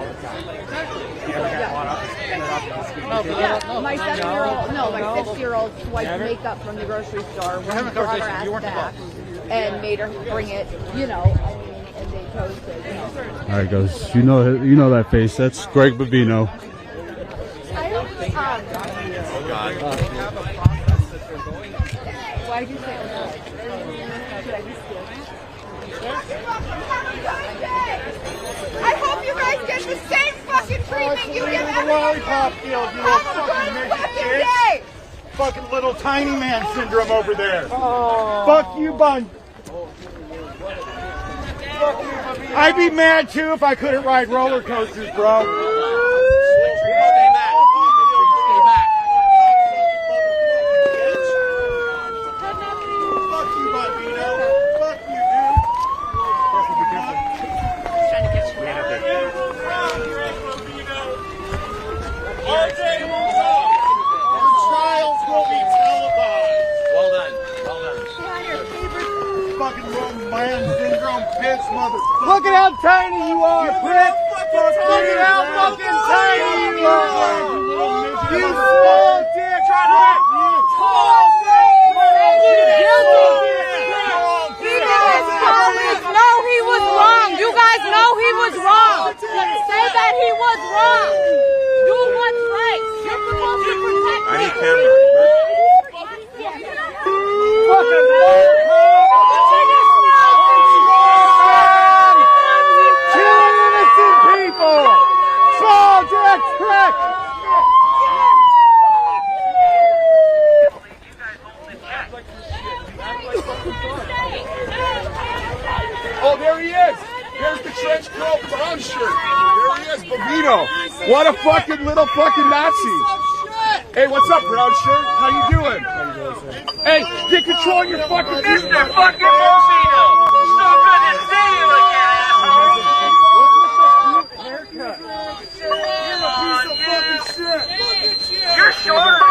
all the time. You ever get caught up? Yeah, my 7-year-old, no, my 6-year-old swiped makeup from the grocery store when we brought her ass back and made her bring it, you know, and they chose to, you know. All right, guys, you know that face. That's Greg Bavino. Why did you say that? I hope you guys get the same fucking treatment you give everyone. Lollipop field, you little fucking midget kid. Fucking little tiny man syndrome over there. Oh. Fuck you, Bun. I'd be mad too if I couldn't ride roller coasters, bro. Stay back. Stay back. Fuck you, Bambino. Fuck you, dude. Your trials will be televised. Well done. Well done. Fucking wrong man syndrome, bitch, mother. Look at how tiny you are, prick! Look at how fucking tiny you are! You small dick! Tall dick! You guys know he was wrong. You guys know he was wrong. Say that he was wrong. Do what's right. You're supposed to protect him. I need camera. Fucking killing innocent people! Small dick prick! Oh, there he is. There's the trench coat brown shirt. There he is, Bambino. What a fucking little fucking Nazi. Hey, what's up, brown shirt? How you doing? Hey, get control of your fucking... Mr. fucking Bambino! So good to see you again, asshole! Haircut. You're a piece of fucking shit. You're shorter.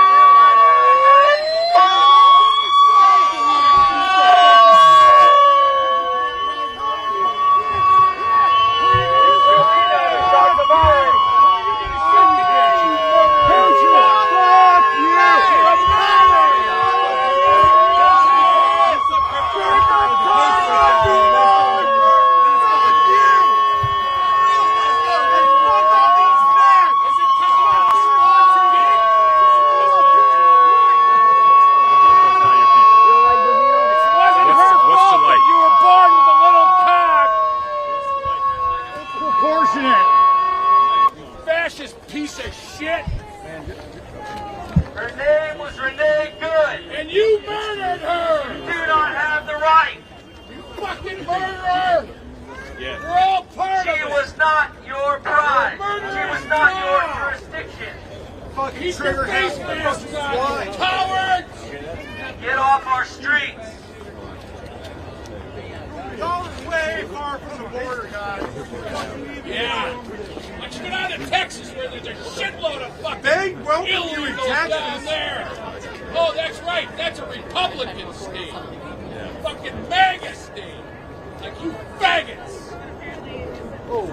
Fascist piece of shit. Her name was Renee Good. And you murdered her. You do not have the right. You fucking murderer. Yeah. We're all part of it. She was not your pride. She was not your jurisdiction. Fucking trigger happy. Cowards. Get off our streets. Y'all are way far from the border, guys. Yeah. Let's get out of Texas where there's a shitload of fucking illegals down there. Oh, that's right. That's a Republican state. Fucking MAGA state. Like you faggots.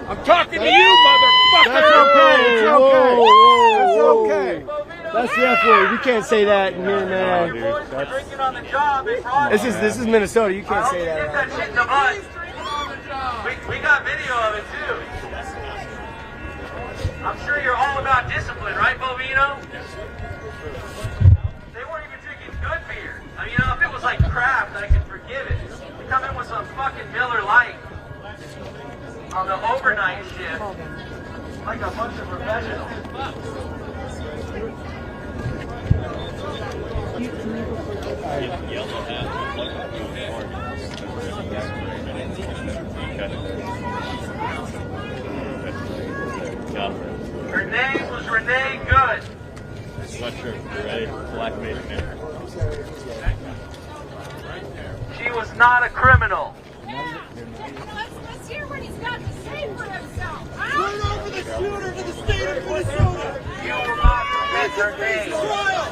I'm talking to you, motherfucker. That's okay. It's okay. That's okay. That's the F word. You can't say that in here, man. Drinking on the job is wrong. This is Minnesota. You can't say Get that. that shit in the butt. We got video of it too. I'm sure you're all about discipline, right, Bovino? They weren't even drinking good beer. I mean, if it was like craft, I could forgive it. You come in with some fucking Miller Lite on the overnight shift, like a bunch of professionals. Her name was Renee Good. Sweatshirt, you ready? Black Mage Man. She was not a criminal. Let's hear what he's got to say for himself. Turn over the shooter to the state of Minnesota. You will not forget her name. Trial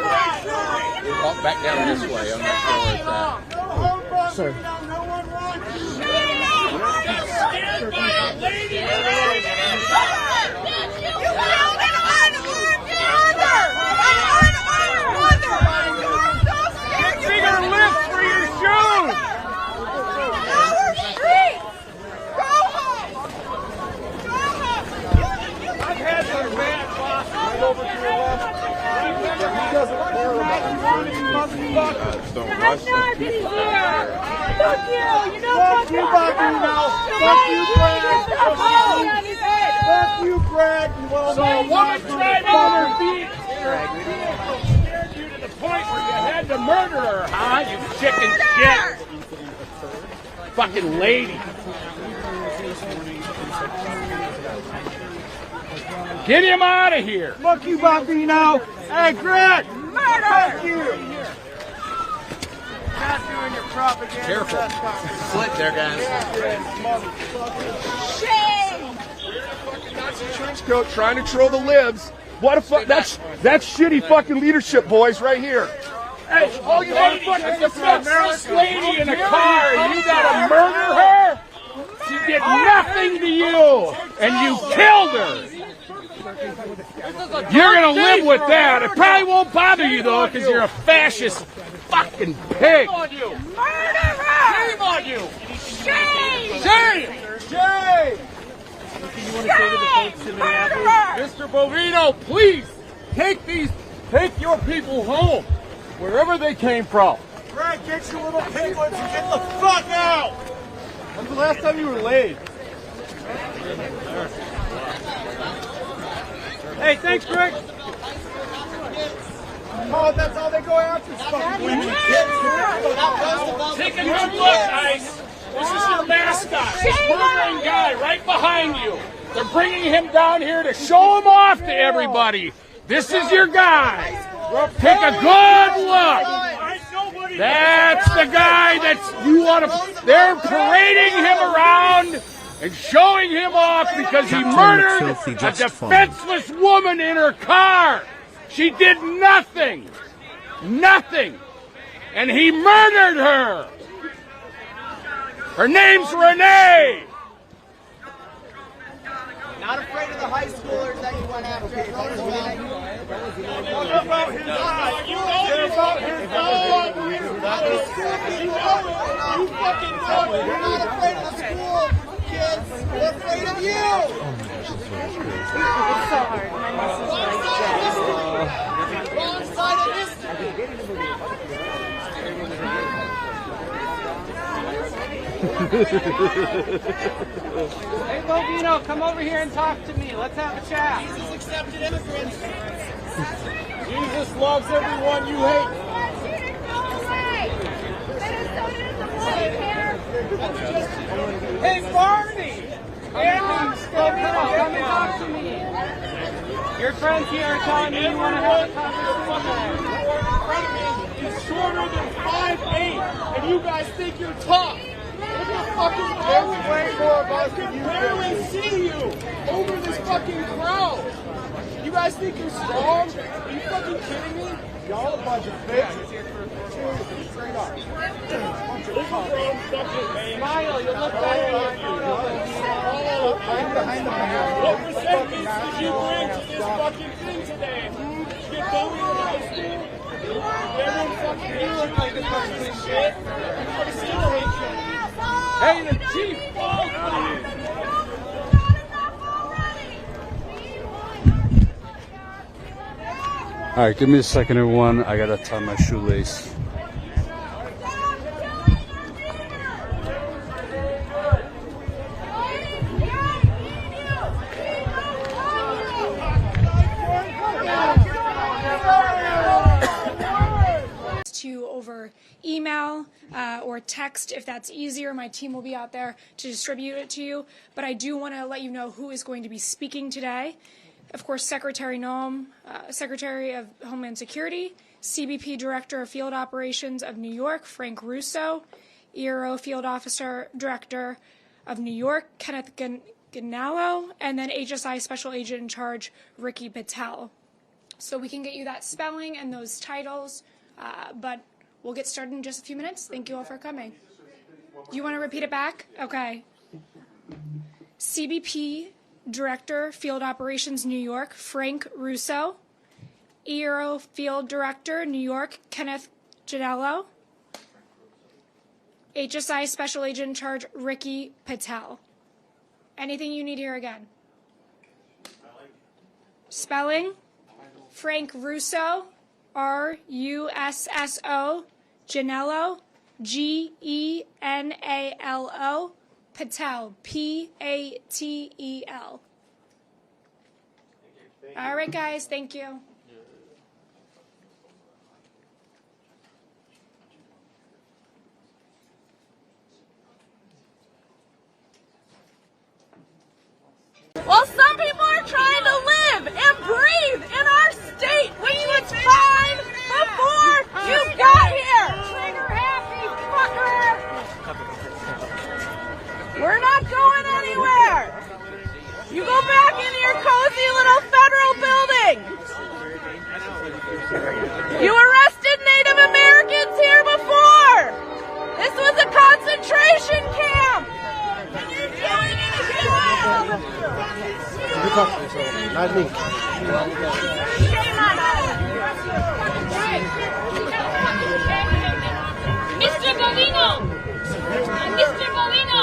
by jury. Walk back down this way. I'm not sure where it's at. No home boss, Sir. no one wants you. Stand by a lady. over to your left. He doesn't care about you, motherfucker. That's not easier. Fuck you. You know Fuck you, Bobino. Fuck you, Greg. Fuck you, Greg. You little So a woman tried on her feet. Scared you to the point where you had to murder her, huh? You chicken shit. Fucking lady. Get him out of here. Fuck you, Bobino. Hey, Greg. Murder. Fuck you. Not doing your propaganda. Careful. Slit there, guys. Shame. Nazi trench coat trying to troll the libs. What a fuck. That's shitty fucking leadership, boys, right here. Hey, all you motherfuckers, if this lady in a car and you gotta murder her, she did nothing to you, and you killed her. You're gonna live with that. It probably won't bother you though, because you're a fascist fucking pig. Murder her. Shame on you. Shame. Shame. Jay! Murder her. Mr. Bovino, please take your people home, wherever they came from. Greg, get your little piglets and get the fuck out! When's the last time you were laid? Hey, thanks, Greg. Oh, that's all they go after. Fucking women. Take a good look, Ice. This is your mascot, this murdering guy right behind you. They're bringing him down here to show him off to everybody. This is your guy. Take a good look. That's the guy you want to. They're parading him around and showing him off because he murdered a defenseless woman in her car. She did nothing. Nothing. And he murdered her. Her name's Renee. Not afraid of the high schoolers that you went after. What about his eye? What about his eye? You fucking know it. You're not afraid of the school kids. We're afraid of you. It's so hard. My niece is like dead. Wrong side of history. Hey, Bobino, come over here and talk to me. Let's have a chat. Jesus accepted immigrants. Jesus loves everyone you hate. Hey, Barney! Come and talk to me. Your friends here are telling me you want to have a conversation. He's shorter than 5'8", and you guys think you're tough. There's way more of us than you do. I can barely see you over this fucking crowd. You guys think you're strong? Are you fucking kidding me? Y'all a bunch of fakes. Seriously, straight up. Smile, you look better in your photo. What percentage did you bring to this fucking thing today? Get bullied in high school? Everyone fucking you look like a fucking shit. Everybody still hates you. Hey, the chief falls on you. Alright, give me a second, everyone. I gotta tie my shoelace. To over email or text if that's easier. My team will be out there to distribute it to you. But I do want to let you know who is going to be speaking today. Of course, Secretary Noem, Secretary of Homeland Security, CBP Director of Field Operations of New York, Frank Russo, ERO Field Officer Director of New York, Kenneth Ganallo, and then HSI Special Agent in Charge, Ricky Patel. So we can get you that spelling and those titles, but we'll get started in just a few minutes. Thank you all for coming. Do you want to repeat it back? Okay. CBP Director, Field Operations, New York, Frank Russo. ERO Field Director, New York, Kenneth Ganallo. HSI Special Agent in Charge, Ricky Patel. Anything you need here again? Spelling? Frank Russo, R-U-S-S-O, Janello, G-E-N-A-L-O, Patel, P-A-T-E-L. All right, guys, thank you. Well, some people are trying to live and breathe in our state, which was fine before you got here. Trigger happy, fucker. We're not going anywhere. You go back into your cozy little federal building. You arrested Native Americans here before. This was a concentration camp. And you're doing it again. You talk to me, not me. Shame on us. Mr. Bovino! Mr. Bovino!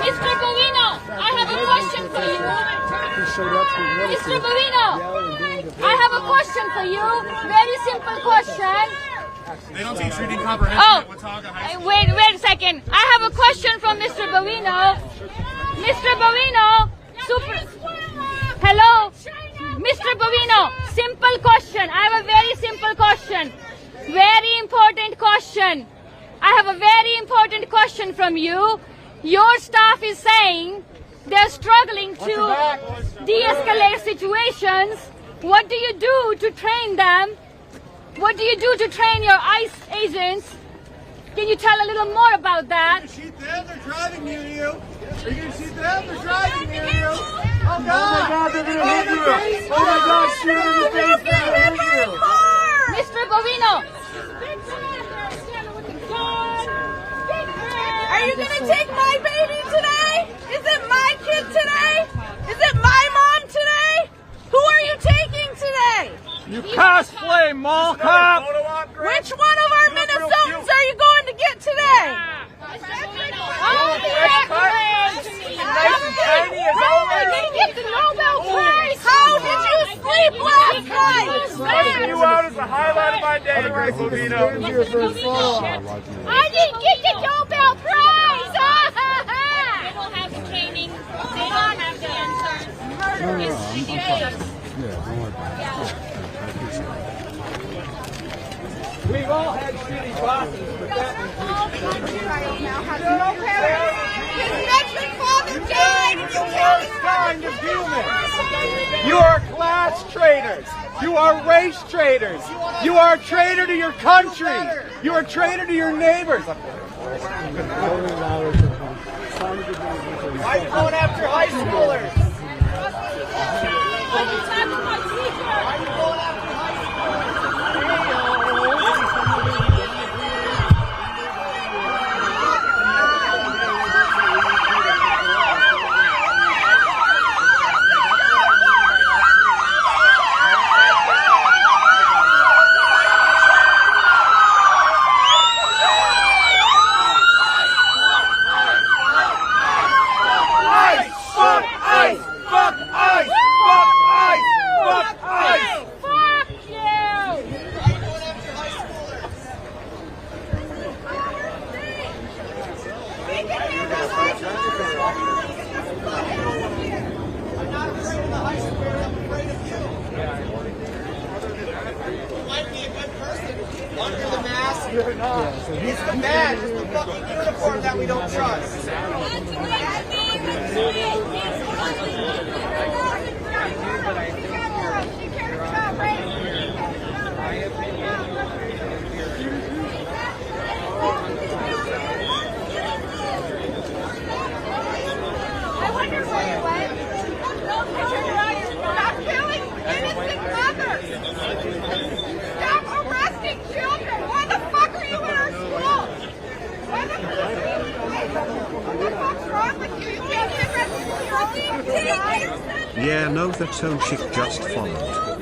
Mr. Bovino! I have a question for you. Mr. Bovino! I have a question for you. Very simple question. They don't teach reading comprehension at Watauga High School. Wait a second. I have a question from Mr. Bovino. Mr. Bovino! Hello? Mr. Bovino, simple question. I have a very simple question. Very important question. I have a very important question from you. Your staff is saying they're struggling to de-escalate situations. What do you do to train them? What do you do to train your ICE agents? Can you tell a little more about that? Are you going to shoot them? They're driving near you. Are you going to shoot them? They're driving near you. Oh, God. Oh, my God, they're going to hit you. Oh, my God, shoot them in the face. They're going to hit you. Mr. Bovino. Are you going to take my baby today? Is it my kid today? Is it my mom today? Who are you taking today? You cosplay mall cop! Which one of our Minnesotans are you going to get today? Oh, nice and tiny as always. They get the Nobel Prize. How did you sleep last night? Busting you out is the highlight of my day, Bovino. I didn't get the Nobel Prize! They don't have the training. They don't have the answers. Murder is ridiculous. We've all had shitty bosses, but that His veteran father died and you killed him. kind of human. You are class traitors. You are race traitors. You are a traitor to your country. You are a traitor to your neighbors. Why are you going after high schoolers? Why are you going after It's the badge, it's the fucking uniform that we don't trust. I wonder where you went. Stop killing innocent mothers. Stop arresting children. Why the fuck are you in our schools? Why the fuck's wrong with you? You can't be arresting children. Yeah, no, that's own chick just followed.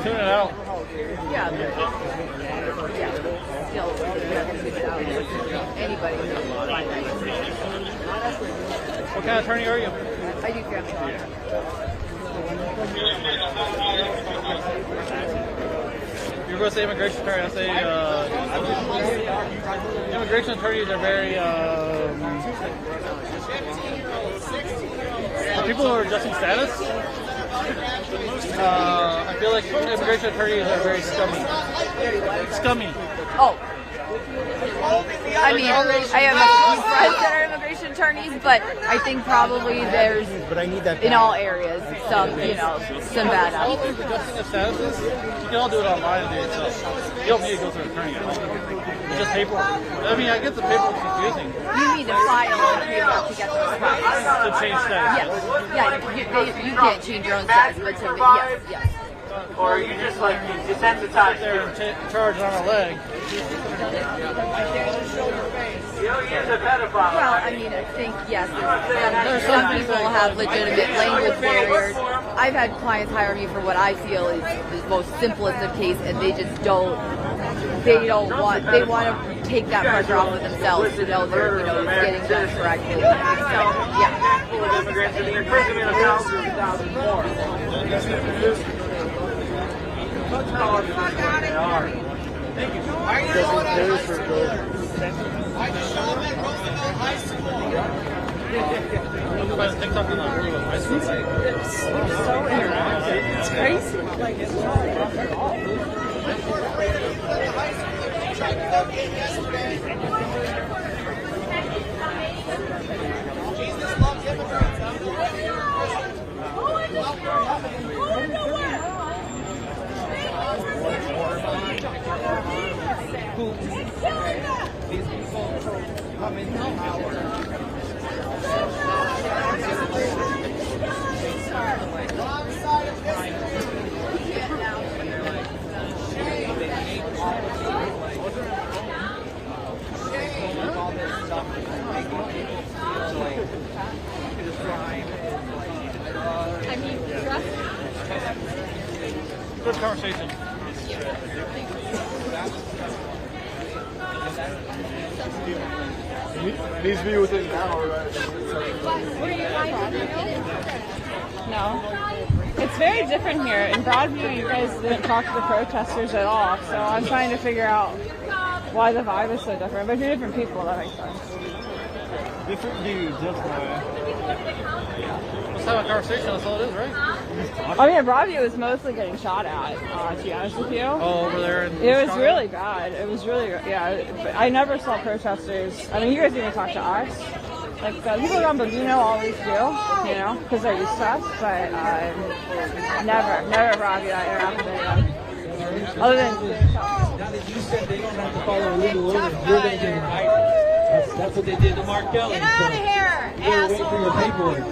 Turn it out. Yeah. Still, anybody knows. kind of attorney are you? I do family law. You're going to say immigration attorney. I say immigration attorneys are very for people who are adjusting status. I feel like immigration attorneys are very scummy. Scummy. Oh. I mean, I have a few friends that are immigration attorneys, but I think probably there's, in all areas, some, you know, some bad apples. Adjusting of statuses, you can all do it online and do it yourself. You don't need to go to an attorney. It's just paperwork. I mean, I get the paperwork confusing. You need to file on paperwork to get those rights. To change status. Yes. Yeah, you can't change your own status, but to, yes. Or you just like desensitized. They're charged on a leg. You don't use a pedophile. Well, I mean, I think, yes, some people have legitimate language barriers. I've had clients hire me for what I feel is the most simplest of case, and they just they want to take that pressure off of themselves to know they're, getting done correctly. So, yeah. Immigrants in the imprisonment of thousands more. Thank you. Why are you going to high school? I just saw him at Roosevelt High School. So interactive. It's crazy. Like, it's not at all. Jesus loves immigrants. Who in the world? These people come into power. Wrong side of history. Good conversation. It needs to be within an hour, right? No. It's very different here. In Broadview, you guys didn't talk to the protesters at all, so I'm trying to figure out why the vibe is so different. But you're different people, that makes sense. Different dudes, that's why. Let's have a conversation, that's all it is, right? I mean, Broadview was mostly getting shot at, to be honest with you. Oh, over there in It was really bad. It was really, yeah. But I never saw protesters. I mean, you guys even talk to us. Like, people around Bovino always do, because they're used to us. But never Broadview, I interact with anyone. Other than... Now that you said they don't have to follow illegal orders, you're going to get indicted. That's what they did to Mark Kelly. Get out of here, You're waiting for your paperwork.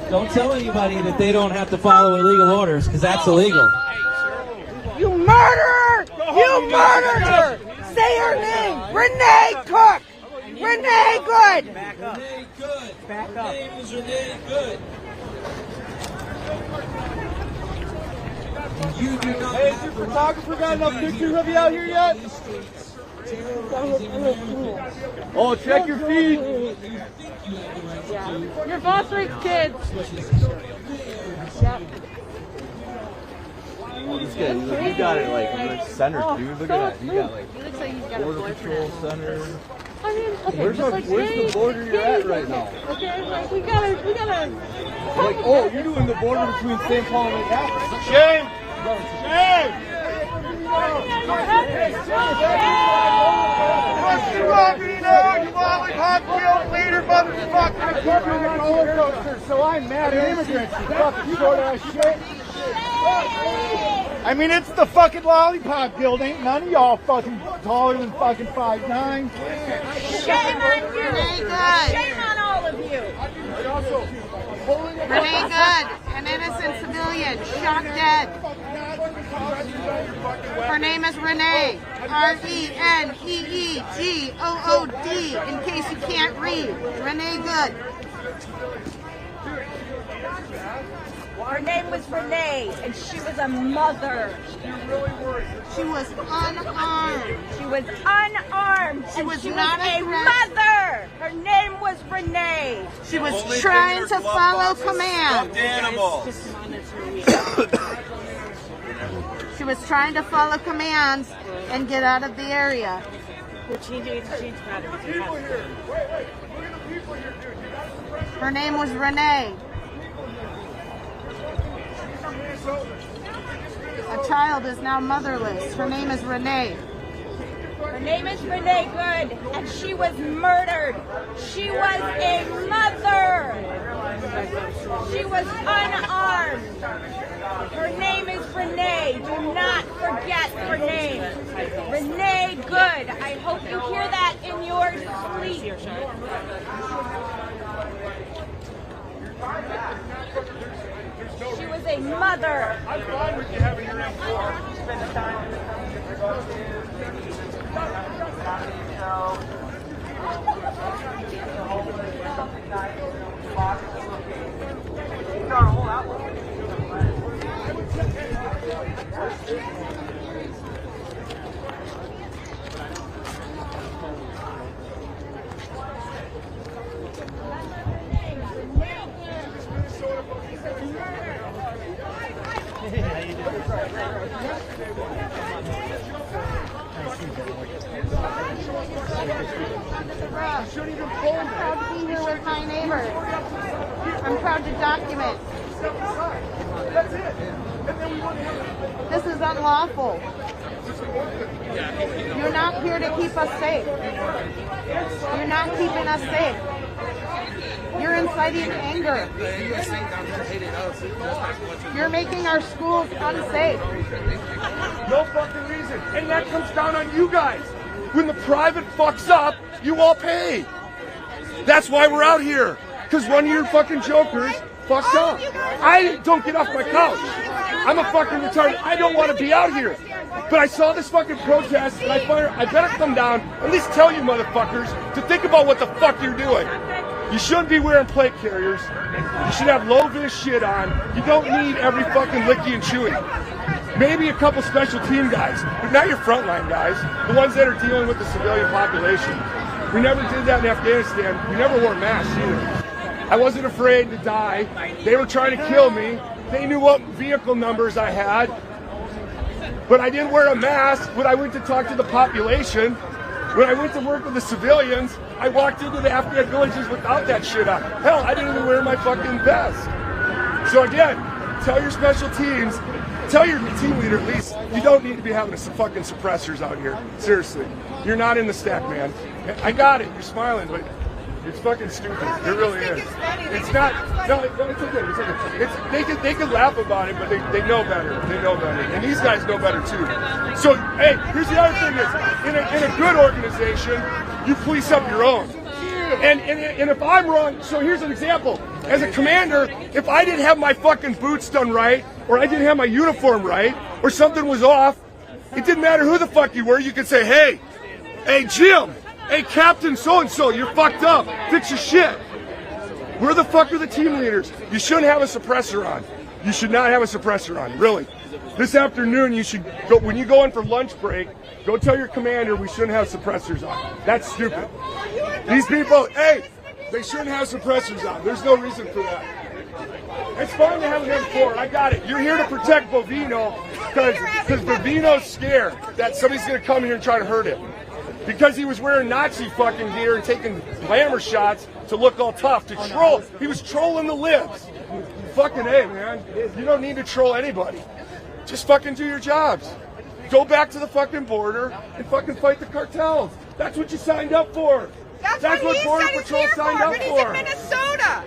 Don't tell anybody that they don't have to follow illegal orders, because that's illegal. You murderer! You murdered her! Say her name! Renee Cook! Renee Good! Back up. Renee Good. Back up. Her name is Renee Good. You do not Hey, has your photographer got enough pictures of you out here yet? Oh, check your feed. Yeah. Your boss rates kids. Yep. Oh, this guy, you got it like center, dude. Look at that. You got like He looks like he's got a border patrol boyfriend. center. I mean, okay, Where's just like the border you're at right now? Okay, like we gotta. Like, oh, you're doing the border between St. Paul and Minneapolis. Shame! Shame! What you want me to know, you lollipop field leader, motherfucker? You're doing a roller coaster, so I'm mad at immigrants, you fucking short ass shit. I mean, it's the fucking lollipop guild. Ain't none of y'all fucking taller than fucking 5'9". Shame on you! Shame on all of you! Renee Good, an innocent civilian, shot dead. Her name is Renee, R-E-N-E-E-G-O-O-D, in case you can't read. Renee Good. Her name was Renee, and she was a mother. She was unarmed. She was unarmed. She was and she not was a a threat. mother. Her name was Renee. She was trying to follow commands. She was trying to follow commands and get out of the area. Her name was Renee. A child is now motherless. Her name is Renee. Her name is Renee Good, and she was murdered. She was a mother. She was unarmed. Her name is Renee. Do not forget her name. Renee Good. I hope you hear that in your sleep. She was a mother. I'm fine with you having your M4. Spend the time. I'm proud to be here with my neighbors. I'm proud to document. This is unlawful. You're not here to keep us safe. You're not keeping us safe. You're inciting anger. You're making our schools unsafe. No fucking reason. And that comes down on you guys. When the private fucks up, you all pay. That's why we're out here. Because one of your fucking jokers fucked up. I don't get off my couch. I'm a fucking retarded. I don't want to be out here. But I saw this fucking protest and I better come down, at least tell you motherfuckers to think about what the fuck you're doing. You shouldn't be wearing plate carriers. You should have low-vis shit on. You don't need every fucking licky and chewy. Maybe a couple special team guys, but not your frontline guys, the ones that are dealing with the civilian population. We never did that in Afghanistan. We never wore masks either. I wasn't afraid to die. They were trying to kill me. They knew what vehicle numbers I had. But I didn't wear a mask when I went to talk to the population. When I went to work with the civilians, I walked into the Afghan villages without that shit on. Hell, I didn't even wear my fucking vest. So again, tell your special teams, tell your team leader at least, you don't need to be having some fucking suppressors out here. Seriously. You're not in the stack, man. I got it. You're smiling, but it's fucking stupid. It really is. It's not. No, it's okay. It's okay. They can laugh about it, but they know better. They know better, and these guys know better too. So, hey, here's the other thing: is in a good organization, you police up your own. And if I'm wrong, so here's an example. As a commander, if I didn't have my fucking boots done right, or I didn't have my uniform right, or something was off, it didn't matter who the fuck you were. You could say, hey, Jim. Hey, Captain so-and-so, you're fucked up. Fix your shit. Where the fuck are the team leaders? You shouldn't have a suppressor on. You should not have a suppressor on, really. This afternoon, you should go, when you go in for lunch break, go tell your commander we shouldn't have suppressors on. That's stupid. These people, hey, they shouldn't have suppressors on. There's no reason for that. It's fine to have an M4. I got it. You're here to protect Bovino because Bovino's scared that somebody's going to come here and try to hurt him. Because he was wearing Nazi fucking gear and taking glamour shots to look all tough, to troll. He was trolling the libs. Fucking A, man. You don't need to troll anybody. Just fucking do your jobs. Go back to the fucking border and fucking fight the cartels. That's what you signed up for. That's what Border Patrol signed up for. He's in Minnesota.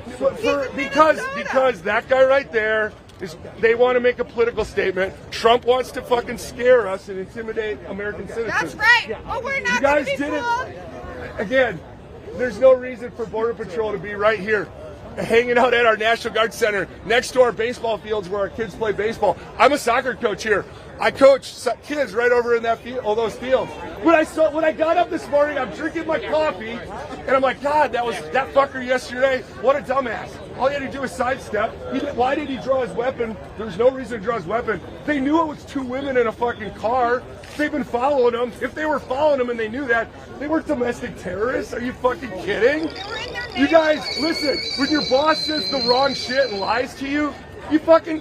Because that guy right there, they want to make a political statement. Trump wants to fucking scare us and intimidate American citizens. That's right. Oh, we're not You guys going to be did fooled. it. Again, there's no reason for Border Patrol to be right here, hanging out at our National Guard Center, next to our baseball fields where our kids play baseball. I'm a soccer coach here. I coach kids right over in that field, all those fields. When I got up this morning, I'm drinking my coffee, and I'm like, God, that fucker yesterday. What a dumbass! All he had to do was sidestep. Why did he draw his weapon? There's no reason to draw his weapon. They knew it was two women in a fucking car. They've been following him. If they were following him and they knew that, they weren't domestic terrorists. Are you fucking kidding? You guys, listen. When your boss says the wrong shit and lies to you,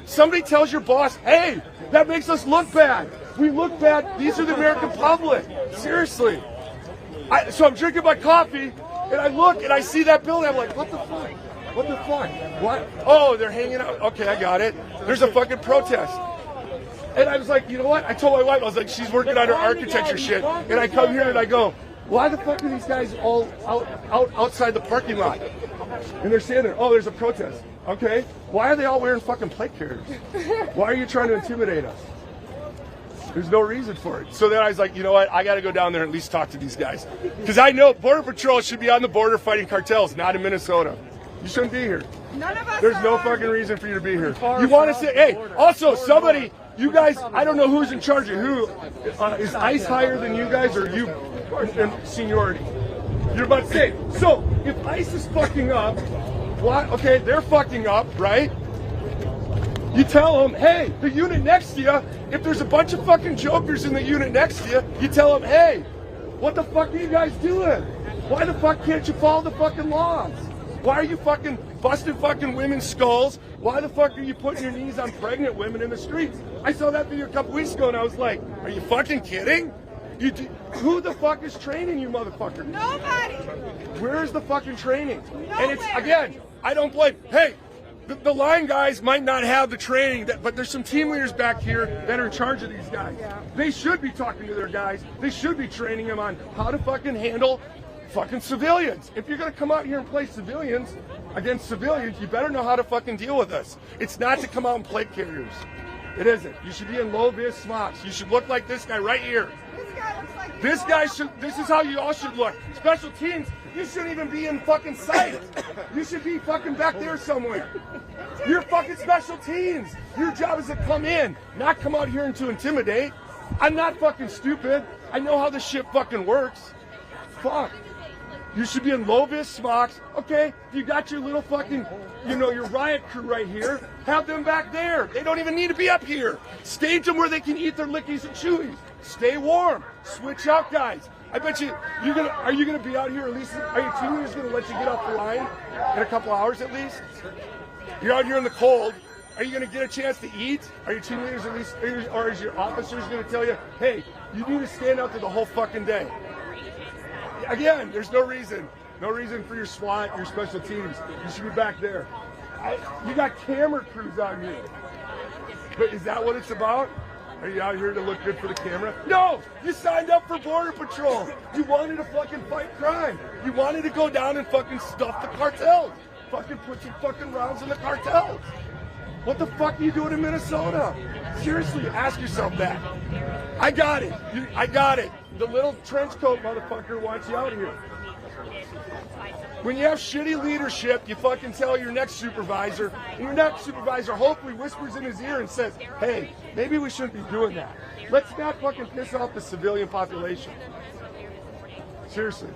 somebody tells your boss, hey, that makes us look bad. We look bad. These are the American public. Seriously. So I'm drinking my coffee, and I look, and I see that building. I'm like, what the fuck? What the fuck? What? Oh, they're hanging out. Okay, I got it. There's a fucking protest. And I was like, you know what? I told my wife, I was like, she's working on her architecture shit. And I come here and I go, why the fuck are these guys all outside the parking lot? And they're standing there. Oh, there's a protest. Okay. Why are they all wearing fucking plate carriers? Why are you trying to intimidate us? There's no reason for it. So then I was like, you know what? I got to go down there and at least talk to these guys. Because I know Border Patrol should be on the border fighting cartels, not in Minnesota. You shouldn't be here. None of us There's no fucking reason for you to be here. You want to say, hey, also somebody, you guys, I don't know who's in charge of who. Is ICE higher than you guys or you in seniority? You're about to say. So if ICE is fucking up, what? Okay, they're fucking up, right? You tell them, hey, the unit next to you, if there's a bunch of fucking jokers in the unit next to you, you tell them, hey, what the fuck are you guys doing? Why the fuck can't you follow the fucking laws? Why are you fucking busting fucking women's skulls? Why the fuck are you putting your knees on pregnant women in the streets? I saw that video a couple weeks ago and I was like, are you fucking kidding? Who the fuck is training you, motherfucker? Nobody. Where is the fucking training? Nowhere. And it's, again, I don't blame, hey, the line guys might not have the training, but there's some team leaders back here that are in charge of these guys. Yeah. They should be talking to their guys. They should be training them on how to fucking handle fucking civilians. If you're going to come out here and play civilians against civilians, you better know how to fucking deal with us. It's not to come out and plate carriers. It isn't. You should be in low-vis smocks. You should look like this guy right here. This guy looks like this is how you all should look. Special teams, you shouldn't even be in fucking sight. You should be fucking back there somewhere. You're fucking special teams. Your job is to come in, not come out here and to intimidate. I'm not fucking stupid. I know how this shit fucking works. Fuck. You should be in low-vis smocks. Okay, you got your little fucking, your riot crew right here. Have them back there. They don't even need to be up here. Stage them where they can eat their lickies and chewies. Stay warm. Switch out, guys. I bet you, are you gonna be out here at least? Are your team leaders gonna let you get off the line in a couple hours at least? You're out here in the cold. Are you gonna get a chance to eat? Are your team leaders at least, or is your officers gonna tell you, hey, you need to stand out there the whole fucking day? Again, there's no reason for your SWAT, your special teams. You should be back there. You got camera crews out here. But is that what it's about? Are you out here to look good for the camera? No! You signed up for Border Patrol. You wanted to fucking fight crime. You wanted to go down and fucking stuff the cartels. Fucking put some fucking rounds in the cartels. What the fuck are you doing in Minnesota? Seriously, ask yourself that. I got it. I got it. The little trench coat motherfucker wants you out here. When you have shitty leadership, you fucking tell your next supervisor, and your next supervisor hopefully whispers in his ear and says, hey, maybe we shouldn't be doing that. Let's not fucking piss off the civilian population. Seriously.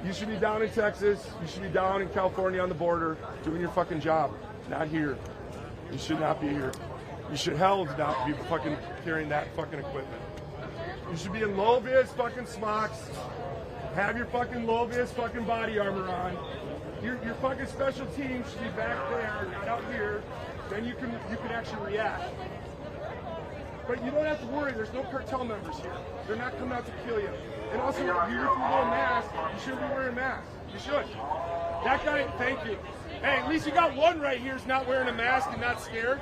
You should be down in Texas. You should be down in California on the border doing your fucking job. Not here. You should not be here. You should hell not be fucking carrying that fucking equipment. You should be in low-vis fucking smocks. Have your fucking low-vis fucking body armor on. Your fucking special team should be back there, not out here. Then you can actually react. But you don't have to worry. There's no cartel members here. They're not coming out to kill you. And also, if you wear a mask, you shouldn't be wearing a mask. You should. That guy, thank you. Hey, at least you got one right here who's not wearing a mask and not scared.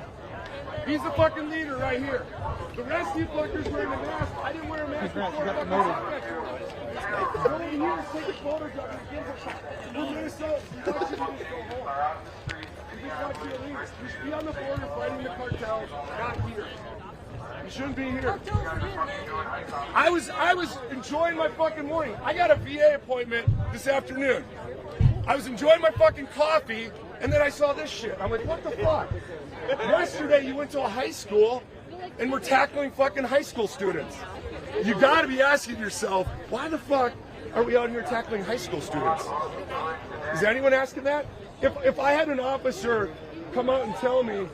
He's the fucking leader right here. The rest of you fuckers wearing a mask. I didn't wear a mask before. Go over here and take a photograph and we're Minnesota. You want you to just go home. You just want you to leave. You should be on the border fighting the cartels, not here. You shouldn't be here. I was enjoying my fucking morning. I got a VA appointment this afternoon. I was enjoying my fucking coffee, and then I saw this shit. I'm like, what the fuck? Yesterday you went to a high school and we're tackling fucking high school students. You gotta be asking yourself, why the fuck are we out here tackling high school students? Is anyone asking that? If I had an officer come out and tell me,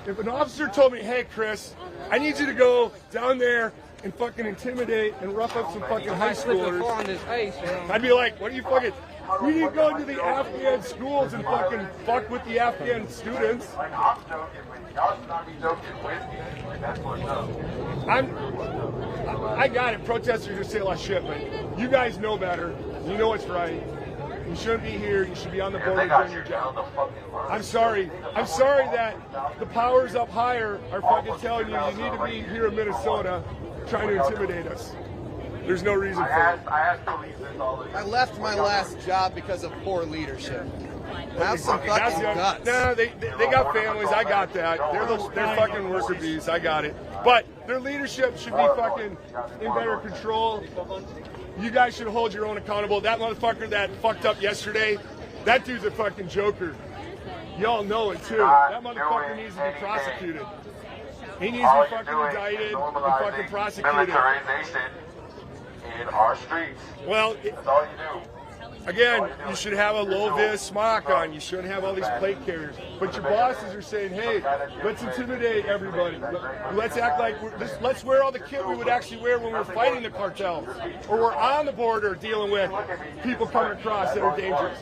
if an officer told me, hey Chris, I need you to go down there and fucking intimidate and rough up some fucking high schoolers, I'd be like, what are you fucking, we need to go into the Afghan schools and fucking fuck with the Afghan students. I got it. Protesters just say a lot of shit, but you guys know better. You know what's right. You shouldn't be here. You should be on the border doing your job. I'm sorry. I'm sorry that the powers up higher are fucking telling you you need to be here in Minnesota trying to intimidate us. There's no reason for it. I left my last job because of poor leadership. Have some fucking guts. No, they got families. I got that. They're fucking worker bees. I got it. But their leadership should be fucking in better control. You guys should hold your own accountable. That motherfucker that fucked up yesterday, that dude's a fucking joker. Y'all know it too. That motherfucker needs to be prosecuted. He needs to be fucking indicted and fucking prosecuted. In our streets. Well, that's all you do. Again, you should have a low-vis smock on. You shouldn't have all these plate carriers. But your bosses are saying, hey, let's intimidate everybody. Let's act like let's wear all the kit we would actually wear when we're fighting the cartels. Or we're on the border dealing with people coming across that are dangerous.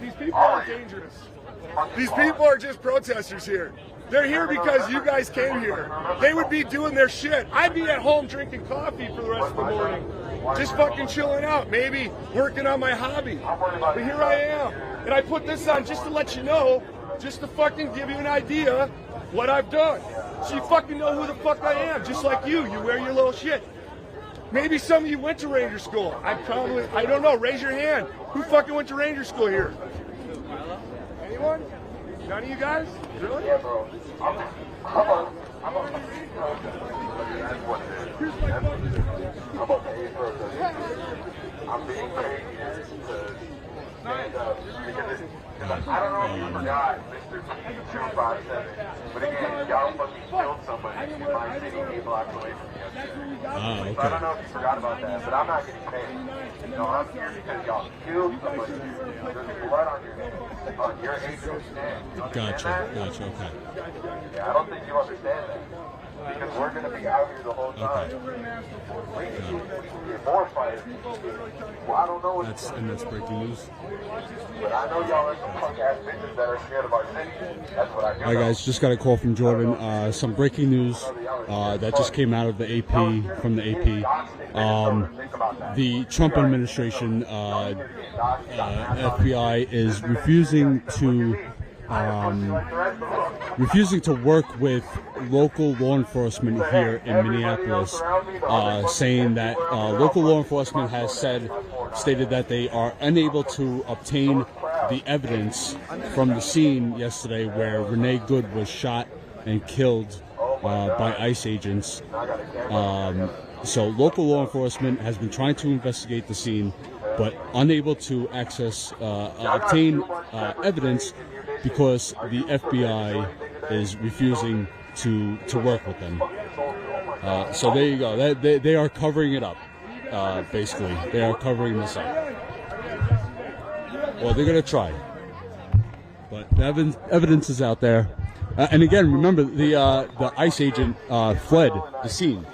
These people aren't dangerous. These people are just protesters here. They're here because you guys came here. They would be doing their shit. I'd be at home drinking coffee for the rest of the morning. Just fucking chilling out, maybe working on my hobby. But here I am. And I put this on just to let you know, just to fucking give you an idea what I've done. So you fucking know who the fuck I am, just like you. You wear your little shit. Maybe some of you went to Ranger School. I don't know, raise your hand. Who fucking went to Ranger School here? Anyone? None of you guys? Really? Yeah, bro. I'm being paid here to stand up because I don't know if you forgot Mr. T257, but again, y'all fucking killed somebody in my city 8 blocks away from me yesterday. So I don't know if you forgot about that, but I'm not getting paid. No, I'm here because y'all killed somebody. There's blood on your hands, on your agent's stand. Gotcha, okay. Yeah, I don't think you understand that. Because we're going to be out here the whole time. We need more fighters. Well, I don't know what that's breaking news. But I know y'all are some punk ass bitches that are scared of our city. That's what I do. All right, guys, just got a call from Jordan. Some breaking news that just came out of the AP, from the AP. The Trump administration, FBI, is refusing to work with local law enforcement here in Minneapolis, saying that local law enforcement has stated that they are unable to obtain the evidence from the scene yesterday where Renee Good was shot and killed by ICE agents. So local law enforcement has been trying to investigate the scene, but unable to obtain evidence because the FBI is refusing to work with them. So there you go. They are covering it up, basically. They are covering this up. Well, they're going to try. But the evidence is out there. And again, remember, the ICE agent fled the scene.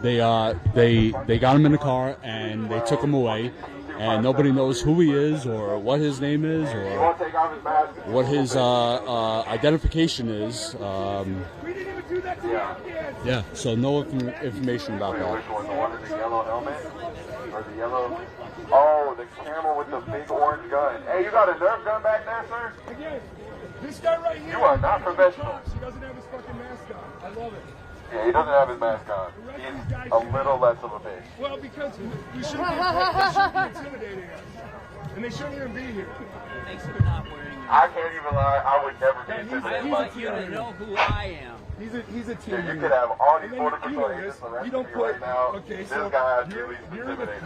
They got him in the car and they took him away. And nobody knows who he is or what his name is or what his identification is. Yeah, so no information about that. Which one? The one in the yellow helmet? Or the yellow... Oh, the camel with the big orange gun. Hey, you got a Nerf gun back there, sir? Again, this guy right here. You are not professional. He doesn't have his fucking mask on. I love it. Yeah, he doesn't have his mask on. He's a little less of a bitch. Well, because we shouldn't be intimidating us. And they shouldn't even be here. Thanks for not wearing it. I can't even lie, I would never be intimidated by you to know who I am. He's a team. Yeah, you could have all these border patrol agents arresting you right now. Okay, this so guy has you're intimidated.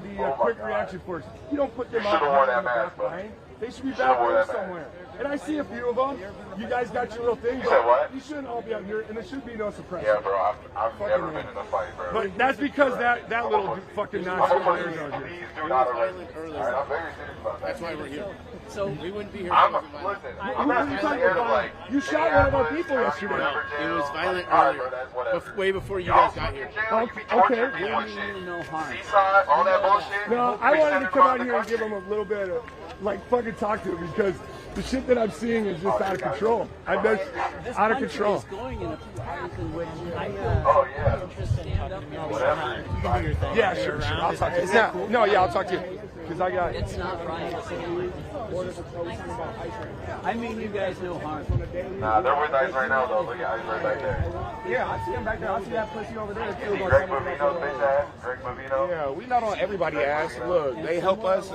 the quick reaction force. You don't put them you should have worn that mask, behind. They should be back there somewhere. And I see a few of them. You guys got your little thing, but you shouldn't all be out here, and there should be no suppression. Yeah, bro, I've never been in a fight, bro. But that's because that little fucking Nazi out here. Please do not arrest me. All right, I'm very serious about that. That's why we're here. So we wouldn't be here. Listen, I'm not scared of like. You shot one of our people yesterday. It was violent earlier, way before you guys got here. Okay. No harm. Seaside, all that bullshit. No, I wanted to come out here and give them a little bit of, like, fucking talk to them because the shit that I'm seeing is just out of control. I'm just out of control. Going in a obviously which I yeah. You can do your thing. Yeah, sure. I'll talk to you. No, yeah, I'll talk to you. Because I got. It's not right. I mean, you guys no harm. Nah, they're with Ice right now, though. Look at Ice right back there. Yeah, I see him back there. I see that pussy over there, too. Greg Movino's bitch ass. Greg Movino. Yeah, we not on everybody ass. Look, they help us.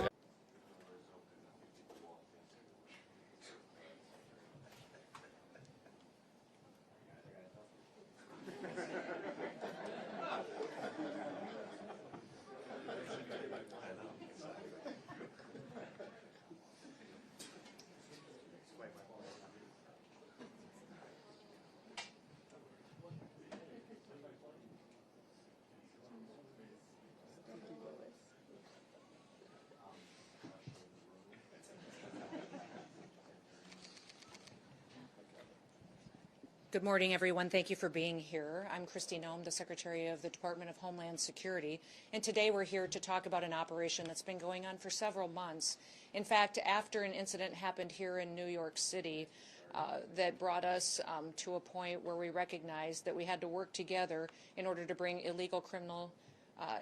Good morning, everyone. Thank you for being here. I'm Christy Noem, the Secretary of the Department of Homeland Security, and today we're here to talk about an operation that's been going on for several months. In fact, after an incident happened here in New York City that brought us to a point where we recognized that we had to work together in order to bring illegal criminal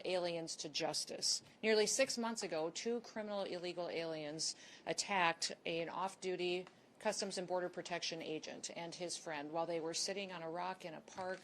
aliens to justice. Nearly 6 months ago, 2 criminal illegal aliens attacked an off-duty Customs and Border Protection agent and his friend while they were sitting on a rock in a park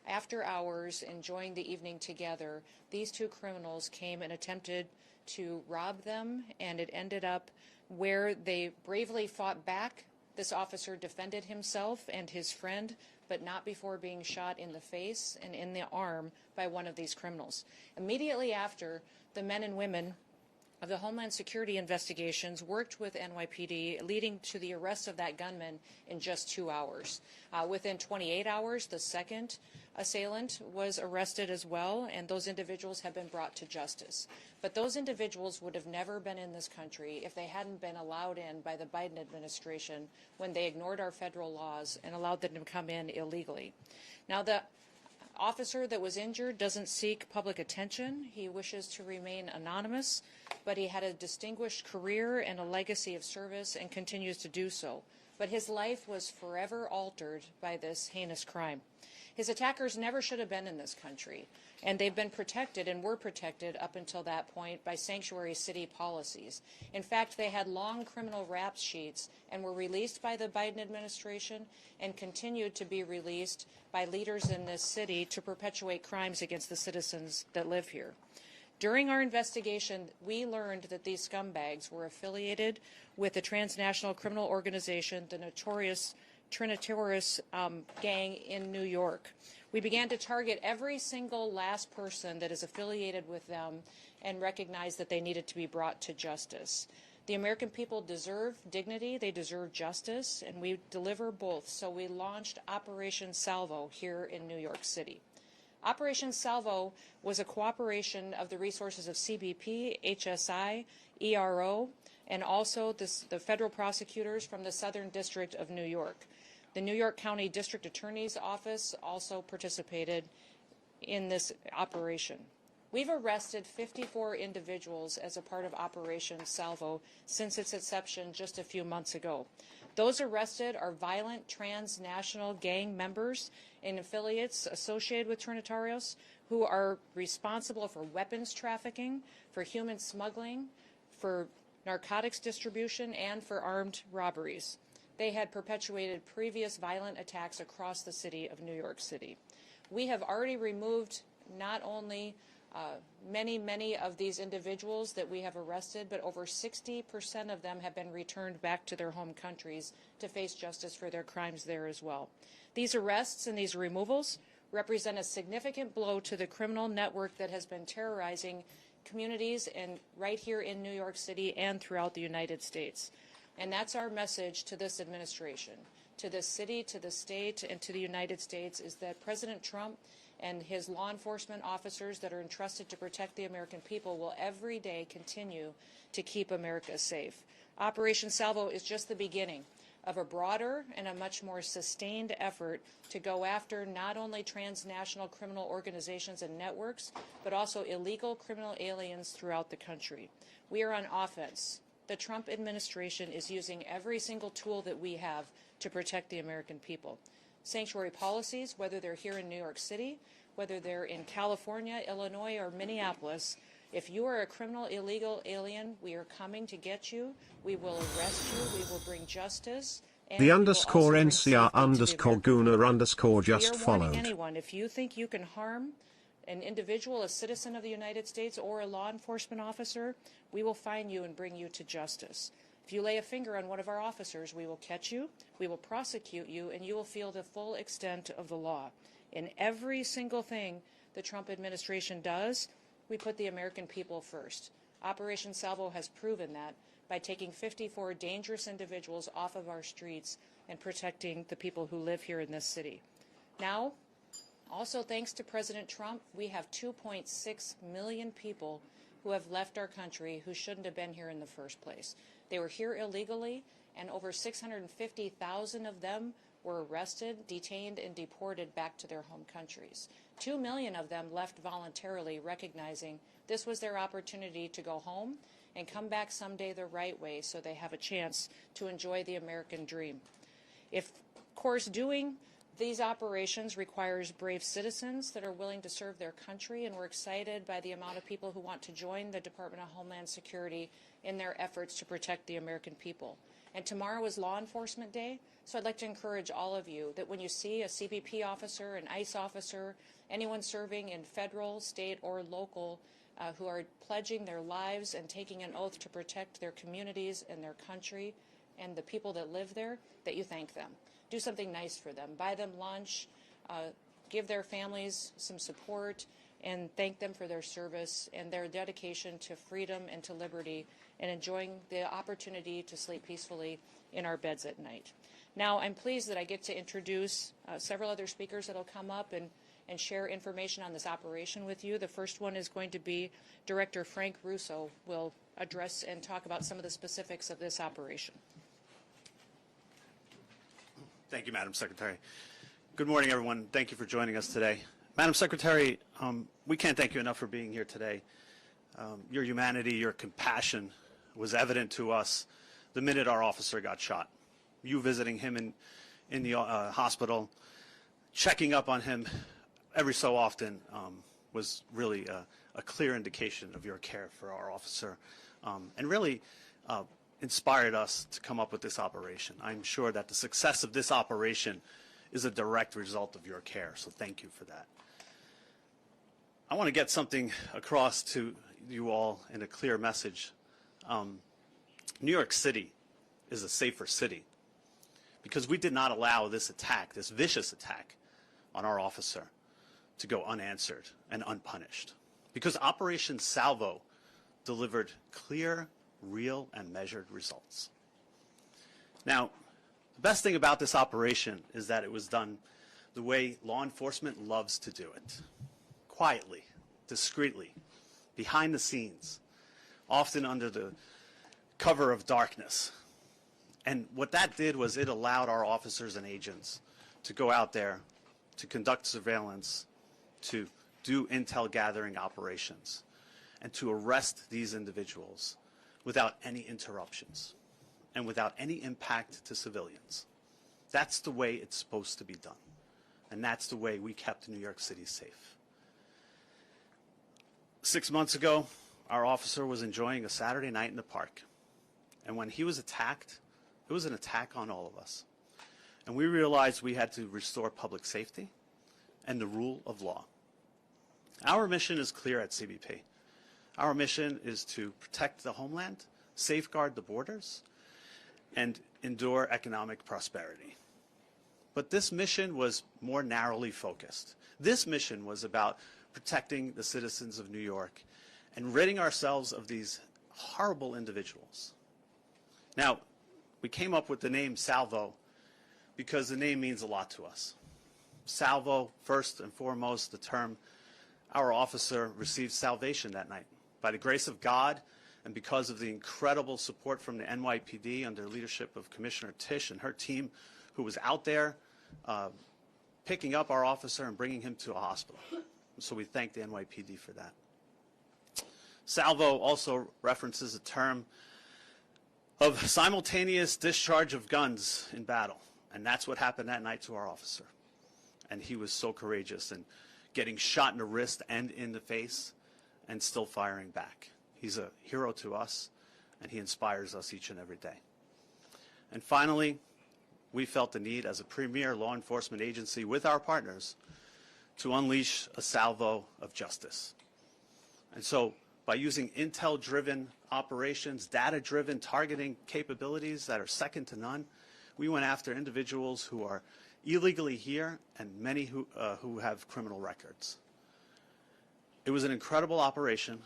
after hours enjoying the evening together. These 2 criminals came and attempted to rob them, and it ended up where they bravely fought back. This officer defended himself and his friend, but not before being shot in the face and in the arm by one of these criminals. Immediately after, the men and women of the Homeland Security investigations worked with NYPD, leading to the arrest of that gunman in just 2 hours. Within 28 hours, the second assailant was arrested as well, and those individuals have been brought to justice. But those individuals would have never been in this country if they hadn't been allowed in by the Biden administration when they ignored our federal laws and allowed them to come in illegally. Now, the officer that was injured doesn't seek public attention. He wishes to remain anonymous, but he had a distinguished career and a legacy of service and continues to do so. But his life was forever altered by this heinous crime. His attackers never should have been in this country, and they've been protected and were protected up until that point by sanctuary city policies. In fact, they had long criminal rap sheets and were released by the Biden administration and continued to be released by leaders in this city to perpetuate crimes against the citizens that live here. During our investigation, we learned that these scumbags were affiliated with the transnational criminal organization, the notorious Trinitaris gang in New York. We began to target every single last person that is affiliated with them and recognized that they needed to be brought to justice. The American people deserve dignity, they deserve justice, and we deliver both. So we launched Operation Salvo here in New York City. Operation Salvo was a cooperation of the resources of CBP, HSI, ERO, and also the federal prosecutors from the Southern District of New York. The New York County District Attorney's Office also participated in this operation. We've arrested 54 individuals as a part of Operation Salvo since its inception just a few months ago. Those arrested are violent transnational gang members and affiliates associated with Trinitarios who are responsible for weapons trafficking, for human smuggling, for narcotics distribution, and for armed robberies. They had perpetuated previous violent attacks across the city of New York City. We have already removed not only many of these individuals that we have arrested, but over 60% of them have been returned back to their home countries to face justice for their crimes there as well. These arrests and these removals represent a significant blow to the criminal network that has been terrorizing communities and right here in New York City and throughout the United States. And that's our message to this administration, to this city, to the state, and to the United States, is that President Trump and his law enforcement officers that are entrusted to protect the American people will every day continue to keep America safe. Operation Salvo is just the beginning of a broader and a much more sustained effort to go after not only transnational criminal organizations and networks, but also illegal criminal aliens throughout the country. We are on offense. The Trump administration is using every single tool that we have to protect the American people. Sanctuary policies, whether they're here in New York City, whether they're in California, Illinois, or Minneapolis, if you are a criminal illegal alien, we are coming to get you. We will arrest you. We will bring justice. And the underscore NCR underscore Gooner underscore just followed. Anyone, if you think you can harm an individual, a citizen of the United States, or a law enforcement officer, we will find you and bring you to justice. If you lay a finger on one of our officers, we will catch you, we will prosecute you, and you will feel the full extent of the law. In every single thing the Trump administration does, we put the American people first. Operation Salvo has proven that by taking 54 dangerous individuals off of our streets and protecting the people who live here in this city. Now, also thanks to President Trump, we have 2.6 million people who have left our country who shouldn't have been here in the first place. They were here illegally, and over 650,000 of them were arrested, detained, and deported back to their home countries. 2 million of them left voluntarily, recognizing this was their opportunity to go home and come back someday the right way so they have a chance to enjoy the American dream. Of course, doing these operations requires brave citizens that are willing to serve their country, and we're excited by the amount of people who want to join the Department of Homeland Security in their efforts to protect the American people. And tomorrow is Law Enforcement Day, so I'd like to encourage all of you that when you see a CBP officer, an ICE officer, anyone serving in federal, state, or local who are pledging their lives and taking an oath to protect their communities and their country and the people that live there, that you thank them. Do something nice for them. Buy them lunch, give their families some support, and thank them for their service and their dedication to freedom and to liberty and enjoying the opportunity to sleep peacefully in our beds at night. Now, I'm pleased that I get to introduce several other speakers that will come up and share information on this operation with you. The first one is going to be Director Frank Russo will address and talk about some of the specifics of this operation. Thank you, Madam Secretary. Good morning, everyone. Thank you for joining us today. Madam Secretary, we can't thank you enough for being here today. Your humanity, your compassion was evident to us the minute our officer got shot. You visiting him in the hospital, checking up on him every so often was really a clear indication of your care for our officer, and really inspired us to come up with this operation. I'm sure that the success of this operation is a direct result of your care, so thank you for that. I want to get something across to you all in a clear message. New York City is a safer city because we did not allow this attack, this vicious attack on our officer, to go unanswered and unpunished. Because Operation Salvo delivered clear, real, and measured results. Now, the best thing about this operation is that it was done the way law enforcement loves to do it. Quietly, discreetly, behind the scenes, often under the cover of darkness. And what that did was it allowed our officers and agents to go out there, to conduct surveillance, to do intel gathering operations, and to arrest these individuals without any interruptions and without any impact to civilians. That's the way it's supposed to be done. And that's the way we kept New York City safe. 6 months ago, our officer was enjoying a Saturday night in the park. And when he was attacked, it was an attack on all of us. And we realized we had to restore public safety and the rule of law. Our mission is clear at CBP. Our mission is to protect the homeland, safeguard the borders, and endure economic prosperity. But this mission was more narrowly focused. This mission was about protecting the citizens of New York and ridding ourselves of these horrible individuals. Now, we came up with the name Salvo because the name means a lot to us. Salvo, first and foremost, the term our officer received salvation that night. By the grace of God and because of the incredible support from the NYPD under the leadership of Commissioner Tisch and her team, who was out there picking up our officer and bringing him to a hospital. So we thank the NYPD for that. Salvo also references a term of simultaneous discharge of guns in battle. And that's what happened that night to our officer. And he was so courageous and getting shot in the wrist and in the face and still firing back. He's a hero to us, and he inspires us each and every day. And finally, we felt the need as a premier law enforcement agency with our partners to unleash a salvo of justice. And so by using intel-driven operations, data-driven targeting capabilities that are second to none, we went after individuals who are illegally here and many who have criminal records. It was an incredible operation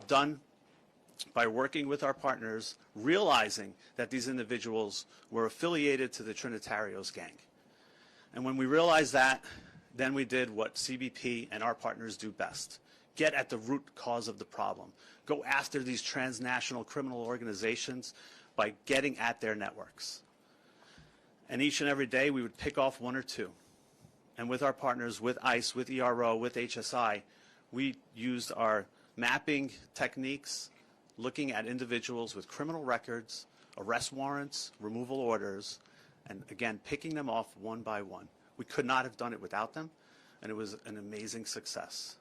done by working with our partners, realizing that these individuals were affiliated to the Trinitarios gang. And when we realized that, then we did what CBP and our partners do best. Get at the root cause of the problem. Go after these transnational criminal organizations by getting at their networks. And each and every day we would pick off one or two. And with our partners, with ICE, with ERO, with HSI, we used our mapping techniques, looking at individuals with criminal records, arrest warrants, removal orders, and again, picking them off one by one. We could not have done it without them, and it was an amazing success.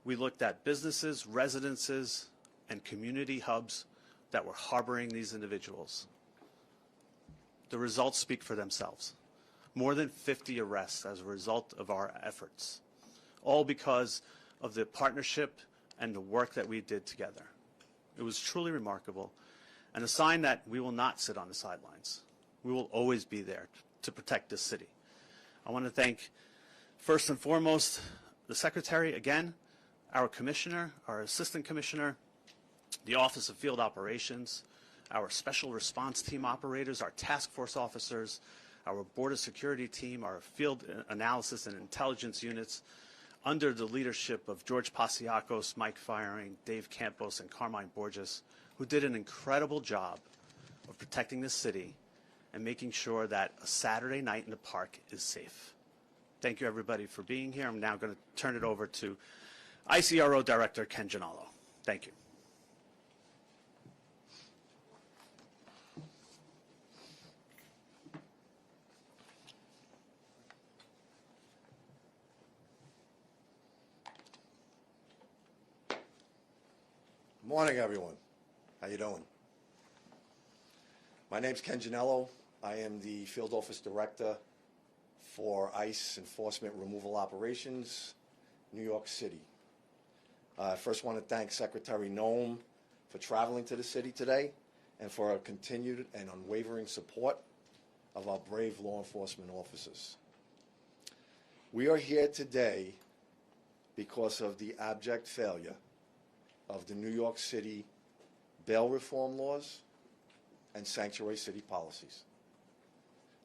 We looked at businesses, residences, and community hubs that were harboring these individuals. The results speak for themselves. More than 50 arrests as a result of our efforts, all because of the partnership and the work that we did together. It was truly remarkable, and a sign that we will not sit on the sidelines. We will always be there to protect this city. I want to thank, first and foremost, the Secretary again, our Commissioner, our Assistant Commissioner, the Office of Field Operations, our Special Response Team operators, our task force officers, our Border Security Team, our Field Analysis and Intelligence units, under the leadership of George Pasiakos, Mike Firing, Dave Campos, and Carmine Borges, who did an incredible job of protecting this city and making sure that a Saturday night in the park is safe. Thank you, everybody, for being here. I'm now going to turn it over to ICRO Director Ken Gianallo. Thank you. Morning, everyone. How you doing? My name's Ken Gianallo. I am the Field Office Director for ICE Enforcement Removal Operations, New York City. I first want to thank Secretary Noem for traveling to the city today and for our continued and unwavering support of our brave law enforcement officers. We are here today because of the abject failure of the New York City bail reform laws and sanctuary city policies.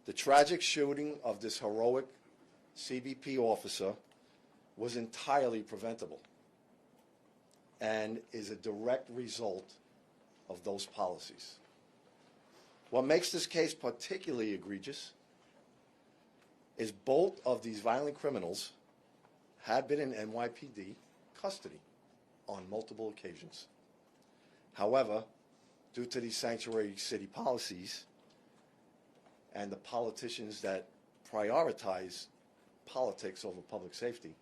The tragic shooting of this heroic CBP officer was entirely preventable and is a direct result of those policies. What makes this case particularly egregious is both of these violent criminals had been in NYPD custody on multiple occasions. However, due to these sanctuary city policies and the politicians that prioritize politics over public safety,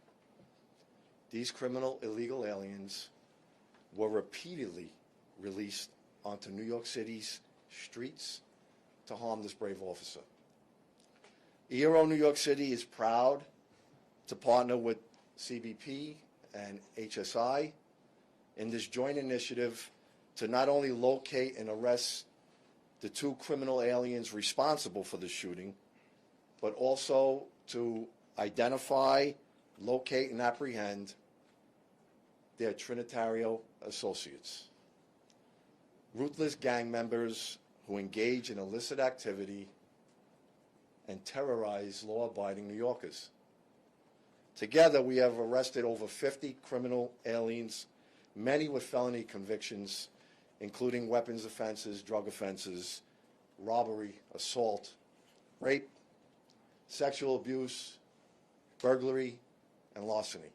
these criminal illegal aliens were repeatedly released onto New York City's streets to harm this brave officer. ERO New York City is proud to partner with CBP and HSI in this joint initiative to not only locate and arrest the two criminal aliens responsible for the shooting, but also to identify, locate, and apprehend their Trinitario associates, ruthless gang members who engage in illicit activity and terrorize law-abiding New Yorkers. Together, we have arrested over 50 criminal aliens, many with felony convictions, including weapons offenses, drug offenses, robbery, assault, rape, sexual abuse, burglary, and larceny.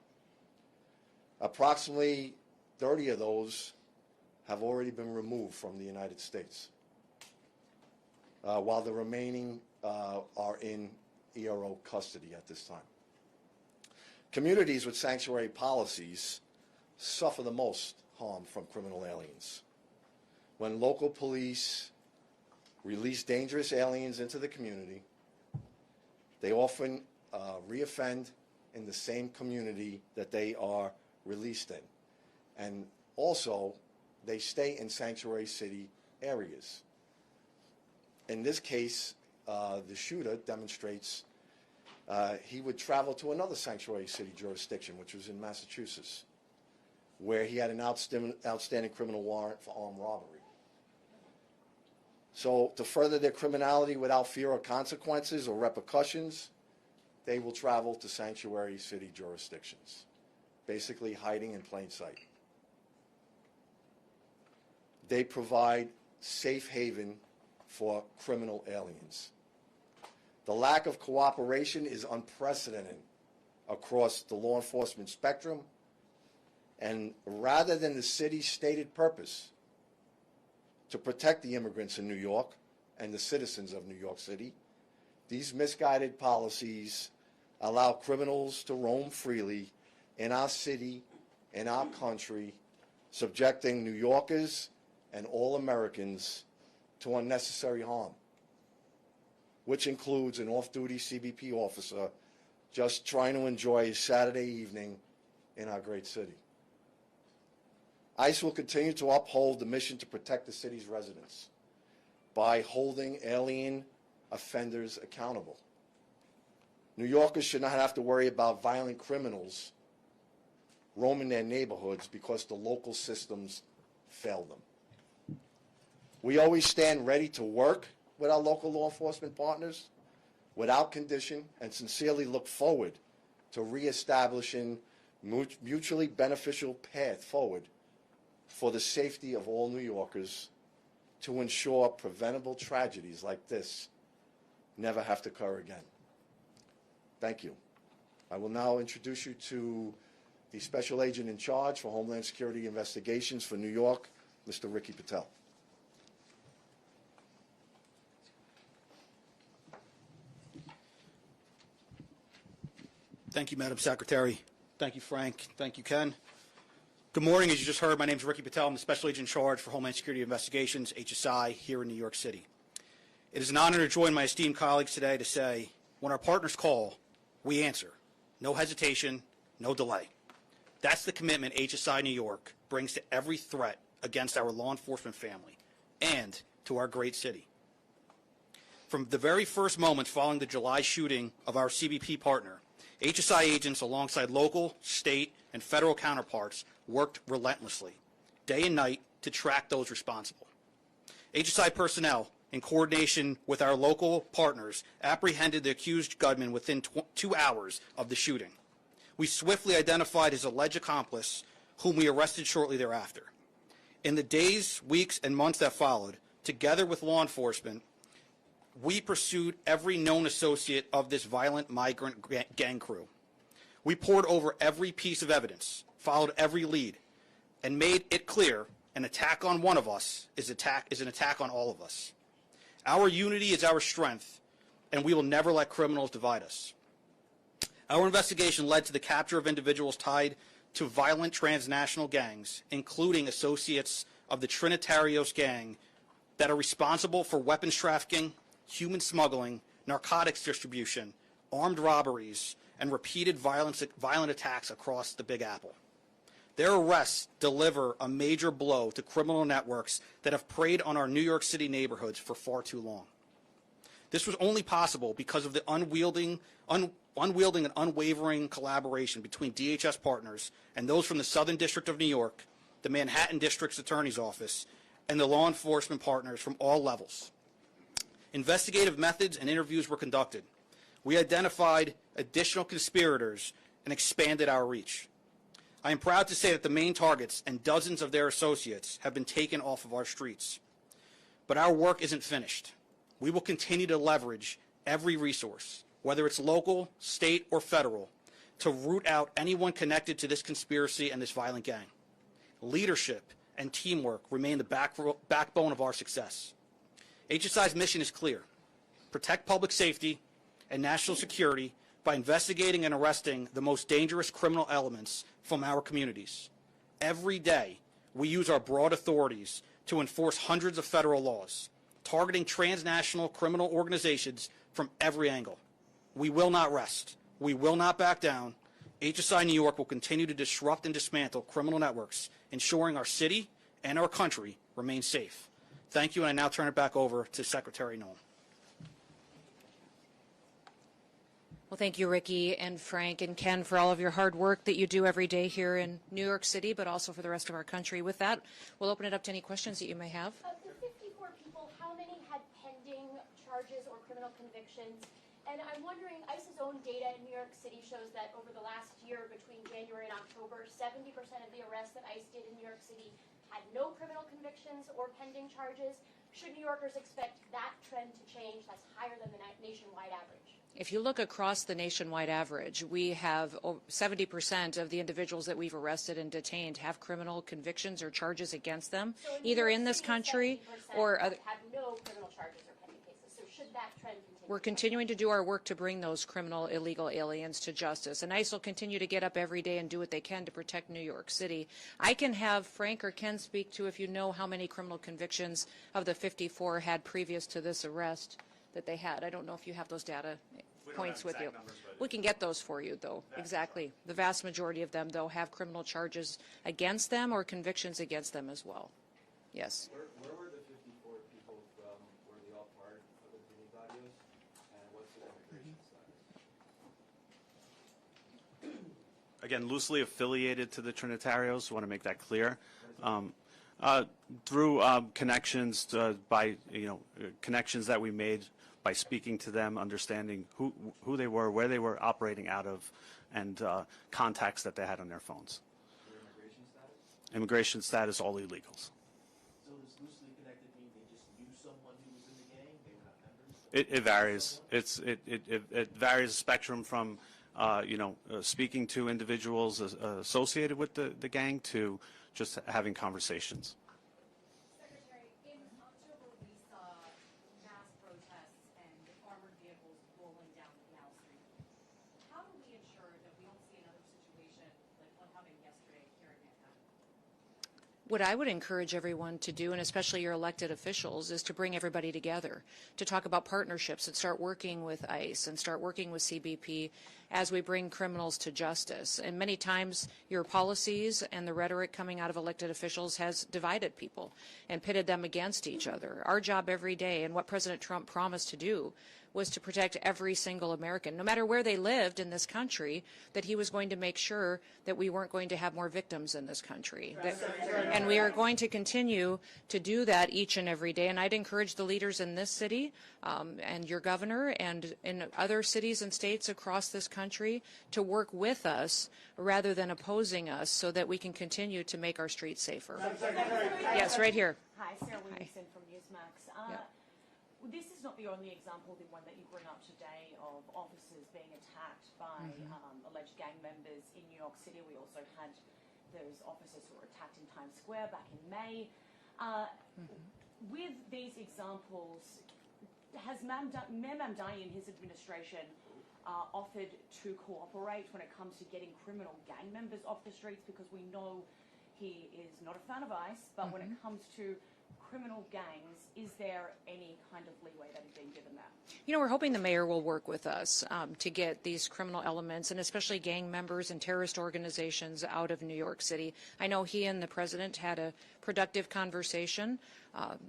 Approximately 30 of those have already been removed from the United States, while the remaining are in ERO custody at this time. Communities with sanctuary policies suffer the most harm from criminal aliens. When local police release dangerous aliens into the community, they often reoffend in the same community that they are released in. And also, they stay in sanctuary city areas. In this case, the shooter demonstrates he would travel to another sanctuary city jurisdiction, which was in Massachusetts, where he had an outstanding criminal warrant for armed robbery. So to further their criminality without fear of consequences or repercussions, they will travel to sanctuary city jurisdictions, basically hiding in plain sight. They provide safe haven for criminal aliens. The lack of cooperation is unprecedented across the law enforcement spectrum, and rather than the city's stated purpose to protect the immigrants in New York and the citizens of New York City, these misguided policies allow criminals to roam freely in our city, in our country, subjecting New Yorkers and all Americans to unnecessary harm, which includes an off-duty CBP officer just trying to enjoy his Saturday evening in our great city. ICE will continue to uphold the mission to protect the city's residents by holding alien offenders accountable. New Yorkers should not have to worry about violent criminals roaming their neighborhoods because the local systems fail them. We always stand ready to work with our local law enforcement partners without condition and sincerely look forward to reestablishing mutually beneficial path forward for the safety of all New Yorkers to ensure preventable tragedies like this never have to occur again. Thank you. I will now introduce you to the Special Agent in Charge for Homeland Security Investigations for New York, Mr. Ricky Patel. Thank you, Madam Secretary. Thank you, Frank. Thank you, Ken. Good morning. As you just heard, my name is Ricky Patel. I'm the Special Agent in Charge for Homeland Security Investigations, HSI, here in New York City. It is an honor to join my esteemed colleagues today to say, when our partners call, we answer. No hesitation, no delay. That's the commitment HSI New York brings to every threat against our law enforcement family and to our great city. From the very first moments following the July shooting of our CBP partner, HSI agents alongside local, state, and federal counterparts worked relentlessly, day and night, to track those responsible. HSI personnel, in coordination with our local partners, apprehended the accused gunman within 2 hours of the shooting. We swiftly identified his alleged accomplice, whom we arrested shortly thereafter. In the days, weeks, and months that followed, together with law enforcement, we pursued every known associate of this violent migrant gang crew. We pored over every piece of evidence, followed every lead, and made it clear an attack on one of us is an attack on all of us. Our unity is our strength, and we will never let criminals divide us. Our investigation led to the capture of individuals tied to violent transnational gangs, including associates of the Trinitarios gang that are responsible for weapons trafficking, human smuggling, narcotics distribution, armed robberies, and repeated violent attacks across the Big Apple. Their arrests deliver a major blow to criminal networks that have preyed on our New York City neighborhoods for far too long. This was only possible because of the unwielding and unwavering collaboration between DHS partners and those from the Southern District of New York, the Manhattan District's Attorney's Office, and the law enforcement partners from all levels. Investigative methods and interviews were conducted. We identified additional conspirators and expanded our reach. I am proud to say that the main targets and dozens of their associates have been taken off of our streets. But our work isn't finished. We will continue to leverage every resource, whether it's local, state, or federal, to root out anyone connected to this conspiracy and this violent gang. Leadership and teamwork remain the backbone of our success. HSI's mission is clear: protect public safety and national security by investigating and arresting the most dangerous criminal elements from our communities. Every day, we use our broad authorities to enforce hundreds of federal laws, targeting transnational criminal organizations from every angle. We will not rest. We will not back down. HSI New York will continue to disrupt and dismantle criminal networks, ensuring our city and our country remain safe. Thank you, and I now turn it back over to Secretary Noem. Well, thank you, Ricky and Frank and Ken, for all of your hard work that you do every day here in New York City, but also for the rest of our country. With that, we'll open it up to any questions that you may have. Of the 54 people, how many had pending charges or criminal convictions? And I'm wondering, ICE's own data in New York City shows that over the last year, between January and October, 70% of the arrests that ICE did in New York City had no criminal convictions or pending charges. Should New Yorkers expect that trend to change? That's higher than the nationwide average. If you look across the nationwide average, we have 70% of the individuals that we've arrested and detained have criminal convictions or charges against them, so either in this country or other. Have no criminal charges or pending cases. So should that trend continue? We're continuing to do our work to bring those criminal illegal aliens to justice, and ICE will continue to get up every day and do what they can to protect New York City. I can have Frank or Ken speak to if you know how many criminal convictions of the 54 had previous to this arrest that they had. I don't know if you have those data points with you. We can get those for you, though. Exactly. The vast majority of them, though, have criminal charges against them or convictions against them as well. Yes. Where were the 54 people from? Were they all part of the Minneapolis? And what's the immigration status? Again, loosely affiliated to the Trinitarios. Want to make that clear. Through connections connections that we made by speaking to them, understanding who they were, where they were operating out of, and contacts that they had on their phones. Their immigration status? Immigration status, all illegals. So does loosely connected mean they just knew someone who was in the gang? They were not members? It varies. It varies spectrum from speaking to individuals associated with the gang to just having conversations. Secretary, in October we saw mass protests and armored vehicles rolling down the Canal Street. How do we ensure that we don't see another situation like what happened yesterday here in Manhattan? What I would encourage everyone to do, and especially your elected officials, is to bring everybody together, to talk about partnerships and start working with ICE and start working with CBP as we bring criminals to justice. And many times your policies and the rhetoric coming out of elected officials has divided people and pitted them against each other. Our job every day, and what President Trump promised to do, was to protect every single American, no matter where they lived in this country, that he was going to make sure that we weren't going to have more victims in this country. And we are going to continue to do that each and every day. And I'd encourage the leaders in this city and your governor and in other cities and states across this country to work with us rather than opposing us so that we can continue to make our streets safer. Yes, right here. Hi, Sarah Williamson from Newsmax. This is not the only example, the one that you bring up today, of officers being attacked by alleged gang members in New York City. We also had those officers who were attacked in Times Square back in May. With these examples, has Mayor Mamdani and his administration offered to cooperate when it comes to getting criminal gang members off the streets? Because we know he is not a fan of ICE, but when it comes to criminal gangs, is there any kind of leeway that is being given that? You know, we're hoping the mayor will work with us to get these criminal elements and especially gang members and terrorist organizations out of New York City. I know he and the president had a productive conversation.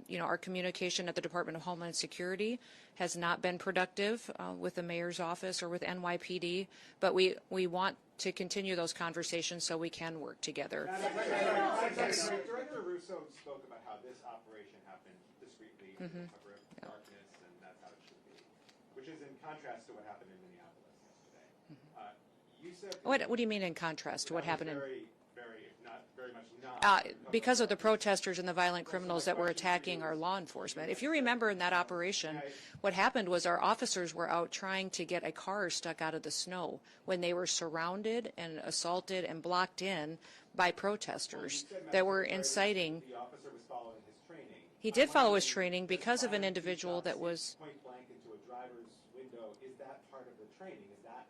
You know, our communication at the Department of Homeland Security has not been productive with the mayor's office or with NYPD, but we want to continue those conversations so we can work together. Yes. Director Russo spoke about how this operation happened discreetly in the cover of darkness, and that's how it should be, which is in contrast to what happened in Minneapolis yesterday. You said What do you mean in contrast to what happened in? Very much not. Because of the protesters and the violent criminals that were attacking our law enforcement. If you remember in that operation, what happened was our officers were out trying to get a car stuck out of the snow when they were surrounded and assaulted and blocked in by protesters that were inciting. The officer was following his training. He did follow his training because of an individual that was point blank into a driver's window. Is that part of the training?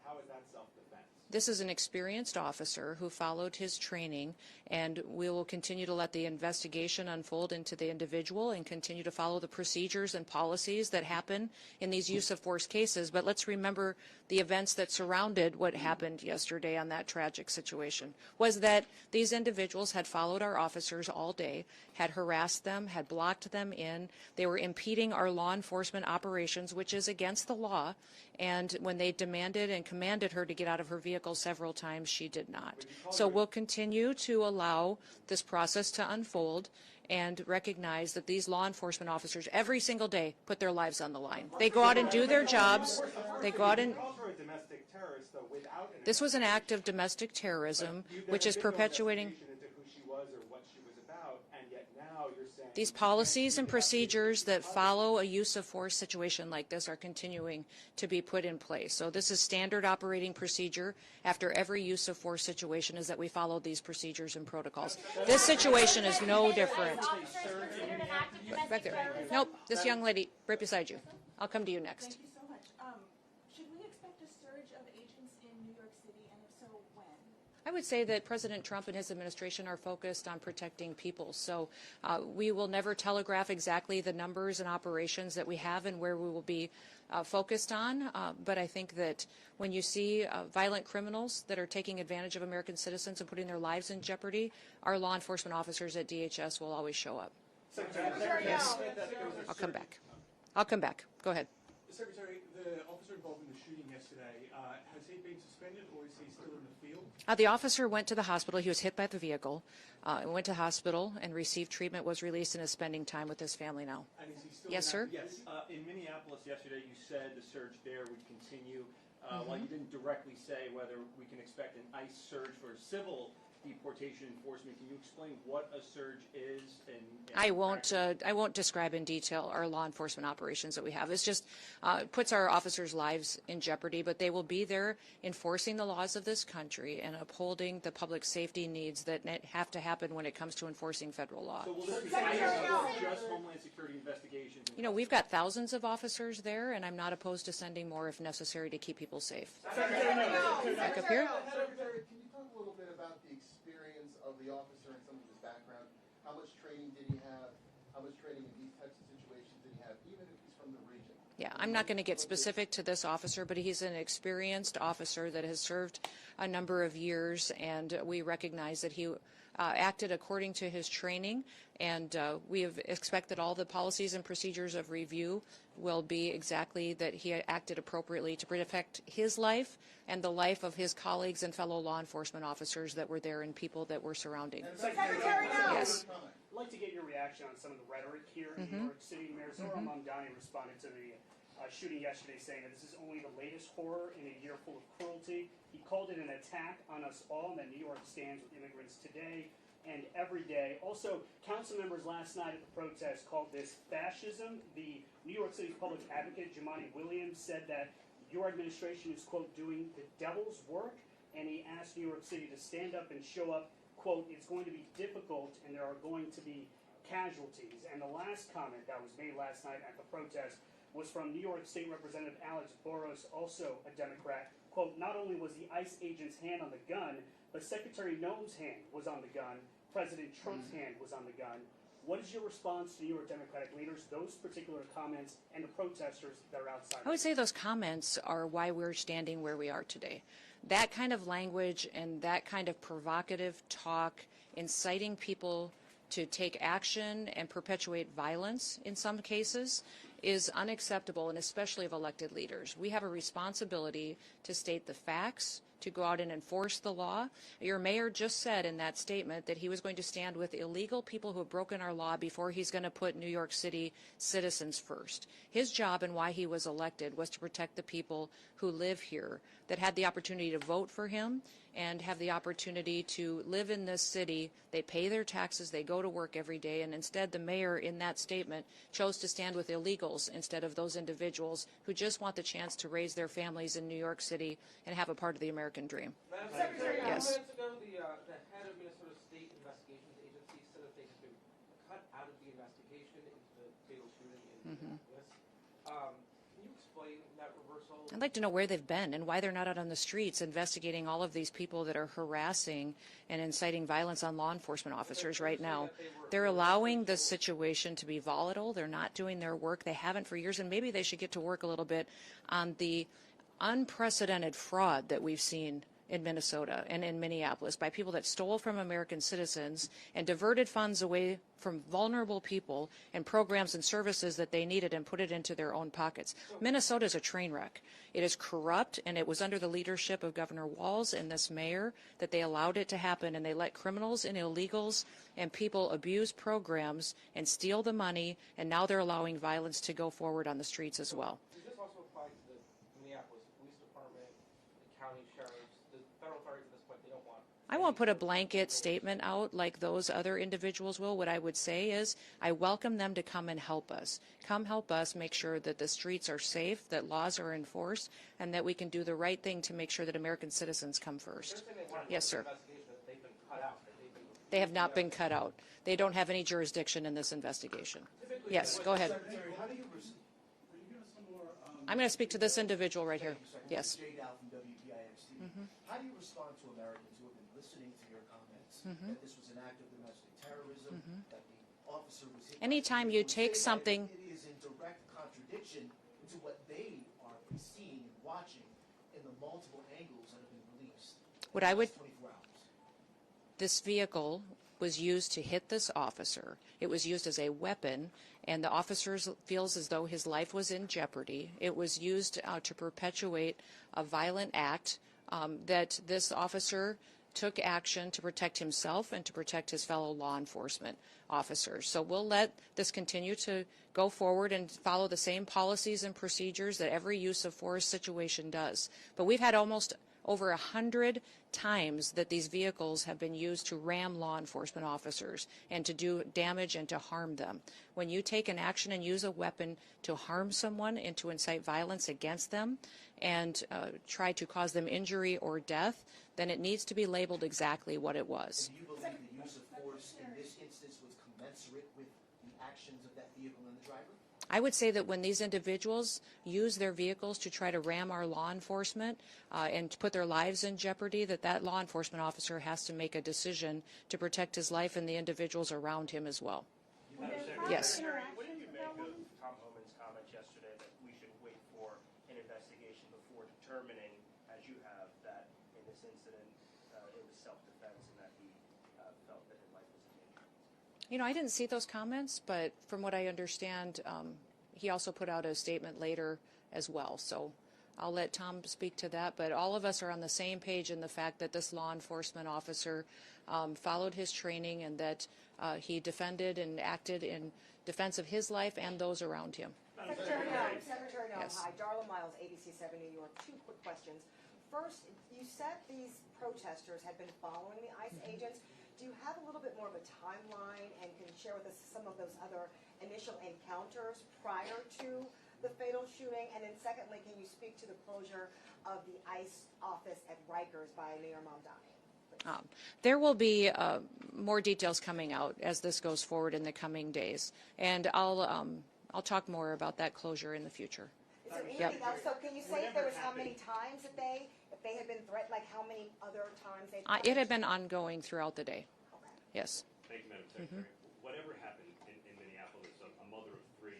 How is that self-defense? This is an experienced officer who followed his training, and we will continue to let the investigation unfold into the individual and continue to follow the procedures and policies that happen in these use of force cases. But let's remember the events that surrounded what happened yesterday on that tragic situation was that these individuals had followed our officers all day, had harassed them, had blocked them in. They were impeding our law enforcement operations, which is against the law. And when they demanded and commanded her to get out of her vehicle several times, she did not. So we'll continue to allow this process to unfold and recognize that these law enforcement officers every single day put their lives on the line. They go out and do their jobs. They go out and... This was an act of domestic terrorism, which is perpetuating... These policies and procedures that follow a use of force situation like this are continuing to be put in place. So this is standard operating procedure after every use of force situation is that we follow these procedures and protocols. This situation is no different. Back there. Nope, this young lady right beside you. I'll come to you next. Thank you so much. Should we expect a surge of agents in New York City, and if so, when? I would say that President Trump and his administration are focused on protecting people. So we will never telegraph exactly the numbers and operations that we have and where we will be focused on. But I think that when you see violent criminals that are taking advantage of American citizens and putting their lives in jeopardy, our law enforcement officers at DHS will always show up. Yes. I'll come back. I'll come back. Go ahead. Secretary, the officer involved in the shooting yesterday, has he been suspended or is he still in the field? The officer went to the hospital. He was hit by the vehicle, went to hospital and received treatment, was released and is spending time with his family now. And is he still yes, sir? Yes. In Minneapolis yesterday, you said the surge there would continue. While you didn't directly say whether we can expect an ICE surge for civil deportation enforcement, can you explain what a surge is? I won't describe in detail our law enforcement operations that we have. It's just puts our officers' lives in jeopardy, but they will be there enforcing the laws of this country and upholding the public safety needs that have to happen when it comes to enforcing federal law. So will this be just Homeland Security investigations? You know, we've got thousands of officers there, and I'm not opposed to sending more if necessary to keep people safe. Back up here. Can you talk a little bit about the experience of the officer and some of his background? How much training did he have? How much training in these types of situations did he have, even if he's from the region? Yeah, I'm not going to get specific to this officer, but he's an experienced officer that has served a number of years, and we recognize that he acted according to his training, and we have expect that all the policies and procedures of review will be exactly that he acted appropriately to protect his life and the life of his colleagues and fellow law enforcement officers that were there and people that were surrounding. Yes. I'd like to get your reaction on some of the rhetoric here in New York City. Mayor Zohar Mamdani responded to the shooting yesterday saying that this is only the latest horror in a year full of cruelty. He called it an attack on us all, and that New York stands with immigrants today and every day. Also, council members last night at the protest called this fascism. The New York City public advocate, Jumaane Williams, said that your administration is, quote, doing the devil's work, and he asked New York City to stand up and show up, quote, it's going to be difficult and there are going to be casualties. And the last comment that was made last night at the protest was from New York State Representative Alex Boros, also a Democrat. Quote, not only was the ICE agent's hand on the gun, but Secretary Noem's hand was on the gun. President Trump's hand was on the gun. What is your response to New York Democratic leaders, those particular comments, and the protesters that are outside? I would say those comments are why we're standing where we are today. That kind of language and that kind of provocative talk, inciting people to take action and perpetuate violence in some cases, is unacceptable, and especially of elected leaders. We have a responsibility to state the facts, to go out and enforce the law. Your mayor just said in that statement that he was going to stand with illegal people who have broken our law before he's going to put New York City citizens first. His job and why he was elected was to protect the people who live here, that had the opportunity to vote for him and have the opportunity to live in this city. They pay their taxes, they go to work every day, and instead the mayor in that statement chose to stand with illegals instead of those individuals who just want the chance to raise their families in New York City and have a part of the American dream. Madam Secretary, Yes. minutes ago, the head of Minnesota State Investigations Agency said that they had been cut out of the investigation into the fatal shooting in Minneapolis. Can you explain that reversal? I'd like to know where they've been and why they're not out on the streets investigating all of these people that are harassing and inciting violence on law enforcement officers right now. They're allowing the situation to be volatile. They're not doing their work. They haven't for years, and maybe they should get to work a little bit on the unprecedented fraud that we've seen in Minnesota and in Minneapolis by people that stole from American citizens and diverted funds away from vulnerable people and programs and services that they needed and put it into their own pockets. Minnesota is a train wreck. It is corrupt, and it was under the leadership of Governor Walz and this mayor that they allowed it to happen, and they let criminals and illegals and people abuse programs and steal the money, and now they're allowing violence to go forward on the streets as well. Does this also apply to the Minneapolis Police Department, the county sheriffs, the federal authorities at this point? They don't want. I won't put a blanket statement out like those other individuals will. What I would say is I welcome them to come and help us. Come help us make sure that the streets are safe, that laws are enforced, and that we can do the right thing to make sure that American citizens come first. Yes, sir. They have not been cut out. They don't have any jurisdiction in this investigation. Yes, go ahead. I'm going to speak to this individual right here. Yes. How do you respond to Americans who have been listening to your comments that this was an act of domestic terrorism, that the officer was hit? Anytime you take something. It is in direct contradiction to what they are seeing and watching in the multiple angles that have been released. What I would. 24 hours. This vehicle was used to hit this officer. It was used as a weapon, and the officer feels as though his life was in jeopardy. It was used to perpetuate a violent act that this officer took action to protect himself and to protect his fellow law enforcement officers. So we'll let this continue to go forward and follow the same policies and procedures that every use of force situation does. But we've had almost over 100 times that these vehicles have been used to ram law enforcement officers and to do damage and to harm them. When you take an action and use a weapon to harm someone and to incite violence against them and try to cause them injury or death, then it needs to be labeled exactly what it was. Do you believe the use of force in this instance was commensurate with the actions of that vehicle and the driver? I would say that when these individuals use their vehicles to try to ram our law enforcement and to put their lives in jeopardy, that law enforcement officer has to make a decision to protect his life and the individuals around him as well. Yes. What did you make of Tom Homan's comments yesterday that we should wait for an investigation before determining, as you have, that in this incident it was self-defense and that he felt that his life was in danger? You know, I didn't see those comments, but from what I understand, he also put out a statement later as well. So I'll let Tom speak to that. But all of us are on the same page in the fact that this law enforcement officer followed his training and that he defended and acted in defense of his life and those around him. Secretary Noem, Yes. hi. Darla Miles, ABC 7 New York. Two quick questions. First, you said these protesters had been following the ICE agents. Do you have a little bit more of a timeline and can share with us some of those other initial encounters prior to the fatal shooting? And then secondly, can you speak to the closure of the ICE office at Rikers by Mayor Mamdani? There will be more details coming out as this goes forward in the coming days, and I'll talk more about that closure in the future. Is there anything else? So can you say if there was how many times that if they had been threatened, like how many other times they? It had been ongoing throughout the day. Okay. Yes. Thank you, Madam Secretary. What whatever happened in Minneapolis, a mother of 3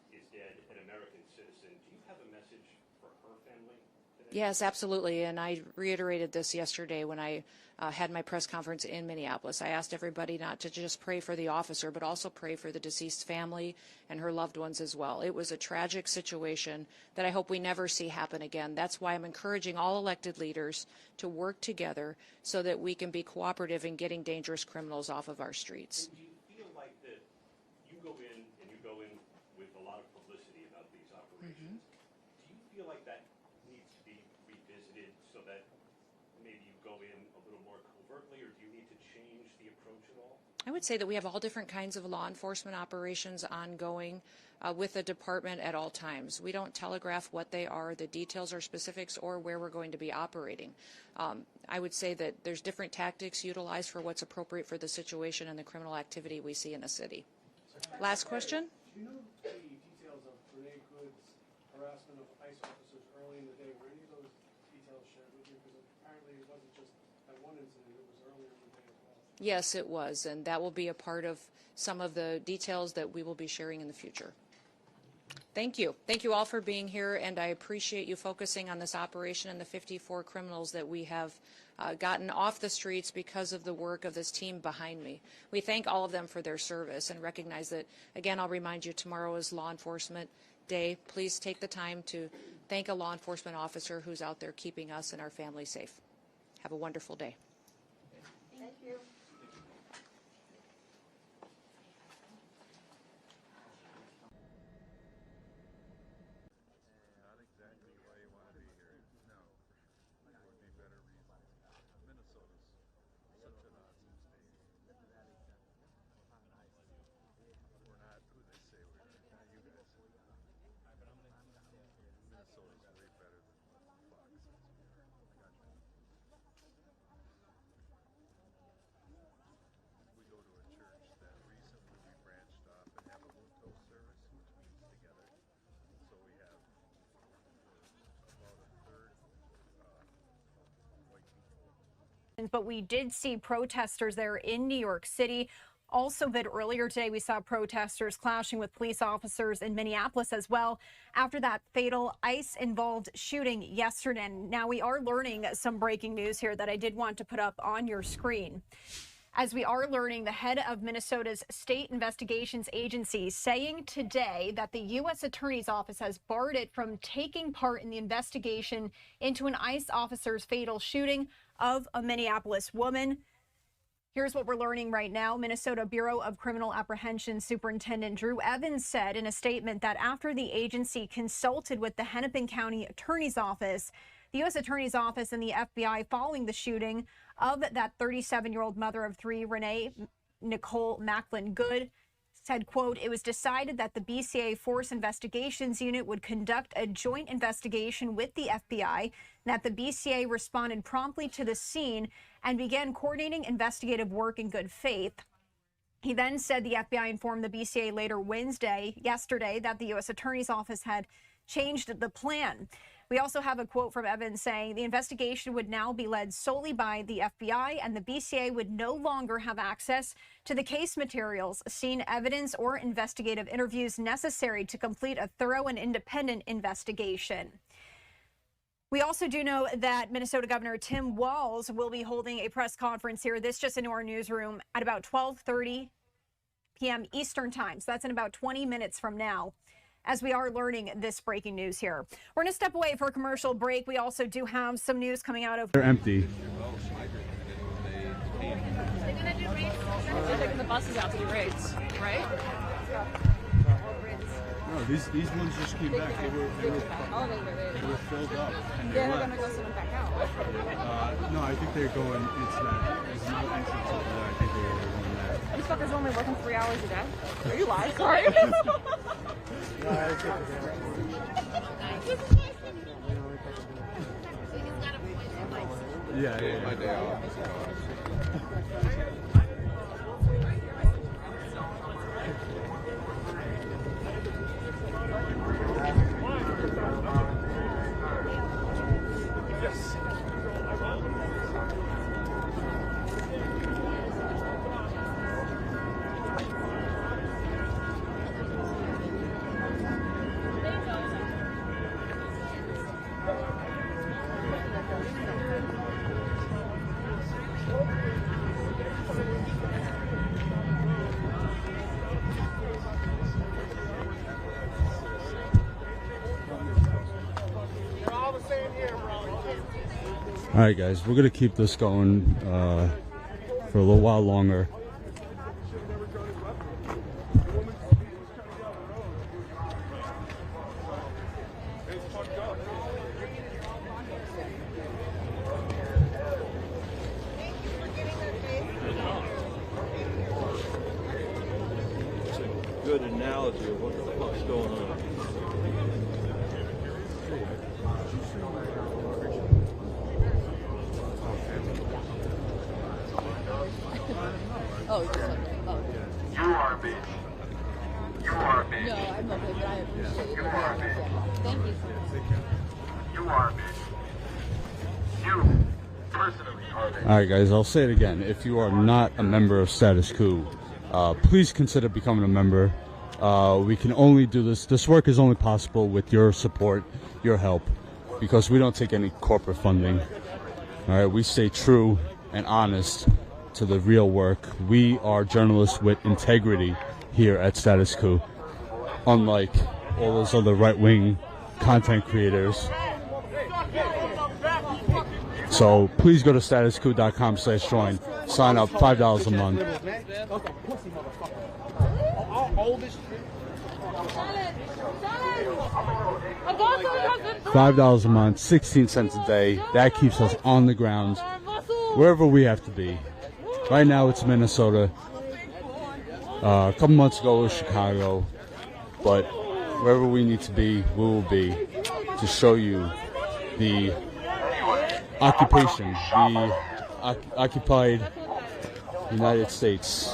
is dead, an American citizen. Do you have a message for her family today? Yes, absolutely. And I reiterated this yesterday when I had my press conference in Minneapolis. I asked everybody not to just pray for the officer, but also pray for the deceased family and her loved ones as well. It was a tragic situation that I hope we never see happen again. That's why I'm encouraging all elected leaders to work together so that we can be cooperative in getting dangerous criminals off of our streets. And do you feel like that you go in and you go in with a lot of publicity about these operations? Do you feel like that needs to be revisited so that maybe you go in a little more covertly, or do you need to change the approach at all? I would say that we have all different kinds of law enforcement operations ongoing with the department at all times. We don't telegraph what they are, the details or specifics, or where we're going to be operating. I would say that there's different tactics utilized for what's appropriate for the situation and the criminal activity we see in the city. Last question? Do you know the details of Renee Good's harassment of ICE officers early in the day? Were any of those details shared with you? Because apparently it wasn't just that one incident, it was earlier in the day as well. Yes, it was, and that will be a part of some of the details that we will be sharing in the future. Thank you. Thank you all for being here, and I appreciate you focusing on this operation and the 54 criminals that we have gotten off the streets because of the work of this team behind me. We thank all of them for their service and recognize that, again, I'll remind you, tomorrow is Law Enforcement Day. Please take the time to thank a law enforcement officer who's out there keeping us and our family safe. Have a wonderful day. Thank you. But we did see protesters there in New York City. Also, a bit earlier today, we saw protesters clashing with police officers in Minneapolis as well after that fatal ICE-involved shooting yesterday. And now we are learning some breaking news here that I did want to put up on your screen. As we are learning, the head of Minnesota's State Investigations Agency saying today that the U.S. Attorney's Office has barred it from taking part in the investigation into an ICE officer's fatal shooting of a Minneapolis woman. Here's what we're learning right now. Minnesota Bureau of Criminal Apprehension Superintendent Drew Evans said in a statement that after the agency consulted with the Hennepin County Attorney's Office, the U.S. Attorney's Office and the FBI following the shooting of that 37-year-old mother of 3, Renee Nicole Macklin Good, said, quote, it was decided that the BCA Force Investigations Unit would conduct a joint investigation with the FBI, and that the BCA responded promptly to the scene and began coordinating investigative work in good faith. He then said the FBI informed the BCA later yesterday, that the U.S. Attorney's Office had changed the plan. We also have a quote from Evans saying the investigation would now be led solely by the FBI, and the BCA would no longer have access to the case materials, scene evidence, or investigative interviews necessary to complete a thorough and independent investigation. We also do know that Minnesota Governor Tim Walz will be holding a press conference here, this just into our newsroom, at about 12:30 p.m. Eastern time. So that's in about 20 minutes from now, as we are learning this breaking news here. We're going to step away for a commercial break. We also do have some news coming out of... They're empty. They're going to do raids. They're taking the buses out to do raids, right? No, these ones just came back. They were filled up. And they're going to go send them back out. No, I think they're going, there's no entrance over there. I think they're going there. These fuckers are only working 3 hours a day. Are you lying? Sorry. Yeah. My day off. Yes. All right, guys, we're gonna keep this going for a little while longer. It's a good analogy of what the fuck's going on. Oh, you are a bitch. You are a bitch. No, I'm okay, but I appreciate it. You are a bitch. Thank you. You are a bitch. You personally are a bitch. All right, guys, I'll say it again. If you are not a member of Status Quo, please consider becoming a member. We can only do this. This work is only possible with your support, your help, because we don't take any corporate funding. All right, we stay true and honest to the real work. We are journalists with integrity here at Status Quo, unlike all those other right-wing content creators. So please go to statusquo.com/join. Sign up, $5 a month. $5 a month, 16 cents a day. That keeps us on the ground, wherever we have to be. Right now it's Minnesota. A couple months ago it was Chicago. But wherever we need to be, we will be, to show you the occupation, the occupied United States,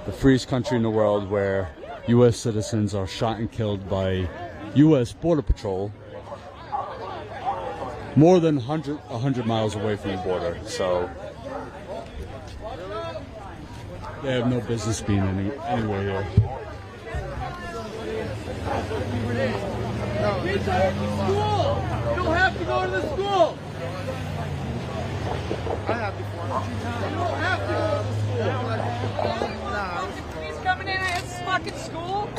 the freest country in the world, where U.S. citizens are shot and killed by U.S. Border Patrol more than 100 miles away from the border. So they have no business being anywhere here. You don't have to go to the school. I have to. You don't have to go to the school. No. He's coming in at this fucking school.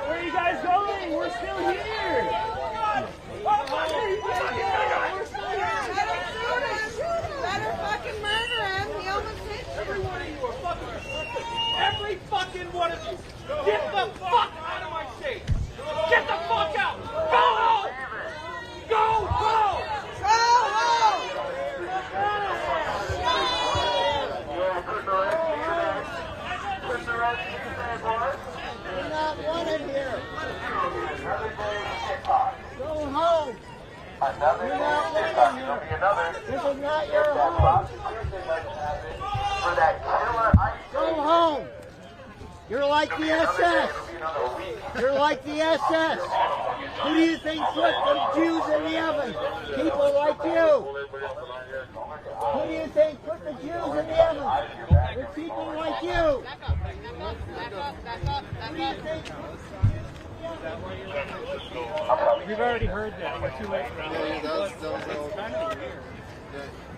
Where are you guys going? We're still here. Let her fucking murder him. He almost hit you. Every one of you are fucking disgusting. Every fucking one of you. Get the fuck out of my face. Get the fuck out. Go home. Go home. Go home. You're not wanted here. Go home. You're not wanted here. This is not your home. Go home. You're like the SS. You're like the SS. Who do you think put the Jews in the oven? People like you. Who do you think put the Jews in the oven? It's people like you. Who do you think? We've already heard that. We're too late for that. Yeah, that was kind of weird.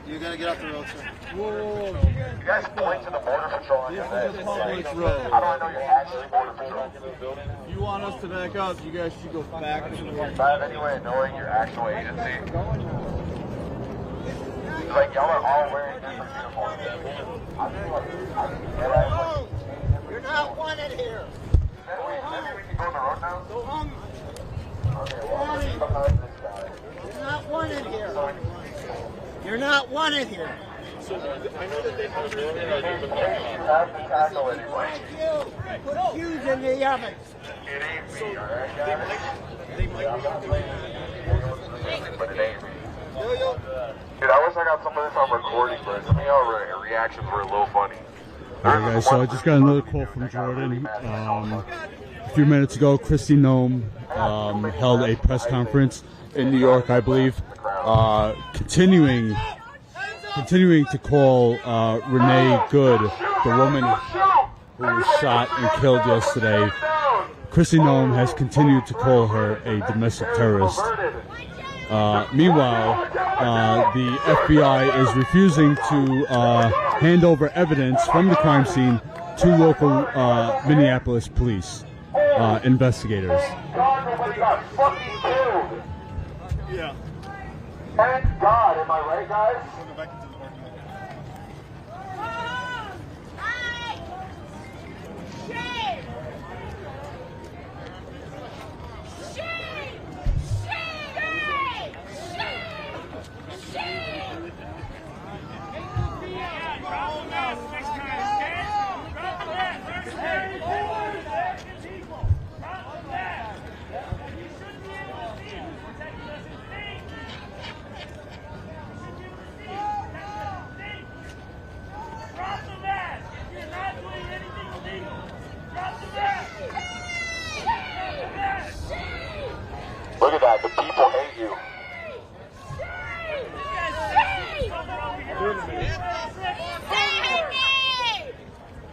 You gotta get off the road, sir. Whoa. You guys point to the border patrol on your head. This is a public road. How do I know you're actually border patrol? You want us to back up, you guys should go back to the road. Do I have any way of knowing your actual agency? Like, y'all are all wearing different uniforms. You're not wanted here. Go home. Go home. You're not wanted here. You're not wanted here. So I know that they have Put shoes in the oven. they might be but it ain't me. Dude, I wish I got some of this on recording, but some of y'all reactions were a little funny. Alright guys, so I just got another call from Jordan. A few minutes ago, Kristi Noem held a press conference in New York, I believe, continuing to call Renee Good, the woman who was shot and killed yesterday. Kristi Noem has continued to call her a domestic terrorist. Meanwhile, the FBI is refusing to hand over evidence from the crime scene to local Minneapolis police investigators. Yeah. Thank God, am I right, guys? Look at that, the people hate you.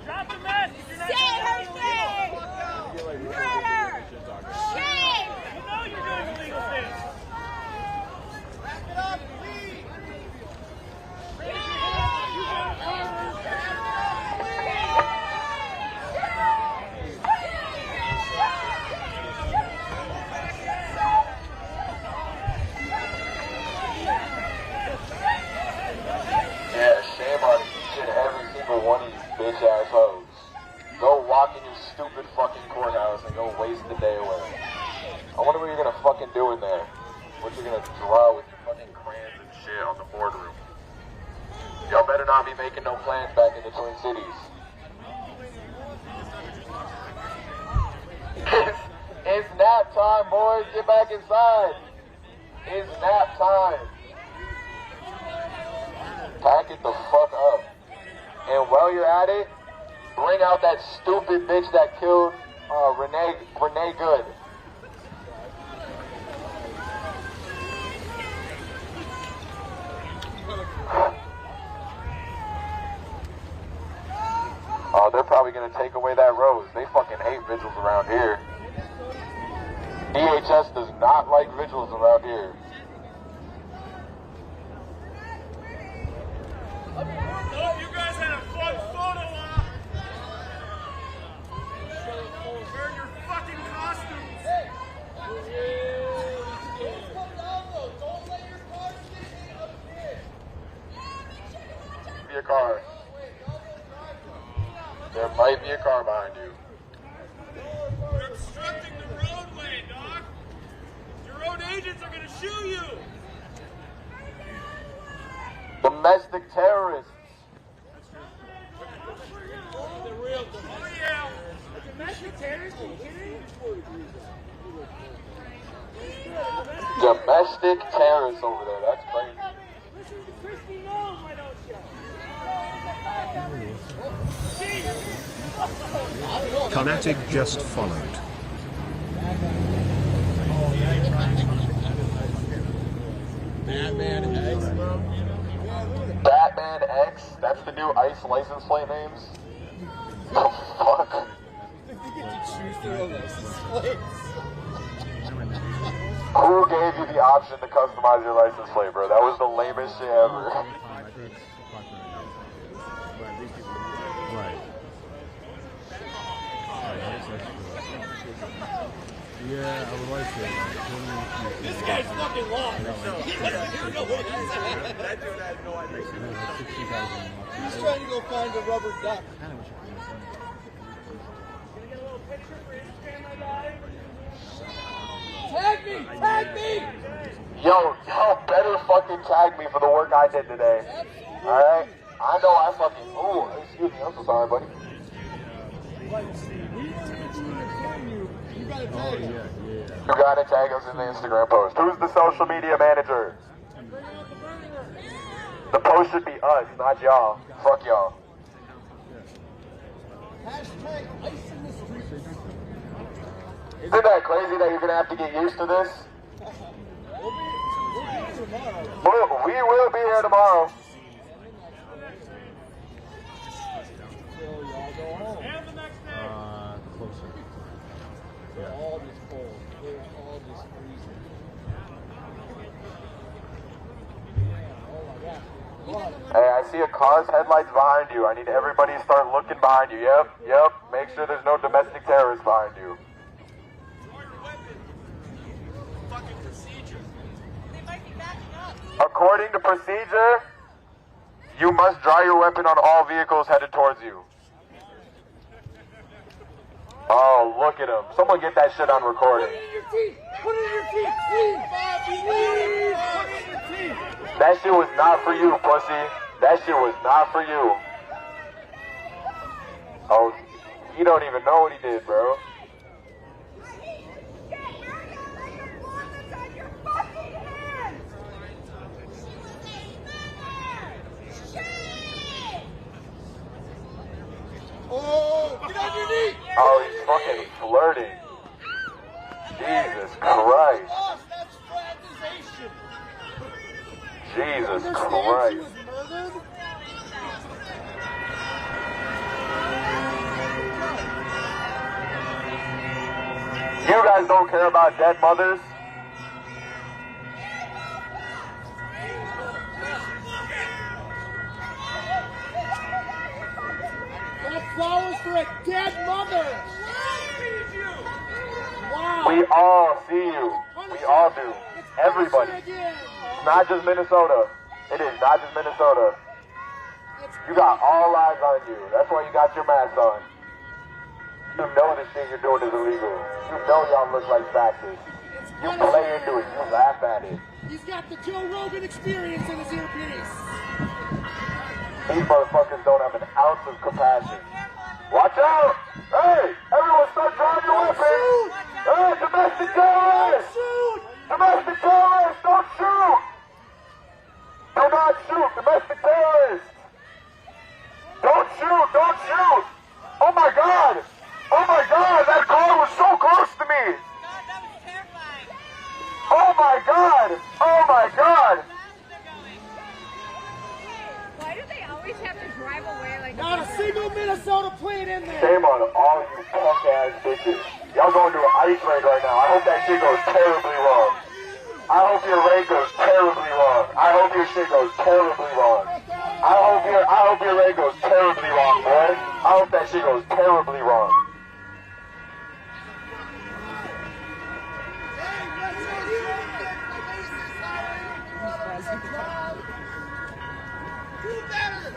Drop the mask! Say her name! Murder! Shame! You know you're doing illegal things! Wrap it up, please! Yeah, shame on each and every single one of you bitch ass hoes. Go walk in your stupid fucking courthouse and go waste the day away. I wonder what you're gonna fucking do in there. What you're gonna draw with your fucking crayons and shit on the boardroom. Y'all better not be making no plans back in the Twin Cities. It's nap time, boys. Get back inside. It's nap time. Pack it the fuck up. And while you're at it, bring out that stupid bitch that killed Renee Good. Oh, they're probably gonna take away that rose. They fucking hate vigils around here. DHS does not like vigils around here. You guys had a fun photo op! Wear your fucking costumes! Don't let your car sit up here! Be a car. There might be a car behind you. You're obstructing the roadway, Doc! Your own agents are gonna shoot you! Domestic terrorists. Domestic terrorists? Are you kidding? Domestic terrorists over there. That's crazy. Listen to Kristi Noem, why don't you? Kinetic just followed. Batman X, bro. Batman X? That's the new ICE license plate names? The fuck? Who gave you the option to customize your license plate, bro? That was the lamest shit ever. Right. Yeah, I would like to. This guy's fucking lost. That dude has no idea. He's trying to go find a rubber duck. Tag me! Tag me! Yo, y'all better fucking tag me for the work I did today. Alright? I know I fucking, oh, excuse me, I'm so sorry, buddy. You gotta tag him. You gotta tag us in the Instagram post. Who's the social media manager? The post should be us, not y'all. Fuck y'all. Hashtag ice in the streets. Isn't that crazy that you're gonna have to get used to this? We will be here tomorrow. Closer. They're all just cold. They're all just freezing. Hey, I see a car's headlights behind you. I need everybody to start looking behind you. Yep. Make sure there's no domestic terrorists behind you. According to procedure, you must draw your weapon on all vehicles headed towards you. Oh, look at him. Someone get that shit on recording. Put it in your teeth. Put it in your teeth. Please, Bobby, please. Put it in your teeth. That shit was not for you, pussy. That shit was not for you. Oh, you don't even know what he did, bro. Oh, get on your knee. Oh, he's fucking flirting. Jesus Christ. That's fraternization. Jesus Understand Christ. she was murdered? You guys don't care about dead mothers? Got flowers for a dead mother. Wow. We all see you. We all do. Everybody. It's not just Minnesota. It is not just Minnesota. You got all eyes on you. That's why you got your mask on. You know this shit you're doing is illegal. You know y'all look like fascists. You play into it. You laugh at it. He's got the Joe Rogan experience in his earpiece. These motherfuckers don't have an ounce of compassion. Watch out! Hey! Everyone start drawing your weapons! Hey! Domestic terrorists! Domestic terrorists! Don't shoot! Do not shoot! Domestic terrorists! Don't shoot! Don't shoot! Oh my god! Oh my god! That car was so close to me! Oh my god! Oh my god! Why do they always have to drive away like Not a single Minnesota plane in there. Shame on all you punk ass bitches. Y'all going to an ice raid right now. I hope that shit goes terribly wrong. I hope your raid goes terribly wrong. I hope your shit goes terribly wrong. I hope your raid goes terribly wrong, boy. I hope that shit goes terribly wrong.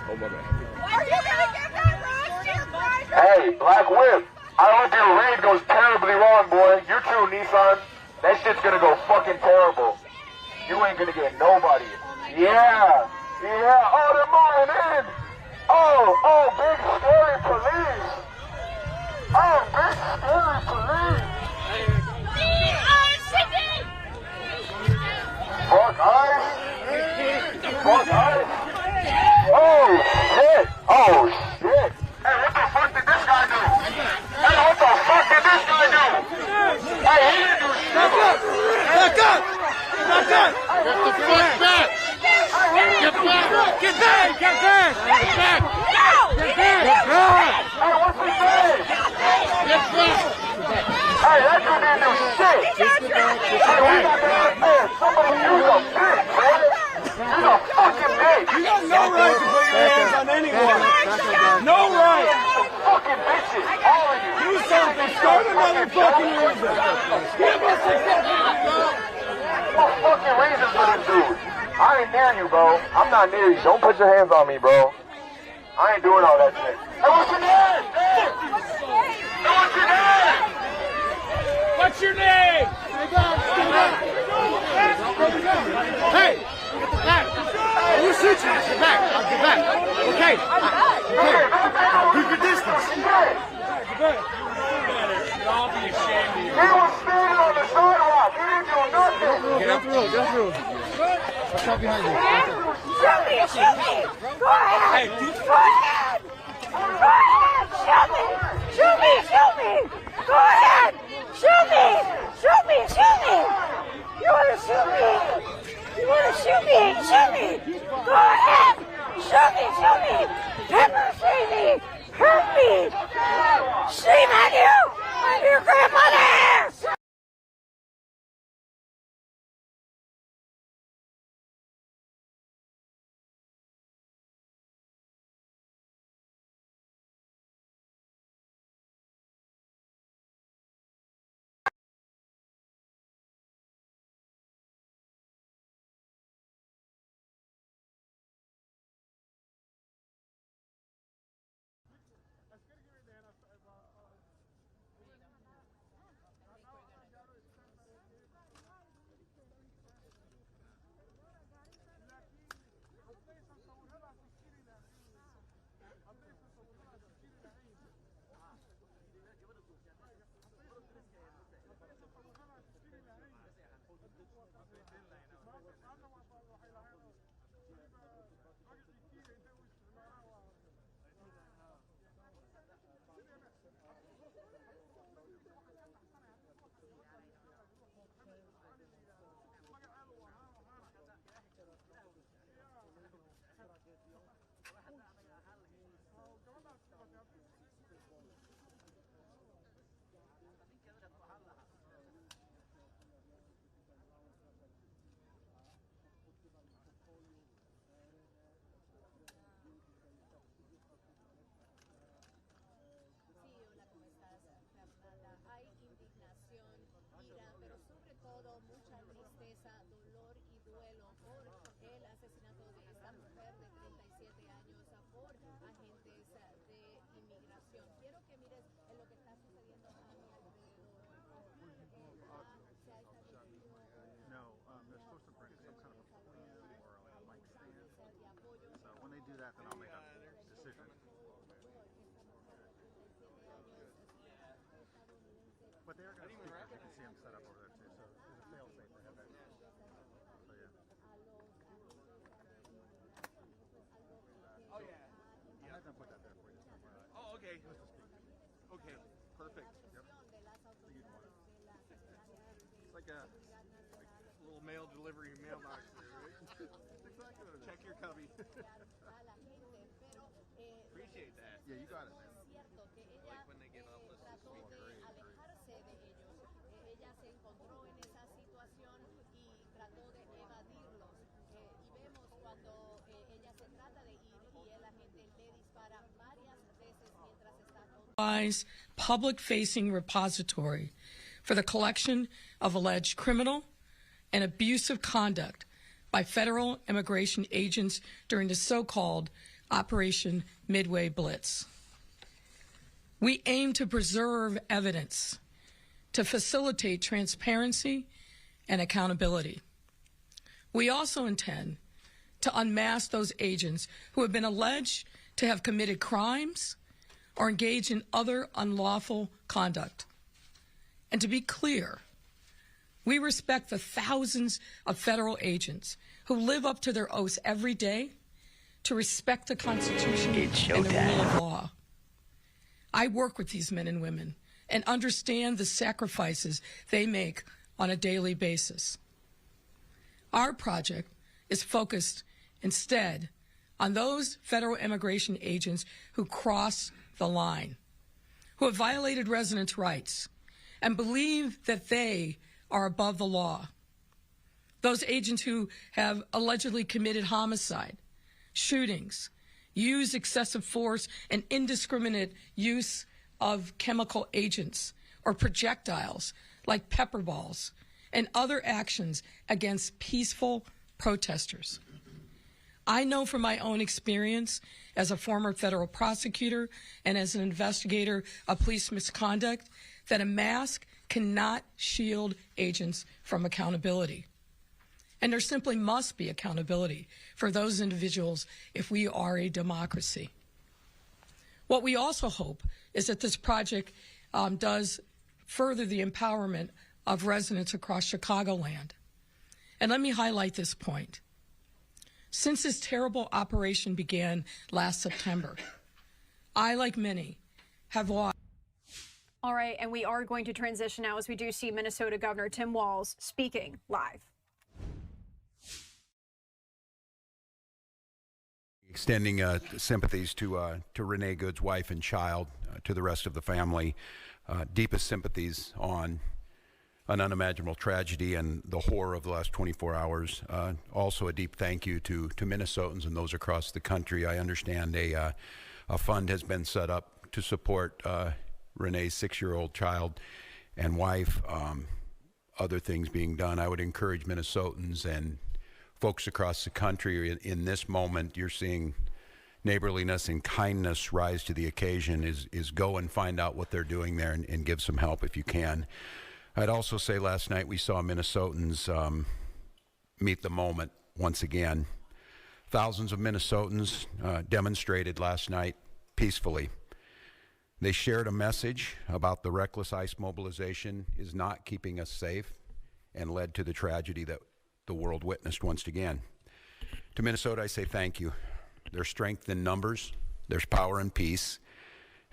Oh my God. Are you gonna give that rose to your bride? Hey, Black Whip, I hope your raid goes terribly wrong, boy. You too, Nissan. That shit's gonna go fucking terrible. You ain't gonna get nobody. Yeah. Oh, they're moving in. Oh, big scary police. Oh, big scary police. Fuck ice. Fuck ice. Oh, shit. Hey, what the fuck did this guy do? Hey, what the fuck did this guy do? Hey, he didn't do shit. Back up! Back up! Get the fuck back! Get back! Get back! Get back! Get back! Get back! Hey, what's his name? Get back! Hey, that dude didn't do shit. Hey, we got that. Hey, somebody use a bitch, boy. Use a fucking bitch. You got no right to put your hands on anyone. No right. Fucking bitches, all of you. Do something. Start another fucking reason. Give us a No fucking reason for this dude. I ain't near you, bro. I'm not near you. Don't put your hands on me, bro. I ain't doing all that shit. Hey, what's your name? Hey, what's your name? What's your name? Stay down! Stay down! Hey! Get the back! will shoot you. Get back. Get back. Okay. Okay. Keep your distance. Get back. Y'all be ashamed of you. He was standing on the sidewalk. He didn't do nothing. Get off the road. Get off the road. Watch out behind you. Shoot me! Shoot me! Go ahead! Go ahead! Go ahead! Shoot me! Shoot me! Shoot me! Go ahead! Shoot me! Shoot me! Shoot me! You want to shoot me? You want to shoot me? Shoot me! Go ahead! Shoot me! Shoot me! Pepper spray me! Hurt me! Shame on you! On your grandmother! But they are going to speak, you can see them set up over there too, so there's a fail safe to have that. So yeah. Oh yeah. I had them put that there for you. Oh, okay. Okay, perfect. Yep. So you'd want it. It's like a little mail delivery mailbox there, right? Exactly. Check your cubby. Appreciate that. Yeah, you got it, man. Like when they get up, let's just speak great. Public-facing repository for the collection of alleged criminal and abusive conduct by federal immigration agents during the so-called Operation Midway Blitz. We aim to preserve evidence to facilitate transparency and accountability. We also intend to unmask those agents who have been alleged to have committed crimes or engage in other unlawful conduct. And to be clear, we respect the thousands of federal agents who live up to their oaths every day to respect the Constitution and the rule of law. I work with these men and women and understand the sacrifices they make on a daily basis. Our project is focused instead on those federal immigration agents who cross the line, who have violated residents' rights and believe that they are above the law. Those agents who have allegedly committed homicide, shootings, used excessive force and indiscriminate use of chemical agents or projectiles like pepper balls and other actions against peaceful protesters. I know from my own experience as a former federal prosecutor and as an investigator of police misconduct that a mask cannot shield agents from accountability. And there simply must be accountability for those individuals if we are a democracy. What we also hope is that this project does further the empowerment of residents across Chicagoland. And let me highlight this point. Since this terrible operation began last September, I, like many, have watched. All right, and we are going to transition now as we do see Minnesota Governor Tim Walz speaking live. Extending sympathies to Renee Good's wife and child, to the rest of the family. Deepest sympathies on an unimaginable tragedy and the horror of the last 24 hours. Also a deep thank you to Minnesotans and those across the country. I understand a fund has been set up to support Renee's 6-year-old child and wife. Other things being done. I would encourage Minnesotans and folks across the country in this moment. You're seeing neighborliness and kindness rise to the occasion. Is go and find out what they're doing there and give some help if you can. I'd also say last night we saw Minnesotans meet the moment once again. Thousands of Minnesotans demonstrated last night peacefully. They shared a message about the reckless ICE mobilization is not keeping us safe and led to the tragedy that the world witnessed once again. To Minnesota, I say thank you. There's strength in numbers, there's power in peace,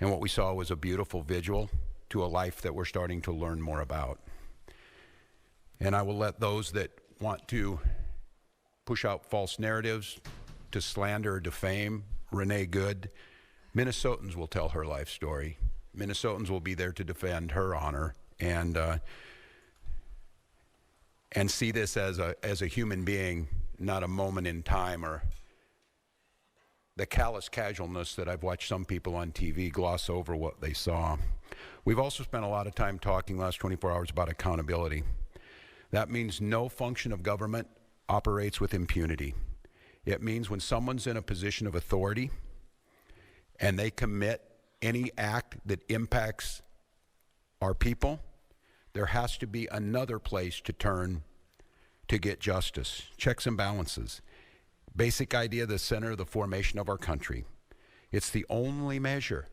and what we saw was a beautiful vigil to a life that we're starting to learn more about. And I will let those that want to push out false narratives, to slander or defame Renee Good, Minnesotans will tell her life story. Minnesotans will be there to defend her honor and see this as a human being, not a moment in time or the callous casualness that I've watched some people on TV gloss over what they saw. We've also spent a lot of time talking last 24 hours about accountability. That means no function of government operates with impunity. It means when someone's in a position of authority and they commit any act that impacts our people, there has to be another place to turn to get justice. Checks and balances. Basic idea, the center of the formation of our country. It's the only measure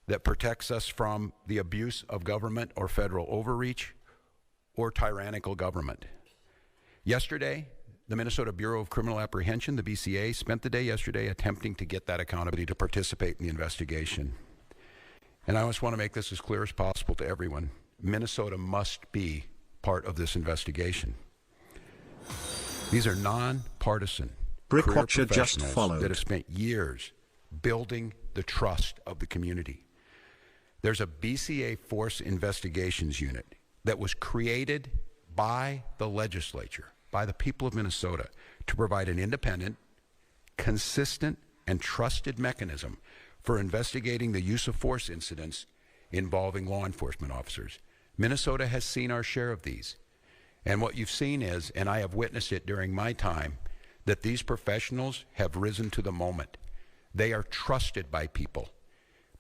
that protects us from the abuse of government or federal overreach or tyrannical government. Yesterday, the Minnesota Bureau of Criminal Apprehension, the BCA, spent the day yesterday attempting to get that accountability to participate in the investigation. And I just want to make this as clear as possible to everyone. Minnesota must be part of this investigation. These are nonpartisan Brickwatcher just professionals followed. that have spent years building the trust of the community. There's a BCA Force Investigations Unit that was created by the legislature, by the people of Minnesota, to provide an independent, consistent, and trusted mechanism for investigating the use of force incidents involving law enforcement officers. Minnesota has seen our share of these. And what you've seen is, and I have witnessed it during my time, that these professionals have risen to the moment. They are trusted by people.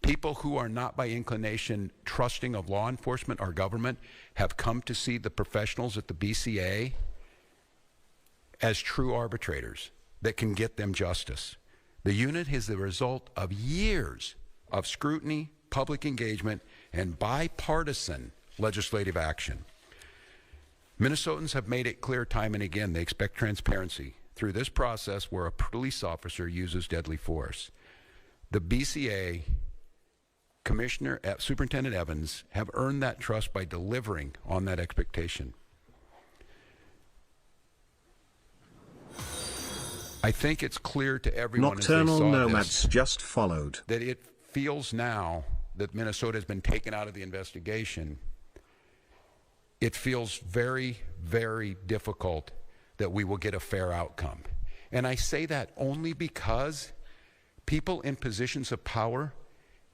People who are not by inclination trusting of law enforcement or government have come to see the professionals at the BCA as true arbitrators that can get them justice. The unit is the result of years of scrutiny, public engagement, and bipartisan legislative action. Minnesotans have made it clear time and again they expect transparency through this process where a police officer uses deadly force. The BCA Commissioner, Superintendent Evans, have earned that trust by delivering on that expectation. I think it's clear to everyone Nocturnal as they saw Nomads this, just followed. that it feels now that Minnesota has been taken out of the investigation. It feels very, very difficult that we will get a fair outcome. And I say that only because people in positions of power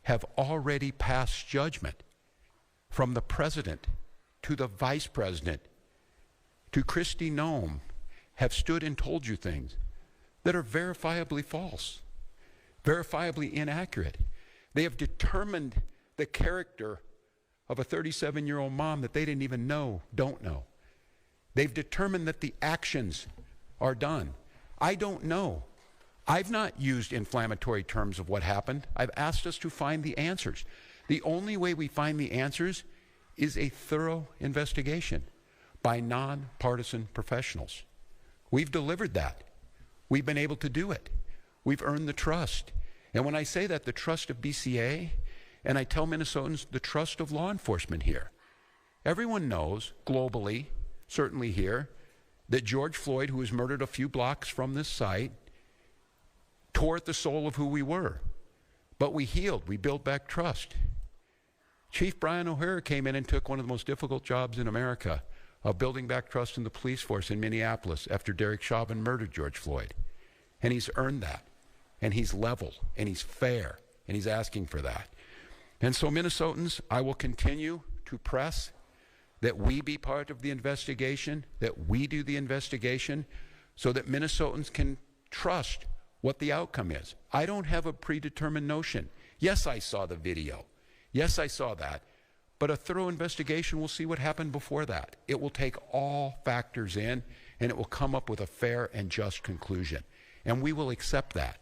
have already passed judgment, from the president to the vice president to Kristi Noem, have stood and told you things that are verifiably false, verifiably inaccurate. They have determined the character of a 37-year-old mom that they didn't even know, don't know. They've determined that the actions are done. I don't know. I've not used inflammatory terms of what happened. I've asked us to find the answers. The only way we find the answers is a thorough investigation by nonpartisan professionals. We've delivered that. We've been able to do it. We've earned the trust. And when I say that, the trust of BCA, and I tell Minnesotans the trust of law enforcement here. Everyone knows, globally, certainly here, that George Floyd, who was murdered a few blocks from this site, tore at the soul of who we were. But we healed. We built back trust. Chief Brian O'Hara came in and took one of the most difficult jobs in America of building back trust in the police force in Minneapolis after Derek Chauvin murdered George Floyd. And he's earned that. And he's level. And he's fair. And he's asking for that. And so, Minnesotans, I will continue to press that we be part of the investigation, that we do the investigation, so that Minnesotans can trust what the outcome is. I don't have a predetermined notion. Yes, I saw the video. Yes, I saw that. But a thorough investigation will see what happened before that. It will take all factors in, and it will come up with a fair and just conclusion. And we will accept that.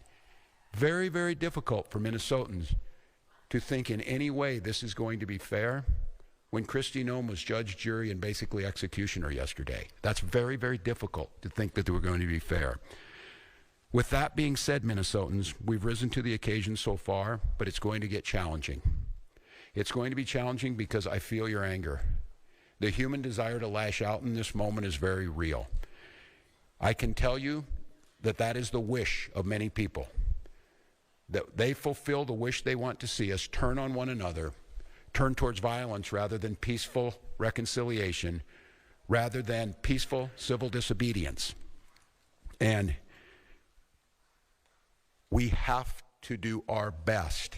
Very, very difficult for Minnesotans to think in any way this is going to be fair when Kristi Noem was judge, jury, and basically executioner yesterday. That's very, very difficult to think that they were going to be fair. With that being said, Minnesotans, we've risen to the occasion so far, but it's going to get challenging. It's going to be challenging because I feel your anger. The human desire to lash out in this moment is very real. I can tell you that that is the wish of many people, that they fulfill the wish they want to see us turn on one another, turn towards violence rather than peaceful reconciliation, rather than peaceful civil disobedience. And we have to do our best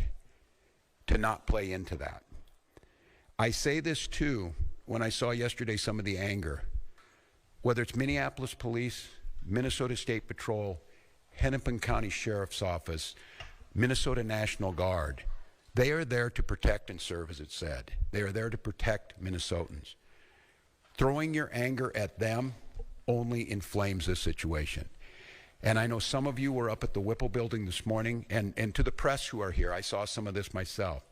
to not play into that. I say this too when I saw yesterday some of the anger, whether it's Minneapolis Police, Minnesota State Patrol, Hennepin County Sheriff's Office, Minnesota National Guard. They are there to protect and serve, as it said. They are there to protect Minnesotans. Throwing your anger at them only inflames this situation. And I know some of you were up at the Whipple building this morning, and to the press who are here, I saw some of this myself.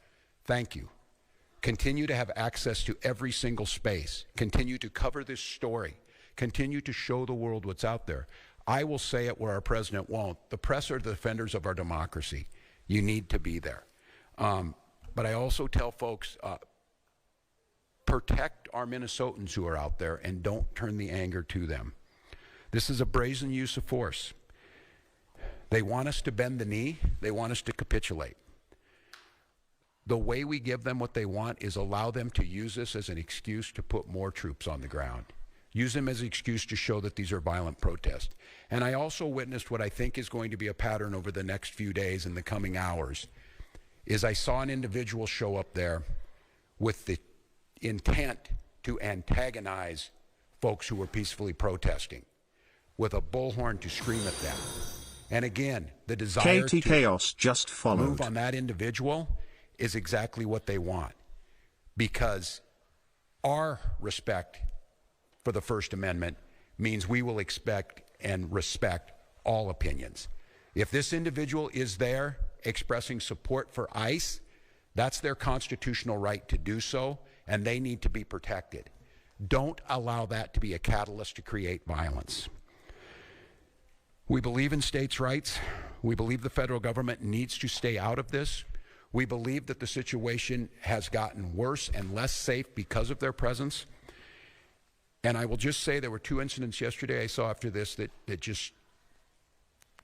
Thank you. Continue to have access to every single space. Continue to cover this story. Continue to show the world what's out there. I will say it where our president won't. The press are the defenders of our democracy. You need to be there. But I also tell folks, protect our Minnesotans who are out there and don't turn the anger to them. This is a brazen use of force. They want us to bend the knee. They want us to capitulate. The way we give them what they want is allow them to use this as an excuse to put more troops on the ground. Use them as an excuse to show that these are violent protests. And I also witnessed what I think is going to be a pattern over the next few days and the coming hours, is I saw an individual show up there with the intent to antagonize folks who were peacefully protesting, with a bullhorn to scream at them. And again, the desire KT Chaos just followed. Move on that individual is exactly what they want, because our respect for the First Amendment means we will expect and respect all opinions. If this individual is there expressing support for ICE, that's their constitutional right to do so, and they need to be protected. Don't allow that to be a catalyst to create violence. We believe in states' rights. We believe the federal government needs to stay out of this. We believe that the situation has gotten worse and less safe because of their presence. And I will just say there were two incidents yesterday I saw after this that just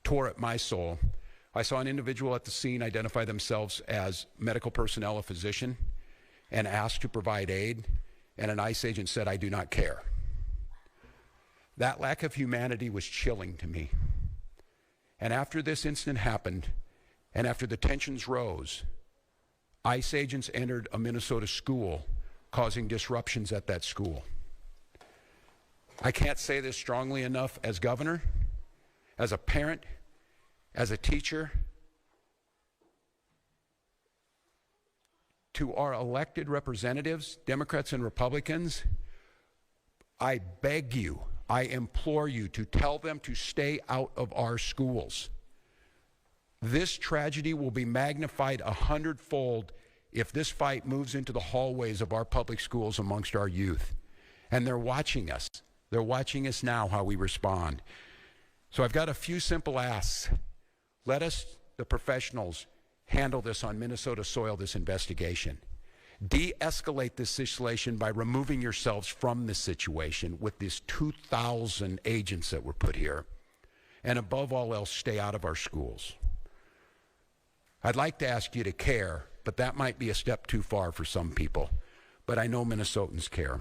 tore at my soul. I saw an individual at the scene identify themselves as medical personnel, a physician, and asked to provide aid, and an ICE agent said, "I do not care." That lack of humanity was chilling to me. And after this incident happened, and after the tensions rose, ICE agents entered a Minnesota school, causing disruptions at that school. I can't say this strongly enough as governor, as a parent, as a teacher. To our elected representatives, Democrats and Republicans, I beg you, I implore you to tell them to stay out of our schools. This tragedy will be magnified 100-fold if this fight moves into the hallways of our public schools amongst our youth. And they're watching us. They're watching us now, how we respond. So I've got a few simple asks. Let us, the professionals, handle this on Minnesota soil, this investigation. De-escalate this situation by removing yourselves from this situation with these 2,000 agents that were put here. And above all else, stay out of our schools. I'd like to ask you to care, but that might be a step too far for some people. But I know Minnesotans care.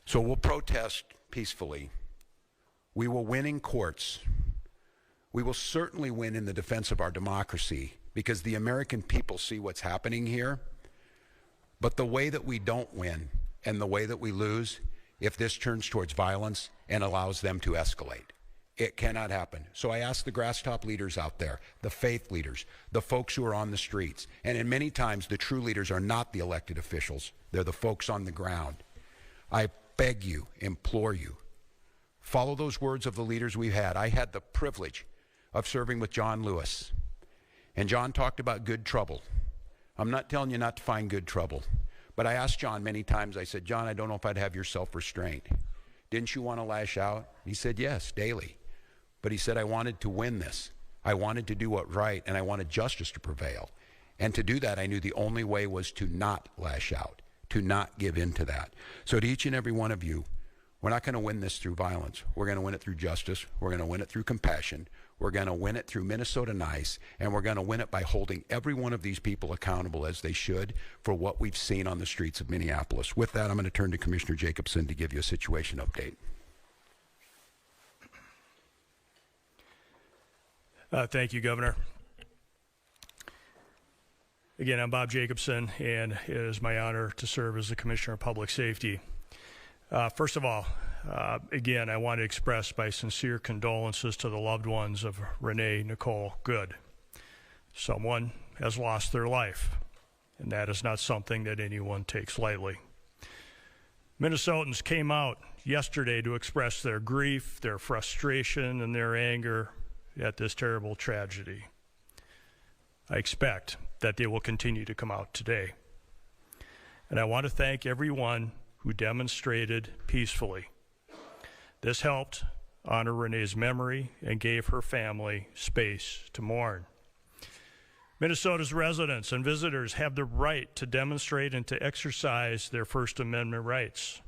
So we'll protest peacefully. We will win in courts. We will certainly win in the defense of our democracy because the American people see what's happening here. But the way that we don't win and the way that we lose, if this turns towards violence and allows them to escalate. It cannot happen. So I ask the grass top leaders out there, the faith leaders, the folks who are on the streets, and in many times the true leaders are not the elected officials. They're the folks on the ground. I beg you, implore you, follow those words of the leaders we've had. I had the privilege of serving with John Lewis, and John talked about good trouble. I'm not telling you not to find good trouble, but I asked John many times, I said, John, I don't know if I'd have your self-restraint. Didn't you want to lash out? He said, yes, daily. But he said, I wanted to win this. I wanted to do what right, and I wanted justice to prevail. And to do that, I knew the only way was to not lash out, to not give in to that. So to each and every one of you, we're not going to win this through violence. We're going to win it through justice. We're going to win it through compassion. We're going to win it through Minnesota Nice, and we're going to win it by holding every one of these people accountable as they should for what we've seen on the streets of Minneapolis. With that, I'm going to turn to Commissioner Jacobson to give you a situation update. Thank you, Governor. Again, I'm Bob Jacobson, and it is my honor to serve as the Commissioner of Public Safety. First of all, again, I want to express my sincere condolences to the loved ones of Renee Nicole Good. Someone has lost their life, and that is not something that anyone takes lightly. Minnesotans came out yesterday to express their grief, their frustration, and their anger at this terrible tragedy. I expect that they will continue to come out today. And I want to thank everyone who demonstrated peacefully. This helped honor Renee's memory and gave her family space to mourn. Minnesota's residents and visitors have the right to demonstrate and to exercise their First Amendment rights.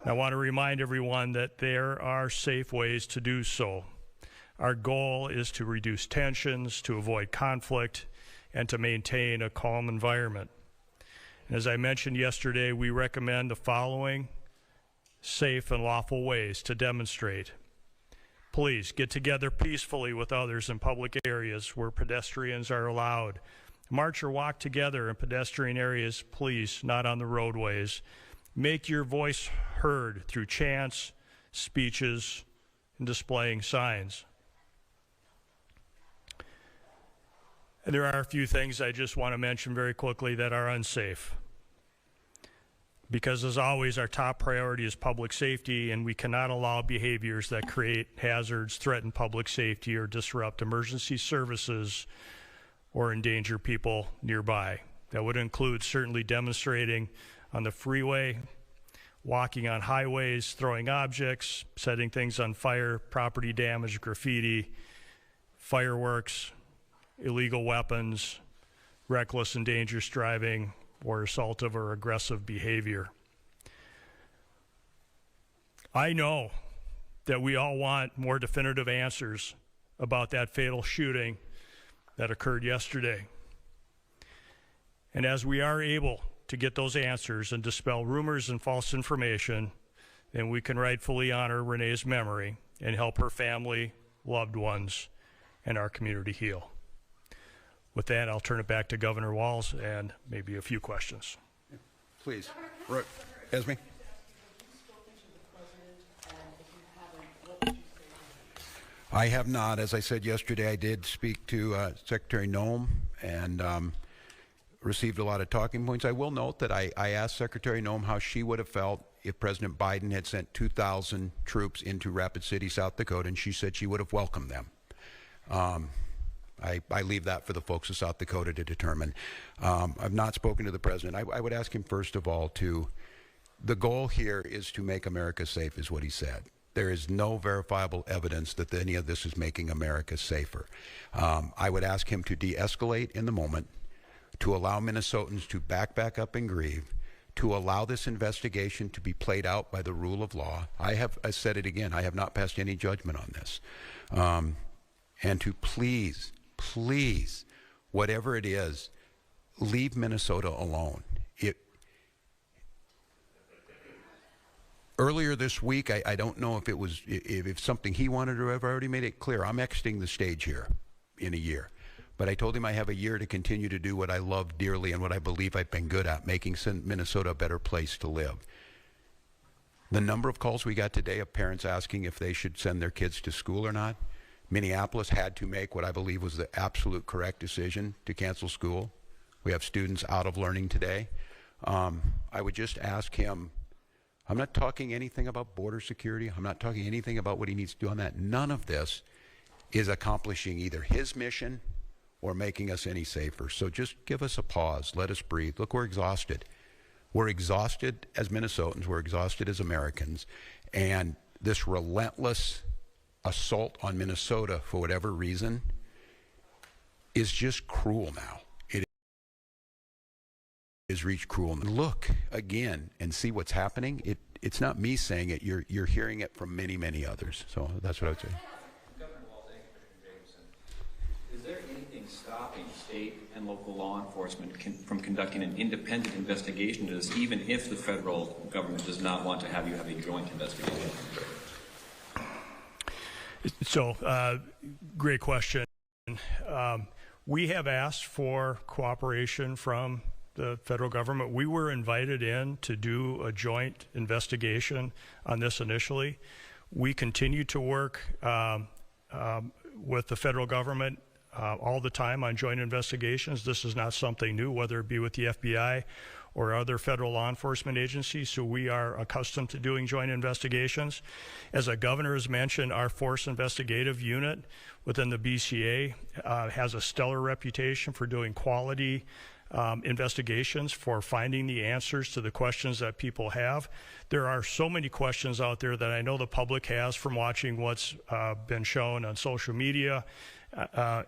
I want to remind everyone that there are safe ways to do so. Our goal is to reduce tensions, to avoid conflict, and to maintain a calm environment. And as I mentioned yesterday, we recommend the following safe and lawful ways to demonstrate. Please get together peacefully with others in public areas where pedestrians are allowed. March or walk together in pedestrian areas, please, not on the roadways. Make your voice heard through chants, speeches, and displaying signs. And there are a few things I just want to mention very quickly that are unsafe. Because as always, our top priority is public safety, and we cannot allow behaviors that create hazards, threaten public safety, or disrupt emergency services or endanger people nearby. That would include certainly demonstrating on the freeway, walking on highways, throwing objects, setting things on fire, property damage, graffiti, fireworks, illegal weapons, reckless and dangerous driving, or assaultive or aggressive behavior. I know that we all want more definitive answers about that fatal shooting that occurred yesterday. And as we are able to get those answers and dispel rumors and false information, then we can rightfully honor Renee's memory and help her family, loved ones, and our community heal. With that, I'll turn it back to Governor Walz and maybe a few questions. Please. Esme? I have not. As I said yesterday, I did speak to Secretary Noem and received a lot of talking points. I will note that I asked Secretary Noem how she would have felt if President Biden had sent 2,000 troops into Rapid City, South Dakota, and she said she would have welcomed them. I leave that for the folks of South Dakota to determine. I've not spoken to the president. I would ask him, first of all, the goal here is to make America safe, is what he said. There is no verifiable evidence that any of this is making America safer. I would ask him to de-escalate in the moment, to allow Minnesotans to back up and grieve, to allow this investigation to be played out by the rule of law. I said it again, I have not passed any judgment on this. And to please, whatever it is, leave Minnesota alone. Earlier this week, I don't know if it was if something he wanted to have already made it clear. I'm exiting the stage here in a year. But I told him I have a year to continue to do what I love dearly and what I believe I've been good at, making Minnesota a better place to live. The number of calls we got today of parents asking if they should send their kids to school or not. Minneapolis had to make what I believe was the absolute correct decision to cancel school. We have students out of learning today. I would just ask him, I'm not talking anything about border security. I'm not talking anything about what he needs to do on that. None of this is accomplishing either his mission or making us any safer. So just give us a pause. Let us breathe. Look, we're exhausted. We're exhausted as Minnesotans. We're exhausted as Americans. And this relentless assault on Minnesota, for whatever reason, is just cruel now. It has reached cruel. Look again and see what's happening. It's not me saying it. You're hearing it from many, many others. So that's what I would say. Is there anything stopping state and local law enforcement from conducting an independent investigation into this, even if the federal government does not want to have you have a joint investigation? So, great question. We have asked for cooperation from the federal government. We were invited in to do a joint investigation on this initially. We continue to work with the federal government all the time on joint investigations. This is not something new, whether it be with the FBI or other federal law enforcement agencies, so we are accustomed to doing joint investigations. As the governor has mentioned, our Force Investigative Unit within the BCA has a stellar reputation for doing quality investigations, for finding the answers to the questions that people have. There are so many questions out there that I know the public has from watching what's been shown on social media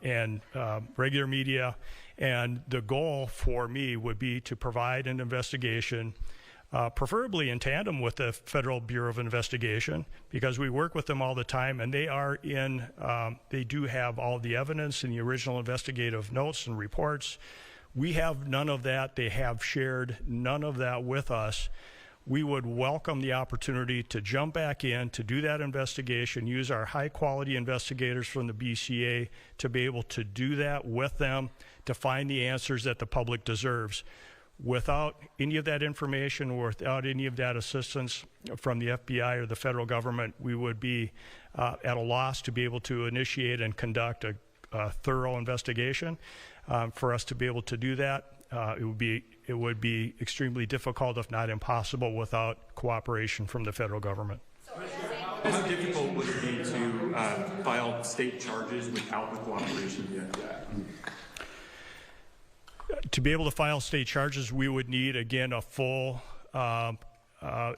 and regular media. And the goal for me would be to provide an investigation, preferably in tandem with the Federal Bureau of Investigation, because we work with them all the time, and they are they do have all the evidence in the original investigative notes and reports. We have none of that. They have shared none of that with us. We would welcome the opportunity to jump back in, to do that investigation, use our high-quality investigators from the BCA to be able to do that with them, to find the answers that the public deserves. Without any of that information or without any of that assistance from the FBI or the federal government, we would be at a loss to be able to initiate and conduct a thorough investigation. For us to be able to do that, it would be extremely difficult, if not impossible, without cooperation from the federal government. How difficult would it be to file state charges without the cooperation of the FBI? To be able to file state charges, we would need, again, a full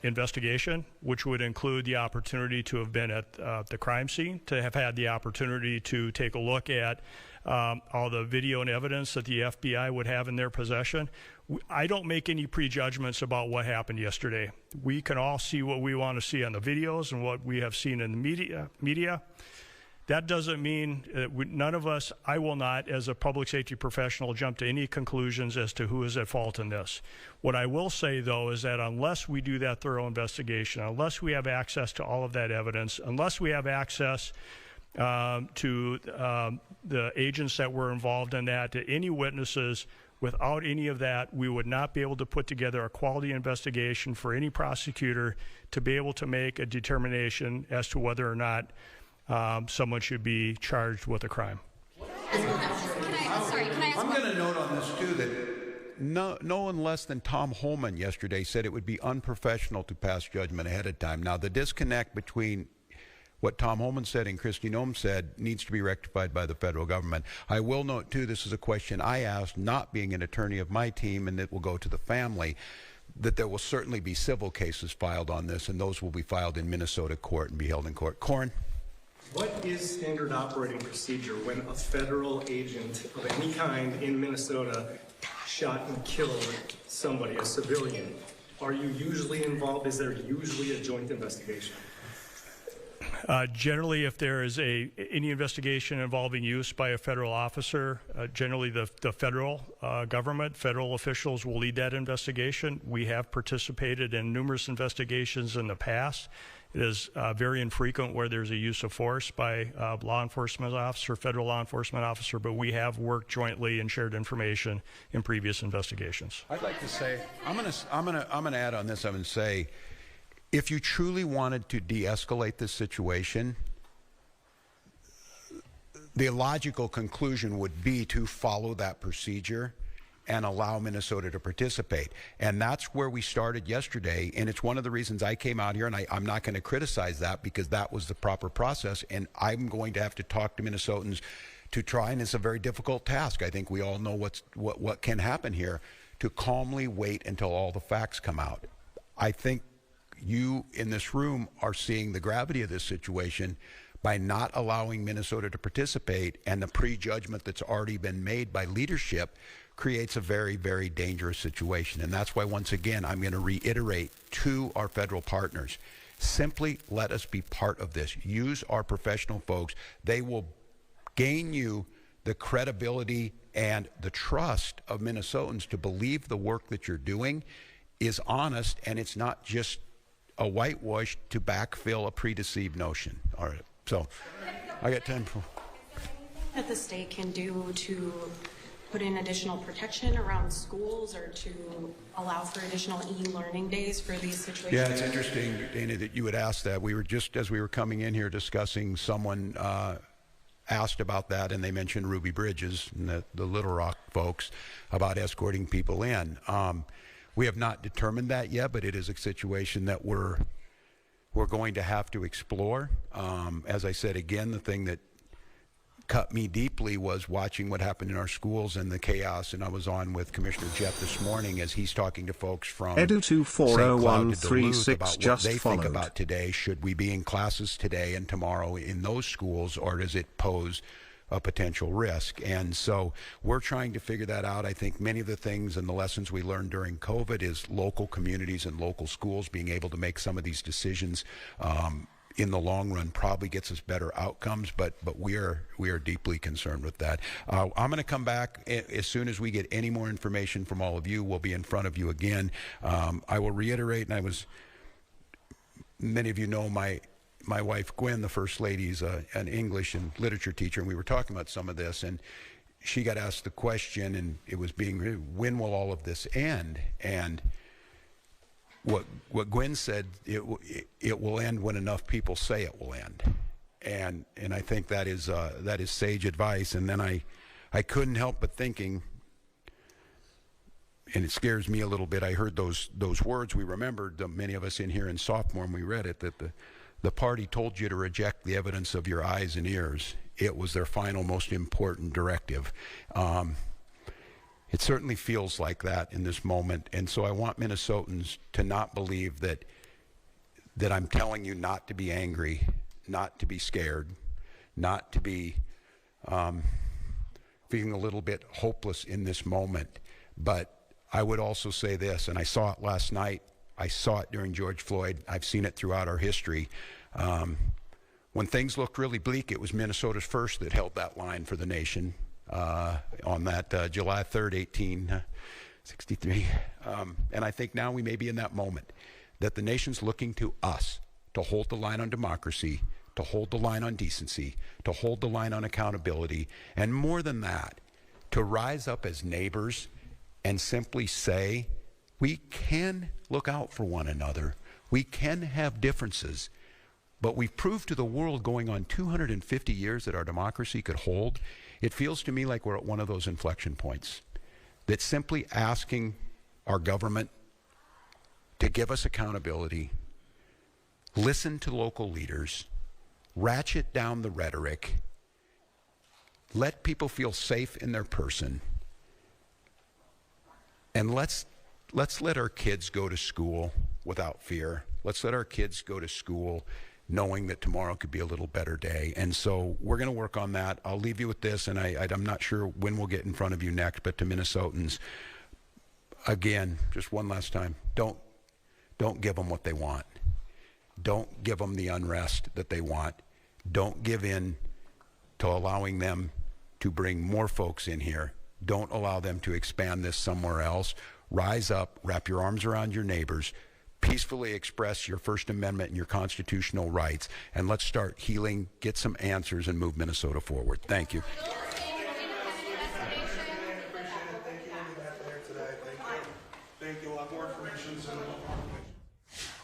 investigation, which would include the opportunity to have been at the crime scene, to have had the opportunity to take a look at all the video and evidence that the FBI would have in their possession. I don't make any prejudgments about what happened yesterday. We can all see what we want to see on the videos and what we have seen in the media. That doesn't mean that none of us, I will not, as a public safety professional, jump to any conclusions as to who is at fault in this. What I will say, though, is that unless we do that thorough investigation, unless we have access to all of that evidence, unless we have access to the agents that were involved in that, to any witnesses, without any of that, we would not be able to put together a quality investigation for any prosecutor to be able to make a determination as to whether or not someone should be charged with a crime. I'm going to note on this, too, that no one less than Tom Holman yesterday said it would be unprofessional to pass judgment ahead of time. Now, the disconnect between what Tom Holman said and Kristi Noem said needs to be rectified by the federal government. I will note, too, this is a question I asked, not being an attorney of my team, and it will go to the family, that there will certainly be civil cases filed on this, and those will be filed in Minnesota court and be held in court. Corn? What is standard operating procedure when a federal agent of any kind in Minnesota shot and killed somebody, a civilian? Are you usually involved? Is there usually a joint investigation? Generally, if there is any investigation involving use by a federal officer, generally the federal government, federal officials will lead that investigation. We have participated in numerous investigations in the past. It is very infrequent where there's a use of force by law enforcement officer, federal law enforcement officer, but we have worked jointly and shared information in previous investigations. I'd like to say, I'm gonna add on this. I'm gonna say, if you truly wanted to de-escalate this situation, the logical conclusion would be to follow that procedure and allow Minnesota to participate. And that's where we started yesterday, and it's one of the reasons I came out here, and I'm not going to criticize that because that was the proper process, and I'm going to have to talk to Minnesotans to try, and it's a very difficult task. I think we all know what can happen here, to calmly wait until all the facts come out. I think you in this room are seeing the gravity of this situation by not allowing Minnesota to participate, and the prejudgment that's already been made by leadership creates a very, very dangerous situation. And that's why, once again, I'm going to reiterate to our federal partners, simply let us be part of this. Use our professional folks. They will gain you the credibility and the trust of Minnesotans to believe the work that you're doing is honest, and it's not just a whitewash to backfill a predeceived notion. All right, so I got 10. That the state can do to put in additional protection around schools or to allow for additional e-learning days for these situations? Yeah, it's interesting, Dana, that you would ask that. We were just, as we were coming in here discussing, someone asked about that, and they mentioned Ruby Bridges and the Little Rock folks about escorting people in. We have not determined that yet, but it is a situation that we're going to have to explore. As I said, again, the thing that cut me deeply was watching what happened in our schools and the chaos, and I was on with Commissioner Jeff this morning as he's talking to folks from St. Cloud to Duluth about what they think about today. Should we be in classes today and tomorrow in those schools, or does it pose a potential risk? And so we're trying to figure that out. I think many of the things and the lessons we learned during COVID is local communities and local schools being able to make some of these decisions in the long run probably gets us better outcomes, but we are deeply concerned with that. I'm going to come back as soon as we get any more information from all of you. We'll be in front of you again. I will reiterate, and many of you know my wife Gwen, the First Lady, is an English and literature teacher, and we were talking about some of this, and she got asked the question, and it was when will all of this end? And what Gwen said, it will end when enough people say it will end, and I think that is sage advice. And then I couldn't help but thinking, and it scares me a little bit. I heard those words. We remembered, many of us in here in sophomore, when we read it, that the party told you to reject the evidence of your eyes and ears. It was their final, most important directive. It certainly feels like that in this moment, and so I want Minnesotans to not believe that I'm telling you not to be angry, not to be scared, not to be feeling a little bit hopeless in this moment. But I would also say this, and I saw it last night, I saw it during George Floyd, I've seen it throughout our history. When things looked really bleak, it was Minnesota's first that held that line for the nation. On that July 3rd, 1863. And I think now we may be in that moment that the nation's looking to us to hold the line on democracy, to hold the line on decency, to hold the line on accountability, and more than that, to rise up as neighbors and simply say, we can look out for one another, we can have differences, but we've proved to the world going on 250 years that our democracy could hold. It feels to me like we're at one of those inflection points. that simply asking our government to give us accountability, listen to local leaders, ratchet down the rhetoric, let people feel safe in their person, and let's let our kids go to school without fear. Let's let our kids go to school knowing that tomorrow could be a little better day. And so we're going to work on that. I'll leave you with this, and I'm not sure when we'll get in front of you next, but to Minnesotans, again, just one last time, don't give them what they want. Don't give them the unrest that they want. Don't give in to allowing them to bring more folks in here. Don't allow them to expand this somewhere else. Rise up, wrap your arms around your neighbors, peacefully express your First Amendment and your constitutional rights, and let's start healing, get some answers, and move Minnesota forward. Thank you. Thank you. A lot more information soon.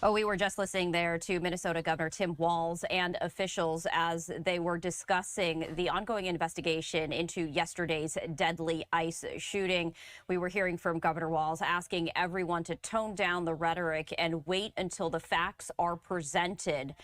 Oh, we were just listening there to Minnesota Governor Tim Walz and officials as they were discussing the ongoing investigation into yesterday's deadly ICE shooting. We were hearing from Governor Walz asking everyone to tone down the rhetoric and wait until the facts are presented.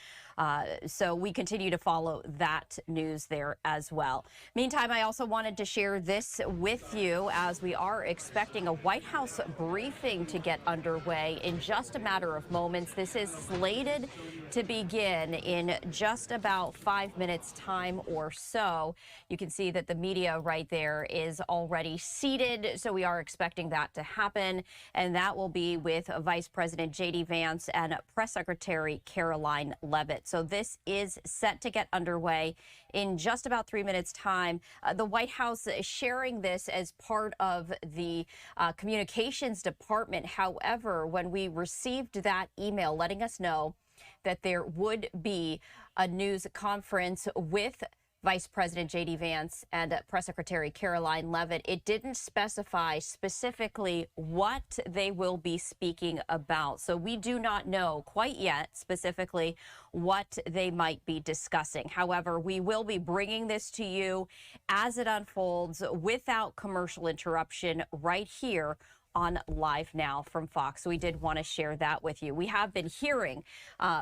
So we continue to follow that news there as well. Meantime, I also wanted to share this with you as we are expecting a White House briefing to get underway in just a matter of moments. This is slated to begin in just about 5 minutes time or so. You can see that the media right there is already seated, so we are expecting that to happen, and that will be with Vice President J.D. Vance and Press Secretary Caroline Leavitt. So this is set to get underway in just about 3 minutes time. The White House sharing this as part of the communications department. However, when we received that email letting us know that there would be a news conference with Vice President J.D. Vance and Press Secretary Caroline Leavitt, it didn't specify specifically what they will be speaking about. So we do not know quite yet specifically what they might be discussing. However, we will be bringing this to you as it unfolds without commercial interruption right here on Live Now from Fox. So we did want to share that with you. We have been hearing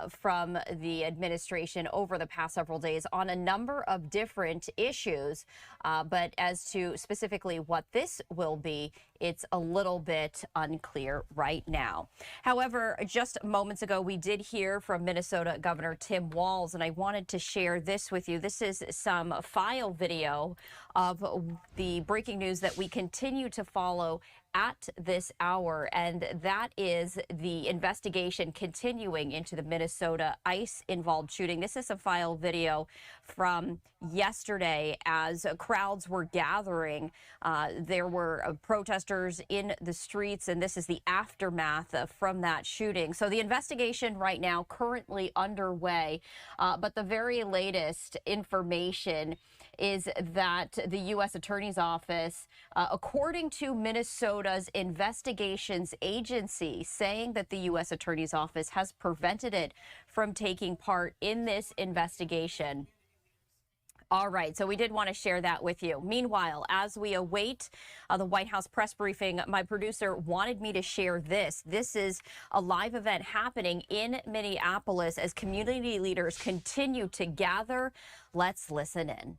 from the administration over the past several days on a number of different issues, but as to specifically what this will be, it's a little bit unclear right now. However, just moments ago, we did hear from Minnesota Governor Tim Walz, and I wanted to share this with you. This is some file video of the breaking news that we continue to follow at this hour, and that is the investigation continuing into the Minnesota ICE-involved shooting. This is a file video from yesterday as crowds were gathering. There were protesters in the streets, and this is the aftermath from that shooting. So the investigation right now currently underway, but the very latest information is that the U.S. Attorney's Office, according to Minnesota's investigations agency, saying that the U.S. Attorney's Office has prevented it from taking part in this investigation. All right, so we did want to share that with you. Meanwhile, as we await the White House press briefing, my producer wanted me to share this. This is a live event happening in Minneapolis as community leaders continue to gather. Let's listen in.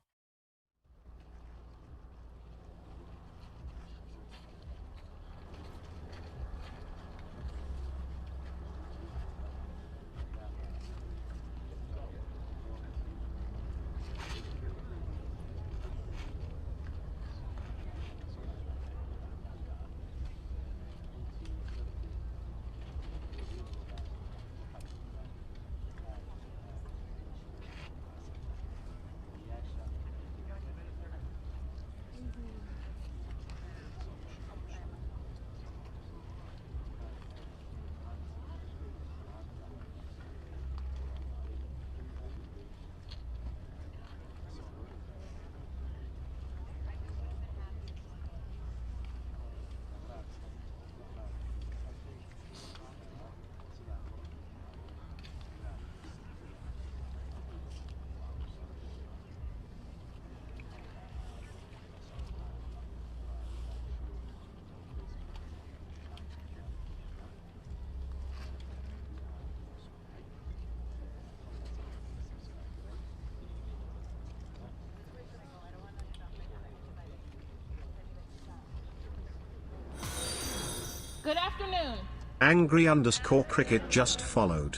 Good afternoon. Angry_cricket just followed.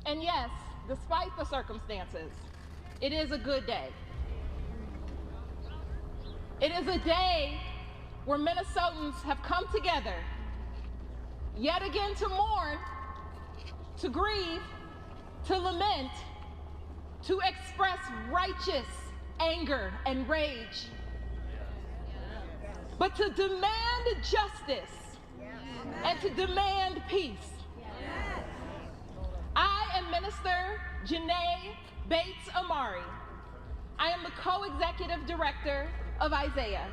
And yes, despite the circumstances, it is a good day. It is a day where Minnesotans have come together, yet again to mourn, to grieve, to lament, to express righteous anger and rage, but to demand justice and to demand peace. I am Minister Janae Bates Amari. I am the co-executive director of Isaiah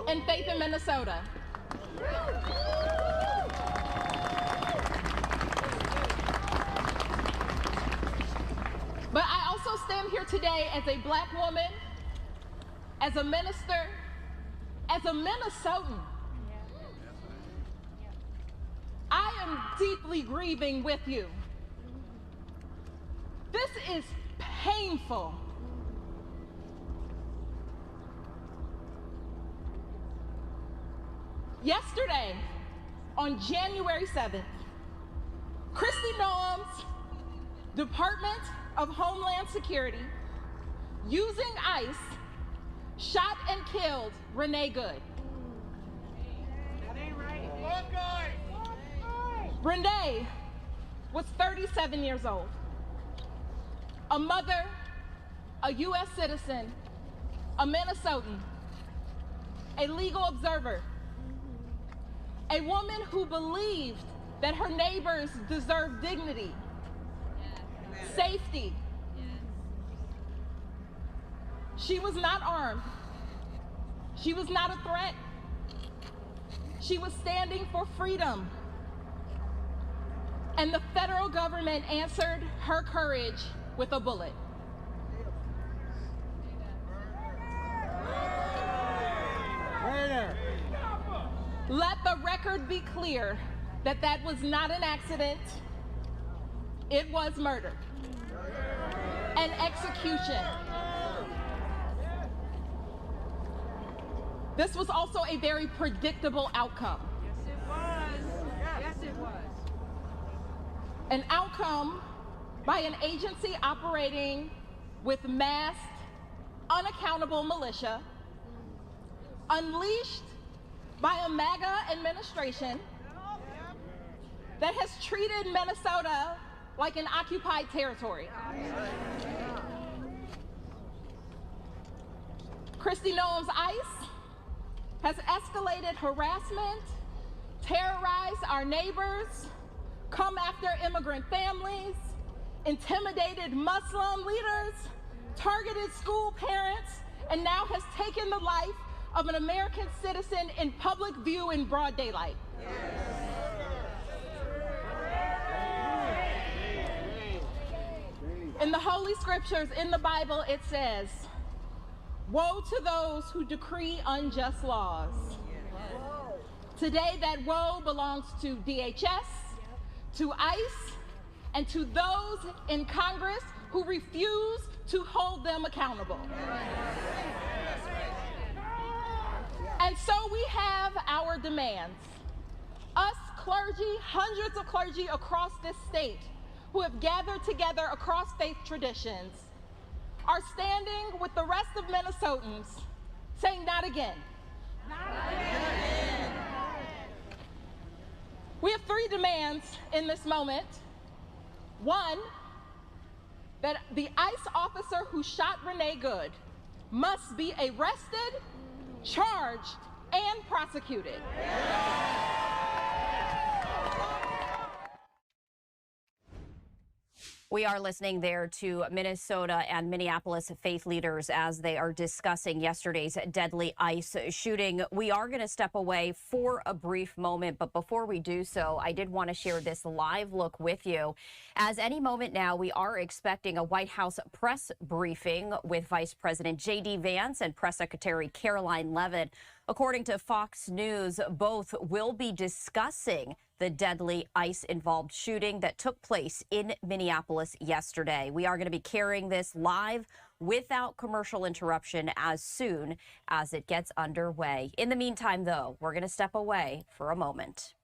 and Faith in Minnesota. But I also stand here today as a Black woman, as a minister, as a Minnesotan. I am deeply grieving with you. This is painful. Yesterday, on January 7th, Kristi Noem's Department of Homeland Security, using ICE, shot and killed Renee Good. That ain't right. Renee was 37 years old, a mother, a U.S. citizen, a Minnesotan, a legal observer, a woman who believed that her neighbors deserved dignity, safety. She was not armed. She was not a threat. She was standing for freedom. And the federal government answered her courage with a bullet. Let the record be clear that that was not an accident. It was murder. An execution. This was also a very predictable outcome. Yes, it was. Yes, it was. An outcome by an agency operating with masked, unaccountable militia, unleashed by a MAGA administration that has treated Minnesota like an occupied territory. Kristi Noem's ICE has escalated harassment, terrorized our neighbors, come after immigrant families, intimidated Muslim leaders, targeted school parents, and now has taken the life of an American citizen in public view in broad daylight. In the Holy Scriptures, in the Bible, it says, "Woe to those who decree unjust laws." Today, that woe belongs to DHS, to ICE, and to those in Congress who refuse to hold them accountable. And so we have our demands. Us clergy, hundreds of clergy across this state who have gathered together across faith traditions, are standing with the rest of Minnesotans saying, not again. Not again. We have three demands in this moment. One, that the ICE officer who shot Renee Good must be arrested, charged, and prosecuted. We are listening there to Minnesota and Minneapolis faith leaders as they are discussing yesterday's deadly ICE shooting. We are going to step away for a brief moment, but before we do so, I did want to share this live look with you. As any moment now, we are expecting a White House press briefing with Vice President J.D. Vance and Press Secretary Caroline Leavitt. According to Fox News, both will be discussing the deadly ICE-involved shooting that took place in Minneapolis yesterday. We are going to be carrying this live without commercial interruption as soon as it gets underway. In the meantime, though, we're going to step away for a moment.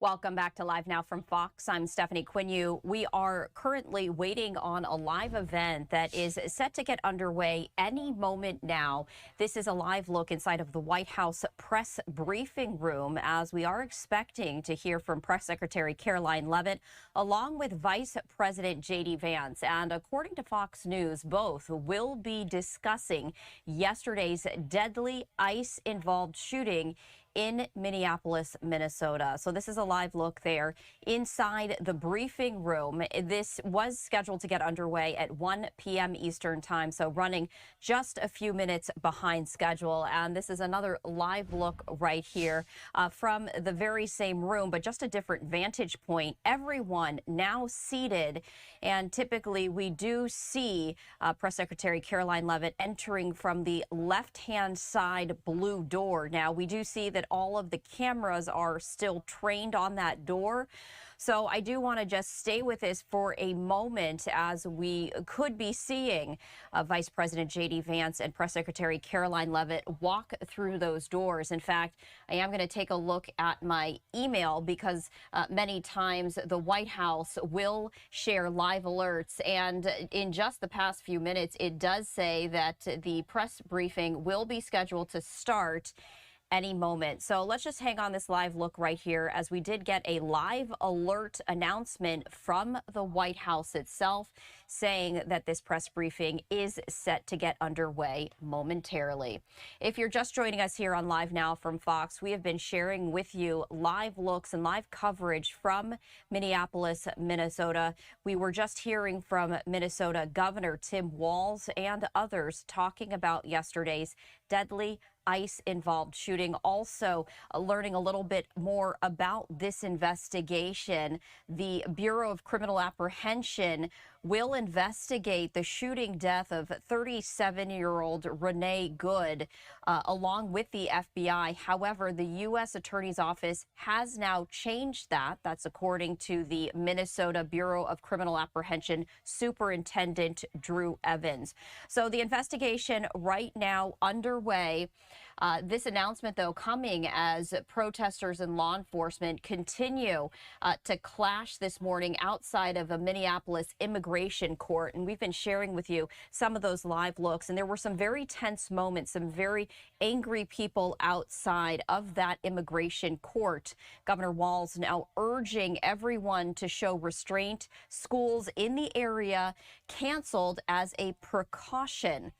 Welcome back to Live Now from Fox. I'm Stephanie Quinue. We are currently waiting on a live event that is set to get underway any moment now. This is a live look inside of the White House press briefing room as we are expecting to hear from Press Secretary Caroline Leavitt along with Vice President J.D. Vance. And according to Fox News, both will be discussing yesterday's deadly ICE-involved shooting in Minneapolis, Minnesota. So this is a live look there inside the briefing room. This was scheduled to get underway at 1 p.m. Eastern time, so running just a few minutes behind schedule. And this is another live look right here from the very same room, but just a different vantage point. Everyone now seated, and typically we do see Press Secretary Caroline Leavitt entering from the left-hand side blue door. Now, we do see that all of the cameras are still trained on that door. So I do want to just stay with this for a moment as we could be seeing Vice President J.D. Vance and Press Secretary Caroline Leavitt walk through those doors. In fact, I am going to take a look at my email because many times the White House will share live alerts. And in just the past few minutes, it does say that the press briefing will be scheduled to start any moment. So let's just hang on this live look right here as we did get a live alert announcement from the White House itself saying that this press briefing is set to get underway momentarily. If you're just joining us here on Live Now from Fox, we have been sharing with you live looks and live coverage from Minneapolis, Minnesota. We were just hearing from Minnesota Governor Tim Walz and others talking about yesterday's deadly ICE-involved shooting. Also learning a little bit more about this investigation. The Bureau of Criminal Apprehension will investigate the shooting death of 37-year-old Renee Good along with the FBI. However, the U.S. Attorney's Office has now changed that. That's according to the Minnesota Bureau of Criminal Apprehension Superintendent Drew Evans. So the investigation right now underway. This announcement, though, coming as protesters and law enforcement continue to clash this morning outside of a Minneapolis immigration court. And we've been sharing with you some of those live looks. And there were some very tense moments, some very angry people outside of that immigration court. Governor Walz now urging everyone to show restraint. Schools in the area canceled as a precaution.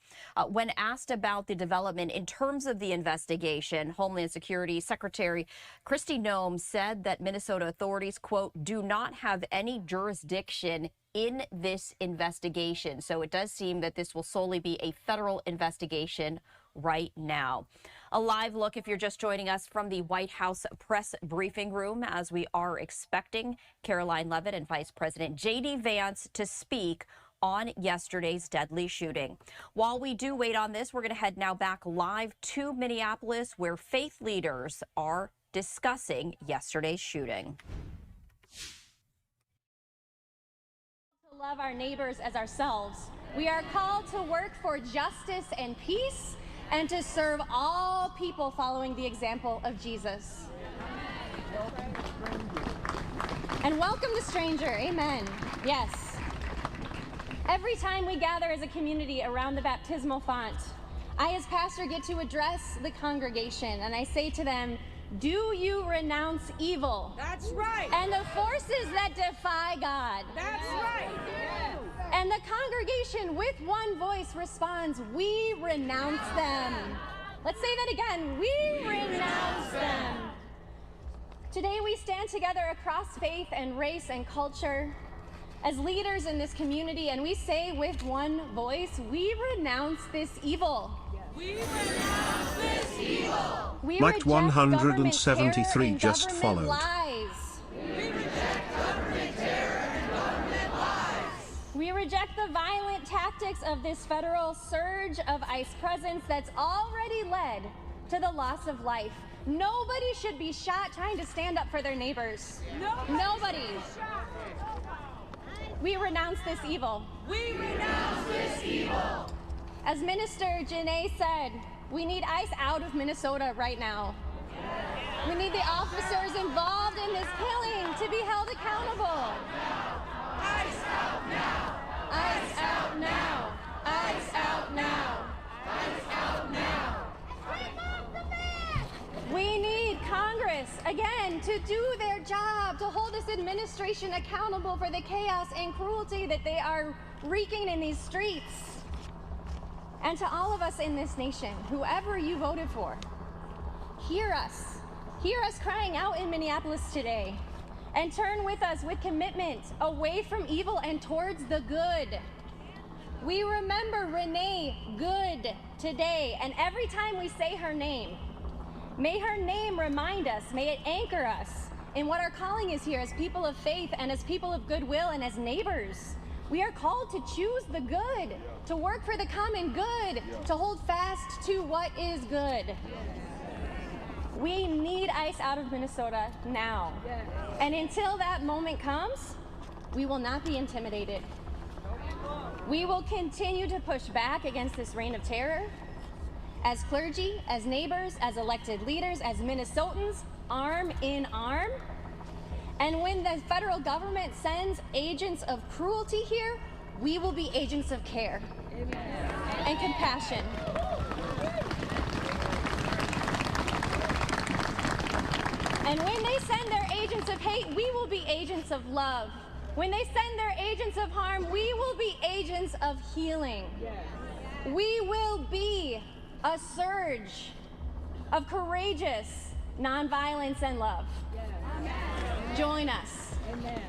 When asked about the development in terms of the investigation, Homeland Security Secretary Kristi Noem said that Minnesota authorities, quote, do not have any jurisdiction in this investigation. So it does seem that this will solely be a federal investigation right now. A live look, if you're just joining us, from the White House press briefing room as we are expecting Caroline Leavitt and Vice President J.D. Vance to speak on yesterday's deadly shooting. While we do wait on this, we're going to head now back live to Minneapolis, where faith leaders are discussing yesterday's shooting. To love our neighbors as ourselves, we are called to work for justice and peace and to serve all people following the example of Jesus. And welcome the stranger. Amen. Yes. Every time we gather as a community around the baptismal font, I as pastor get to address the congregation and I say to them, do you renounce evil? That's right. And the forces that defy God? That's right. And the congregation with one voice responds, we renounce them. Let's say that again, we renounce them. Today we stand together across faith and race and culture as leaders in this community, and we say with one voice, we renounce this evil. We renounce this evil. We Like 173 just followed. Lies. We reject government terror and government lies. We reject the violent tactics of this federal surge of ICE presence that's already led to the loss of life. Nobody should be shot trying to stand up for their neighbors. Nobody. We renounce this evil. We renounce this evil. As Minister Janae said, we need ICE out of Minnesota right now. We need the officers involved in this killing to be held accountable. ICE out now. ICE out now. ICE out now. ICE out now. We need Congress, again, to do their job, to hold this administration accountable for the chaos and cruelty that they are wreaking in these streets. And to all of us in this nation, whoever you voted for, hear us. Hear us crying out in Minneapolis today, and turn with us with commitment away from evil and towards the good. We remember Renee Good today, and every time we say her name, may her name remind us, may it anchor us in what our calling is here as people of faith and as people of goodwill and as neighbors. We are called to choose the good, to work for the common good, to hold fast to what is good. We need ICE out of Minnesota now. And until that moment comes, we will not be intimidated. We will continue to push back against this reign of terror as clergy, as neighbors, as elected leaders, as Minnesotans, arm in arm. And when the federal government sends agents of cruelty here, we will be agents of care and compassion. And when they send their agents of hate, we will be agents of love. When they send their agents of harm, we will be agents of healing. We will be a surge of courageous nonviolence and love. Join us. Amen.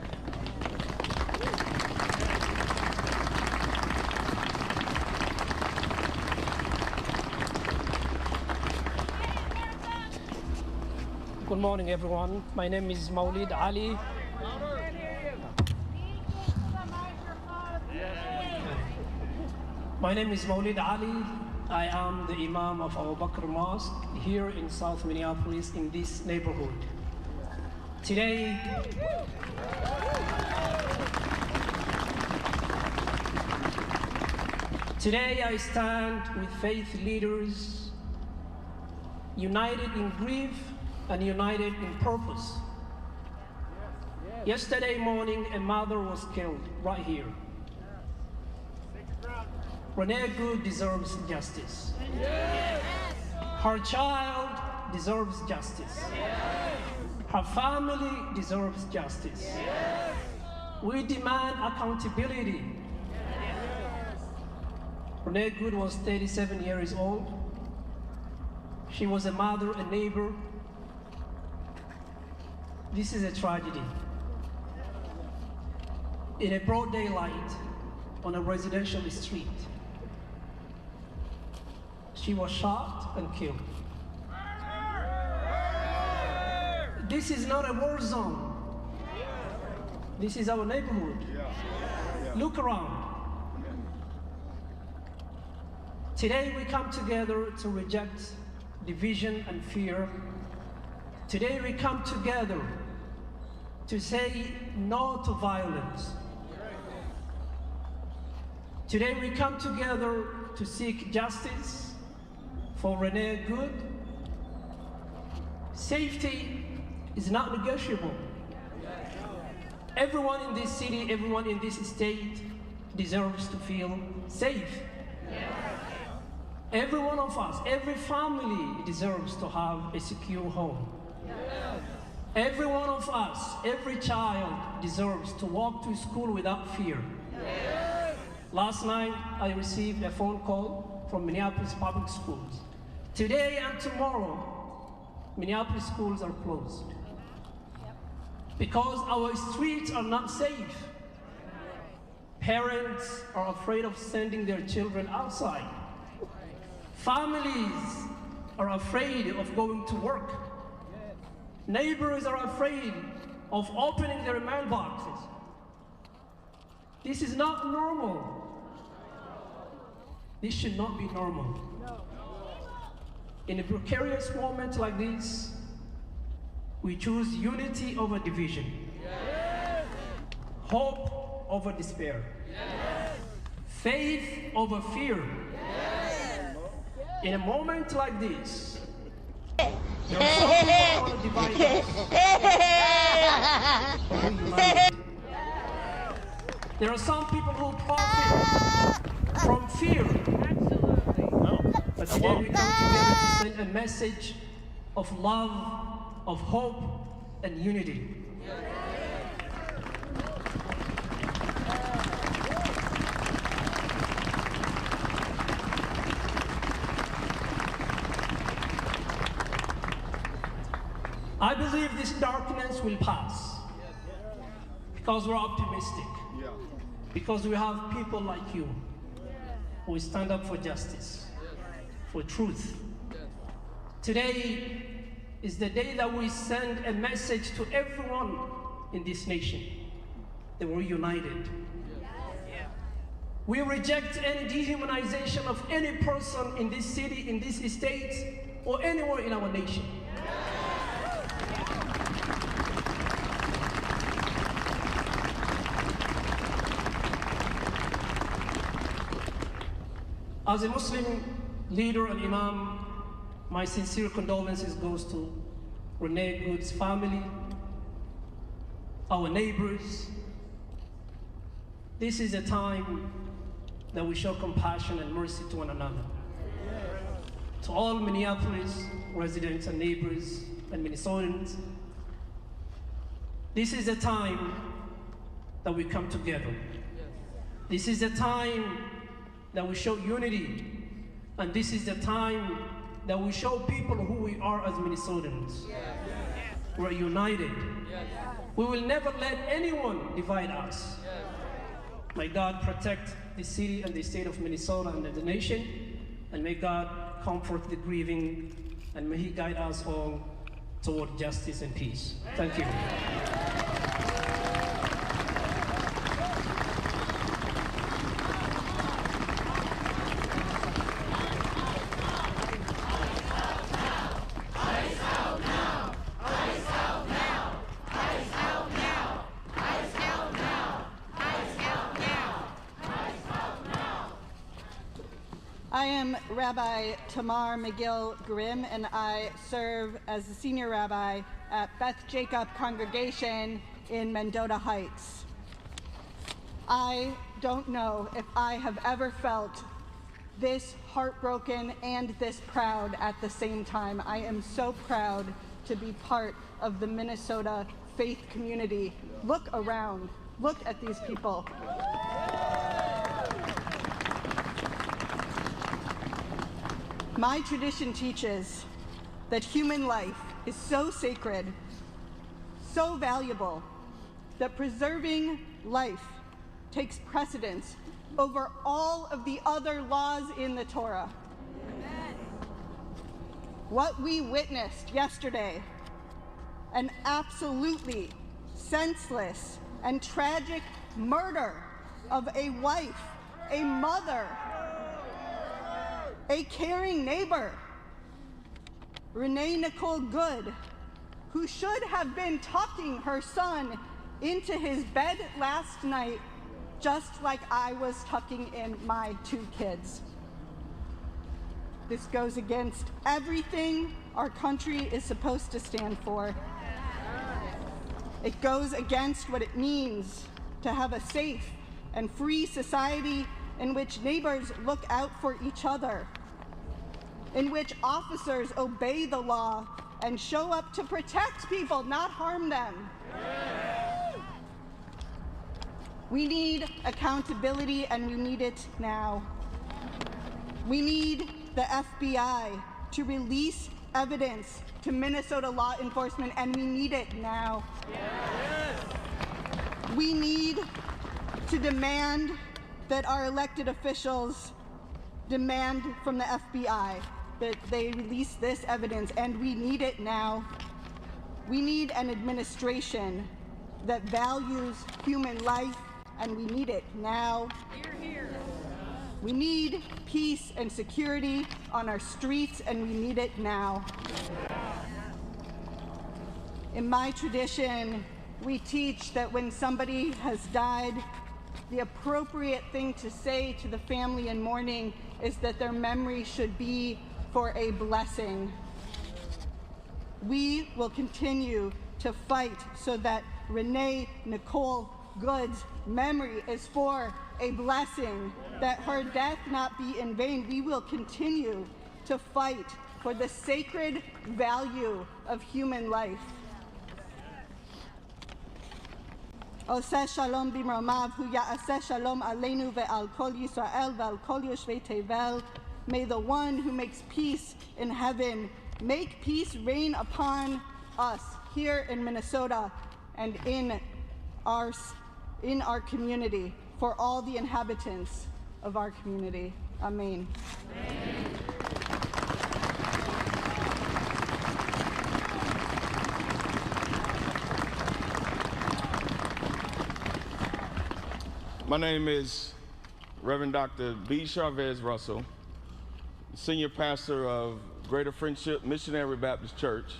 Good morning, everyone. My name is Maulid Ali. My name is Maulid Ali. I am the Imam of Abu Bakr Mosque here in South Minneapolis in this neighborhood. Today, I stand with faith leaders, united in grief and united in purpose. Yesterday morning, a mother was killed right here. Renee Good deserves justice. Her child deserves justice. Her family deserves justice. We demand accountability. Renee Good was 37 years old. She was a mother, a neighbor. This is a tragedy. In a broad daylight, on a residential street, she was shot and killed. This is not a war zone. This is our neighborhood. Look around. Today we come together to reject division and fear. Today we come together to say no to violence. Today we come together to seek justice for Renee Good. Safety is not negotiable. Everyone in this city, everyone in this state deserves to feel safe. Every one of us, every family deserves to have a secure home. Every one of us, every child deserves to walk to school without fear. Last night, I received a phone call from Minneapolis Public Schools. Today and tomorrow, Minneapolis schools are closed because our streets are not safe. Parents are afraid of sending their children outside. Families are afraid of going to work. Neighbors are afraid of opening their mailboxes. This is not normal. This should not be normal. In a precarious moment like this, we choose unity over division, hope over despair. Yes. Faith over fear. Yes. In a moment like this, there are some people who want to divide us. There are some people who profit from fear. But today we come together to send a message of love, of hope, and unity. I believe this darkness will pass because we're optimistic, because we have people like you who stand up for justice, for truth. Today is the day that we send a message to everyone in this nation that we're united. We reject any dehumanization of any person in this city, in this state, or anywhere in our nation. As a Muslim leader and imam, my sincere condolences goes to Renee Good's family, our neighbors. This is a time that we show compassion and mercy to one another. To all Minneapolis residents and neighbors and Minnesotans, this is a time that we come together. This is a time that we show unity, and this is the time that we show people who we are as Minnesotans. We're united. We will never let anyone divide us. May God protect the city and the state of Minnesota and the nation, and may God comfort the grieving, and may He guide us all toward justice and peace. Thank you. I am Rabbi Tamar McGill Grimm, and I serve as the senior rabbi at Beth Jacob Congregation in Mendota Heights. I don't know if I have ever felt this heartbroken and this proud at the same time. I am so proud to be part of the Minnesota faith community. Look around. Look at these people. My tradition teaches that human life is so sacred, so valuable, that preserving life takes precedence over all of the other laws in the Torah. Amen. What we witnessed yesterday, an absolutely senseless and tragic murder of a wife, a mother, a caring neighbor, Renee Nicole Good, who should have been tucking her son into his bed last night, just like I was tucking in my 2 kids. This goes against everything our country is supposed to stand for. It goes against what it means to have a safe and free society in which neighbors look out for each other, in which officers obey the law and show up to protect people, not harm them. We need accountability, and we need it now. We need the FBI to release evidence to Minnesota law enforcement, and we need it now. We need to demand that our elected officials demand from the FBI that they release this evidence, and we need it now. We need an administration that values human life, and we need it now. Hear, hear. We need peace and security on our streets, and we need it now. In my tradition, we teach that when somebody has died, the appropriate thing to say to the family in mourning is that their memory should be for a blessing. We will continue to fight so that Renee Nicole Good's memory is for a blessing, that her death not be in vain. We will continue to fight for the sacred value of human life. Oseh shalom b'mromav hu ya'aseh shalom aleinu ve'al kol Yisrael ve'al kol yoshvei tevel. May the one who makes peace in heaven make peace reign upon us here in Minnesota and in our community, for all the inhabitants of our community. Amen. My name is Reverend Dr. B. Chavez Russell, Senior Pastor of Greater Friendship Missionary Baptist Church,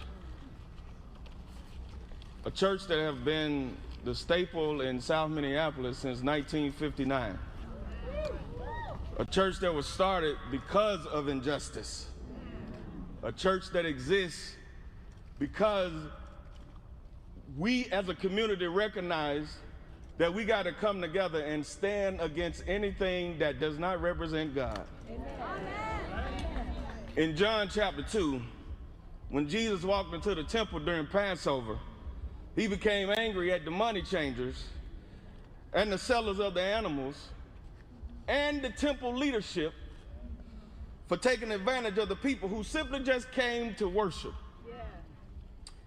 a church that has been the staple in South Minneapolis since 1959. A church that was started because of injustice. A church that exists because we as a community recognize that we got to come together and stand against anything that does not represent God. In John chapter 2, when Jesus walked into the temple during Passover, he became angry at the money changers and the sellers of the animals and the temple leadership for taking advantage of the people who simply just came to worship.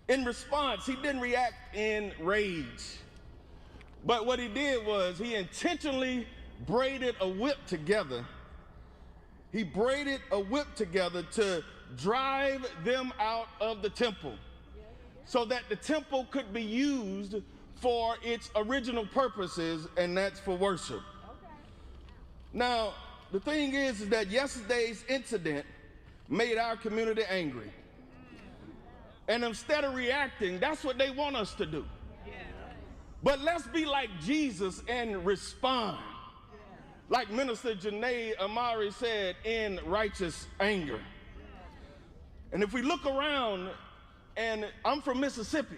In response, he didn't react in rage. But what he did was he intentionally braided a whip together. He braided a whip together to drive them out of the temple so that the temple could be used for its original purposes, and that's for worship. Now, the thing is that yesterday's incident made our community angry. And instead of reacting, that's what they want us to do. But let's be like Jesus and respond. Like Minister Janae Amari said, in righteous anger. And if we look around, and I'm from Mississippi,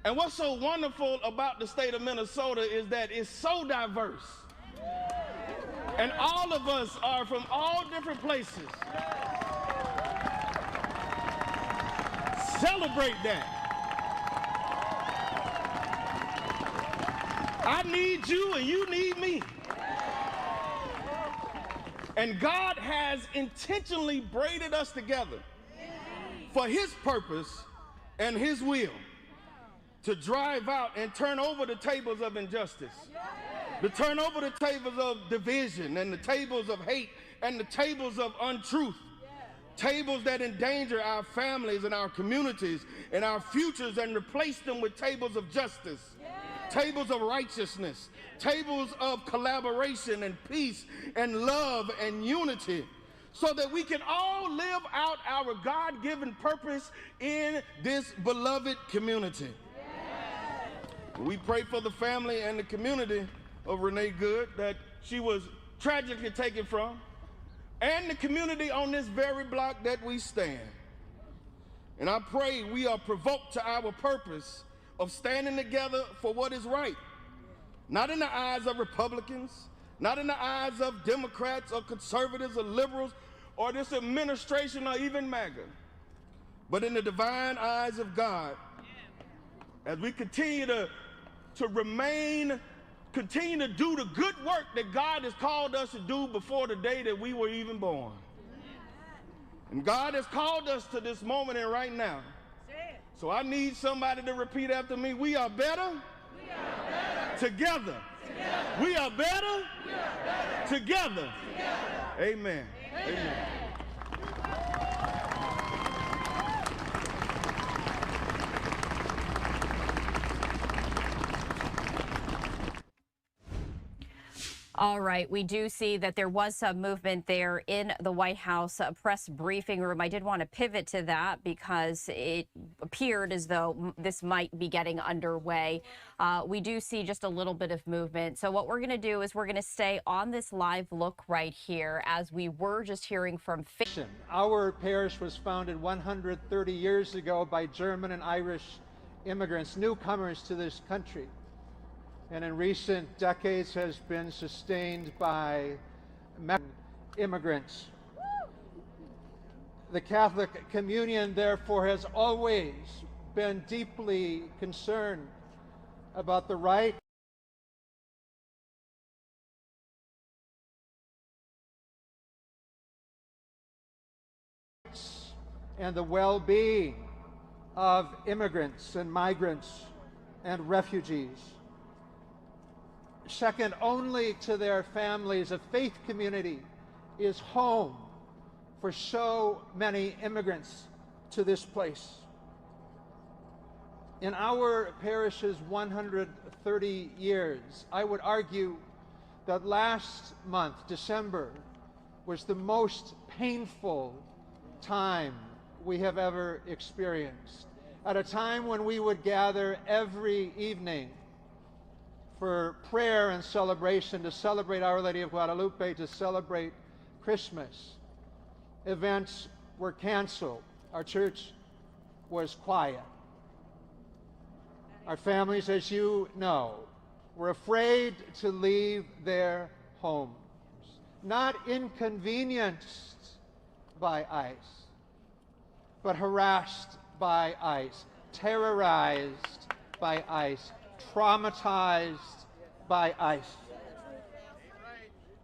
and what's so wonderful about the state of Minnesota is that it's so diverse. And all of us are from all different places. Celebrate that. I need you and you need me. And God has intentionally braided us together for his purpose and his will to drive out and turn over the tables of injustice, to turn over the tables of division and the tables of hate and the tables of untruth, tables that endanger our families and our communities and our futures, and replace them with tables of justice, tables of righteousness, tables of collaboration and peace and love and unity, so that we can all live out our God-given purpose in this beloved community. We pray for the family and the community of Renee Good that she was tragically taken from, and the community on this very block that we stand. And I pray we are provoked to our purpose of standing together for what is right, not in the eyes of Republicans, not in the eyes of Democrats or conservatives or liberals or this administration or even MAGA, but in the divine eyes of God, as we continue to continue to do the good work that God has called us to do before the day that we were even born. And God has called us to this moment and right now. So I need somebody to repeat after me. We are better, together. We are better, together. Amen. Amen. All right, we do see that there was some movement there in the White House press briefing room. I did want to pivot to that because it appeared as though this might be getting underway. We do see just a little bit of movement. So what we're going to do is we're going to stay on this live look right here as we were just hearing from. Our parish was founded 130 years ago by German and Irish immigrants, newcomers to this country, and in recent decades has been sustained by immigrants. The Catholic Communion, therefore, has always been deeply concerned about the right and the well-being of immigrants and migrants and refugees. Second only to their families, a faith community is home for so many immigrants to this place. In our parish's 130 years, I would argue that last month, December, was the most painful time we have ever experienced. At a time when we would gather every evening for prayer and celebration, to celebrate Our Lady of Guadalupe, to celebrate Christmas. Events were canceled. Our church was quiet. Our families, as you know, were afraid to leave their homes, not inconvenienced by ICE, but harassed by ICE, terrorized by ICE, traumatized by ICE.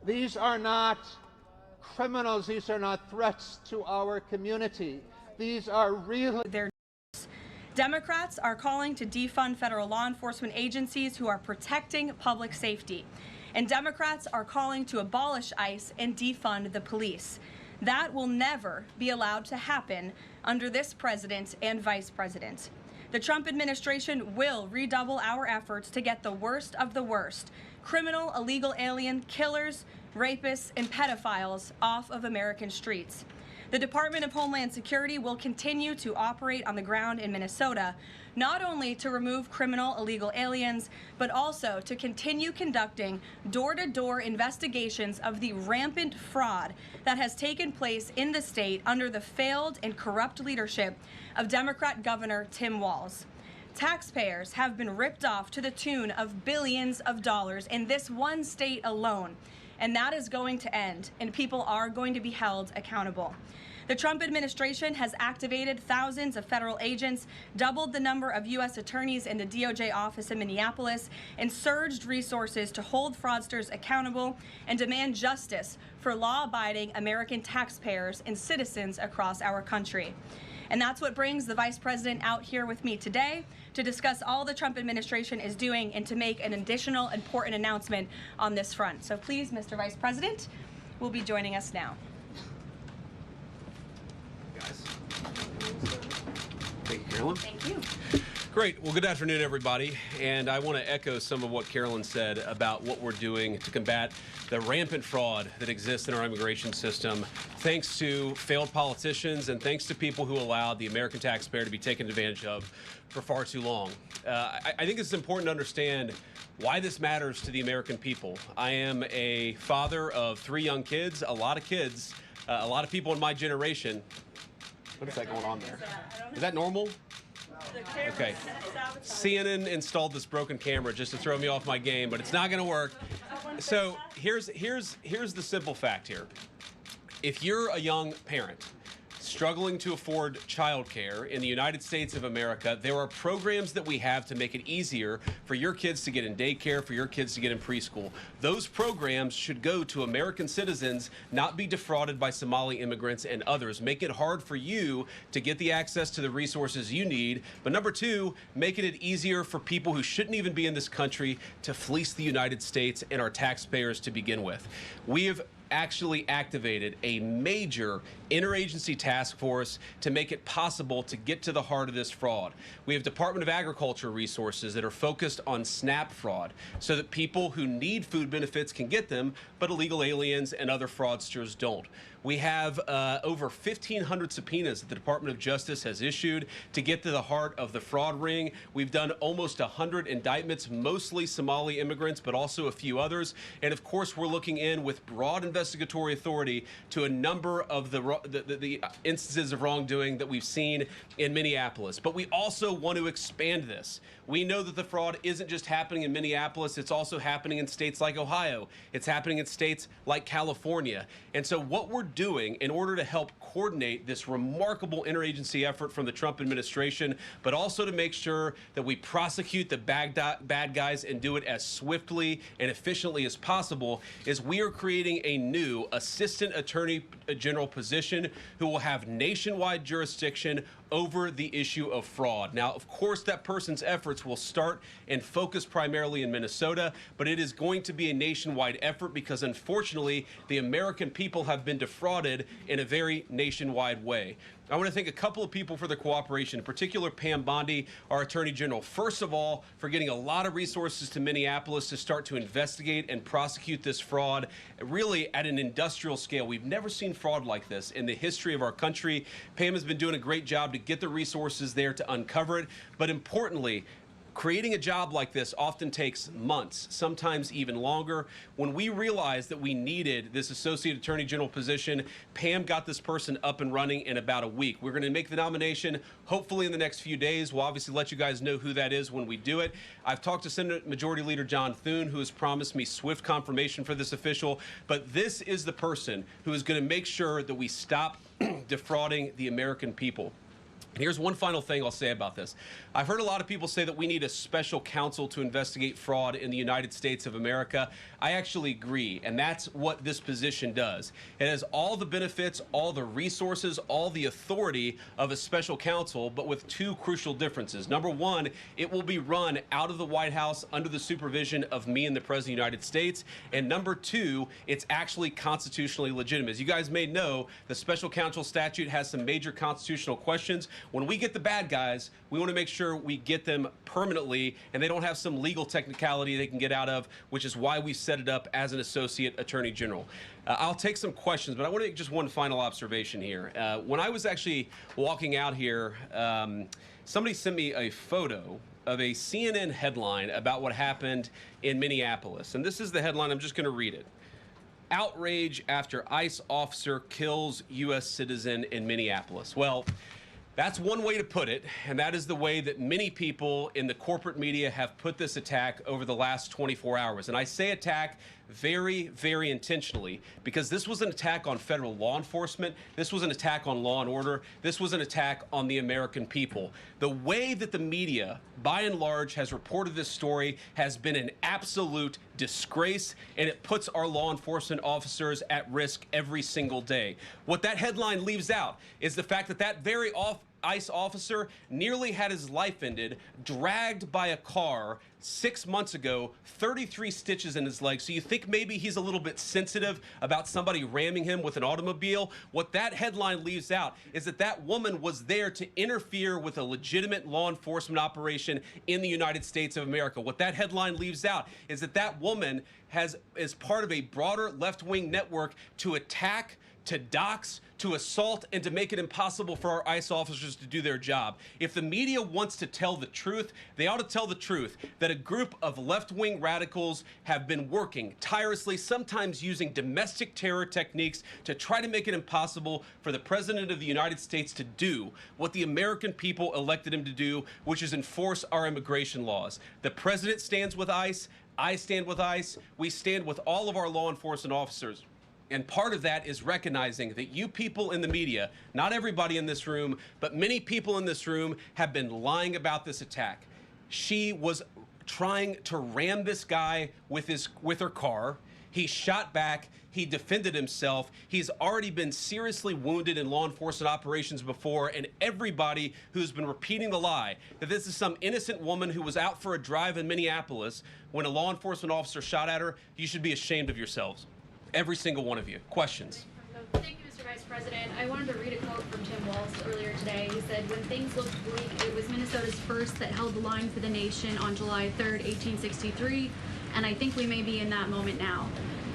These are not criminals. These are not threats to our community. These are really... Democrats are calling to defund federal law enforcement agencies who are protecting public safety. And Democrats are calling to abolish ICE and defund the police. That will never be allowed to happen under this president and vice president. The Trump administration will redouble our efforts to get the worst of the worst, criminal illegal alien killers, rapists, and pedophiles off of American streets. The Department of Homeland Security will continue to operate on the ground in Minnesota, not only to remove criminal illegal aliens, but also to continue conducting door-to-door investigations of the rampant fraud that has taken place in the state under the failed and corrupt leadership of Democrat Governor Tim Walz. Taxpayers have been ripped off to the tune of billions of dollars in this one state alone, and that is going to end, and people are going to be held accountable. The Trump administration has activated thousands of federal agents, doubled the number of U.S. attorneys in the DOJ office in Minneapolis, and surged resources to hold fraudsters accountable and demand justice for law-abiding American taxpayers and citizens across our country. And that's what brings the Vice President out here with me today to discuss all the Trump administration is doing and to make an additional important announcement on this front. So please, Mr. Vice President, will be joining us now. Thank you, Carolyn. Thank you. Great. Well, good afternoon, everybody. And I want to echo some of what Carolyn said about what we're doing to combat the rampant fraud that exists in our immigration system, thanks to failed politicians and thanks to people who allowed the American taxpayer to be taken advantage of for far too long. I think it's important to understand why this matters to the American people. I am a father of 3 young kids, a lot of people in my generation. What is that going on there? Is that normal? Okay. CNN installed this broken camera just to throw me off my game, but it's not going to work. So here's the simple fact here. If you're a young parent struggling to afford childcare in the United States of America, there are programs that we have to make it easier for your kids to get in daycare, for your kids to get in preschool. Those programs should go to American citizens, not be defrauded by Somali immigrants and others. Make it hard for you to get the access to the resources you need. But number 2, making it easier for people who shouldn't even be in this country to fleece the United States and our taxpayers to begin with. We have actually activated a major interagency task force to make it possible to get to the heart of this fraud. We have Department of Agriculture resources that are focused on SNAP fraud so that people who need food benefits can get them, but illegal aliens and other fraudsters don't. We have over 1,500 subpoenas that the Department of Justice has issued to get to the heart of the fraud ring. We've done almost 100 indictments, mostly Somali immigrants, but also a few others. And of course, we're looking in with broad investigatory authority to a number of the instances of wrongdoing that we've seen in Minneapolis. But we also want to expand this. We know that the fraud isn't just happening in Minneapolis, it's also happening in states like Ohio. It's happening in states like California. And so what we're doing in order to help coordinate this remarkable interagency effort from the Trump administration, but also to make sure that we prosecute the bad guys and do it as swiftly and efficiently as possible, is we are creating a new Assistant Attorney General position who will have nationwide jurisdiction over the issue of fraud. Now, of course, that person's efforts will start and focus primarily in Minnesota, but it is going to be a nationwide effort because, unfortunately, the American people have been defrauded in a very nationwide way. I want to thank a couple of people for their cooperation, in particular Pam Bondi, our Attorney General, first of all, for getting a lot of resources to Minneapolis to start to investigate and prosecute this fraud, really at an industrial scale. We've never seen fraud like this in the history of our country. Pam has been doing a great job to get the resources there to uncover it, but importantly, creating a job like this often takes months, sometimes even longer. When we realized that we needed this Associate Attorney General position, Pam got this person up and running in about a week. We're going to make the nomination hopefully in the next few days. We'll obviously let you guys know who that is when we do it. I've talked to Senate Majority Leader John Thune, who has promised me swift confirmation for this official, but this is the person who is going to make sure that we stop defrauding the American people. And here's one final thing I'll say about this. I've heard a lot of people say that we need a special counsel to investigate fraud in the United States of America. I actually agree, and that's what this position does. It has all the benefits, all the resources, all the authority of a special counsel, but with two crucial differences. Number one, it will be run out of the White House under the supervision of me and the President of the United States. And number two, it's actually constitutionally legitimate. As you guys may know, the special counsel statute has some major constitutional questions. When we get the bad guys, we want to make sure we get them permanently and they don't have some legal technicality they can get out of, which is why we set it up as an Associate Attorney General. I'll take some questions, but I want to make just one final observation here. When I was actually walking out here, somebody sent me a photo of a CNN headline about what happened in Minneapolis. And this is the headline. I'm just going to read it. Outrage after ICE officer kills U.S. citizen in Minneapolis. Well, that's one way to put it, and that is the way that many people in the corporate media have put this attack over the last 24 hours. And I say attack very, very intentionally because this was an attack on federal law enforcement. This was an attack on law and order. This was an attack on the American people. The way that the media, by and large, has reported this story has been an absolute disgrace, and it puts our law enforcement officers at risk every single day. What that headline leaves out is the fact that that very ICE officer nearly had his life ended, dragged by a car 6 months ago, 33 stitches in his leg. So you think maybe he's a little bit sensitive about somebody ramming him with an automobile. What that headline leaves out is that that woman was there to interfere with a legitimate law enforcement operation in the United States of America. What that headline leaves out is that that woman is part of a broader left-wing network to attack, to dox, to assault, and to make it impossible for our ICE officers to do their job. If the media wants to tell the truth, they ought to tell the truth that a group of left-wing radicals have been working tirelessly, sometimes using domestic terror techniques to try to make it impossible for the President of the United States to do what the American people elected him to do, which is enforce our immigration laws. The President stands with ICE. I stand with ICE. We stand with all of our law enforcement officers. And part of that is recognizing that you people in the media, not everybody in this room, but many people in this room have been lying about this attack. She was trying to ram this guy with her car. He shot back. He defended himself. He's already been seriously wounded in law enforcement operations before, and everybody who's been repeating the lie that this is some innocent woman who was out for a drive in Minneapolis when a law enforcement officer shot at her, you should be ashamed of yourselves. every single one of you. Questions? Thank you, Mr. Vice President. I wanted to read a quote from Tim Walz earlier today. He said, "When things looked bleak, it was Minnesota's first that held the line for the nation on July 3rd, 1863, and I think we may be in that moment now."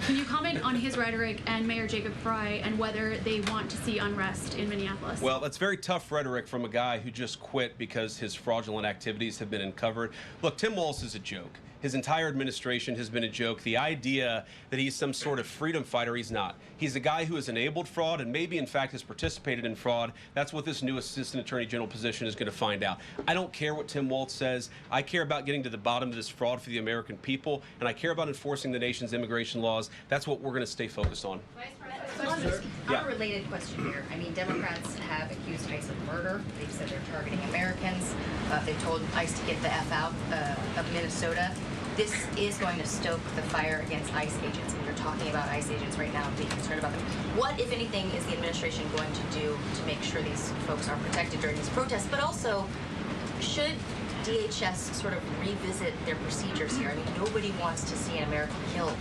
Can you comment on his rhetoric and Mayor Jacob Frey and whether they want to see unrest in Minneapolis? Well, that's very tough rhetoric from a guy who just quit because his fraudulent activities have been uncovered. Look, Tim Walz is a joke. His entire administration has been a joke. The idea that he's some sort of freedom fighter, he's not. He's a guy who has enabled fraud and maybe, in fact, has participated in fraud. That's what this new Assistant Attorney General position is going to find out. I don't care what Tim Walz says. I care about getting to the bottom of this fraud for the American people, and I care about enforcing the nation's immigration laws. That's what we're going to stay focused on. On a related question here, I mean, Democrats have accused ICE of murder. They've said they're targeting Americans. They've told ICE to get the F out of Minnesota. This is going to stoke the fire against ICE agents, and you're talking about ICE agents right now and being concerned about them. What, if anything, is the administration going to do to make sure these folks are protected during these protests? But also, should DHS sort of revisit their procedures here? I mean, nobody wants to see an American killed.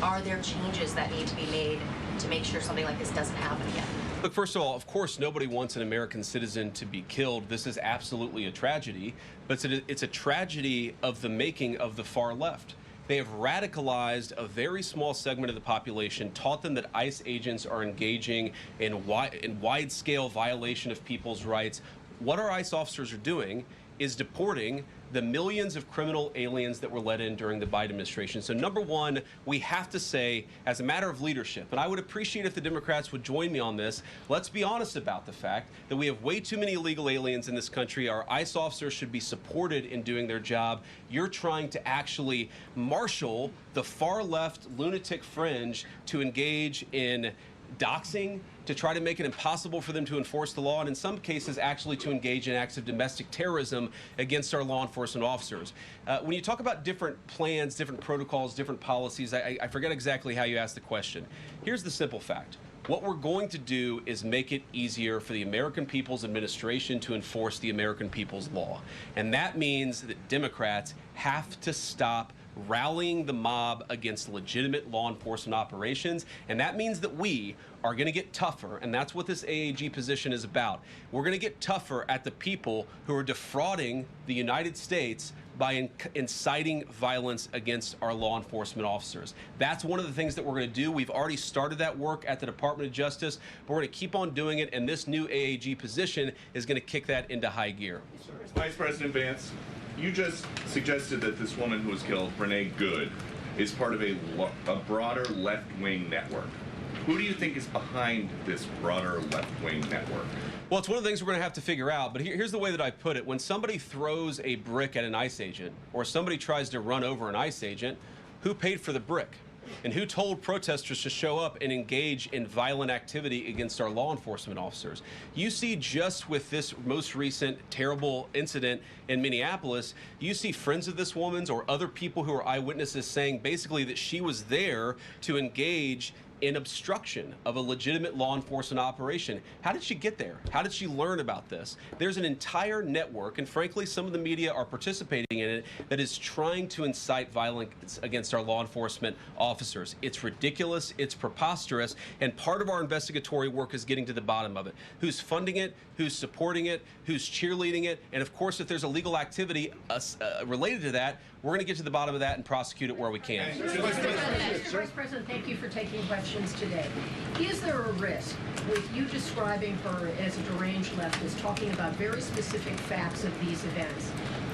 Are there changes that need to be made to make sure something like this doesn't happen again? Look, first of all, of course, nobody wants an American citizen to be killed. This is absolutely a tragedy, but it's a tragedy of the making of the far left. They have radicalized a very small segment of the population, taught them that ICE agents are engaging in wide-scale violation of people's rights. What our ICE officers are doing is deporting the millions of criminal aliens that were let in during the Biden administration. So number one, we have to say, as a matter of leadership, and I would appreciate if the Democrats would join me on this, let's be honest about the fact that we have way too many illegal aliens in this country. Our ICE officers should be supported in doing their job. You're trying to actually marshal the far left lunatic fringe to engage in doxing, to try to make it impossible for them to enforce the law, and in some cases actually to engage in acts of domestic terrorism against our law enforcement officers. When you talk about different plans, different protocols, different policies, I forget exactly how you asked the question. Here's the simple fact. What we're going to do is make it easier for the American people's administration to enforce the American people's law. And that means that Democrats have to stop rallying the mob against legitimate law enforcement operations, and that means that we are going to get tougher, and that's what this AAG position is about. We're going to get tougher at the people who are defrauding the United States by inciting violence against our law enforcement officers. That's one of the things that we're going to do. We've already started that work at the Department of Justice, but we're going to keep on doing it, and this new AAG position is going to kick that into high gear. Vice President Vance, you just suggested that this woman who was killed, Renee Good, is part of a broader left-wing network. Who do you think is behind this broader left-wing network? Well, it's one of the things we're going to have to figure out, but here's the way that I put it. When somebody throws a brick at an ICE agent, or somebody tries to run over an ICE agent, who paid for the brick? And who told protesters to show up and engage in violent activity against our law enforcement officers? You see, just with this most recent terrible incident in Minneapolis, you see friends of this woman's or other people who are eyewitnesses saying basically that she was there to engage in obstruction of a legitimate law enforcement operation. How did she get there? How did she learn about this? There's an entire network, and frankly, some of the media are participating in it, that is trying to incite violence against our law enforcement officers. It's ridiculous, it's preposterous, and part of our investigatory work is getting to the bottom of it. Who's funding it? Who's supporting it? Who's cheerleading it? And of course, if there's illegal activity related to that, we're going to get to the bottom of that and prosecute it where we can. Mr. Vice President, thank you for taking questions today. Is there a risk with you describing her as a deranged leftist, talking about very specific facts of these events,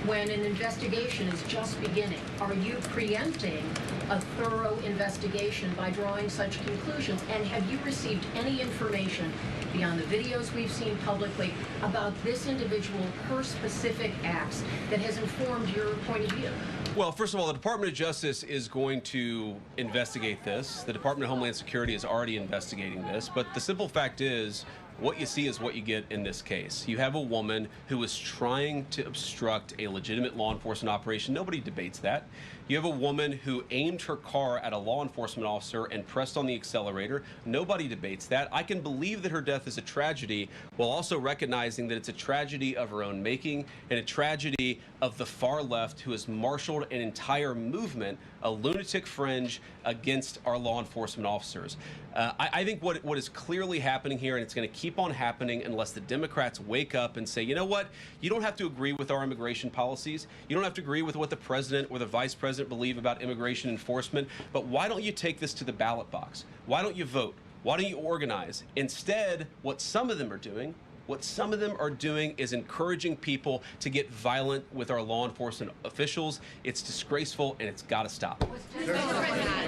when an investigation is just beginning? Are you preempting a thorough investigation by drawing such conclusions? And have you received any information beyond the videos we've seen publicly about this individual, her specific acts, that has informed your point of view? Well, first of all, the Department of Justice is going to investigate this. The Department of Homeland Security is already investigating this. But the simple fact is, what you see is what you get in this case. You have a woman who is trying to obstruct a legitimate law enforcement operation. Nobody debates that. You have a woman who aimed her car at a law enforcement officer and pressed on the accelerator. Nobody debates that. I can believe that her death is a tragedy, while also recognizing that it's a tragedy of her own making and a tragedy of the far left who has marshaled an entire movement, a lunatic fringe against our law enforcement officers. I think what is clearly happening here, and it's going to keep on happening unless the Democrats wake up and say, you know what, you don't have to agree with our immigration policies. You don't have to agree with what the president or the vice president believe about immigration enforcement, but why don't you take this to the ballot box? Why don't you vote? Why don't you organize? Instead, what some of them are doing is encouraging people to get violent with our law enforcement officials. It's disgraceful, and it's got to stop.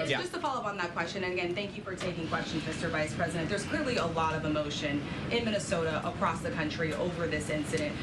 Yeah. Just to follow up on that question, and again, thank you for taking questions, Mr. Vice President. There's clearly a lot of emotion in Minnesota, across the country, over this incident.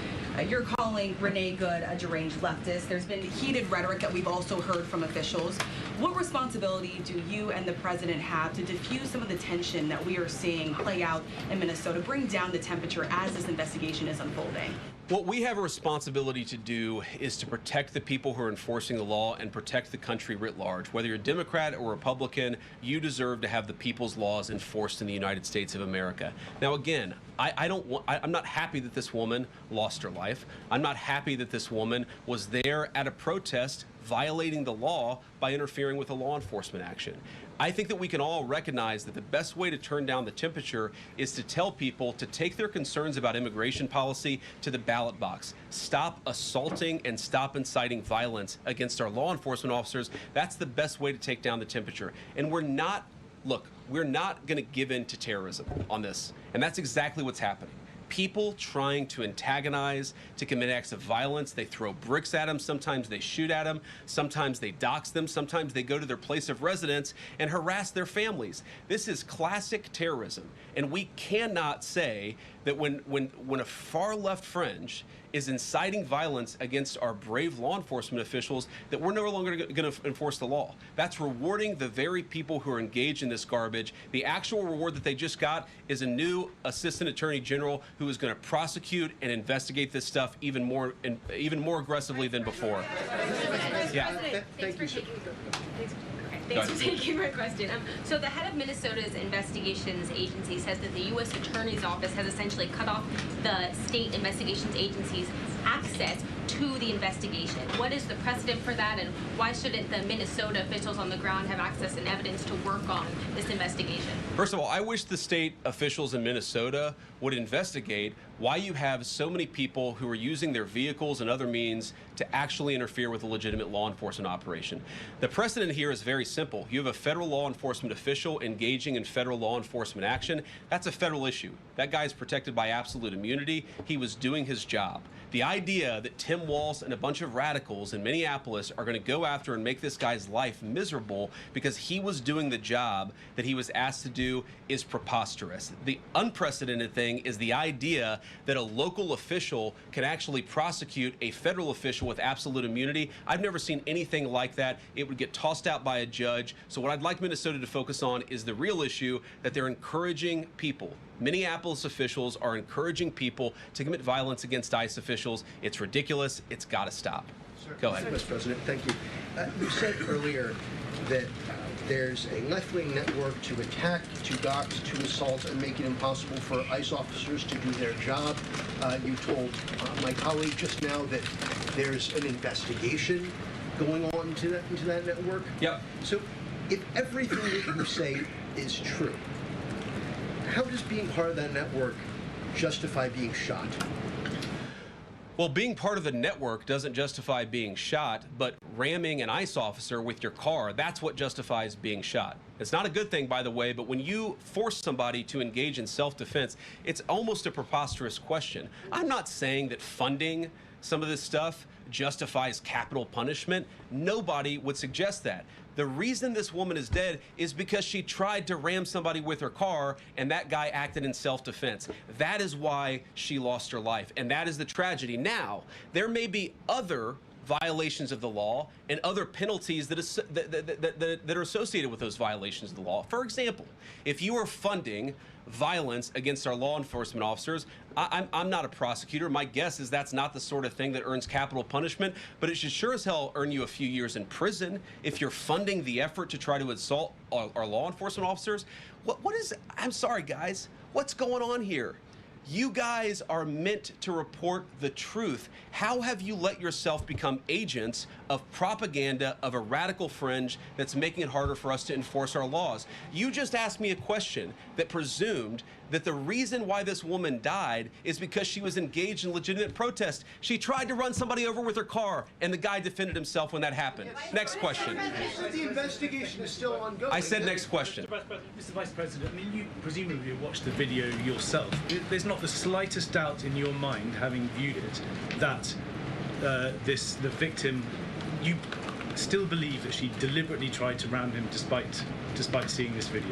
You're calling Renee Good a deranged leftist. There's been heated rhetoric that we've also heard from officials. What responsibility do you and the president have to diffuse some of the tension that we are seeing play out in Minnesota, bring down the temperature as this investigation is unfolding? What we have a responsibility to do is to protect the people who are enforcing the law and protect the country writ large. Whether you're Democrat or Republican, you deserve to have the people's laws enforced in the United States of America. Now, again, I'm not happy that this woman lost her life. I'm not happy that this woman was there at a protest violating the law by interfering with a law enforcement action. I think that we can all recognize that the best way to turn down the temperature is to tell people to take their concerns about immigration policy to the ballot box. Stop assaulting and stop inciting violence against our law enforcement officers. That's the best way to take down the temperature. And we're not going to give in to terrorism on this. And that's exactly what's happening. People trying to antagonize, to commit acts of violence. They throw bricks at them. Sometimes they shoot at them. Sometimes they dox them. Sometimes they go to their place of residence and harass their families. This is classic terrorism. And we cannot say that when a far left fringe is inciting violence against our brave law enforcement officials, that we're no longer going to enforce the law. That's rewarding the very people who are engaged in this garbage. The actual reward that they just got is a new assistant attorney general who is going to prosecute and investigate this stuff even more aggressively than before. Yeah. Thanks for taking my question. So the head of Minnesota's investigations agency says that the U.S. Attorney's Office has essentially cut off the state investigations agency's access to the investigation. What is the precedent for that, and why shouldn't the Minnesota officials on the ground have access and evidence to work on this investigation? First of all, I wish the state officials in Minnesota would investigate why you have so many people who are using their vehicles and other means to actually interfere with a legitimate law enforcement operation. The precedent here is very simple. You have a federal law enforcement official engaging in federal law enforcement action. That's a federal issue. That guy is protected by absolute immunity. He was doing his job. The idea that Tim Walz and a bunch of radicals in Minneapolis are going to go after and make this guy's life miserable because he was doing the job that he was asked to do is preposterous. The unprecedented thing is the idea that a local official can actually prosecute a federal official with absolute immunity. I've never seen anything like that. It would get tossed out by a judge. So what I'd like Minnesota to focus on is the real issue, that they're encouraging people. Minneapolis officials are encouraging people to commit violence against ICE officials. It's ridiculous. It's got to stop. Go ahead. Mr. President, thank you. You said earlier that there's a left-wing network to attack, to dox, to assault, and make it impossible for ICE officers to do their job. You told my colleague just now that there's an investigation going on into that network. Yep. So if everything that you say is true, how does being part of that network justify being shot? Well, being part of the network doesn't justify being shot, but ramming an ICE officer with your car, that's what justifies being shot. It's not a good thing, by the way, but when you force somebody to engage in self-defense, it's almost a preposterous question. I'm not saying that funding some of this stuff justifies capital punishment. Nobody would suggest that. The reason this woman is dead is because she tried to ram somebody with her car, and that guy acted in self-defense. That is why she lost her life, and that is the tragedy. Now, there may be other violations of the law and other penalties that are associated with those violations of the law. For example, if you are funding violence against our law enforcement officers, I'm not a prosecutor. My guess is that's not the sort of thing that earns capital punishment, but it should sure as hell earn you a few years in prison if you're funding the effort to try to assault our law enforcement officers. What is, I'm sorry guys, what's going on here? You guys are meant to report the truth. How have you let yourself become agents of propaganda of a radical fringe that's making it harder for us to enforce our laws? You just asked me a question that presumed that the reason why this woman died is because she was engaged in legitimate protest. She tried to run somebody over with her car, and the guy defended himself when that happened. Next question. The investigation is still ongoing. I said next question. Mr. Vice President, I mean, you presumably watched the video yourself. There's not the slightest doubt in your mind, having viewed it, that the victim, you still believe that she deliberately tried to ram him despite seeing this video?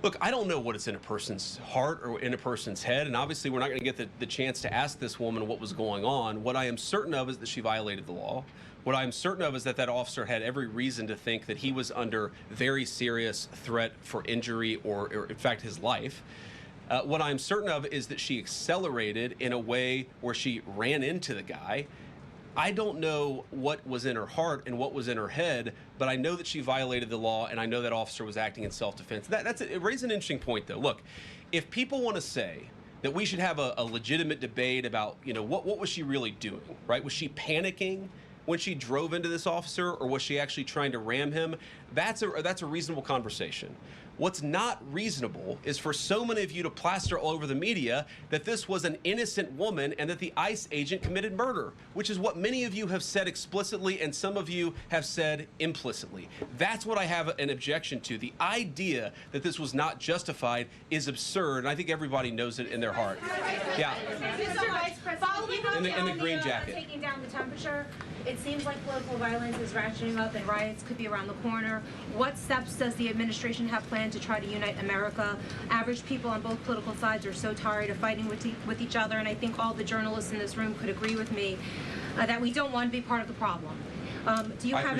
Look, I don't know what is in a person's heart or in a person's head, and obviously we're not going to get the chance to ask this woman what was going on. What I am certain of is that she violated the law. What I'm certain of is that that officer had every reason to think that he was under very serious threat for injury or in fact, his life. What I'm certain of is that she accelerated in a way where she ran into the guy. I don't know what was in her heart and what was in her head, but I know that she violated the law, and I know that officer was acting in self-defense. It raises an interesting point, though. Look, if people want to say that we should have a legitimate debate about, you know, what was she really doing, right? Was she panicking when she drove into this officer, or was she actually trying to ram him? That's a reasonable conversation. What's not reasonable is for so many of you to plaster all over the media that this was an innocent woman and that the ICE agent committed murder, which is what many of you have said explicitly and some of you have said implicitly. That's what I have an objection to. The idea that this was not justified is absurd, and I think everybody knows it in their heart. Yeah. Mr. Vice President, in the green jacket. Taking down the temperature, it seems like political violence is ratcheting up and riots could be around the corner. What steps does the administration have planned to try to unite America? Average people on both political sides are so tired of fighting with each other, and I think all the journalists in this room could agree with me that we don't want to be part of the problem. Do you have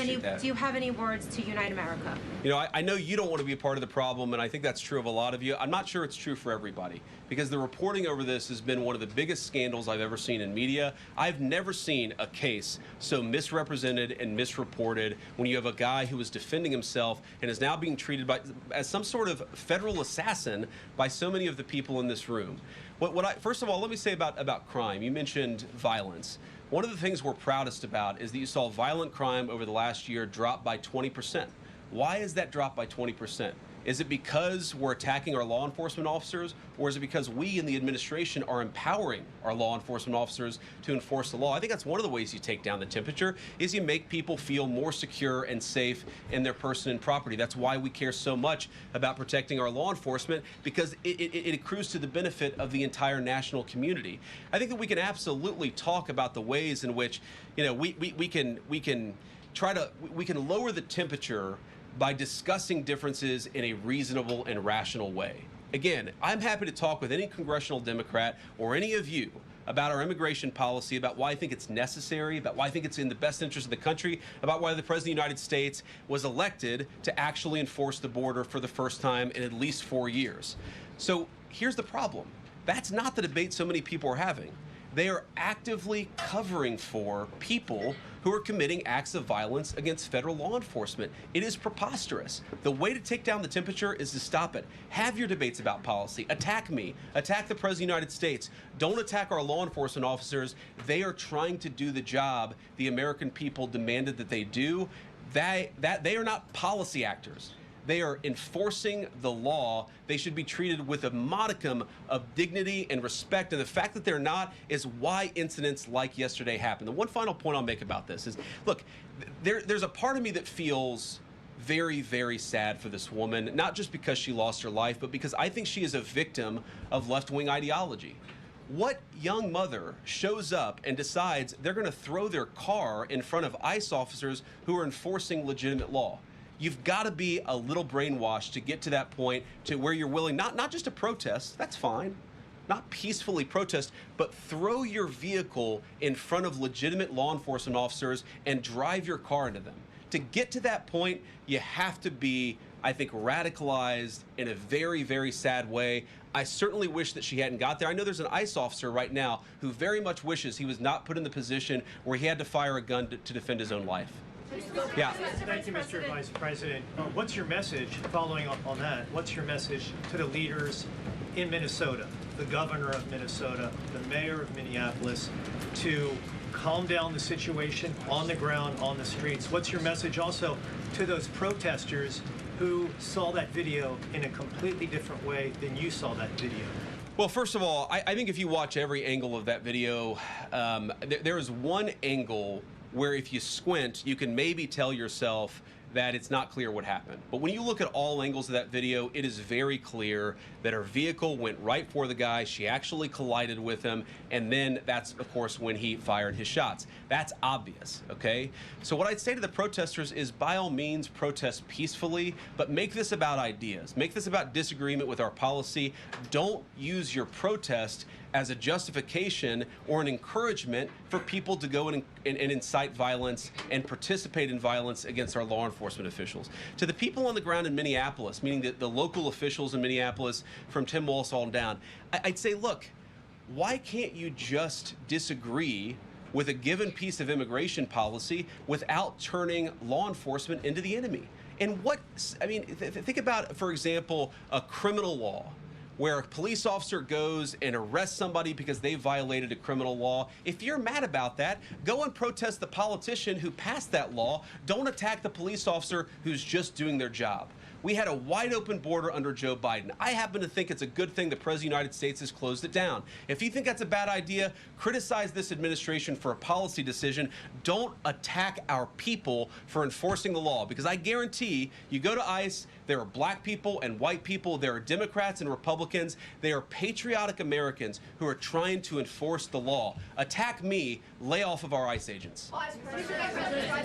any words to unite America? You know, I know you don't want to be a part of the problem, and I think that's true of a lot of you. I'm not sure it's true for everybody, because the reporting over this has been one of the biggest scandals I've ever seen in media. I've never seen a case so misrepresented and misreported when you have a guy who is defending himself and is now being treated as some sort of federal assassin by so many of the people in this room. First of all, let me say about crime. You mentioned violence. One of the things we're proudest about is that you saw violent crime over the last year drop by 20%. Why is that drop by 20%? Is it because we're attacking our law enforcement officers, or is it because we in the administration are empowering our law enforcement officers to enforce the law? I think that's one of the ways you take down the temperature, is you make people feel more secure and safe in their person and property. That's why we care so much about protecting our law enforcement, because it accrues to the benefit of the entire national community. I think that we can absolutely talk about the ways in which, you know, we can lower the temperature by discussing differences in a reasonable and rational way. Again, I'm happy to talk with any congressional Democrat or any of you about our immigration policy, about why I think it's necessary, about why I think it's in the best interest of the country, about why the President of the United States was elected to actually enforce the border for the first time in at least 4 years. So here's the problem. That's not the debate so many people are having. They are actively covering for people who are committing acts of violence against federal law enforcement. It is preposterous. The way to take down the temperature is to stop it. Have your debates about policy. Attack me. Attack the President of the United States. Don't attack our law enforcement officers. They are trying to do the job the American people demanded that they do. They are not policy actors. They are enforcing the law. They should be treated with a modicum of dignity and respect. And the fact that they're not is why incidents like yesterday happened. The one final point I'll make about this is, look, there's a part of me that feels very, very sad for this woman, not just because she lost her life, but because I think she is a victim of left-wing ideology. What young mother shows up and decides they're going to throw their car in front of ICE officers who are enforcing legitimate law? You've got to be a little brainwashed to get to that point to where you're willing not just to protest, that's fine, not peacefully protest, but throw your vehicle in front of legitimate law enforcement officers and drive your car into them. To get to that point, you have to be, I think, radicalized in a very, very sad way. I certainly wish that she hadn't got there. I know there's an ICE officer right now who very much wishes he was not put in the position where he had to fire a gun to defend his own life. Yeah. Thank you, Mr. Vice President. What's your message, following up on that, what's your message to the leaders in Minnesota the governor of Minnesota, the mayor of Minneapolis, to calm down the situation on the ground, on the streets? What's your message also to those protesters who saw that video in a completely different way than you saw that video? Well, first of all, I think if you watch every angle of that video, there is one angle where if you squint, you can maybe tell yourself that it's not clear what happened. But when you look at all angles of that video, it is very clear that her vehicle went right for the guy. She actually collided with him. And then that's, of course, when he fired his shots. That's obvious, okay? So what I'd say to the protesters is, by all means, protest peacefully, but make this about ideas. Make this about disagreement with our policy. Don't use your protest as a justification or an encouragement for people to go and incite violence and participate in violence against our law enforcement officials. To the people on the ground in Minneapolis, meaning the local officials in Minneapolis from Tim Walz on down, I'd say, look, why can't you just disagree with a given piece of immigration policy without turning law enforcement into the enemy? And think about, for example, a criminal law, where a police officer goes and arrests somebody because they violated a criminal law. If you're mad about that, go and protest the politician who passed that law. Don't attack the police officer who's just doing their job. We had a wide open border under Joe Biden. I happen to think it's a good thing the President of the United States has closed it down. If you think that's a bad idea, criticize this administration for a policy decision. Don't attack our people for enforcing the law, because I guarantee you go to ICE, there are black people and white people, there are Democrats and Republicans, they are patriotic Americans who are trying to enforce the law. Attack me, lay off of our ICE agents.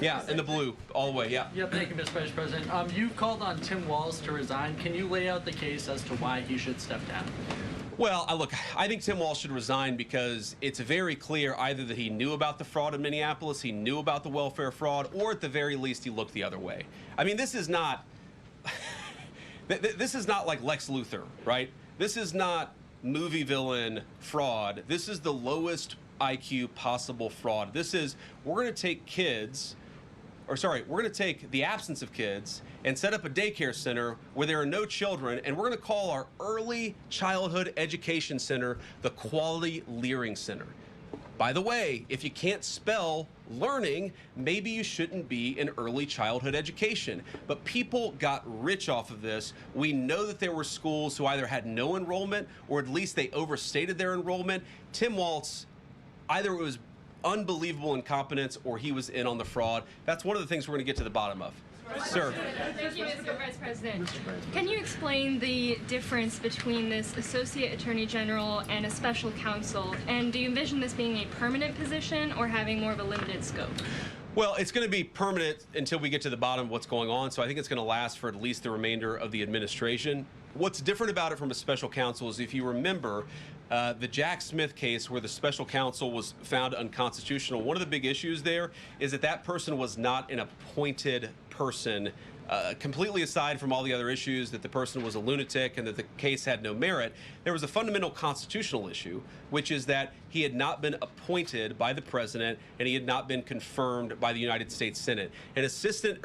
Yeah, in the blue, all the way, yeah. Yep, thank you, Mr. Vice President. You've called on Tim Walz to resign. Can you lay out the case as to why he should step down? Well, look, I think Tim Walz should resign because it's very clear either that he knew about the fraud in Minneapolis, he knew about the welfare fraud, or at the very least he looked the other way. I mean, this is not this is not like Lex Luthor, right? This is not movie villain fraud. This is the lowest IQ possible fraud. This is, we're going to take we're going to take the absence of kids and set up a daycare center where there are no children, and we're going to call our early childhood education center the Quality Learning Center. By the way, if you can't spell learning, maybe you shouldn't be in early childhood education. But people got rich off of this. We know that there were schools who either had no enrollment or at least they overstated their enrollment. Tim Walz, either it was unbelievable incompetence or he was in on the fraud. That's one of the things we're going to get to the bottom of. Sir. Thank you, Mr. Vice President. Can you explain the difference between this Associate Attorney General and a special counsel? And do you envision this being a permanent position or having more of a limited scope? Well, it's going to be permanent until we get to the bottom of what's going on, so I think it's going to last for at least the remainder of the administration. What's different about it from a special counsel is, if you remember, the Jack Smith case where the special counsel was found unconstitutional, one of the big issues there is that that person was not an appointed person, completely aside from all the other issues, that the person was a lunatic and that the case had no merit. There was a fundamental constitutional issue, which is that he had not been appointed by the president and he had not been confirmed by the United States Senate. An assistant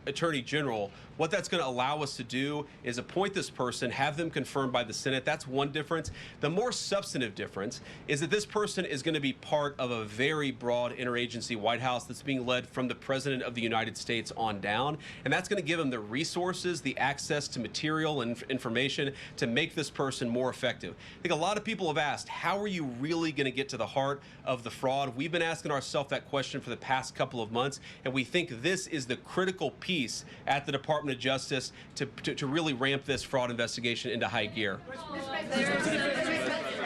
attorney general, what that's going to allow us to do is appoint this person, have them confirmed by the Senate. That's one difference. The more substantive difference is that this person is going to be part of a very broad interagency White House that's being led from the President of the United States on down. And that's going to give them the resources, the access to material and information to make this person more effective. I think a lot of people have asked, how are you really going to get to the heart of the fraud? We've been asking ourselves that question for the past couple of months, and we think this is the critical piece at the Department of Justice to really ramp this fraud investigation into high gear.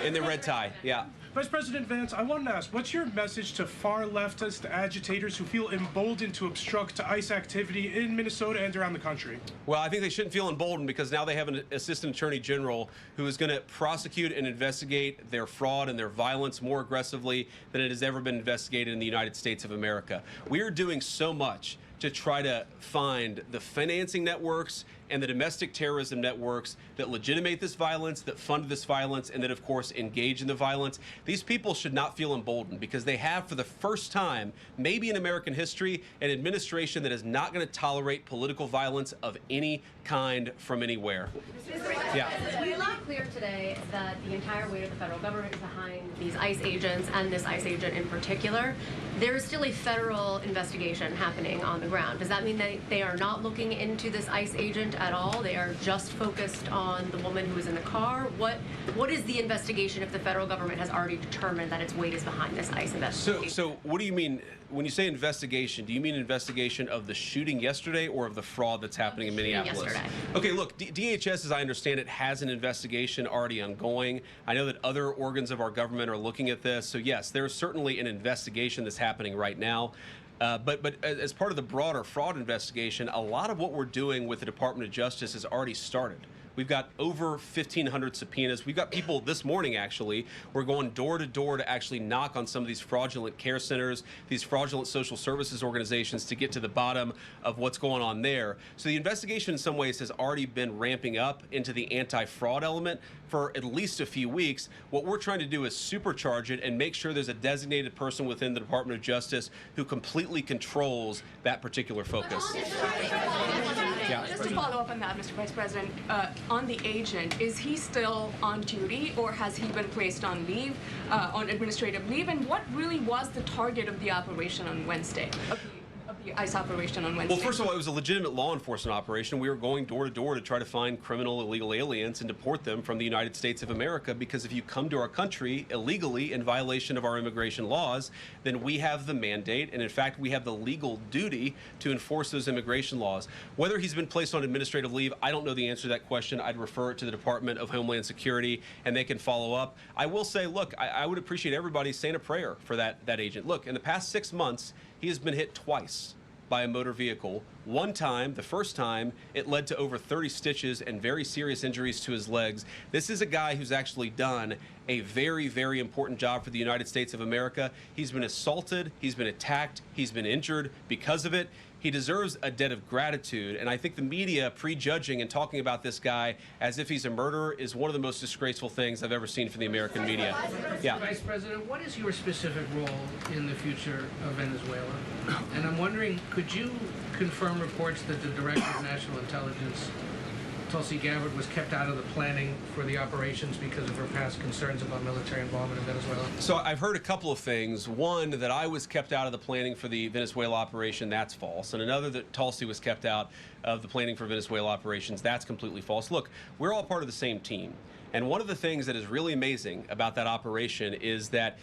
In the red tie, yeah. Vice President Vance, I wanted to ask, what's your message to far leftist agitators who feel emboldened to obstruct ICE activity in Minnesota and around the country? Well, I think they shouldn't feel emboldened because now they have an assistant attorney general who is going to prosecute and investigate their fraud and their violence more aggressively than it has ever been investigated in the United States of America. We are doing so much to try to find the financing networks and the domestic terrorism networks that legitimate this violence, that fund this violence, and that, of course, engage in the violence. These people should not feel emboldened because they have, for the first time, maybe in American history, an administration that is not going to tolerate political violence of any kind from anywhere. Yeah. We made clear today that the entire weight of the federal government is behind these ICE agents and this ICE agent in particular. There is still a federal investigation happening on the ground. Does that mean that they are not looking into this ICE agent at all? They are just focused on the woman who was in the car? What is the investigation if the federal government has already determined that its weight is behind this ICE investigation? So what do you mean when you say investigation? Do you mean investigation of the shooting yesterday or of the fraud that's happening in Minneapolis? Yesterday. Okay, look, DHS, as I understand it, has an investigation already ongoing. I know that other organs of our government are looking at this. So yes, there's certainly an investigation that's happening right now. But as part of the broader fraud investigation, a lot of what we're doing with the Department of Justice has already started. We've got over 1,500 subpoenas. We've got people this morning, actually. We're going door to door to actually knock on some of these fraudulent care centers, these fraudulent social services organizations to get to the bottom of what's going on there. So the investigation in some ways has already been ramping up into the anti-fraud element for at least a few weeks. What we're trying to do is supercharge it and make sure there's a designated person within the Department of Justice who completely controls that particular focus. Yeah. Just to follow up on that, Mr. Vice President, on the agent, is he still on duty or has he been placed on leave, on administrative leave? And what really was the target of the operation on Wednesday, of the ICE operation on Wednesday? Well, first of all, it was a legitimate law enforcement operation. We were going door to door to try to find criminal illegal aliens and deport them from the United States of America, because if you come to our country illegally in violation of our immigration laws, then we have the mandate, and in fact, we have the legal duty to enforce those immigration laws. Whether he's been placed on administrative leave, I don't know the answer to that question. I'd refer it to the Department of Homeland Security, and they can follow up. I will say, look, I would appreciate everybody saying a prayer for that agent. Look, in the past 6 months, he has been hit twice by a motor vehicle. One time, the first time, it led to over 30 stitches and very serious injuries to his legs. This is a guy who's actually done a very, very important job for the United States of America. He's been assaulted, he's been attacked, he's been injured because of it. He deserves a debt of gratitude, and I think the media prejudging and talking about this guy as if he's a murderer is one of the most disgraceful things I've ever seen from the American media. Yeah. Vice President, what is your specific role in the future of Venezuela? And I'm wondering, could you confirm reports that the Director of National Intelligence, Tulsi Gabbard, was kept out of the planning for the operations because of her past concerns about military involvement in Venezuela? So I've heard a couple of things. One, that I was kept out of the planning for the Venezuela operation. That's false. And another, that Tulsi was kept out of the planning for Venezuela operations. That's completely false. Look, we're all part of the same team. And one of the things that is really amazing about that operation is that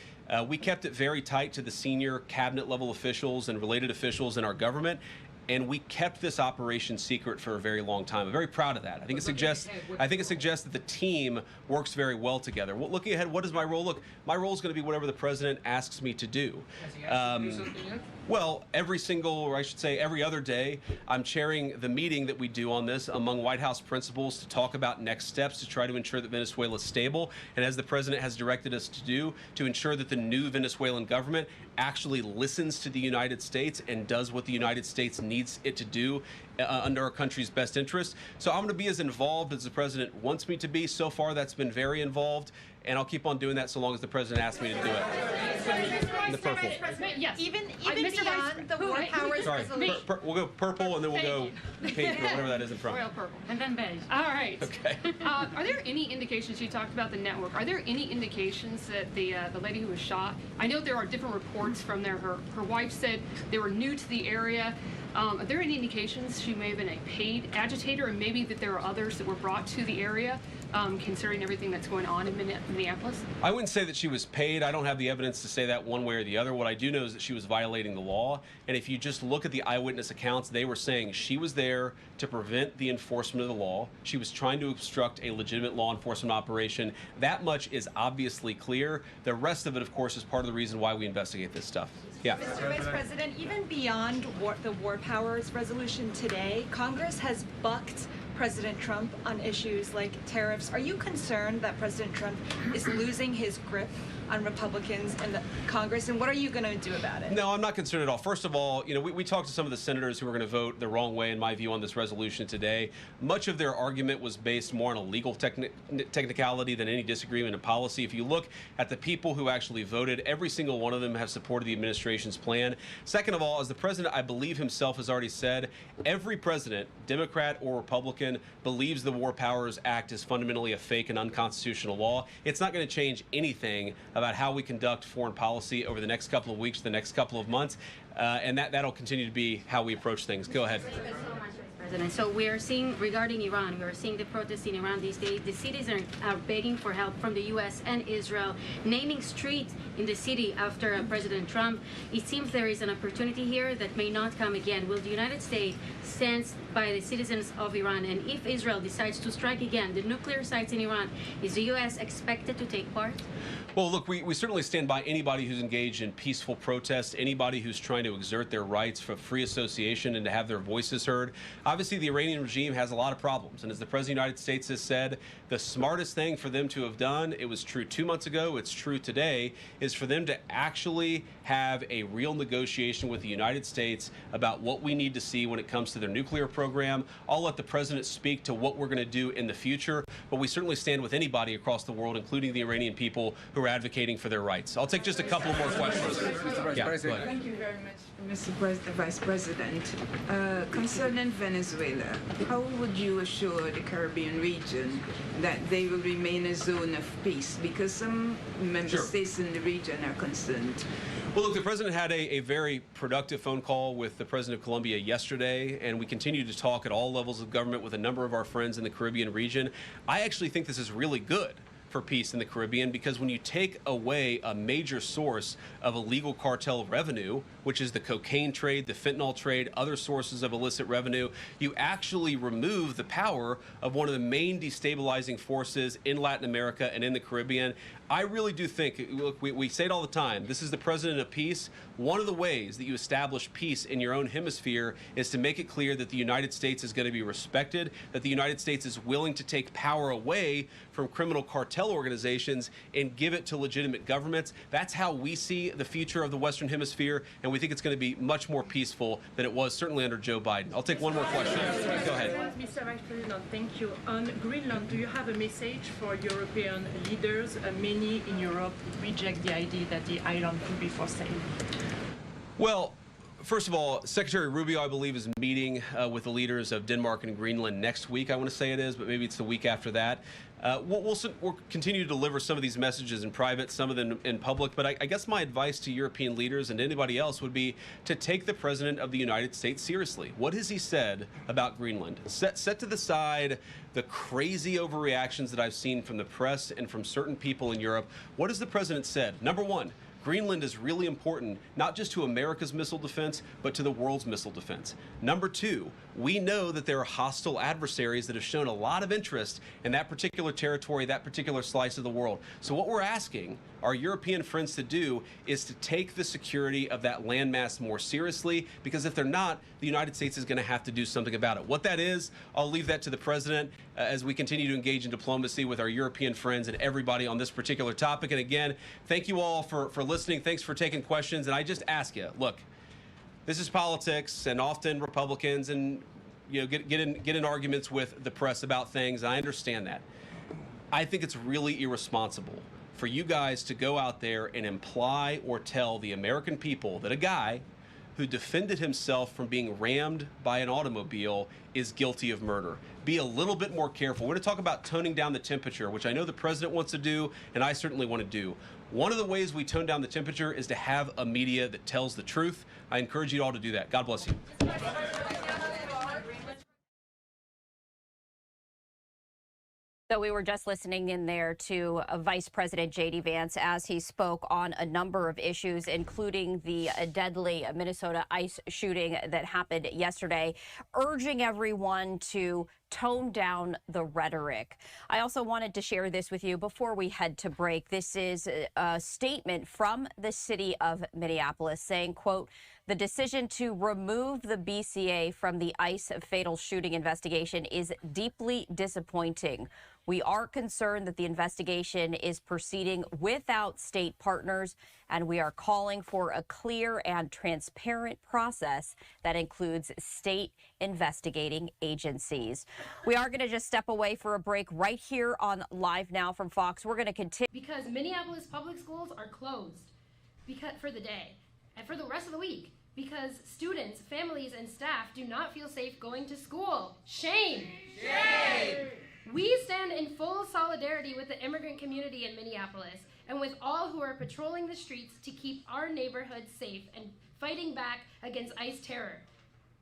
we kept it very tight to the senior cabinet level officials and related officials in our government. And we kept this operation secret for a very long time. I'm very proud of that. I think it suggests that the team works very well together. Well, looking ahead, what is my role? Look, my role is going to be whatever the president asks me to do. Has he asked you to do something yet? Well, every other day, I'm chairing the meeting that we do on this among White House principals to talk about next steps to try to ensure that Venezuela is stable, and as the president has directed us to do, to ensure that the new Venezuelan government actually listens to the United States and does what the United States needs it to do under our country's best interest. So I'm going to be as involved as the president wants me to be. So far, that's been very involved, and I'll keep on doing that so long as the president asks me to do it. In the purple. Yes. Even beyond the war powers resolution. Sorry, we'll go purple, and then we'll go pink or whatever that is in front. Royal purple. And then beige. All right. Okay. Are there any indications, you talked about the network, are there any indications that the lady who was shot, I know there are different reports from there, her wife said they were new to the area. Are there any indications she may have been a paid agitator, and maybe that there are others that were brought to the area, considering everything that's going on in Minneapolis? I wouldn't say that she was paid. I don't have the evidence to say that one way or the other. What I do know is that she was violating the law. And if you just look at the eyewitness accounts, they were saying she was there to prevent the enforcement of the law. She was trying to obstruct a legitimate law enforcement operation. That much is obviously clear. The rest of it, of course, is part of the reason why we investigate this stuff. Yeah. Mr. Vice President, even beyond the war powers resolution today, Congress has bucked President Trump on issues like tariffs. Are you concerned that President Trump is losing his grip on Republicans in the Congress, and what are you going to do about it? No, I'm not concerned at all. First of all, we talked to some of the senators who are going to vote the wrong way, in my view, on this resolution today. Much of their argument was based more on a legal technicality than any disagreement in policy. If you look at the people who actually voted, every single one of them have supported the administration's plan. Second of all, as the president, I believe himself, has already said, every president, Democrat or Republican, believes the War Powers Act is fundamentally a fake and unconstitutional law. It's not going to change anything about how we conduct foreign policy over the next couple of weeks, the next couple of months, and that'll continue to be how we approach things. Go ahead. President. So we are seeing, regarding Iran, we are seeing the protests in Iran these days. The citizens are begging for help from the U.S. and Israel, naming streets in the city after President Trump. It seems there is an opportunity here that may not come again. Will the United States stand by the citizens of Iran? And if Israel decides to strike again the nuclear sites in Iran, is the U.S. expected to take part? Well, look, we certainly stand by anybody who's engaged in peaceful protest, anybody who's trying to exert their rights for free association and to have their voices heard. Obviously, the Iranian regime has a lot of problems. And as the President of the United States has said, the smartest thing for them to have done, it was true 2 months ago, it's true today, is for them to actually have a real negotiation with the United States about what we need to see when it comes to their nuclear program. I'll let the President speak to what we're going to do in the future, but we certainly stand with anybody across the world, including the Iranian people who are advocating for their rights. I'll take just a couple more questions. Yeah, thank you very much, Mr. Vice President. Concerning Venezuela, how would you assure the Caribbean region that they will remain a zone of peace? Because some member states in the region are concerned. Well, look, the President had a very productive phone call with the President of Colombia yesterday, and we continue to talk at all levels of government with a number of our friends in the Caribbean region. I actually think this is really good for peace in the Caribbean, because when you take away a major source of illegal cartel revenue, which is the cocaine trade, the fentanyl trade, other sources of illicit revenue, you actually remove the power of one of the main destabilizing forces in Latin America and in the Caribbean. I really do think, look, we say it all the time, this is the president of peace. One of the ways that you establish peace in your own hemisphere is to make it clear that the United States is going to be respected, that the United States is willing to take power away from criminal cartel organizations and give it to legitimate governments. That's how we see the future of the Western Hemisphere, and we think it's going to be much more peaceful than it was certainly under Joe Biden. I'll take one more question. Go ahead. Mr. Vice President, thank you. On Greenland, do you have a message for European leaders? Many in Europe reject the idea that the island could be for sale. Well, first of all, Secretary Rubio, I believe, is meeting with the leaders of Denmark and Greenland next week, I want to say it is, but maybe it's the week after that. We'll continue to deliver some of these messages in private, some of them in public, but I guess my advice to European leaders and anybody else would be to take the President of the United States seriously. What has he said about Greenland? Set to the side the crazy overreactions that I've seen from the press and from certain people in Europe. What has the President said? Number one, Greenland is really important, not just to America's missile defense, but to the world's missile defense. Number two, we know that there are hostile adversaries that have shown a lot of interest in that particular territory, that particular slice of the world. So what we're asking our European friends to do is to take the security of that landmass more seriously, because if they're not, the United States is going to have to do something about it. What that is, I'll leave that to the President as we continue to engage in diplomacy with our European friends and everybody on this particular topic. And again, thank you all for listening. Thanks for taking questions. And I just ask you, look, this is politics, and often Republicans and get in arguments with the press about things. I understand that. I think it's really irresponsible for you guys to go out there and imply or tell the American people that a guy who defended himself from being rammed by an automobile is guilty of murder. Be a little bit more careful. We're going to talk about toning down the temperature, which I know the President wants to do, and I certainly want to do. One of the ways we tone down the temperature is to have a media that tells the truth. I encourage you all to do that. God bless you. So we were just listening in there to Vice President J.D. Vance as he spoke on a number of issues, including the deadly Minnesota ICE shooting that happened yesterday, urging everyone to tone down the rhetoric. I also wanted to share this with you before we head to break. This is a statement from the city of Minneapolis saying, quote, "The decision to remove the BCA from the ICE fatal shooting investigation is deeply disappointing. We are concerned that the investigation is proceeding without state partners, and we are calling for a clear and transparent process that includes state investigating agencies." We are going to just step away for a break right here on Live Now from Fox. We're going to continue. Because Minneapolis public schools are closed for the day and for the rest of the week. Because students, families, and staff do not feel safe going to school. Shame! Shame! We stand in full solidarity with the immigrant community in Minneapolis and with all who are patrolling the streets to keep our neighborhoods safe and fighting back against ICE terror.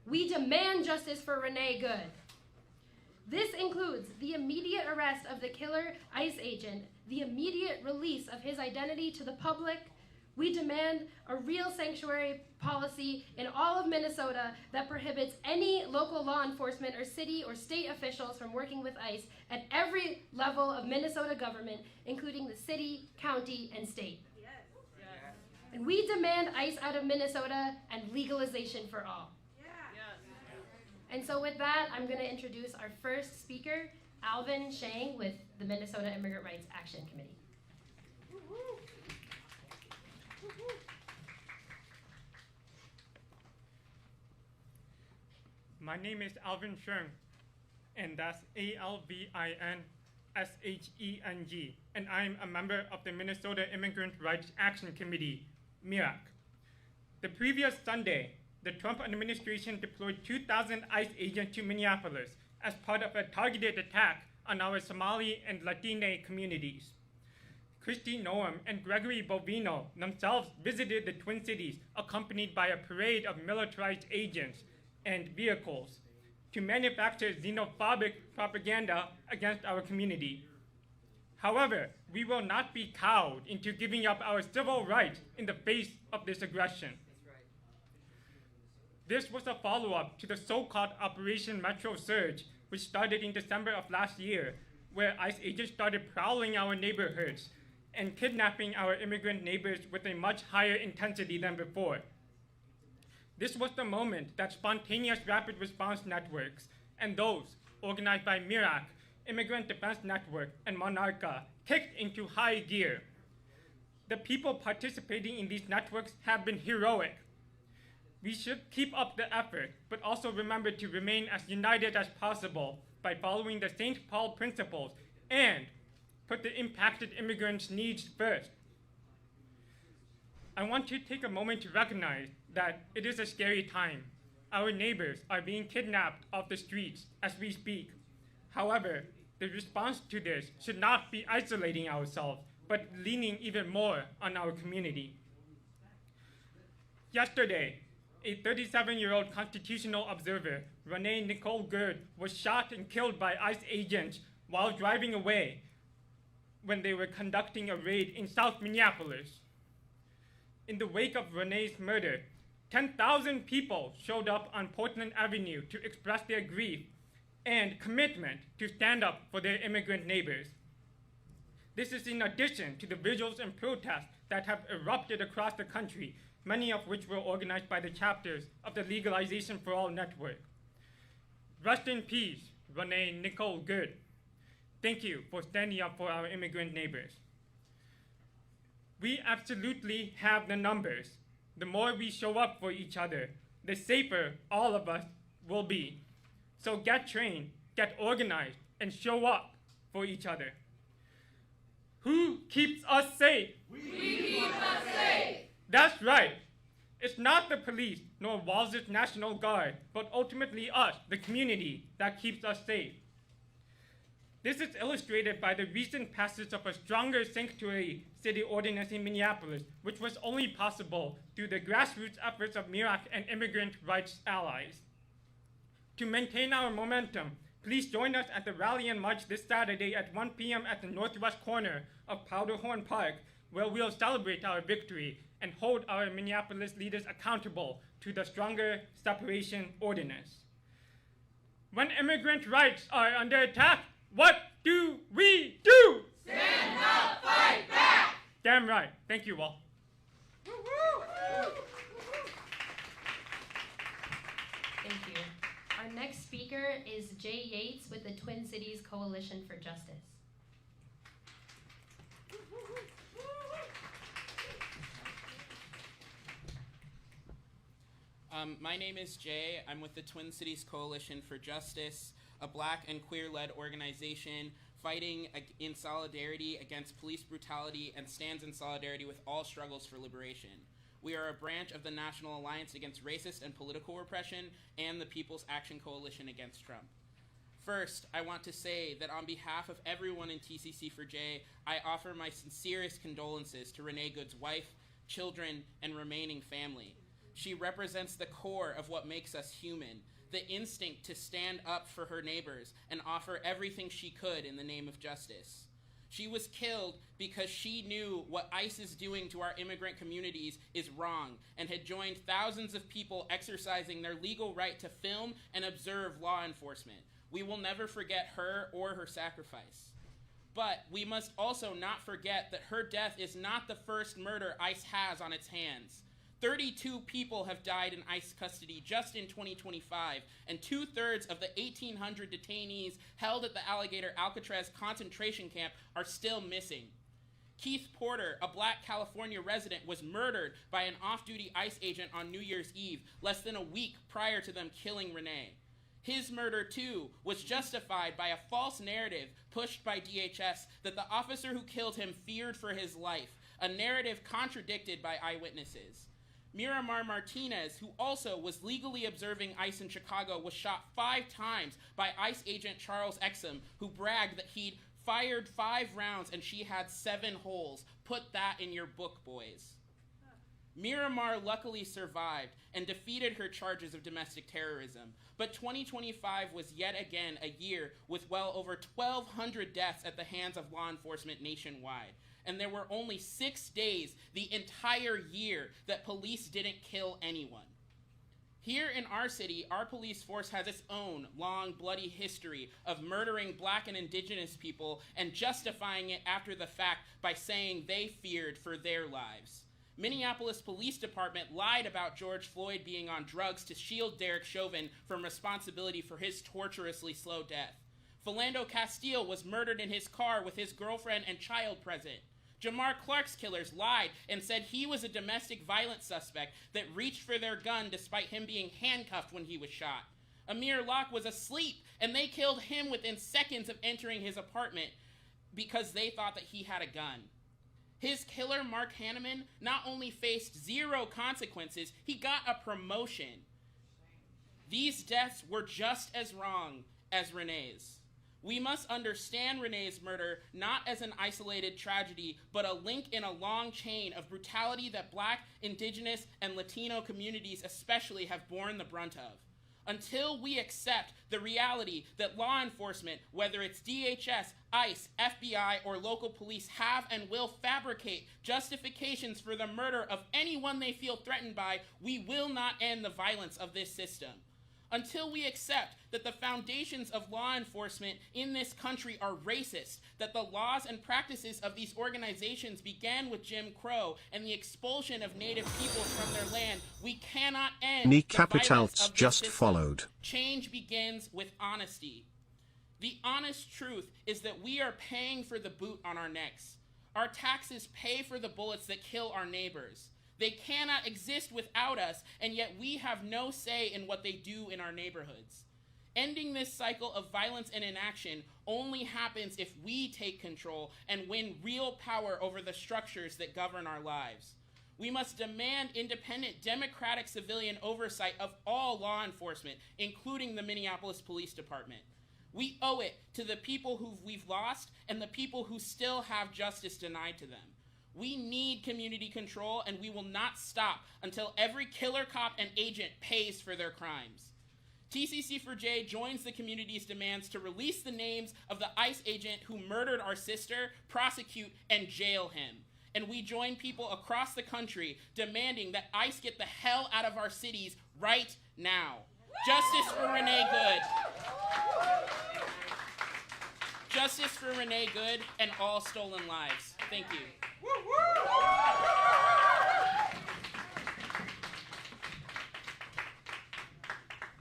We demand justice for Renee Good. This includes the immediate arrest of the killer ICE agent, the immediate release of his identity to the public. We demand a real sanctuary policy in all of Minnesota that prohibits any local law enforcement or city or state officials from working with ICE at every level of Minnesota government, including the city, county, and state. Yes. Yes. And we demand ICE out of Minnesota and legalization for all. Yeah. Yes. And so with that, I'm going to introduce our first speaker, Alvin Shang with the Minnesota Immigrant Rights Action Committee. My name is Alvin Sheng, and that's ALVINSHENG, and I'm a member of the Minnesota Immigrant Rights Action Committee, MIRAC. The previous Sunday, the Trump administration deployed 2,000 ICE agents to Minneapolis as part of a targeted attack on our Somali and Latine communities. Christy Noam and Gregory Bovino themselves visited the Twin Cities accompanied by a parade of militarized agents and vehicles to manufacture xenophobic propaganda against our community. However, we will not be cowed into giving up our civil rights in the face of this aggression. This was a follow-up to the so-called Operation Metro Surge, which started in December of last year, where ICE agents started prowling our neighborhoods and kidnapping our immigrant neighbors with a much higher intensity than before. This was the moment that spontaneous rapid response networks and those organized by MIRAC, Immigrant Defense Network, and Monarca kicked into high gear. The people participating in these networks have been heroic. We should keep up the effort, but also remember to remain as united as possible by following the St. Paul principles and put the impacted immigrants' needs first. I want to take a moment to recognize that it is a scary time. Our neighbors are being kidnapped off the streets as we speak. However, the response to this should not be isolating ourselves, but leaning even more on our community. Yesterday, a 37-year-old constitutional observer, Renee Nicole Good, was shot and killed by ICE agents while driving away when they were conducting a raid in South Minneapolis. In the wake of Renee's murder, 10,000 people showed up on Portland Avenue to express their grief and commitment to stand up for their immigrant neighbors. This is in addition to the vigils and protests that have erupted across the country, many of which were organized by the chapters of the Legalization for All network. Rest in peace, Renee Nicole Good. Thank you for standing up for our immigrant neighbors. We absolutely have the numbers. The more we show up for each other, the safer all of us will be. So get trained, get organized, and show up for each other. Who keeps us safe? We keep us safe. That's right. It's not the police nor Walz's National Guard, but ultimately us, the community, that keeps us safe. This is illustrated by the recent passage of a stronger sanctuary city ordinance in Minneapolis, which was only possible through the grassroots efforts of MIRAC and immigrant rights allies. To maintain our momentum, please join us at the rally and march this Saturday at 1 p.m. at the northwest corner of Powderhorn Park, where we'll celebrate our victory and hold our Minneapolis leaders accountable to the stronger separation ordinance. When immigrant rights are under attack, what do we do? Stand up, fight back! Damn right. Thank you all. Thank you. Our next speaker is Jay Yates with the Twin Cities Coalition for Justice. My name is Jay. I'm with the Twin Cities Coalition for Justice, a Black and queer-led organization fighting in solidarity against police brutality and stands in solidarity with all struggles for liberation. We are a branch of the National Alliance Against Racist and Political Repression and the People's Action Coalition Against Trump. First, I want to say that on behalf of everyone in TCC4J, I offer my sincerest condolences to Renee Good's wife, children, and remaining family. She represents the core of what makes us human, the instinct to stand up for her neighbors and offer everything she could in the name of justice. She was killed because she knew what ICE is doing to our immigrant communities is wrong and had joined thousands of people exercising their legal right to film and observe law enforcement. We will never forget her or her sacrifice. But we must also not forget that her death is not the first murder ICE has on its hands. 32 people have died in ICE custody just in 2025, and 2/3 of the 1,800 detainees held at the Alligator Alcatraz concentration camp are still missing. Keith Porter, a Black California resident, was murdered by an off-duty ICE agent on New Year's Eve, less than a week prior to them killing Renee. His murder, too, was justified by a false narrative pushed by DHS that the officer who killed him feared for his life, a narrative contradicted by eyewitnesses. Miramar Martinez, who also was legally observing ICE in Chicago, was shot 5 times by ICE agent Charles Exum, who bragged that he'd fired 5 rounds and she had 7 holes. Put that in your book, boys. Miramar luckily survived and defeated her charges of domestic terrorism, but 2025 was yet again a year with well over 1,200 deaths at the hands of law enforcement nationwide. And there were only 6 days the entire year that police didn't kill anyone. Here in our city, our police force has its own long, bloody history of murdering Black and Indigenous people and justifying it after the fact by saying they feared for their lives. Minneapolis Police Department lied about George Floyd being on drugs to shield Derek Chauvin from responsibility for his torturously slow death. Philando Castile was murdered in his car with his girlfriend and child present. Jamar Clark's killers lied and said he was a domestic violence suspect that reached for their gun despite him being handcuffed when he was shot. Amir Locke was asleep, and they killed him within seconds of entering his apartment because they thought that he had a gun. His killer, Mark Hanneman, not only faced 0 consequences, he got a promotion. These deaths were just as wrong as Renee's. We must understand Renee's murder not as an isolated tragedy, but a link in a long chain of brutality that Black, Indigenous, and Latino communities especially have borne the brunt of. Until we accept the reality that law enforcement, whether it's DHS, ICE, FBI, or local police, have and will fabricate justifications for the murder of anyone they feel threatened by, we will not end the violence of this system. Until we accept that the foundations of law enforcement in this country are racist, that the laws and practices of these organizations began with Jim Crow and the expulsion of Native peoples from their land, we cannot end Ni the violence Capitals of this just system. followed. Change begins with honesty. The honest truth is that we are paying for the boot on our necks. Our taxes pay for the bullets that kill our neighbors. They cannot exist without us, and yet we have no say in what they do in our neighborhoods. Ending this cycle of violence and inaction only happens if we take control and win real power over the structures that govern our lives. We must demand independent, democratic civilian oversight of all law enforcement, including the Minneapolis Police Department. We owe it to the people who we've lost and the people who still have justice denied to them. We need community control, and we will not stop until every killer cop and agent pays for their crimes. TCC4J joins the community's demands to release the names of the ICE agent who murdered our sister, prosecute, and jail him. And we join people across the country demanding that ICE get the hell out of our cities right now. Justice for Renee Good. Justice for Renee Good and all stolen lives. Thank you.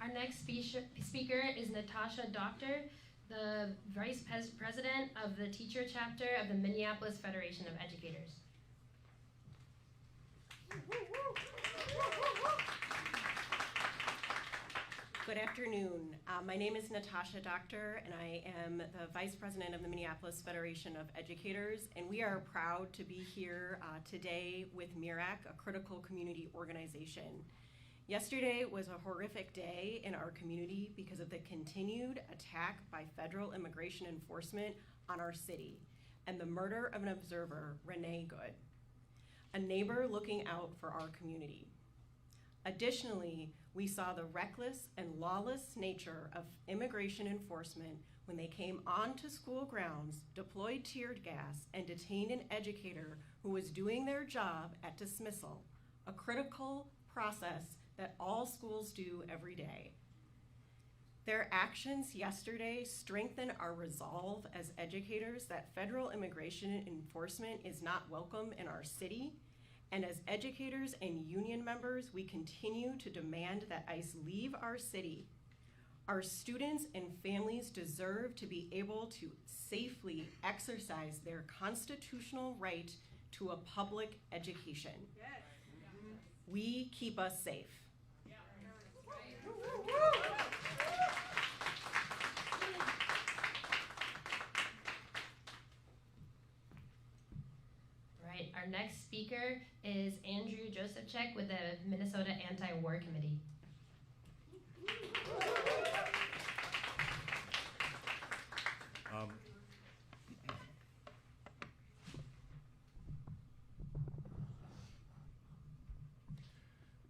Our next speaker is Natasha Doctor, the Vice President of the Teacher Chapter of the Minneapolis Federation of Educators. Good afternoon. My name is Natasha Doctor, and I am the Vice President of the Minneapolis Federation of Educators, and we are proud to be here today with MIRAC, a critical community organization. Yesterday was a horrific day in our community because of the continued attack by federal immigration enforcement on our city and the murder of an observer, Renee Good, a neighbor looking out for our community. Additionally, we saw the reckless and lawless nature of immigration enforcement when they came onto school grounds, deployed tear gas, and detained an educator who was doing their job at dismissal, a critical process that all schools do every day. Their actions yesterday strengthen our resolve as educators that federal immigration enforcement is not welcome in our city. And as educators and union members, we continue to demand that ICE leave our city. Our students and families deserve to be able to safely exercise their constitutional right to a public education. Yes. We keep us safe. Right, our next speaker is Andrew Josephchek with the Minnesota Anti-War Committee.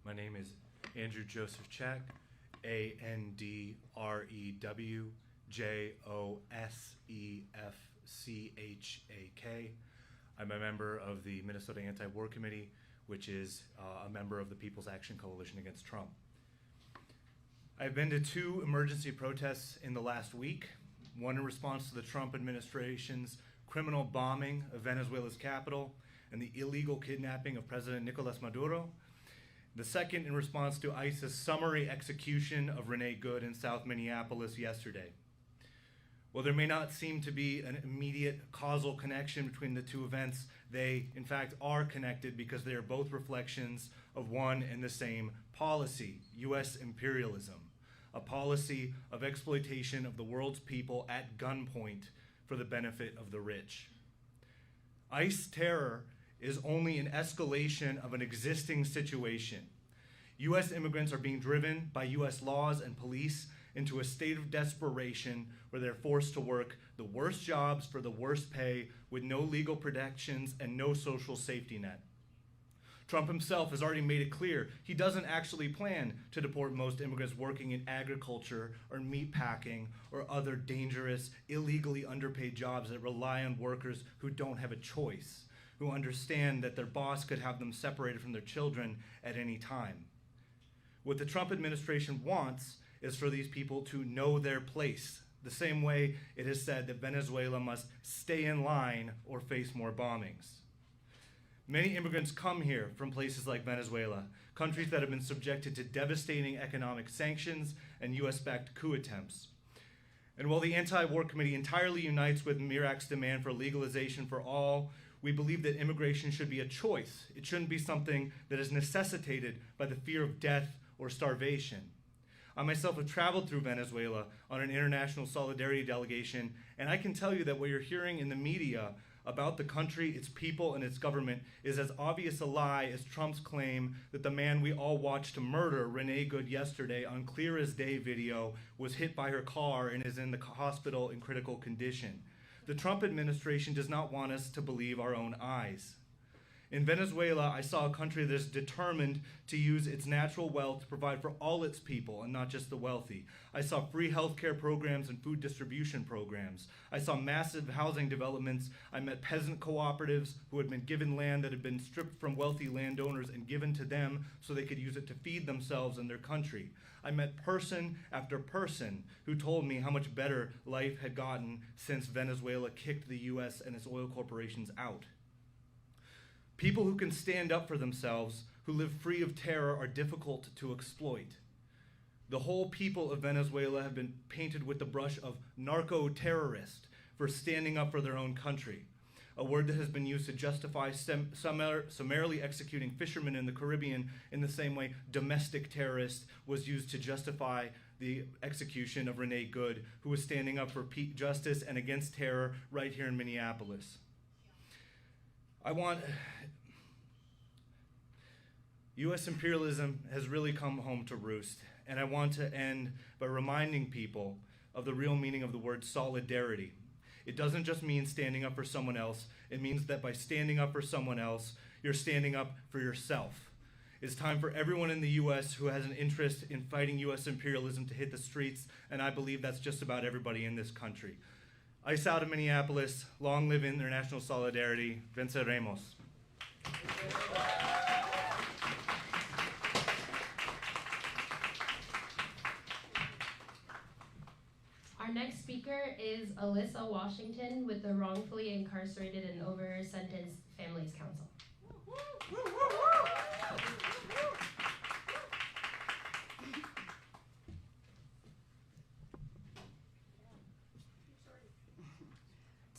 My name is Andrew Josephchek, AndrewJosephchak. I'm a member of the Minnesota Anti-War Committee, which is a member of the People's Action Coalition Against Trump. I've been to 2 emergency protests in the last week, one in response to the Trump administration's criminal bombing of Venezuela's capital and the illegal kidnapping of President Nicolas Maduro. The second in response to ICE's summary execution of Renee Good in South Minneapolis yesterday. While there may not seem to be an immediate causal connection between the 2 events, they in fact are connected because they are both reflections of one and the same policy, U.S. imperialism, a policy of exploitation of the world's people at gunpoint for the benefit of the rich. ICE terror is only an escalation of an existing situation. U.S. immigrants are being driven by U.S. laws and police into a state of desperation where they're forced to work the worst jobs for the worst pay with no legal protections and no social safety net. Trump himself has already made it clear he doesn't actually plan to deport most immigrants working in agriculture or meat packing or other dangerous, illegally underpaid jobs that rely on workers who don't have a choice, who understand that their boss could have them separated from their children at any time. What the Trump administration wants is for these people to know their place, the same way it has said that Venezuela must stay in line or face more bombings. Many immigrants come here from places like Venezuela, countries that have been subjected to devastating economic sanctions and US-backed coup attempts. And while the Anti-War Committee entirely unites with MIRAC's demand for legalization for all, we believe that immigration should be a choice. It shouldn't be something that is necessitated by the fear of death or starvation. I myself have traveled through Venezuela on an international solidarity delegation, and I can tell you that what you're hearing in the media about the country, its people, and its government is as obvious a lie as Trump's claim that the man we all watched murder Renee Good yesterday on clear as day video was hit by her car and is in the hospital in critical condition. The Trump administration does not want us to believe our own eyes. In Venezuela, I saw a country that is determined to use its natural wealth to provide for all its people and not just the wealthy. I saw free healthcare programs and food distribution programs. I saw massive housing developments. I met peasant cooperatives who had been given land that had been stripped from wealthy landowners and given to them so they could use it to feed themselves and their country. I met person after person who told me how much better life had gotten since Venezuela kicked the US and its oil corporations out. People who can stand up for themselves, who live free of terror, are difficult to exploit. The whole people of Venezuela have been painted with the brush of narco-terrorist for standing up for their own country, a word that has been used to justify summarily executing fishermen in the Caribbean in the same way domestic terrorist was used to justify the execution of Renee Good, who was standing up for justice and against terror right here in Minneapolis. U.S. imperialism has really come home to roost, and I want to end by reminding people of the real meaning of the word solidarity. It doesn't just mean standing up for someone else. It means that by standing up for someone else, you're standing up for yourself. It's time for everyone in the U.S. who has an interest in fighting U.S. imperialism to hit the streets, and I believe that's just about everybody in this country. Ice out of Minneapolis, long live international solidarity, venceremos. Our next speaker is Alyssa Washington with the Wrongfully Incarcerated and Over-Sentenced Families Council.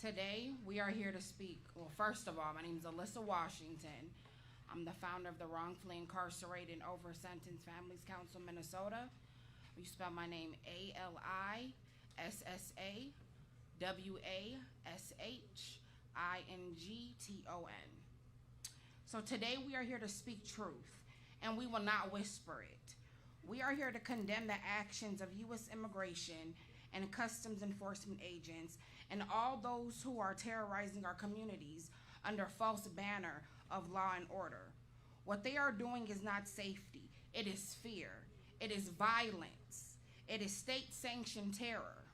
Today, we are here to speak. Well, first of all, my name is Alyssa Washington. I'm the founder of the Wrongfully Incarcerated and Over-Sentenced Families Council, Minnesota. You spell my name ALISSAWASHINGTON. So today we are here to speak truth, and we will not whisper it. We are here to condemn the actions of U.S. immigration and customs enforcement agents and all those who are terrorizing our communities under false banner of law and order. What they are doing is not safety. It is fear. It is violence. It is state-sanctioned terror.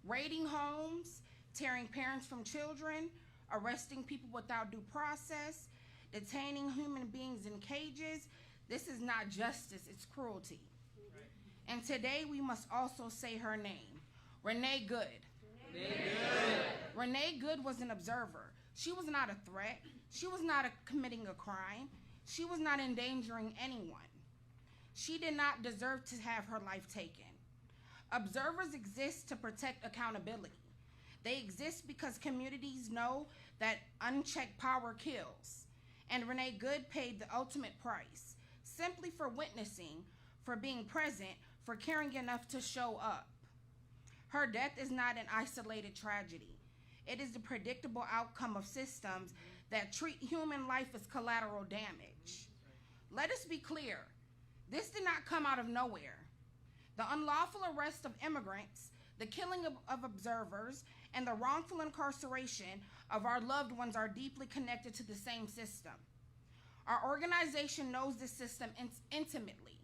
Raiding homes, tearing parents from children, arresting people without due process, detaining human beings in cages. This is not justice, it's cruelty. Right. And today we must also say her name, Renee Good. Renee Good was an observer. She was not a threat. She was not committing a crime. She was not endangering anyone. She did not deserve to have her life taken. Observers exist to protect accountability. They exist because communities know that unchecked power kills. And Renee Good paid the ultimate price, simply for witnessing, for being present, for caring enough to show up. Her death is not an isolated tragedy. It is the predictable outcome of systems that treat human life as collateral damage. Let us be clear, this did not come out of nowhere. The unlawful arrest of immigrants, the killing of observers, and the wrongful incarceration of our loved ones are deeply connected to the same system. Our organization knows this system intimately.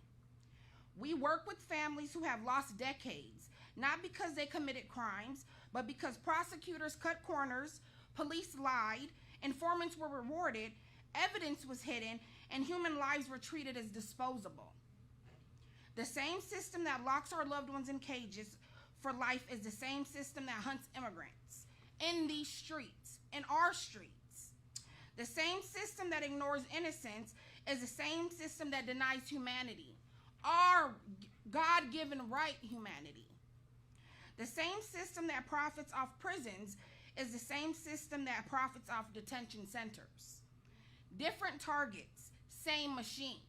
We work with families who have lost decades, not because they committed crimes, but because prosecutors cut corners, police lied, informants were rewarded, evidence was hidden, and human lives were treated as disposable. The same system that locks our loved ones in cages for life is the same system that hunts immigrants in these streets, in our streets. The same system that ignores innocence is the same system that denies humanity, our God-given right humanity. The same system that profits off prisons is the same system that profits off detention centers. Different targets, same machine.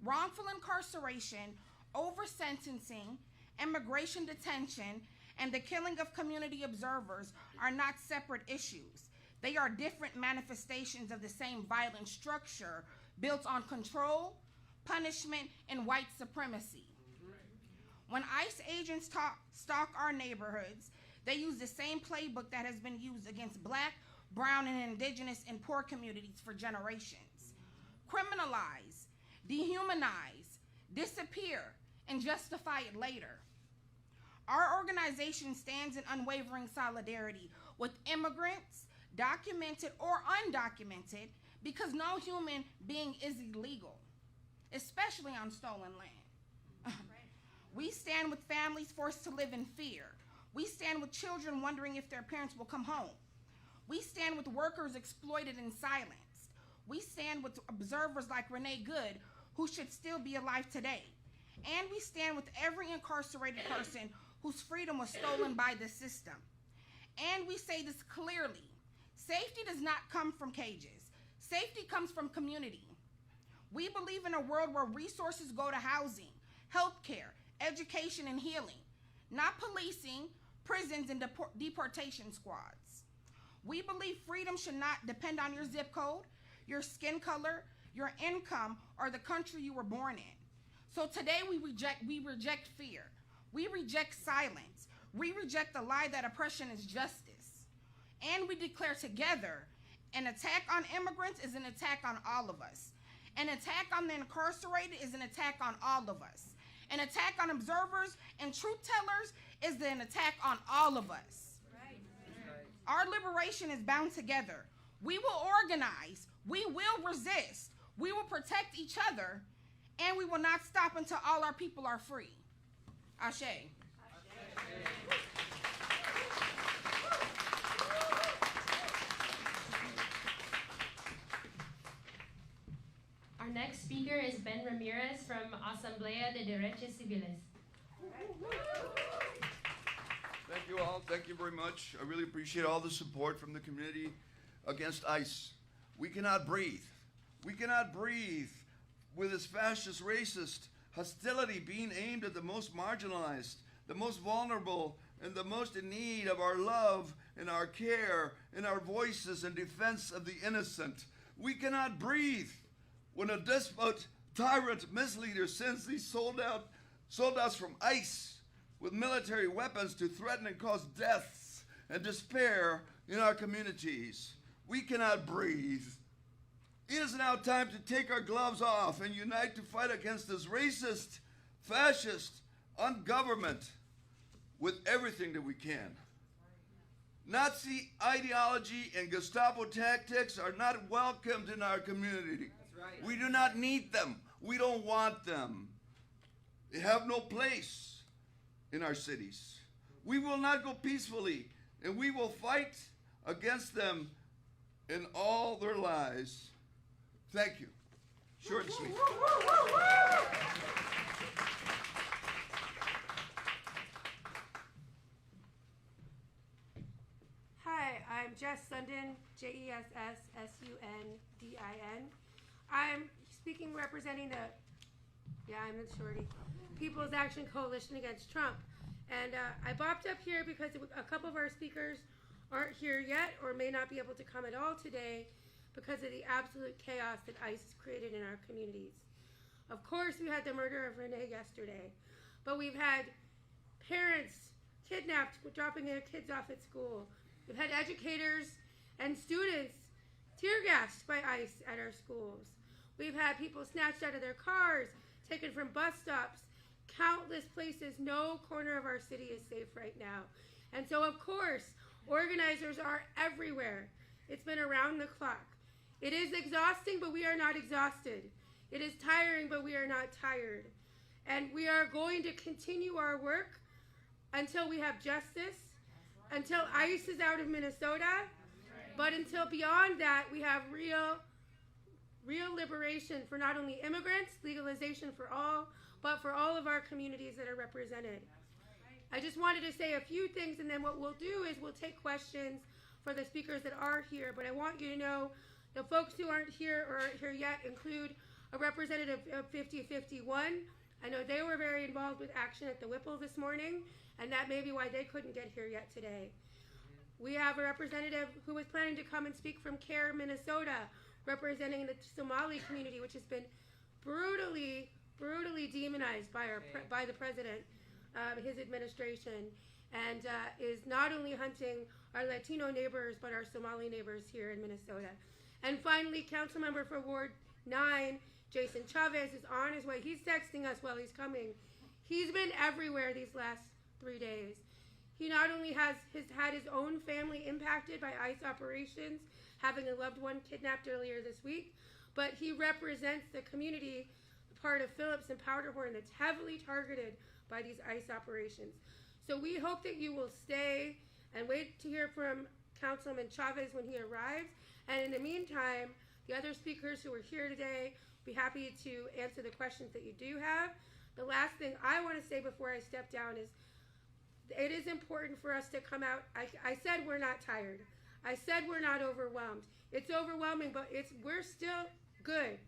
Wrongful incarceration, over-sentencing, immigration detention, and the killing of community observers are not separate issues. They are different manifestations of the same violent structure built on control, punishment, and white supremacy. When ICE agents stalk our neighborhoods, they use the same playbook that has been used against Black, brown, and indigenous and poor communities for generations. Criminalize, dehumanize, disappear, and justify it later. Our organization stands in unwavering solidarity with immigrants, documented or undocumented, because no human being is illegal, especially on stolen land. We stand with families forced to live in fear. We stand with children wondering if their parents will come home. We stand with workers exploited and silenced. We stand with observers like Renee Good, who should still be alive today. And we stand with every incarcerated person whose freedom was stolen by the system. And we say this clearly: safety does not come from cages. Safety comes from community. We believe in a world where resources go to housing, healthcare, education, and healing, not policing, prisons, and deportation squads. We believe freedom should not depend on your zip code, your skin color, your income, or the country you were born in. So today we reject fear. We reject silence. We reject the lie that oppression is justice. And we declare together, an attack on immigrants is an attack on all of us. An attack on the incarcerated is an attack on all of us. An attack on observers and truth tellers is an attack on all of us. Right. Our liberation is bound together. We will organize. We will resist. We will protect each other. And we will not stop until all our people are free. Ashe. Our next speaker is Ben Ramirez from Asamblea de Derechos Civiles. Thank you all. Thank you very much. I really appreciate all the support from the community against ICE. We cannot breathe. We cannot breathe with this fascist, racist hostility being aimed at the most marginalized, the most vulnerable, and the most in need of our love and our care and our voices in defense of the innocent. We cannot breathe when a despot, tyrant, misleader sends these soldouts from ICE with military weapons to threaten and cause deaths and despair in our communities. We cannot breathe. It is now time to take our gloves off and unite to fight against this racist, fascist, ungovernment with everything that we can. Nazi ideology and Gestapo tactics are not welcomed in our community. We do not need them. We don't want them. They have no place in our cities. We will not go peacefully, and we will fight against them in all their lies. Thank you. Short and sweet. Hi, I'm Jess Sundin, Jessssundin. I'm speaking representing I'm the shorty, People's Action Coalition Against Trump. And I bopped up here because a couple of our speakers aren't here yet or may not be able to come at all today because of the absolute chaos that ICE has created in our communities. Of course, we had the murder of Renee yesterday, but we've had parents kidnapped, dropping their kids off at school. We've had educators and students tear gassed by ICE at our schools. We've had people snatched out of their cars, taken from bus stops, countless places. No corner of our city is safe right now. And so, of course, organizers are everywhere. It's been around the clock. It is exhausting, but we are not exhausted. It is tiring, but we are not tired. And we are going to continue our work until we have justice, until ICE is out of Minnesota, but until beyond that, we have real liberation for not only immigrants, legalization for all, but for all of our communities that are represented. I just wanted to say a few things, and then what we'll do is we'll take questions for the speakers that are here, but I want you to know the folks who aren't here or aren't here yet include a representative of 5051. I know they were very involved with action at the Whipple this morning, and that may be why they couldn't get here yet today. We have a representative who was planning to come and speak from CARE, Minnesota, representing the Somali community, which has been brutally demonized by the president, his administration. and is not only hunting our Latino neighbors, but our Somali neighbors here in Minnesota. And finally, council member for Ward 9, Jason Chavez, is on his way. He's texting us while he's coming. He's been everywhere these last 3 days. He not only has had his own family impacted by ICE operations, having a loved one kidnapped earlier this week, but he represents the community, part of Phillips and Powderhorn, that's heavily targeted by these ICE operations. So we hope that you will stay and wait to hear from Councilman Chavez when he arrives. And in the meantime, the other speakers who are here today will be happy to answer the questions that you do have. The last thing I want to say before I step down is it is important for us to come out. I said we're not tired. I said we're not overwhelmed. It's overwhelming, but we're still good.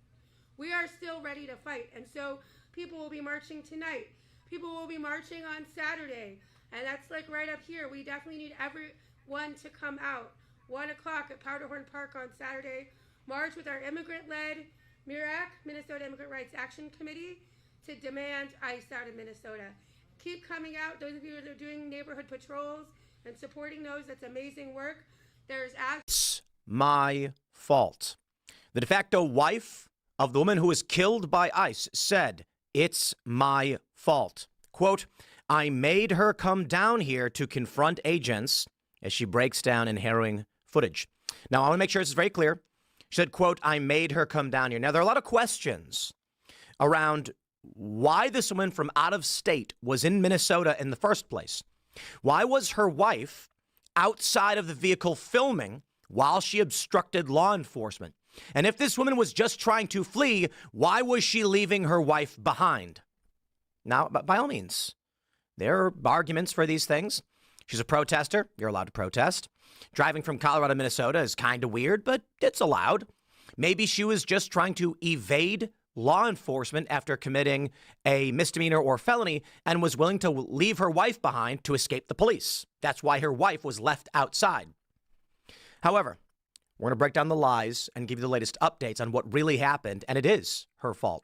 We are still ready to fight. And so people will be marching tonight. People will be marching on Saturday. And that's like right up here. We definitely need everyone to come out. 1 o'clock at Powderhorn Park on Saturday. March with our immigrant-led MIRAC, Minnesota Immigrant Rights Action Committee, to demand ICE out of Minnesota. Keep coming out. Those of you that are doing neighborhood patrols and supporting those, that's amazing work. It's my fault. The de facto wife of the woman who was killed by ICE said, "It's my fault." Quote, "I made her come down here to confront agents," as she breaks down in harrowing footage. Now, I want to make sure this is very clear. She said, quote, "I made her come down here." Now, there are a lot of questions around why this woman from out of state was in Minnesota in the first place. Why was her wife outside of the vehicle filming while she obstructed law enforcement? And if this woman was just trying to flee, why was she leaving her wife behind? Now, by all means, there are arguments for these things. She's a protester. You're allowed to protest. Driving from Colorado, Minnesota is kind of weird, but it's allowed. Maybe she was just trying to evade law enforcement after committing a misdemeanor or felony and was willing to leave her wife behind to escape the police. That's why her wife was left outside. However, we're going to break down the lies and give you the latest updates on what really happened, and it is her fault.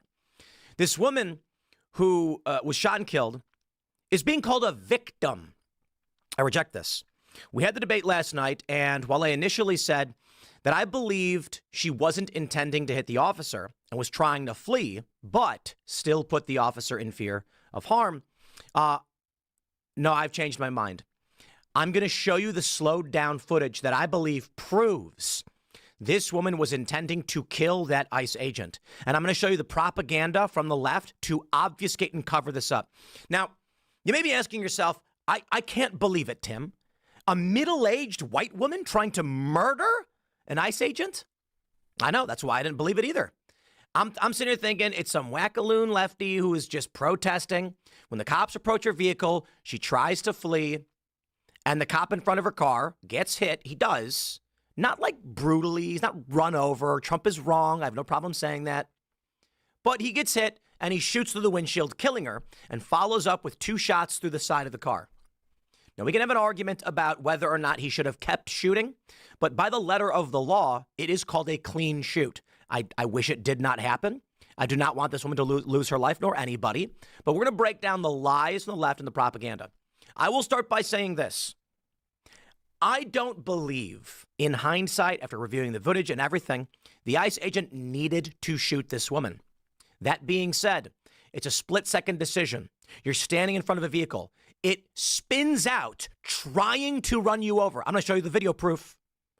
This woman who was shot and killed is being called a victim. I reject this. We had the debate last night, and while I initially said that I believed she wasn't intending to hit the officer and was trying to flee, but still put the officer in fear of harm, no, I've changed my mind. I'm going to show you the slowed down footage that I believe proves this woman was intending to kill that ICE agent. And I'm going to show you the propaganda from the left to obfuscate and cover this up. Now, you may be asking yourself, I can't believe it, Tim. A middle-aged white woman trying to murder an ICE agent? I know, that's why I didn't believe it either. I'm sitting here thinking it's some wackaloon lefty who is just protesting. When the cops approach her vehicle, she tries to flee, and the cop in front of her car gets hit. He does. Not like brutally. He's not run over. Trump is wrong. I have no problem saying that. But he gets hit, and he shoots through the windshield, killing her, and follows up with 2 shots through the side of the car. Now, we can have an argument about whether or not he should have kept shooting, but by the letter of the law, it is called a clean shoot. I wish it did not happen. I do not want this woman to lose her life, nor anybody. But we're going to break down the lies from the left and the propaganda. I will start by saying this. I don't believe, in hindsight, after reviewing the footage and everything, the ICE agent needed to shoot this woman. That being said, it's a split-second decision. You're standing in front of a vehicle. It spins out, trying to run you over. I'm going to show you the video proof.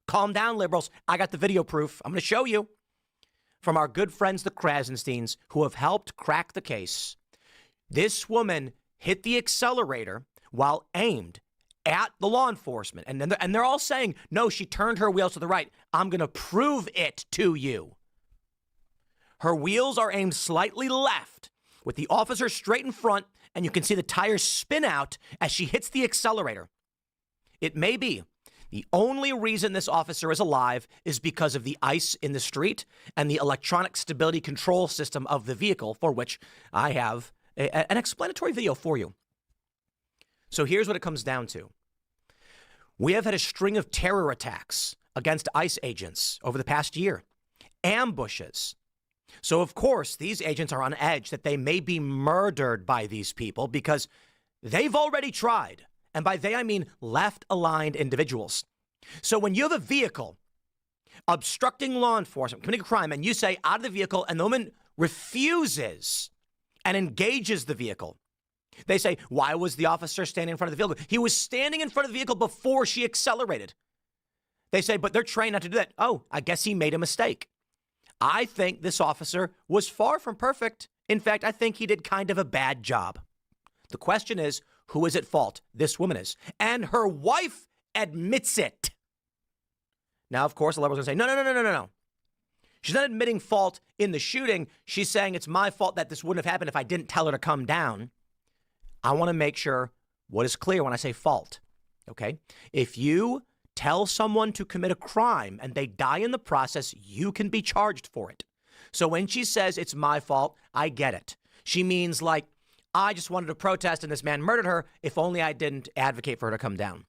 Calm down, liberals. I got the video proof. I'm going to show you. From our good friends, the Krasensteins, who have helped crack the case. This woman hit the accelerator while aimed at the law enforcement. And they're all saying, no, she turned her wheels to the right. I'm going to prove it to you. Her wheels are aimed slightly left with the officer straight in front, and you can see the tires spin out as she hits the accelerator. It may be the only reason this officer is alive is because of the ice in the street and the electronic stability control system of the vehicle, for which I have an explanatory video for you. So here's what it comes down to. We have had a string of terror attacks against ICE agents over the past year. Ambushes. So, of course, these agents are on edge that they may be murdered by these people because they've already tried And by they, I mean left-aligned individuals. So when you have a vehicle obstructing law enforcement, committing a crime, and you say out of the vehicle, and the woman refuses and engages the vehicle, they say, why was the officer standing in front of the vehicle? He was standing in front of the vehicle before she accelerated. They say, but they're trained not to do that. Oh, I guess he made a mistake. I think this officer was far from perfect. In fact, I think he did kind of a bad job. The question is, who is at fault? This woman is. And her wife admits it. Now, of course, the liberals are going to say, no. She's not admitting fault in the shooting. She's saying it's my fault that this wouldn't have happened if I didn't tell her to come down. I want to make sure what is clear when I say fault, okay? If you tell someone to commit a crime and they die in the process, you can be charged for it. So when she says it's my fault, I get it. She means like, I just wanted to protest and this man murdered her. If only I didn't advocate for her to come down.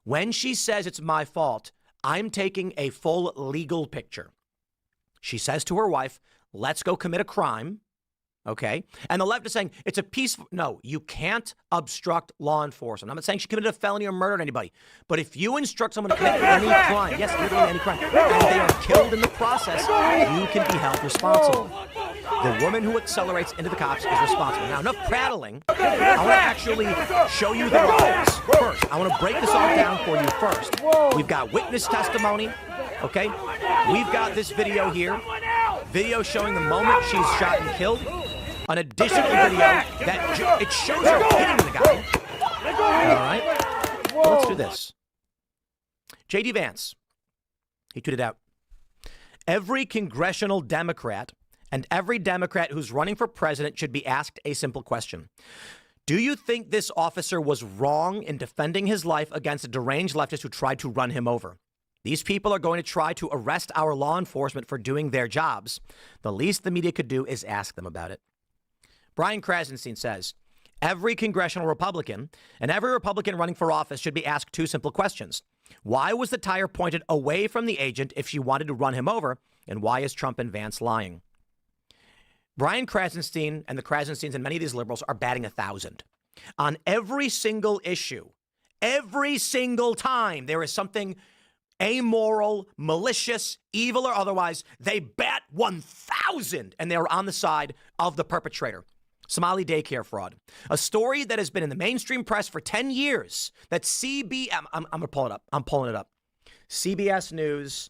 When she says it's my fault, I'm taking a full legal picture. She says to her wife, let's go commit a crime. Okay. And the left is saying it's a peaceful. No, you can't obstruct law enforcement. I'm not saying she committed a felony or murdered anybody. But if you instruct someone to commit any crime, yes, literally any crime, and they are killed in the process, you can be held responsible. The woman who accelerates into the cops is responsible. Now, enough prattling. I want to actually show you the lies. First, I want to break this all down for you first. We've got witness testimony. Okay. We've got this video here. Video showing the moment she's shot and killed. An additional video that it shows her hitting the guy. All right. Well, let's do this. J.D. Vance, he tweeted out, every congressional Democrat and every Democrat who's running for president should be asked a simple question. Do you think this officer was wrong in defending his life against a deranged leftist who tried to run him over? These people are going to try to arrest our law enforcement for doing their jobs. The least the media could do is ask them about it. Brian Krasenstein says, every congressional Republican and every Republican running for office should be asked two simple questions. Why was the tire pointed away from the agent if she wanted to run him over? And why is Trump and Vance lying? Brian Krasenstein and the Krasensteins and many of these liberals are batting 1,000. On every single issue, every single time there is something amoral, malicious, evil, or otherwise, they bat 1,000 and they're on the side of the perpetrator. Somali daycare fraud. A story that has been in the mainstream press for 10 years that I'm going to pull it up. I'm pulling it up. CBS News.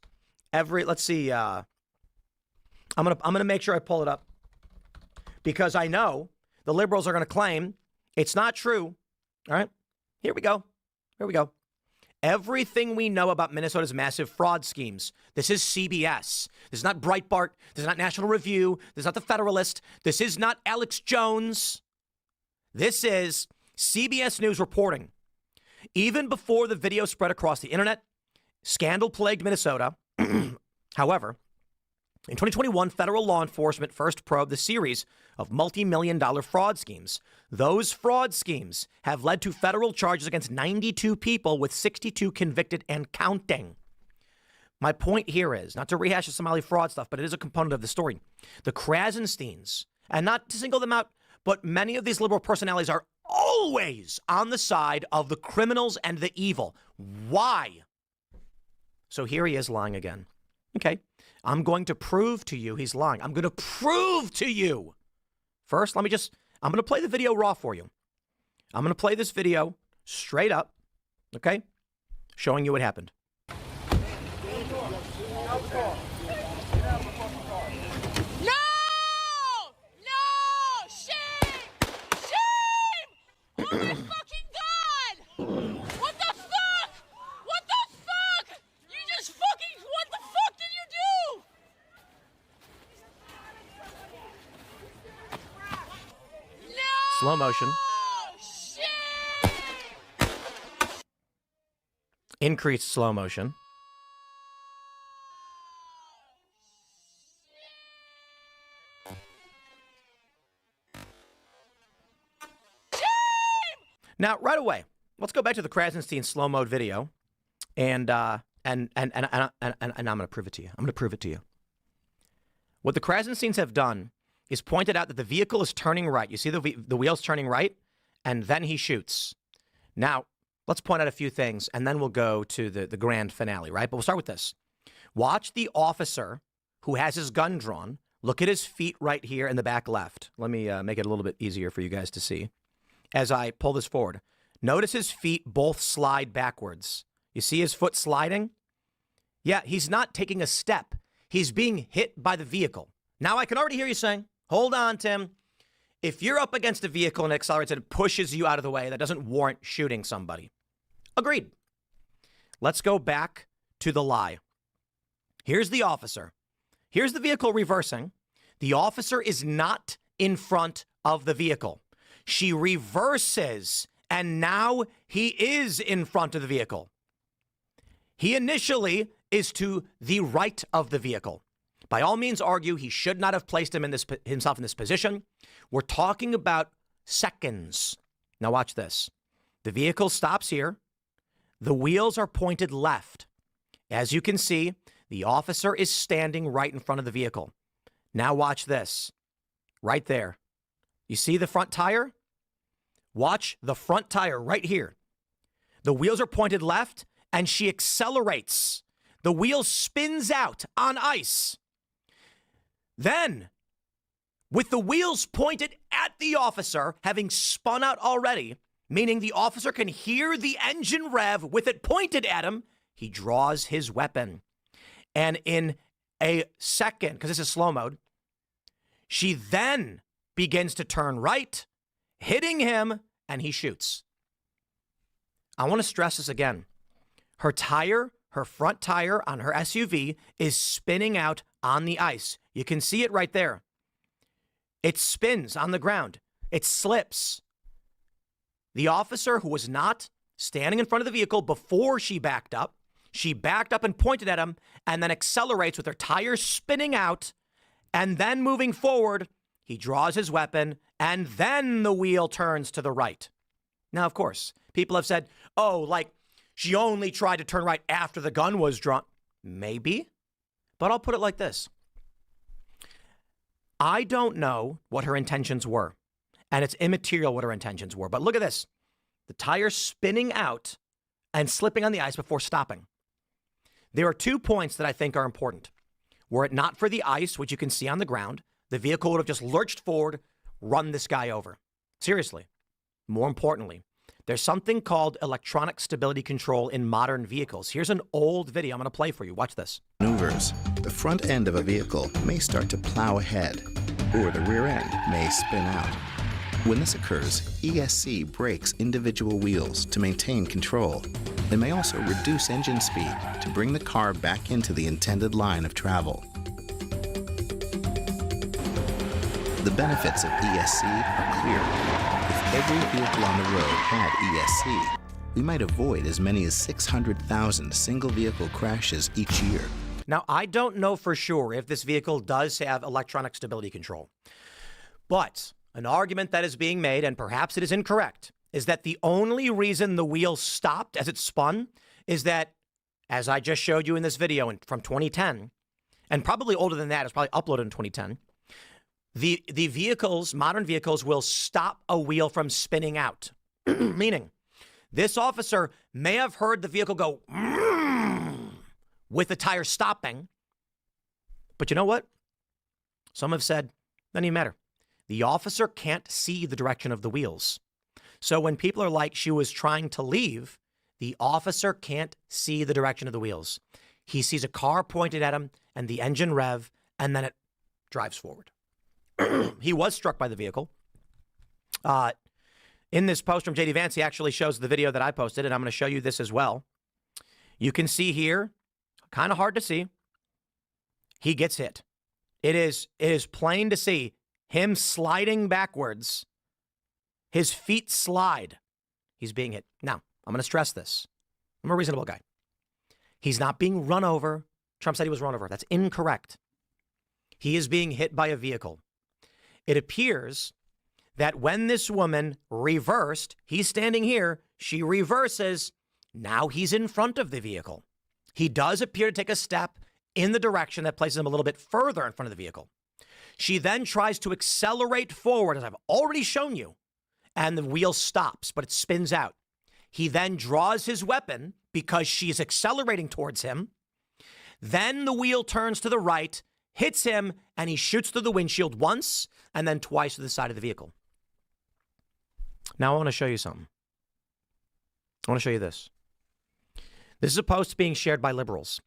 Let's see. I'm going to make sure I pull it up because I know the liberals are going to claim it's not true. All right. Here we go. Everything we know about Minnesota's massive fraud schemes. This is CBS. This is not Breitbart. This is not National Review. This is not The Federalist. This is not Alex Jones. This is CBS News reporting. Even before the video spread across the internet, scandal-plagued Minnesota. However, in 2021, federal law enforcement first probed the series of multi-million-dollar fraud schemes. Those fraud schemes have led to federal charges against 92 people with 62 convicted and counting. My point here is not to rehash the Somali fraud stuff, but it is a component of the story. The Krasensteins, and not to single them out, but many of these liberal personalities are always on the side of the criminals and the evil. Why? So here he is lying again. Okay. I'm going to prove to you he's lying. I'm going to prove to you. First, I'm going to play the video raw for you. I'm going to play this video straight up, okay, showing you what happened. Slow motion. Increased slow motion. Now, right away, let's go back to the Krasenstein slow mode video, and I'm going to prove it to you. I'm going to prove it to you. What the Krasensteins have done is pointed out that the vehicle is turning right. You see the wheels turning right, and then he shoots. Now, let's point out a few things, and then we'll go to the grand finale, right? But we'll start with this. Watch the officer who has his gun drawn. Look at his feet right here in the back left. Let me make it a little bit easier for you guys to see. As I pull this forward, notice his feet both slide backwards. You see his foot sliding? Yeah, he's not taking a step. He's being hit by the vehicle. Now I can already hear you saying, hold on, Tim. If you're up against a vehicle and it accelerates and it pushes you out of the way, that doesn't warrant shooting somebody. Agreed. Let's go back to the lie. Here's the officer. Here's the vehicle reversing. The officer is not in front of the vehicle. She reverses, and now he is in front of the vehicle. He initially is to the right of the vehicle. By all means, argue he should not have placed himself in this position. We're talking about seconds. Now watch this. The vehicle stops here. The wheels are pointed left. As you can see, the officer is standing right in front of the vehicle. Now watch this. Right there. You see the front tire? Watch the front tire right here. The wheels are pointed left, and she accelerates. The wheel spins out on ice. Then, with the wheels pointed at the officer, having spun out already, meaning the officer can hear the engine rev with it pointed at him, he draws his weapon. And in a second, because this is slow mode, she then begins to turn right, hitting him, and he shoots. I want to stress this again. Her front tire on her SUV is spinning out on the ice. You can see it right there. It spins on the ground. It slips. The officer, who was not standing in front of the vehicle before she backed up and pointed at him, and then accelerates with her tires spinning out, and then moving forward, he draws his weapon, and then the wheel turns to the right. Now, of course, people have said, oh, like, she only tried to turn right after the gun was drawn. Maybe, but I'll put it like this. I don't know what her intentions were, and it's immaterial what her intentions were. But look at this. The tire spinning out and slipping on the ice before stopping. There are 2 points that I think are important. Were it not for the ice, which you can see on the ground, the vehicle would have just lurched forward, run this guy over. Seriously. More importantly, there's something called electronic stability control in modern vehicles. Here's an old video I'm going to play for you. Watch this. Maneuvers. The front end of a vehicle may start to plow ahead, or the rear end may spin out. When this occurs, ESC brakes individual wheels to maintain control. They may also reduce engine speed to bring the car back into the intended line of travel. The benefits of ESC are clear. If every vehicle on the road had ESC, we might avoid as many as 600,000 single vehicle crashes each year. Now, I don't know for sure if this vehicle does have electronic stability control, but an argument that is being made, and perhaps it is incorrect, is that the only reason the wheel stopped as it spun is that, as I just showed you in this video from 2010, and probably older than that, it's probably uploaded in 2010, the vehicles, modern vehicles, will stop a wheel from spinning out. Meaning, this officer may have heard the vehicle go with the tire stopping, but you know what? Some have said, doesn't even matter. The officer can't see the direction of the wheels. So when people are like, she was trying to leave, the officer can't see the direction of the wheels. He sees a car pointed at him and the engine rev, and then it drives forward. He was struck by the vehicle. In this post from J.D. Vance, he actually shows the video that I posted, and I'm going to show you this as well. You can see here, kind of hard to see, he gets hit. It is plain to see him sliding backwards. His feet slide. He's being hit. Now, I'm going to stress this. I'm a reasonable guy. He's not being run over. Trump said he was run over. That's incorrect. He is being hit by a vehicle. It appears that when this woman reversed, he's standing here, she reverses, now he's in front of the vehicle. He does appear to take a step in the direction that places him a little bit further in front of the vehicle. She then tries to accelerate forward, as I've already shown you, and the wheel stops, but it spins out. He then draws his weapon because she's accelerating towards him. Then the wheel turns to the right, hits him, and he shoots through the windshield once and then twice to the side of the vehicle. Now I want to show you something. I want to show you this. This is a post being shared by liberals.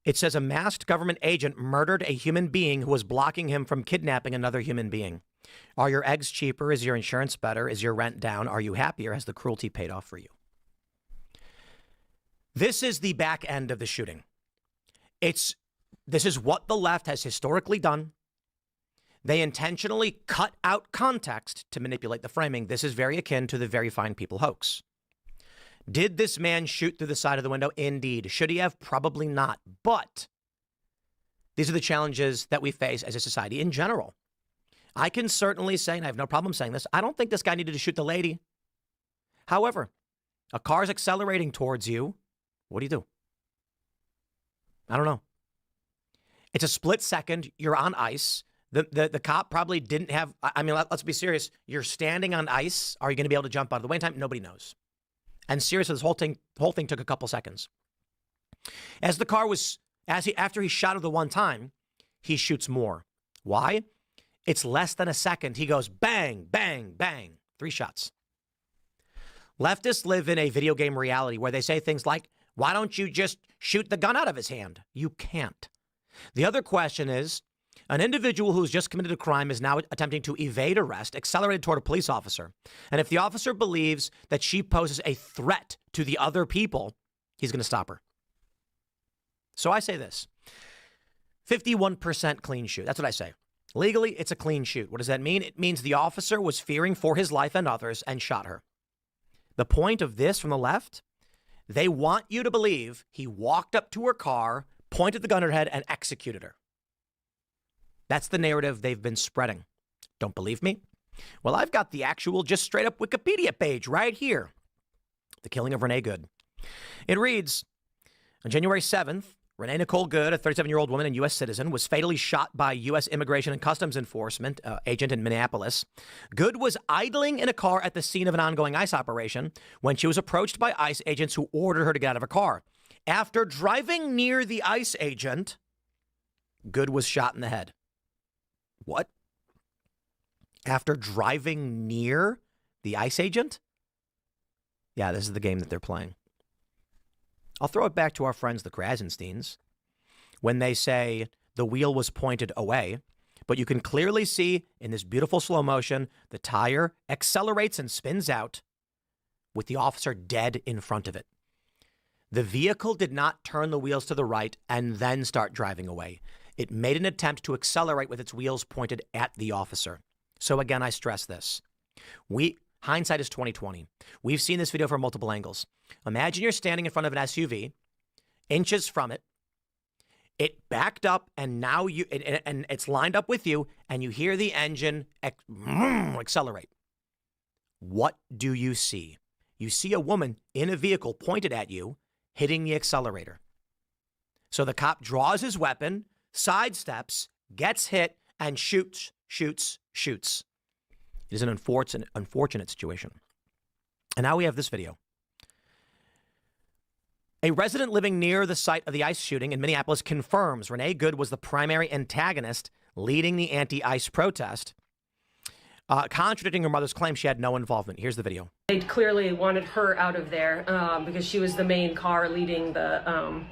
It says a masked government agent murdered a human being who was blocking him from kidnapping another human being. Are your eggs cheaper? Is your insurance better? Is your rent down? Are you happier? Has the cruelty paid off for you? This is the back end of the shooting. This is what the left has historically done. They intentionally cut out context to manipulate the framing. This is very akin to the Very Fine People hoax. Did this man shoot through the side of the window? Indeed. Should he have? Probably not. But these are the challenges that we face as a society in general. I can certainly say, and I have no problem saying this, I don't think this guy needed to shoot the lady. However, a car's accelerating towards you. What do? I don't know. It's a split second. You're on ice. The cop probably didn't have, I mean, let's be serious. You're standing on ice. Are you going to be able to jump out of the way in time? Nobody knows. And seriously, this whole thing took a couple seconds. As the car was, after he shot her the one time, he shoots more. Why? It's less than a second. He goes bang, bang, bang. 3 shots. Leftists live in a video game reality where they say things like, why don't you just shoot the gun out of his hand? You can't. The other question is, an individual who's just committed a crime is now attempting to evade arrest, accelerated toward a police officer. And if the officer believes that she poses a threat to the other people, he's going to stop her. So I say this, 51% clean shoot. That's what I say. Legally, it's a clean shoot. What does that mean? It means the officer was fearing for his life and others and shot her. The point of this from the left, they want you to believe he walked up to her car, pointed the gun at her head, and executed her. That's the narrative they've been spreading. Don't believe me? Well, I've got the actual, just straight up Wikipedia page right here. The killing of Renee Good. It reads, on January 7th, Renee Nicole Good, a 37-year-old woman and U.S. citizen, was fatally shot by U.S. Immigration and Customs Enforcement agent in Minneapolis. Good was idling in a car at the scene of an ongoing ICE operation when she was approached by ICE agents who ordered her to get out of her car. After driving near the ICE agent, Good was shot in the head. What? After driving near the ICE agent? Yeah, this is the game that they're playing. I'll throw it back to our friends, the Krasensteins, when they say the wheel was pointed away, but you can clearly see in this beautiful slow motion, the tire accelerates and spins out with the officer dead in front of it. The vehicle did not turn the wheels to the right and then start driving away. It made an attempt to accelerate with its wheels pointed at the officer. So again, I stress this. Hindsight is 20/20. We've seen this video from multiple angles. Imagine you're standing in front of an SUV, inches from it. It backed up, and now it's lined up with you, and you hear the engine accelerate. What do you see? You see a woman in a vehicle pointed at you, hitting the accelerator. So the cop draws his weapon, sidesteps, gets hit, and shoots. It is an unfortunate situation. And now we have this video. A resident living near the site of the ICE shooting in Minneapolis confirms Renee Good was the primary antagonist leading the anti-ICE protest, contradicting her mother's claim she had no involvement. Here's the video. They clearly wanted her out of there because she was the main car leading the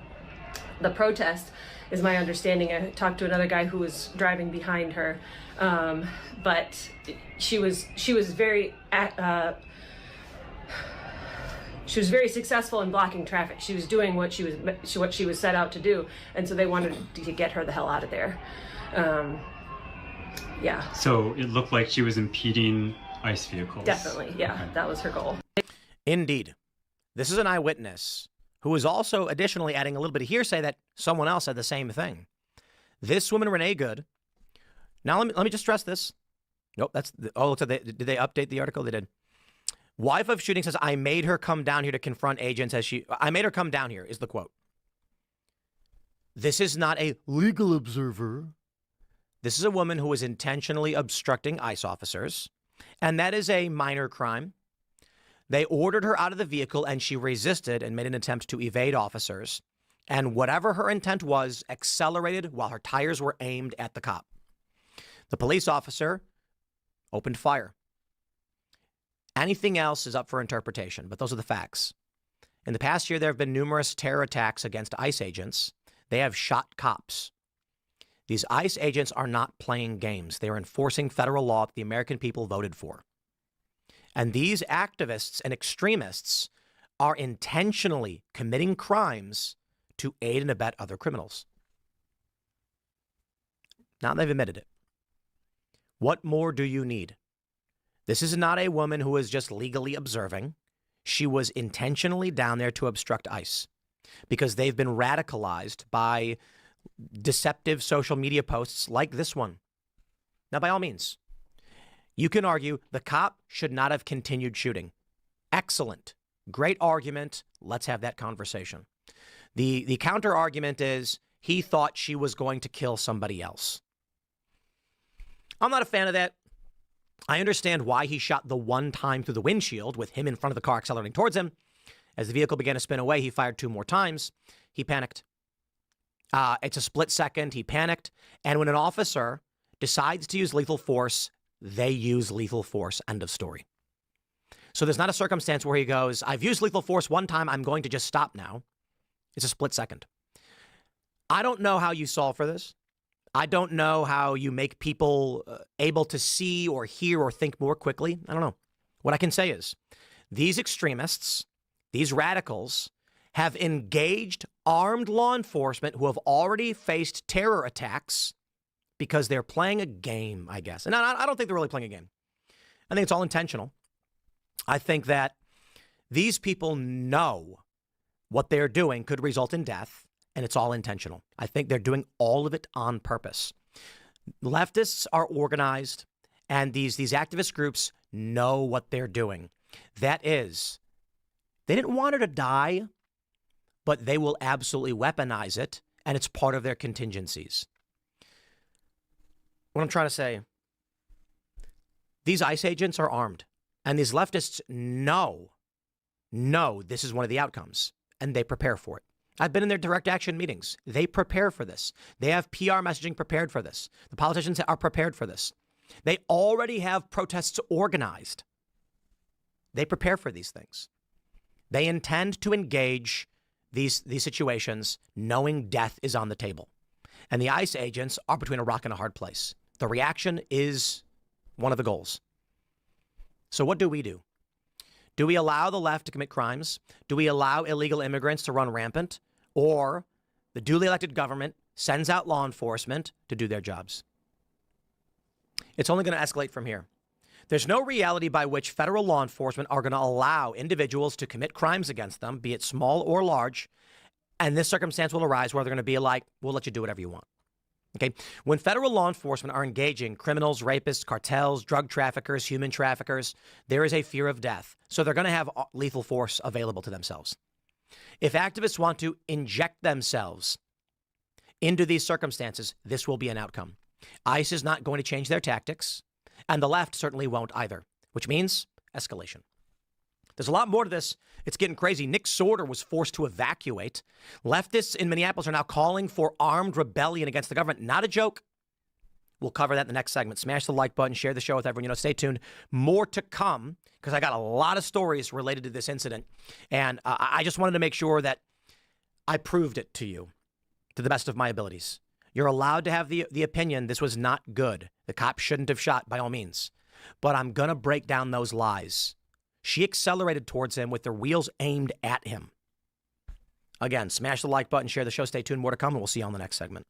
protest, is my understanding. I talked to another guy who was driving behind her, but she was very successful in blocking traffic. She was doing what she was set out to do, and so they wanted to get her the hell out of there. Yeah. So it looked like she was impeding ICE vehicles. Definitely, yeah. Okay. That was her goal. Indeed. This is an eyewitness who is also additionally adding a little bit of hearsay that someone else said the same thing. This woman, Renee Good. Now, let me just stress this. Nope, did they update the article? They did. Wife of shooting says, I made her come down here to confront agents I made her come down here, is the quote. This is not a legal observer. This is a woman who is intentionally obstructing ICE officers, and that is a minor crime. They ordered her out of the vehicle and she resisted and made an attempt to evade officers. And whatever her intent was, accelerated while her tires were aimed at the cop. The police officer opened fire. Anything else is up for interpretation, but those are the facts. In the past year, there have been numerous terror attacks against ICE agents. They have shot cops. These ICE agents are not playing games. They are enforcing federal law that the American people voted for. And these activists and extremists are intentionally committing crimes to aid and abet other criminals. Now they've admitted it. What more do you need? This is not a woman who is just legally observing. She was intentionally down there to obstruct ICE because they've been radicalized by deceptive social media posts like this one. Now, by all means, you can argue the cop should not have continued shooting. Excellent. Great argument. Let's have that conversation. The counter argument is he thought she was going to kill somebody else. I'm not a fan of that. I understand why he shot the one time through the windshield with him in front of the car accelerating towards him. As the vehicle began to spin away, he fired 2 more times. He panicked. It's a split second. He panicked. And when an officer decides to use lethal force, they use lethal force. End of story. So there's not a circumstance where he goes, I've used lethal force one time, I'm going to just stop now. It's a split second. I don't know how you solve for this. I don't know how you make people able to see or hear or think more quickly. I don't know. What I can say is these extremists, these radicals, have engaged armed law enforcement who have already faced terror attacks because they're playing a game, I guess. And I don't think they're really playing a game. I think it's all intentional. I think that these people know what they're doing could result in death, and it's all intentional. I think they're doing all of it on purpose. Leftists are organized, and these activist groups know what they're doing. That is, they didn't want her to die, but they will absolutely weaponize it, and it's part of their contingencies. What I'm trying to say, these ICE agents are armed, and these leftists know this is one of the outcomes, and they prepare for it. I've been in their direct action meetings. They prepare for this. They have PR messaging prepared for this. The politicians are prepared for this. They already have protests organized. They prepare for these things. They intend to engage these situations knowing death is on the table. And the ICE agents are between a rock and a hard place. The reaction is one of the goals. So what do we do? Do we allow the left to commit crimes? Do we allow illegal immigrants to run rampant? Or the duly elected government sends out law enforcement to do their jobs? It's only going to escalate from here. There's no reality by which federal law enforcement are going to allow individuals to commit crimes against them, be it small or large. And this circumstance will arise where they're going to be like, we'll let you do whatever you want. Okay. When federal law enforcement are engaging criminals, rapists, cartels, drug traffickers, human traffickers, there is a fear of death. So they're going to have lethal force available to themselves. If activists want to inject themselves into these circumstances, this will be an outcome. ICE is not going to change their tactics, and the left certainly won't either, which means escalation. There's a lot more to this. It's getting crazy. Nick Sorter was forced to evacuate. Leftists in Minneapolis are now calling for armed rebellion against the government. Not a joke. We'll cover that in the next segment. Smash the like button. Share the show with everyone. Stay tuned. More to come because I got a lot of stories related to this incident. And I just wanted to make sure that I proved it to you to the best of my abilities. You're allowed to have the opinion this was not good. The cop shouldn't have shot by all means. But I'm going to break down those lies. She accelerated towards him with the wheels aimed at him. Again, smash the like button, share the show, stay tuned, more to come, and we'll see you on the next segment.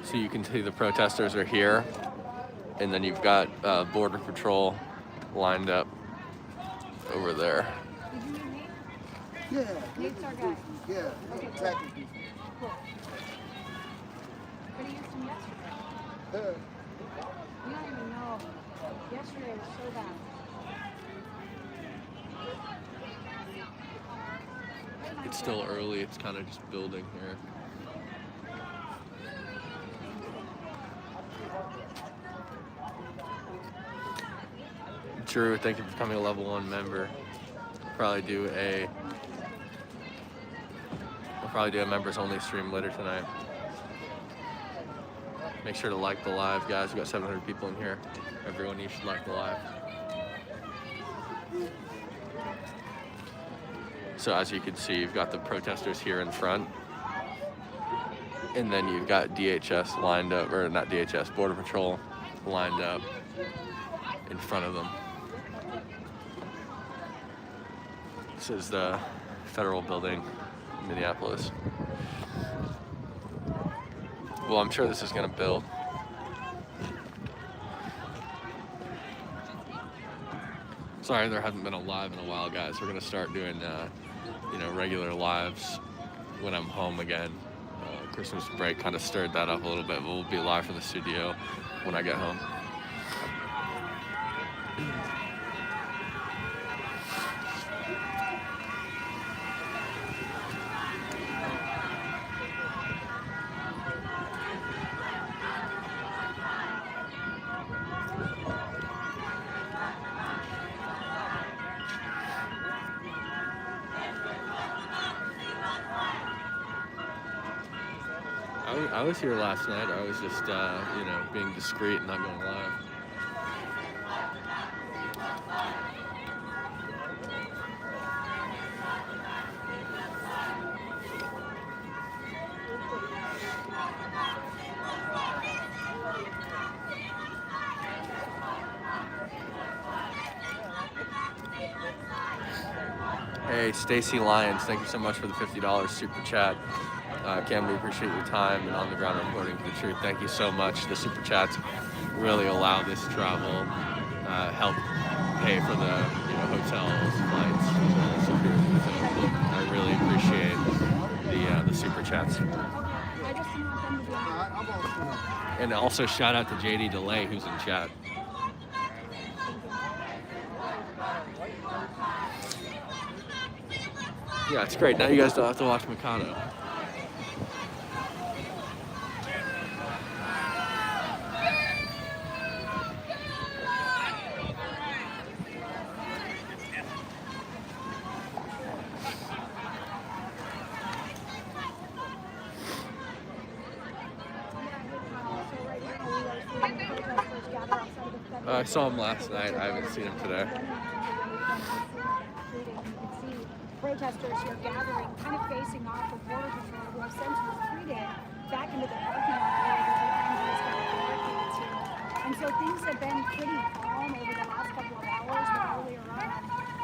So you can see the protesters are here, and then you've got Border Patrol lined up over there. Yeah. Nate's our guy. Yeah, okay, exactly. Cool. But he used him yesterday. You don't even know. Yesterday was so bad. It's still early, it's kind of just building here. Drew, thank you for becoming a level 1 member. I'll probably do a members only stream later tonight. Make sure to like the live, guys. We've got 700 people in here. Everyone, you should like the live. So as you can see, you've got the protesters here in front. And then you've got DHS lined up, or not DHS, Border Patrol lined up in front of them. This is the federal building in Minneapolis. Well, I'm sure this is gonna build. Sorry, there hasn't been a live in a while, guys. We're gonna start doing, regular lives when I'm home again. Christmas break kind of stirred that up a little bit, but we'll be live from the studio when I get home. I was here last night. I was just, being discreet and not going live. Hey, Stacy Lyons, thank you so much for the $50 super chat. Cam, we appreciate your time and on-the-ground reporting for the truth. Thank you so much. The super chats really allow this travel, help pay for the hotels, flights, I really appreciate the super chats. And also shout out to JD DeLay, who's in chat. Yeah, it's great. Now you guys don't have to watch Mikado. I saw him last night. I haven't seen him today. Protesters here gathering, kind of facing off with Border Patrol, who have since retreated back into the parking lot area where the Congress got barricades here. And so things have been pretty calm over the last couple of hours, but earlier on,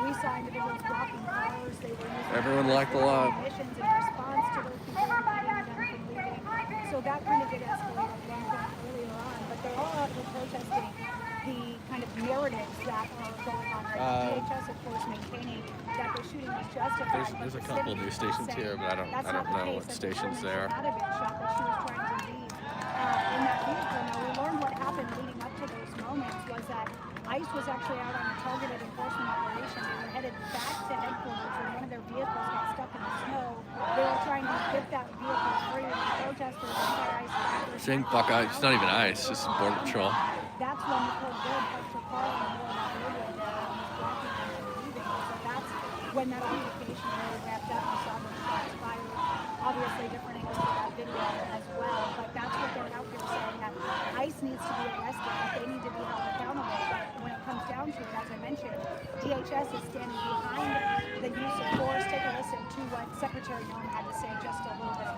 we saw individuals blocking cars. They were using everyone liked the live missions in response to those people preventing them from leaving. So that kind of did escalate at one point earlier on, but they're all out here protesting the kind of narratives that are going on right now. DHS, of course, maintaining that the shooting was justified. There's a couple news stations here, but I don't know what stations they are. That she was trying to leave in that vehicle. Now, we learned what happened leading up to those moments was that ICE was actually out on a targeted enforcement operation. They were headed back to headquarters when one of their vehicles got stuck in the snow. They were trying to get that vehicle free. The protesters and ICE. Saying Buckeye, it's not even ICE, it's Border Patrol. That's when Nicole Good parked her car on the board of radio there and was blocking them from leaving. So that's when that communication really wrapped up. We saw those shots fired. Obviously, different angles of that video as well. But that's what they're out here saying, that ICE needs to be arrested, that they need to be held accountable. But when it comes down down to it, as I mentioned, DHS is standing behind the use of force. Take a listen to what Secretary Noem had to say just a little bit ago.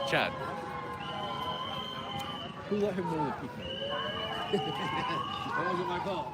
Chad. Who let him know the pecan? That wasn't my fault.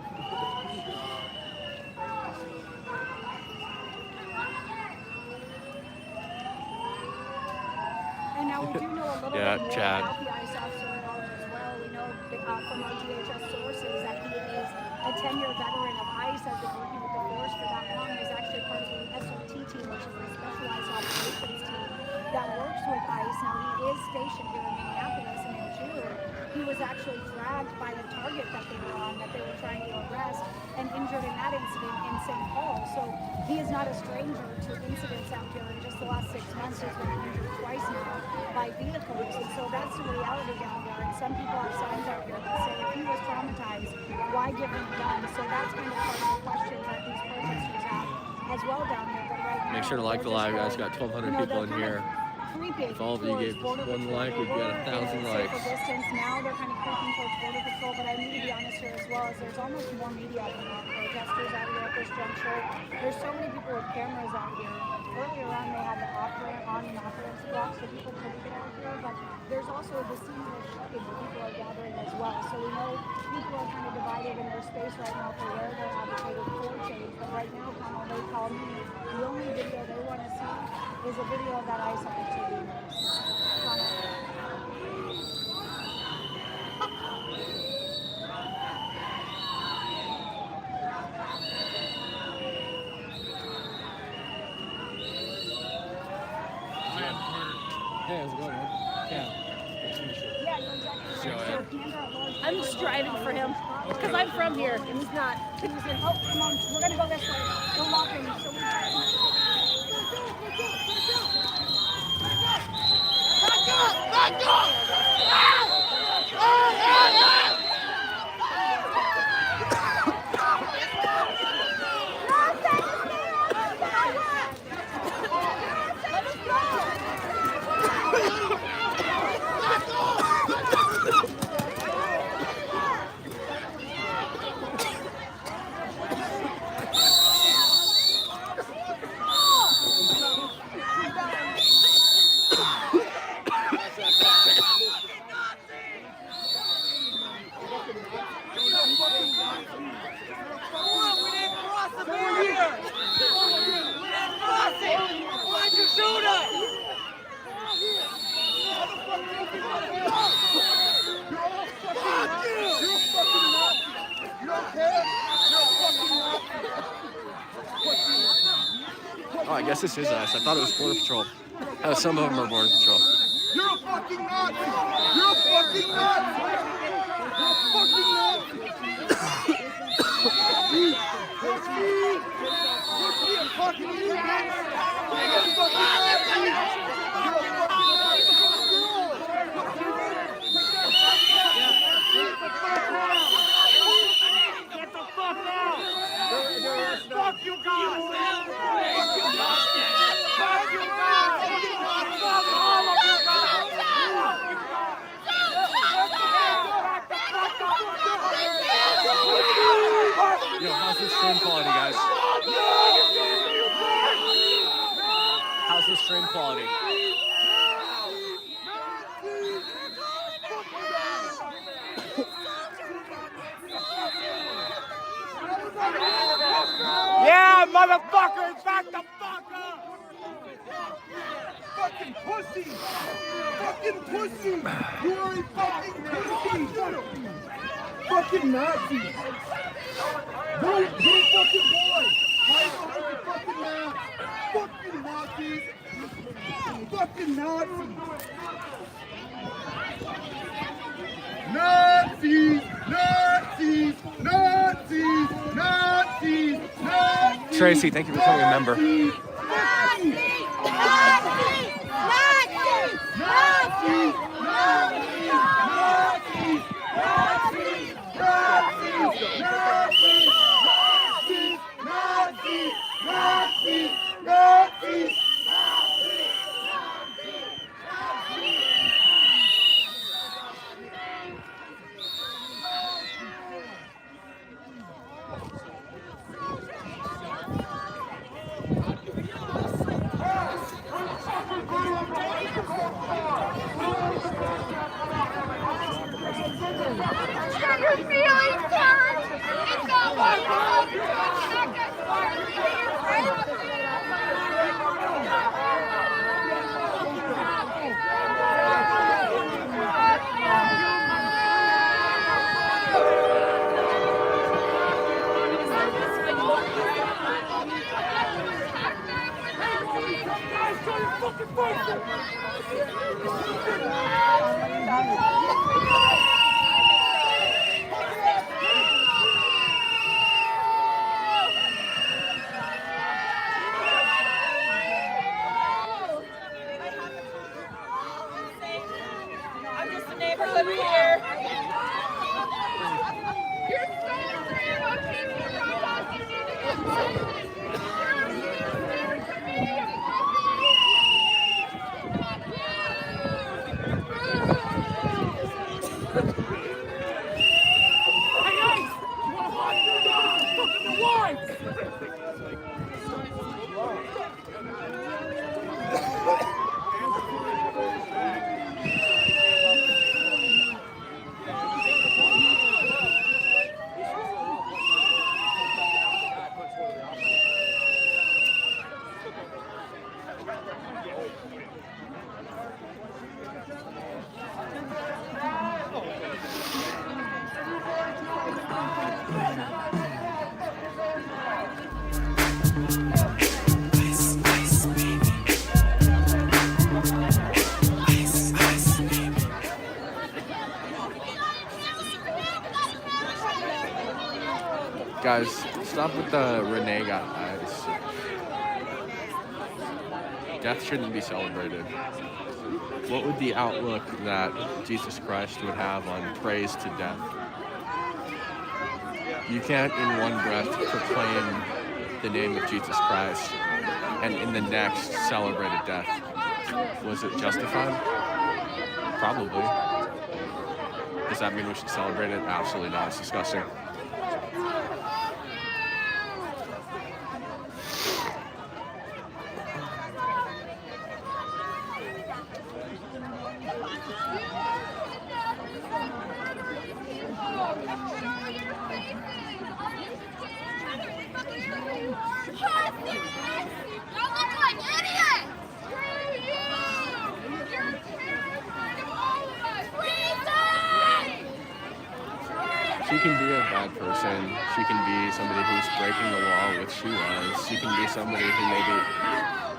And now we do know a little Yeah, bit more Chad. about the ICE officer involved as well. We know from our DHS sources that he is a 10-year veteran of ICE, has been working with the force for that long. He's actually part of the SOT team, which is the Specialized Operations Team that works with ICE. Now, he is stationed here in Minneapolis, and in June, he was actually dragged by a target that they were on, that they were trying to arrest, and injured in that incident in St. Paul. So he is not a stranger to incidents out here. In just the last 6 months, he's been injured twice now by vehicles. And so that's the reality down there. And some people have signs out here that say if he was traumatized, why give him a gun? So that's kind of part of the question that these protesters have as well down here. But right now, Make sure to like the live, guys. Got 1,200 people in here. If all of you gave one like, we'd get 1,000 likes. Distance. Now they're kind of creeping towards Border Patrol, but I need to be honest here as well, as there's almost more media than protesters out here at this juncture. There's so many people with cameras out here. Earlier on, they had the on and off ramps blocked so people couldn't get out here, but there's also the scene of shooting where people are gathering as well. So we know people are kind of divided in their space right now for where they're advocating for change. But right now, Connell, they call me. The only video they want to see is a video of that ICE on the TV. Hey, how's it going, man? Yeah. Yeah, you're exactly right. I'm just driving for him because I'm from here and he's not. He was in, oh, come on, we're going to go this way. We're walking. So we Back up! Oh, I guess this is us. I thought it was Border Patrol. Oh, some of them are Border Patrol. You're a fucking Nazi! You're a fucking Nazi! You're a fucking Nazi! Pussy and fucking you, man! You're a fucking Nazi! You're a Get the fuck out! Fuck you guys! Fuck you guys! Fuck all of you guys! Yo, how's the stream quality, guys? How's the stream quality? Yeah, motherfuckers, back the fuck up! Fucking pussy! Fucking pussy! You are a fucking pussy! Fucking Nazi! Little fucking boy! Why the fucking Nazi? Fucking Nazis! Fucking Nazis! Nazis! Nazis! Nazis! Nazis! Nazis! Tracy, thank you for becoming a member. Nazis! Nazis! Nazis! Nazis! Nazis! get your feelings hurt. It's not my fault. You're not get smart. You get your friends. I'm just a neighborhood queer. You're so afraid of people protesting. You need to get moved. You're a comedian. Hey guys, you want to hide? Fucking wives! Guys, stop with the Renee got eyes. Death shouldn't be celebrated. What would the outlook that Jesus Christ would have on praise to death? You can't in one breath proclaim the name of Jesus Christ and in the next celebrate a death. Was it justified? Probably. Does that mean we should celebrate it? Absolutely not. It's disgusting. She can be a bad person. She can be somebody who's breaking the law, which she was. She can be somebody who maybe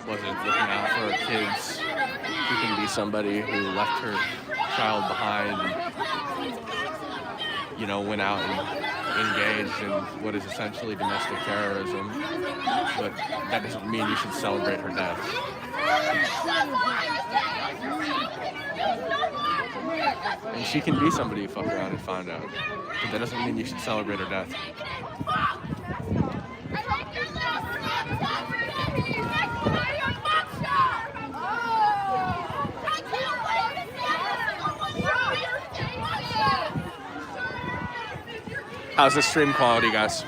wasn't looking out for her kids. She can be somebody who left her child behind and, you know, went out and engaged in what is essentially domestic terrorism. But that doesn't mean you should celebrate her death. And she can be somebody you fuck around and find out. But that doesn't mean you should celebrate her death. How's the stream quality, guys?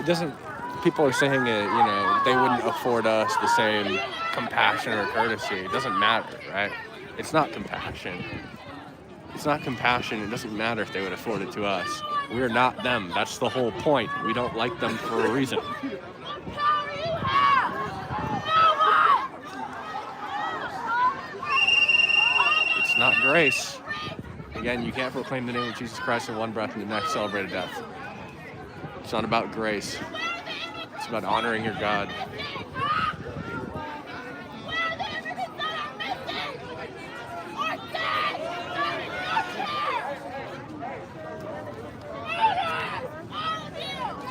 It doesn't, people are saying it, you know, they wouldn't afford us the same compassion or courtesy. It doesn't matter, right? It's not compassion. It's not compassion. It doesn't matter if they would afford it to us. We're not them. That's the whole point. We don't like them for a reason. It's not grace. Again, you can't proclaim the name of Jesus Christ in one breath and the next celebrate a death. It's not about grace. It's about honoring your God.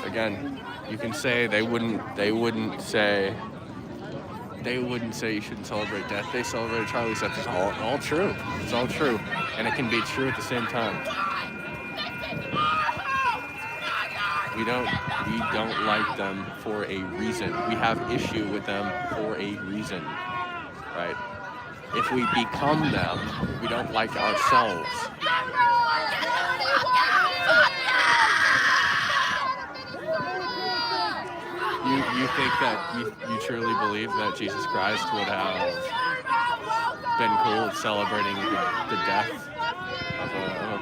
Again, you can say they wouldn't say you shouldn't celebrate death. They celebrated Charlie's death. It's all true. It's all true. And it can be true at the same time. We don't like them for a reason. We have issue with them for a reason, right? If we become them, we don't like ourselves. You think that you truly believe that Jesus Christ would have been cool with celebrating the death of a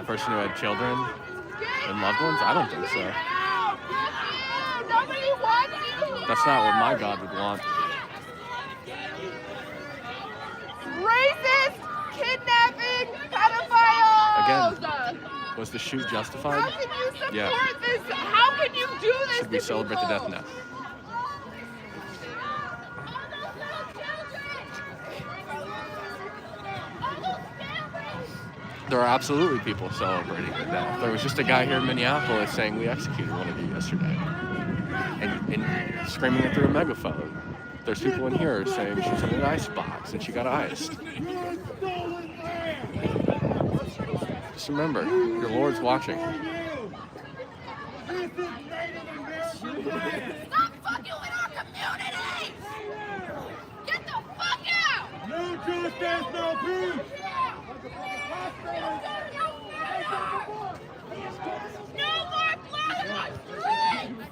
person who had children and loved ones? I don't think so. That's not what my God would want. Racist, kidnapping, pedophiles. Again, was the shoot justified? How can you support Yeah. this? How can you do this? Should we to celebrate the people? death? No. There are absolutely people celebrating the death. There was just a guy here in Minneapolis saying we executed one of you yesterday, and screaming it through a megaphone. There's people in here saying she's in an ice box and she got iced. Just remember, your Lord's watching. Stop fucking with our community! Get the fuck out! No justice, no peace! No more blood on streets!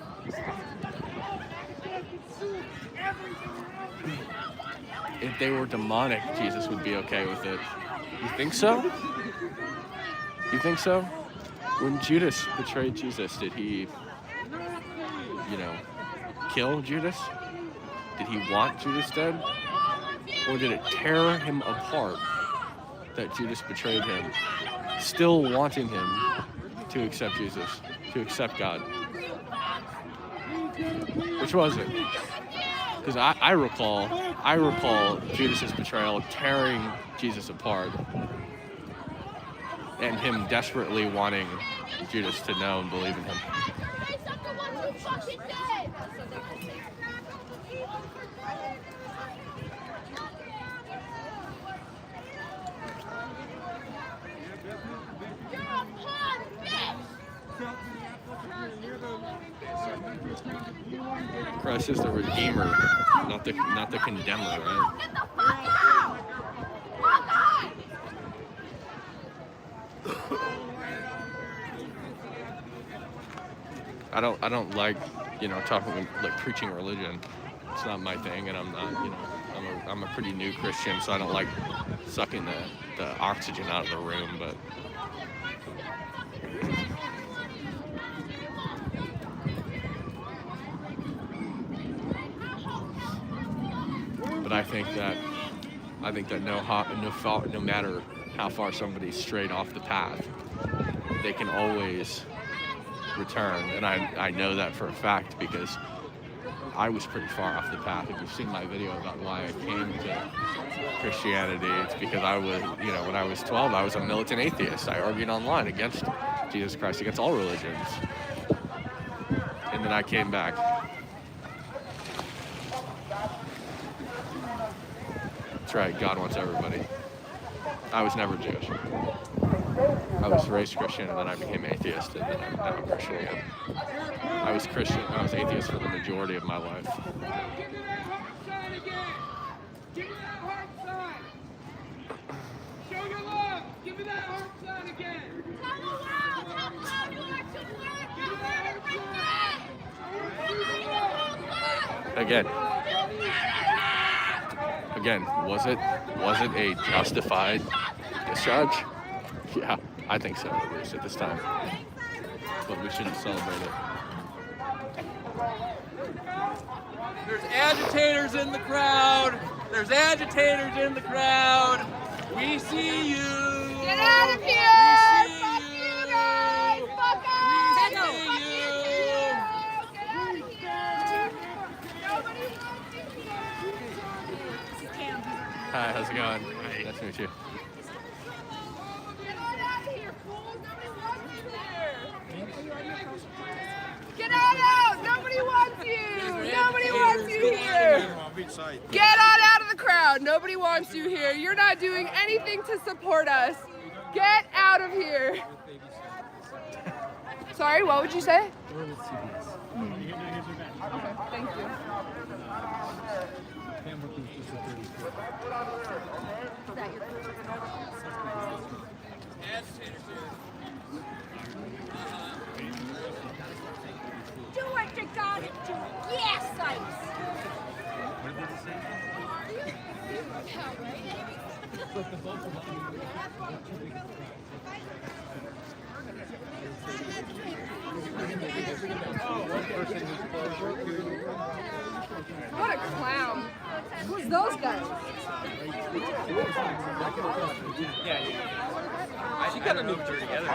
If they were demonic, Jesus would be okay with it. You think so? You think so? When Judas betrayed Jesus, did he, kill Judas? Did he want Judas dead? Or did it tear him apart that Judas betrayed him, still wanting him to accept Jesus, to accept God? Which was it? Because I recall Judas's betrayal tearing Jesus apart, and him desperately wanting Judas to know and believe in him. Christ is the Redeemer, not the condemner, right? Get the fuck out! Fuck on! I don't like, talking like preaching religion. It's not my thing, and I'm not, I'm a pretty new Christian, so I don't like sucking the oxygen out of the room, but I think that no matter how far somebody's strayed off the path, they can always return. And I know that for a fact because I was pretty far off the path. If you've seen my video about why I came to Christianity, it's because I was, when I was 12, I was a militant atheist. I argued online against Jesus Christ, against all religions. And then I came back. That's right, God wants everybody. I was never Jewish. I was raised Christian and then I became atheist and then now I'm Christian again. I was atheist for the majority of my life. Give me that heart sign! Show your love! Give me that heart sign again! Tell the world how proud you are to work! Give me that heart sign! Again, was it a justified discharge? Yeah, I think so, at least at this time. But we shouldn't celebrate it. There's agitators in the crowd. There's agitators in the crowd. We see you. Get out of here! Fuck you guys! Fuck us! We see you. Get out of here! Nobody wants you here! Hi, how's it going? Nice to meet you. Get on out of here, fools! Nobody wants you here! Get on out! Nobody wants you! Nobody wants you here! Get on out of the crowd! Nobody wants you here! You're not doing anything to support us! Get out of here! Sorry, what would you say? Okay, thank you. Do it, Yes, Ice. What did they say? What a clown. Who's those guys? She kind of moved her together.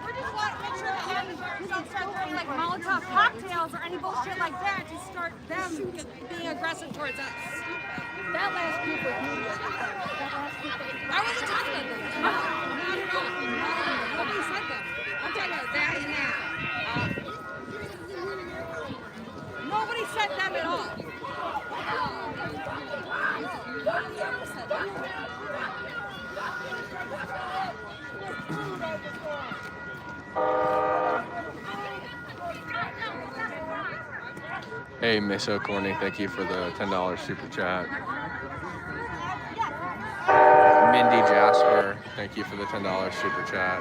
We just want to make sure that we don't start throwing like Molotov cocktails or any bullshit like that to start them being aggressive towards us. That last group was me. I wasn't talking about them. No, not at all. Nobody said them. I'm talking about that and that. Nobody said them at all. Nobody ever said them. Hey, Miss O'Corney, thank you for the $10 super chat. Mindy Jasper, thank you for the $10 super chat.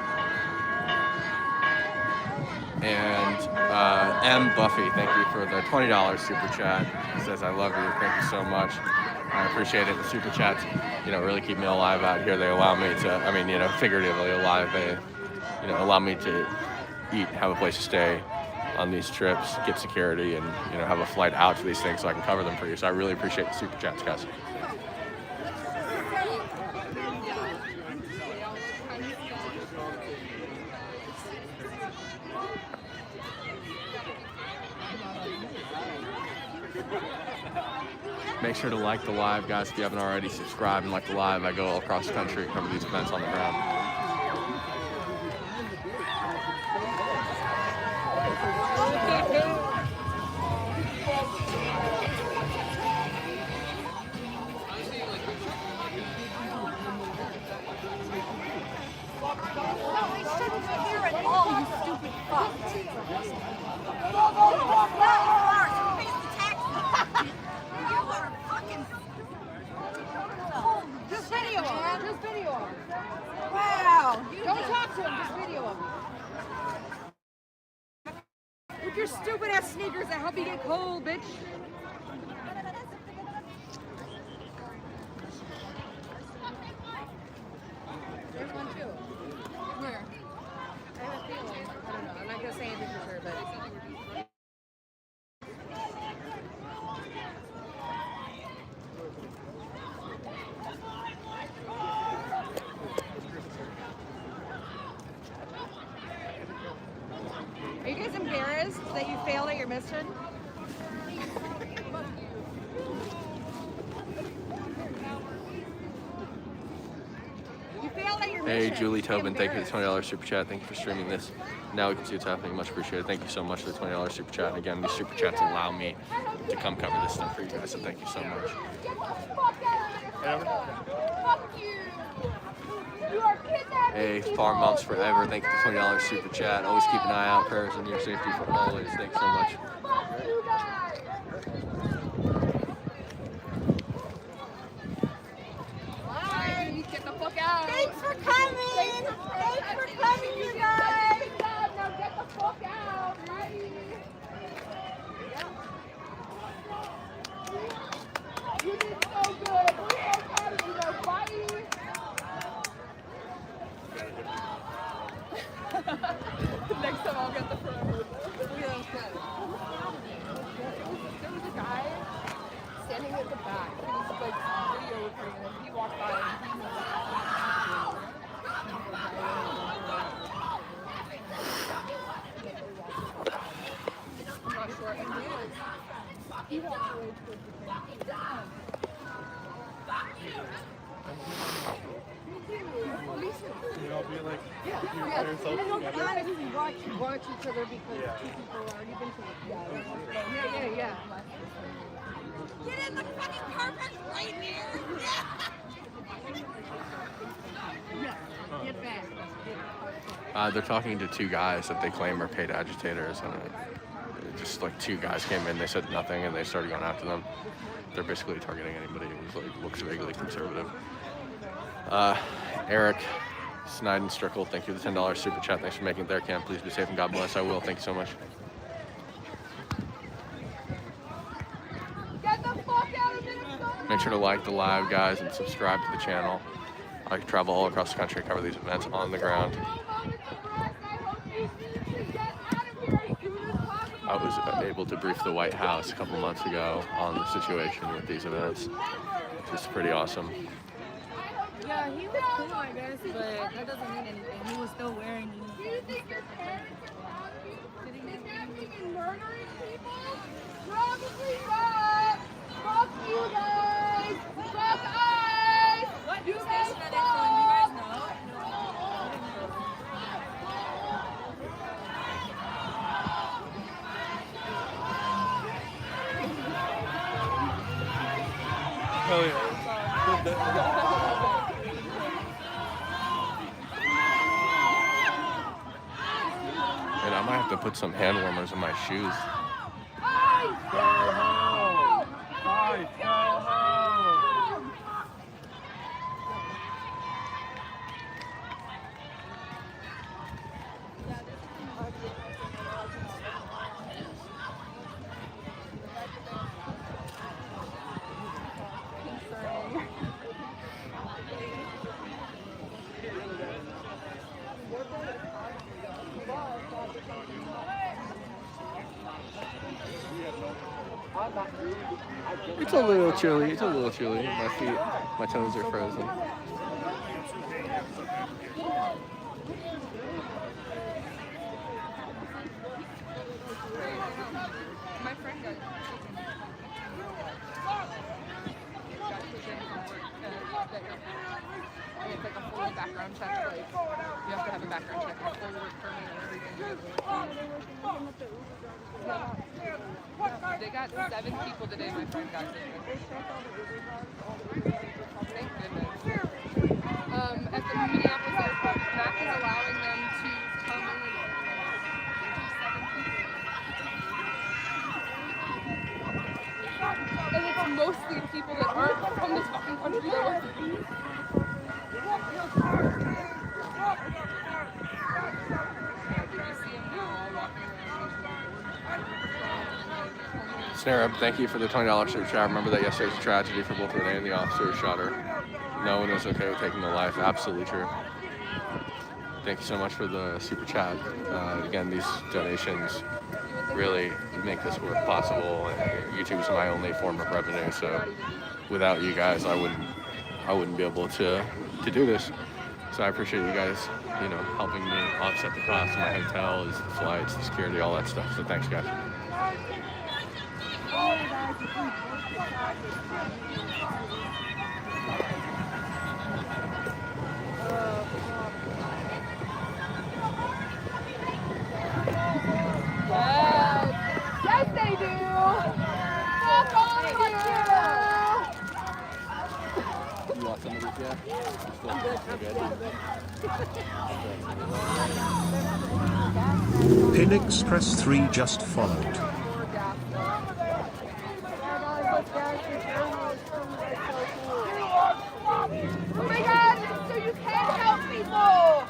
And M. Buffy, thank you for the $20 super chat. He says, I love you, thank you so much. I appreciate it. The super chats, really keep me alive out here. They allow me to, figuratively alive. They, allow me to eat, have a place to stay on these trips, get security, and, have a flight out to these things so I can cover them for you. So I really appreciate the super chats, guys. Make sure to like the live, guys. If you haven't already, subscribe and like the live. I go all across the country and cover these events on the ground. Just video him. Just video him. Wow. Don't talk to him. Just video him. With your stupid ass sneakers that help you get cold, bitch. There's one too. Where? I have a feeling. I don't know. I'm not gonna say anything for sure, but. Are you guys embarrassed that you failed at your mission? You failed at your mission. Hey, Julie Tobin, thank you for the $20 super chat. Thank you for streaming this. Now we can see what's happening. Much appreciated. Thank you so much for the $20 super chat. And again, these super chats allow me to come cover this stuff for you guys, so thank you so much. Fuck you! You are kidnapping Hey, people. Farm Moms Forever, thank you for the $20 super chat. Always keep an eye out, prayers and your safety for always. Thanks so much. Fuck you guys! Bye! Get the fuck out! Thanks for coming! Thanks for coming, you guys! Now get the fuck out! Bye! You did so good! We're so proud of you guys! Bye! Next time I'll get the forever. Look at those guys. There was a guy standing at the back. He was like video recording and he walked by and he was I'm not sure. And he walked away towards the camera. You know, be like, Yeah. you Yeah. by yourself And look, together. honestly, watch each other because two people are already been to yeah. Get in the fucking car park right here! Yeah! Get back. They're talking to two guys that they claim are paid agitators, and just like two guys came in, they said nothing, and they started going after them. They're basically targeting anybody who's like looks vaguely conservative. Eric, Sniden Strickle, thank you for the $10 super chat. Thanks for making it there, Cam. Please be safe and God bless. I will. Thank you so much. Get the fuck out of Minnesota! Make sure to like the live, guys, and subscribe to the channel. I travel all across the country, cover these events on the ground. I was able to brief the White House a couple months ago on the situation with these events, which is pretty awesome. Yeah, he was cool, I guess, but that doesn't mean anything. He was still wearing uniforms. Murdering people? Probably not! Fuck you guys! Fuck us! What you guys know? You guys know? Hell yeah. And I might have to put some hand warmers in my shoes. Go home! Guys, go home! It's a little chilly. It's a little chilly. My feet, my toes are frozen. My friend got taken from work. It's like a full background check. Like you have to have a background check, a full work permit, and everything. They got 7 people today. My friend got taken. Thank goodness. At the Minneapolis airport, Mac is allowing them to come in and do 7 people. And it's mostly people that aren't from this fucking country that want to be. Snare Up, thank you for the $20 super chat. Remember that yesterday's a tragedy for both Renee and the officer who shot her. No one is okay with taking the life. Absolutely true. Thank you so much for the super chat. Again, these donations really make this work possible. YouTube is my only form of revenue, so without you guys, I wouldn't be able to do this. So I appreciate you guys, helping me offset the cost of my hotels, the flights, the security, all that stuff. So thanks, guys. Yes, they do. Fuck all of you. You want some of these yet? Pin Express 3 just followed. Oh my god, so you can help people!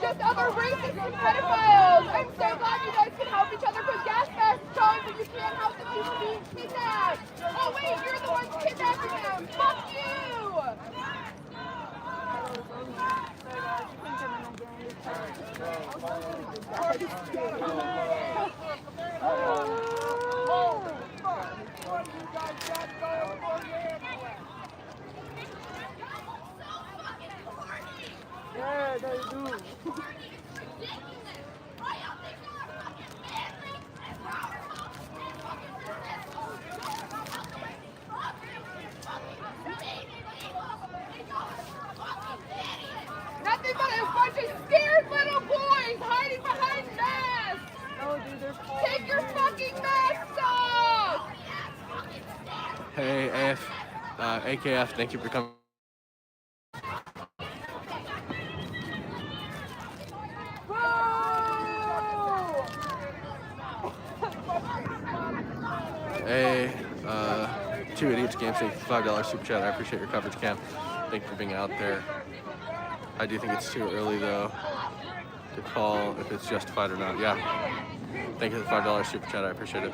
Just other racists and pedophiles! I'm so glad you guys can help each other because gas masks time, but you can't help the people being kidnapped! Oh wait, you're the ones kidnapping them! Fuck you! Yeah, they do. Take your fucking masks off! Hey, AKF, thank you for coming. Hey, Two Idiots Game State, $5 super chat. I appreciate your coverage, Cam. Thank you for being out there. I do think it's too early, though, to call if it's justified or not. Yeah. Thank you for the $5 super chat. I appreciate it.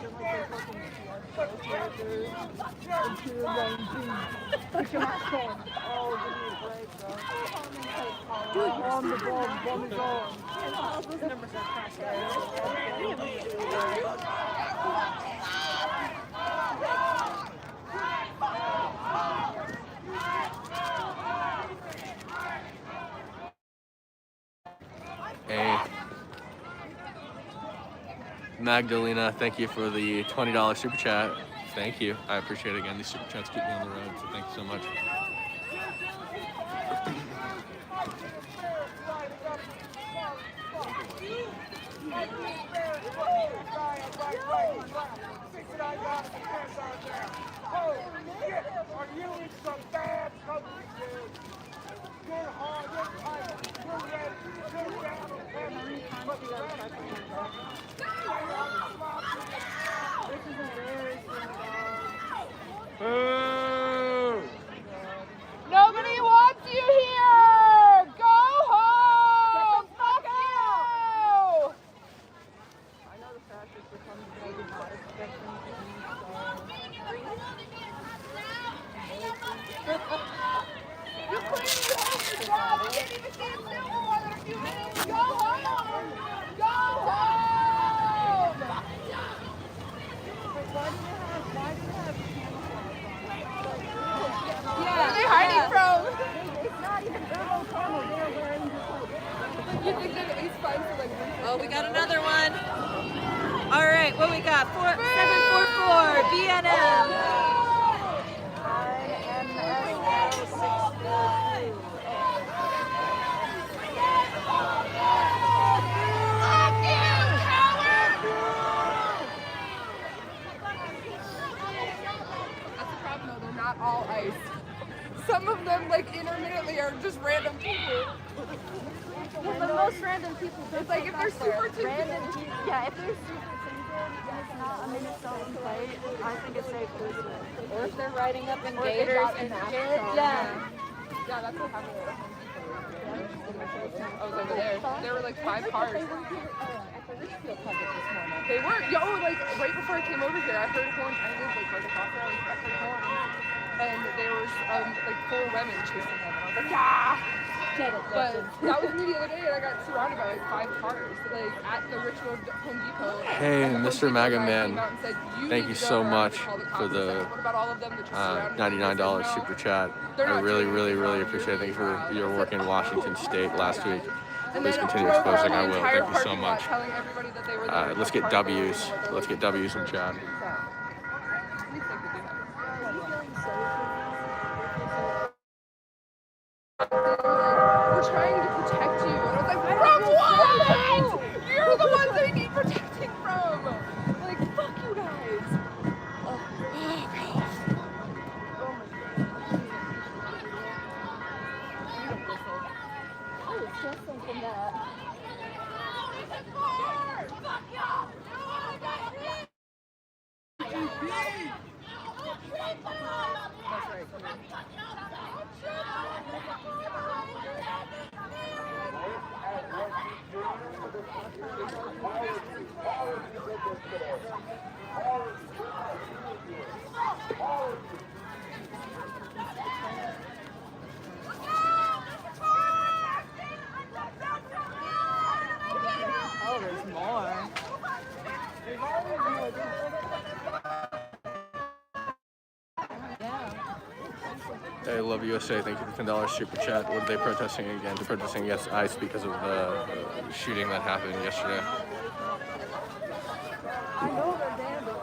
Put your mask on. Oh, give me a break, bro. Dude, you're on the ball. The bomb is on. Those numbers are crashed. Hey, Magdalena, thank you for the $20 super chat. Thank you. I appreciate it again. These super chats keep me on the road, so thank you so much. Are you in some bad company, dude? You're hard, you're tight, you're ready, you're down, Nobody wants you here! Go home! Fuck you! I know the fascists are coming, but I did not expect them to be You couldn't even hold your job! You can't even see a silver more than a few minutes! Go home! Go home! Why do you have Yeah, where are they hiding from? It's not even thermal camo. They're wearing just like. You think they're at least fine for like. Oh, we got another one. All right, what we got? 744 BNM. That's the problem though, they're not all ICE. Some of them, like, intermittently are just random people. Well, the most random people. It's like if they're super talented. Random people. Yeah, if they're super talented and it's not a Minnesotan plate, I think it's safe to listen. Or if they're riding up in Or they gators got and an get accent. them. Yeah, that's what happened at I was over there. There were like 5 cars. At the Richfield public this morning. They were, like right before I came over here, I heard horns. I live like right across there. I heard horns. And there was like 4 women chasing them. And I was like, yeah! But that was me the other day, and I got surrounded by like 5 cars, like at the Richfield Home Depot. Hey, And the Home Mr. Depot MAGA guy Man, came out and said, thank need you to go so around much and call the cops." for I the said, what about all of them that just surrounded me? $99 I said, super chat. They're I not really, doing really, anything really wrong. appreciate it. Thank you for your work in Washington State last week. And Please then continue drove exposing. around I the will. entire Thank you so parking lot much. telling everybody that they were there. Let's get W's. Let's get W's in chat. We're trying to protect you. And I was like, from what? You're the ones they need protecting from. Like, fuck you guys. Oh, God. I was just thinking that. Oh, there's more. There's always more. Hey, Love USA, thank you for the $10 super chat. What are they protesting again? They're protesting against ICE because of the shooting that happened yesterday. I know they're gambling.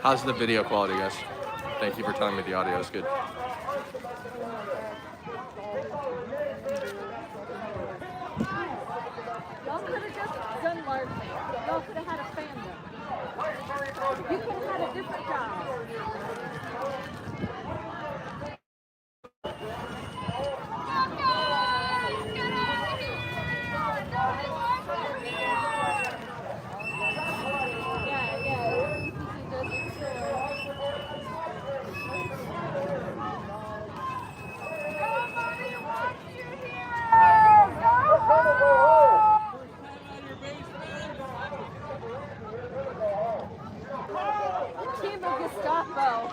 How's the video quality, guys? Thank you for telling me the audio is good. Y'all could have had a fandom. You could have had a different job. Team of Gestapo.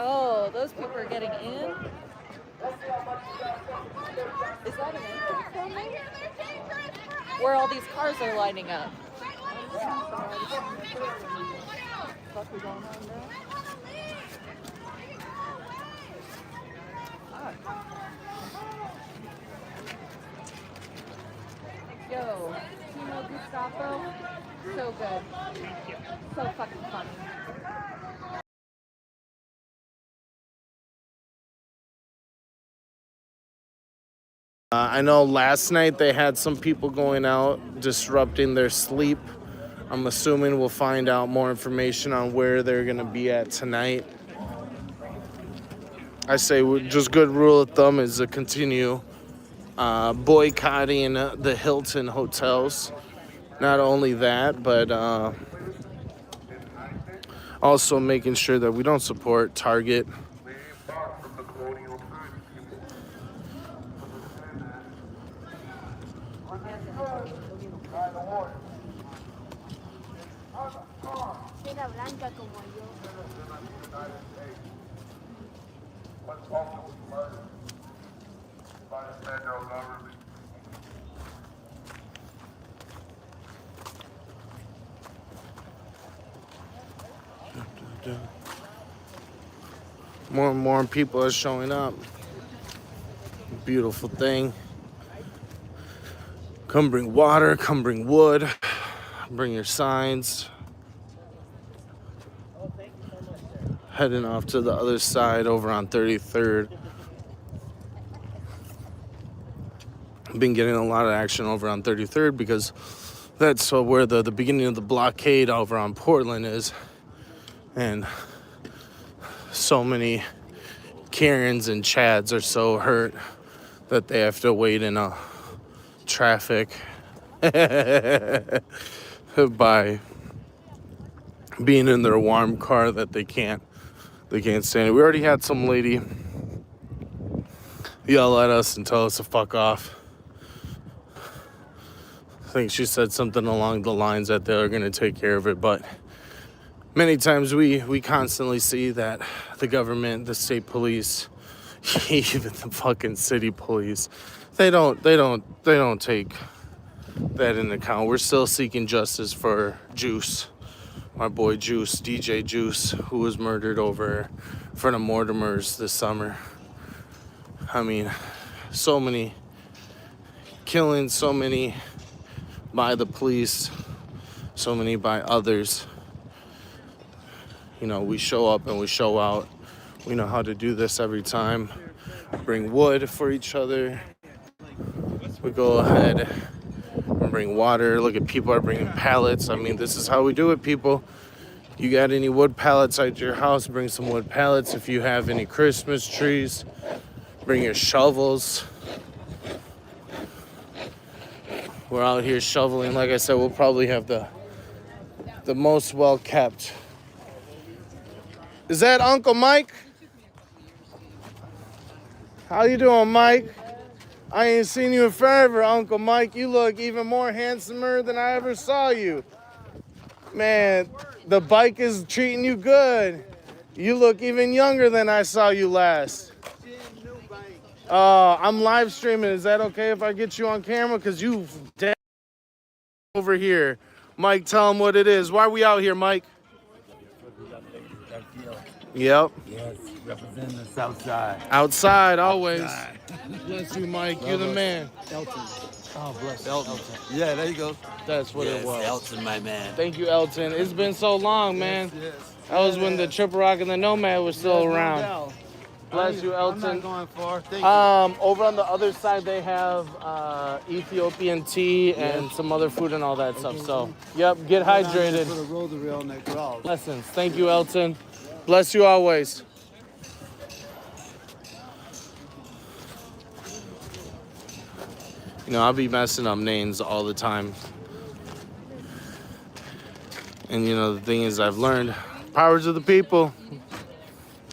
Oh, those people are getting in? Is that an entrance filming? Where all these cars are lining up. Yo, Timo Gestapo, so good. So fucking funny. I know last night they had some people going out disrupting their sleep. I'm assuming we'll find out more information on where they're going to be at tonight. I say just good rule of thumb is to continue boycotting the Hilton hotels. Not only that, but also making sure that we don't support Target. More and more people are showing up. Beautiful thing. Come bring water, come bring wood, bring your signs. Heading off to the other side over on 33rd. Been getting a lot of action over on 33rd because that's where the beginning of the blockade over on Portland is. And so many Karens and Chads are so hurt that they have to wait in a traffic by being in their warm car that they can't stand it. We already had some lady yell at us and tell us to fuck off. I think she said something along the lines that they're going to take care of it, but many times we constantly see that the government, the state police, even the fucking city police, they don't take that into account. We're still seeking justice for Juice, my boy Juice, DJ Juice, who was murdered over in front of Mortimer's this summer. I mean, so many killings, so many by the police, so many by others. You know, we show up and we show out. We know how to do this every time. Bring wood for each other. We go ahead and bring water. Look at people are bringing pallets. I mean, this is how we do it, people. You got any wood pallets at your house, bring some wood pallets. If you have any Christmas trees, bring your shovels. We're out here shoveling. Like I said, we'll probably have the most well-kept. Is that Uncle Mike? How you doing, Mike? I ain't seen you in forever, Uncle Mike. You look even more handsomer than I ever saw you. Man, the bike is treating you good. You look even younger than I saw you last. I'm live streaming. Is that okay if I get you on camera? Because you dead over here. Mike, tell them what it is. Why are we out here, Mike? Yep. Yes, representing the South Side. Outside, always. Outside. Bless you, Mike. You're the man. Elton. Oh, bless Elton. Elton. Yeah, there you go. That's what it was. Elton, my man. Thank you, Elton. It's been so long, man. Yes. That was when the Triple Rock and the Nomad was still Yes, around. no doubt. Bless you, Elton. I'm not going far. Thank you. Over on the other side, they have Ethiopian tea and some other food and all that stuff. So, yep, get hydrated. For the Roosevelt next cross. Blessings. Thank you, Elton. Bless you always. You know, I'll be messing up names all the time. And, you know, the thing is, I've learned powers of the people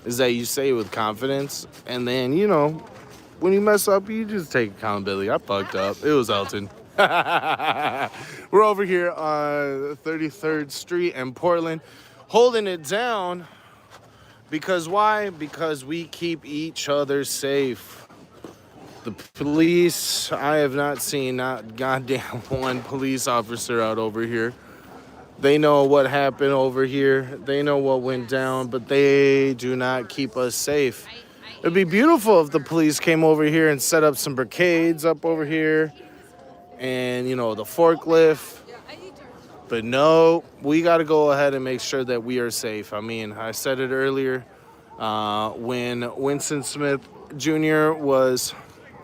is that you say it with confidence. And then, you know, when you mess up, you just take accountability. I fucked up. It was Elton. We're over here on 33rd Street in Portland, holding it down. Because why? Because we keep each other safe. The police, I have not seen not goddamn one police officer out over here. They know what happened over here. They know what went down, but they do not keep us safe. It'd be beautiful if the police came over here and set up some barricades up over here and, you know, the forklift. But no, we got to go ahead and make sure that we are safe. I mean, I said it earlier, when Winston Smith Jr. was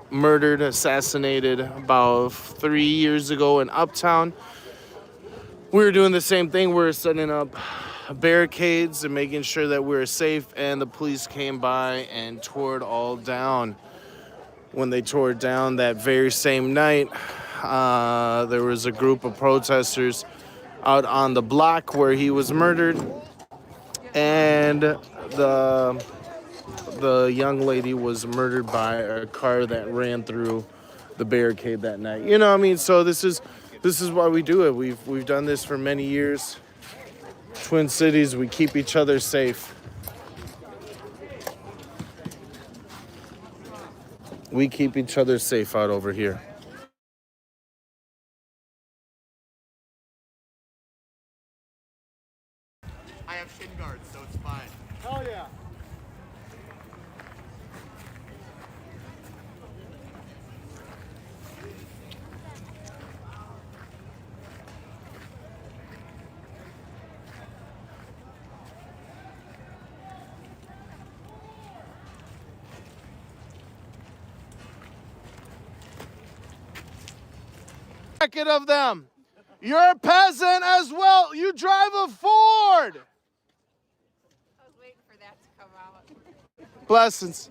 murdered, assassinated about 3 years ago in Uptown, we were doing the same thing. We were setting up barricades and making sure that we were safe, and the police came by and tore it all down. When they tore it down that very same night, there was a group of protesters out on the block where he was murdered, and the young lady was murdered by a car that ran through the barricade that night. You know what I mean? So this is why we do it. We've done this for many years. Twin Cities, we keep each other safe. We keep each other safe out over here. I have shin guards, so it's fine. Oh yeah. Of them. You're a peasant as well. You drive a Ford. I was waiting for that to come out. Blessings.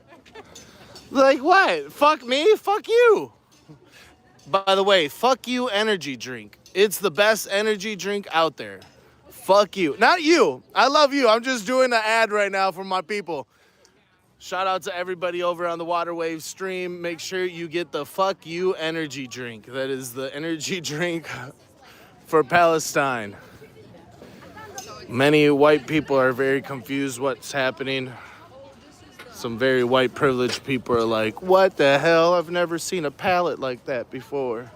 Like what? Fuck me? Fuck you. By the way, fuck you energy drink. It's the best energy drink out there. Fuck you. Not you. I love you. I'm just doing an ad right now for my people. Shout out to everybody over on the Waterwave stream. Make sure you get the fuck you energy drink. That is the energy drink for Palestine. Many white people are very confused what's happening. Some very white privileged people are like, what the hell? I've never seen a pallet like that before.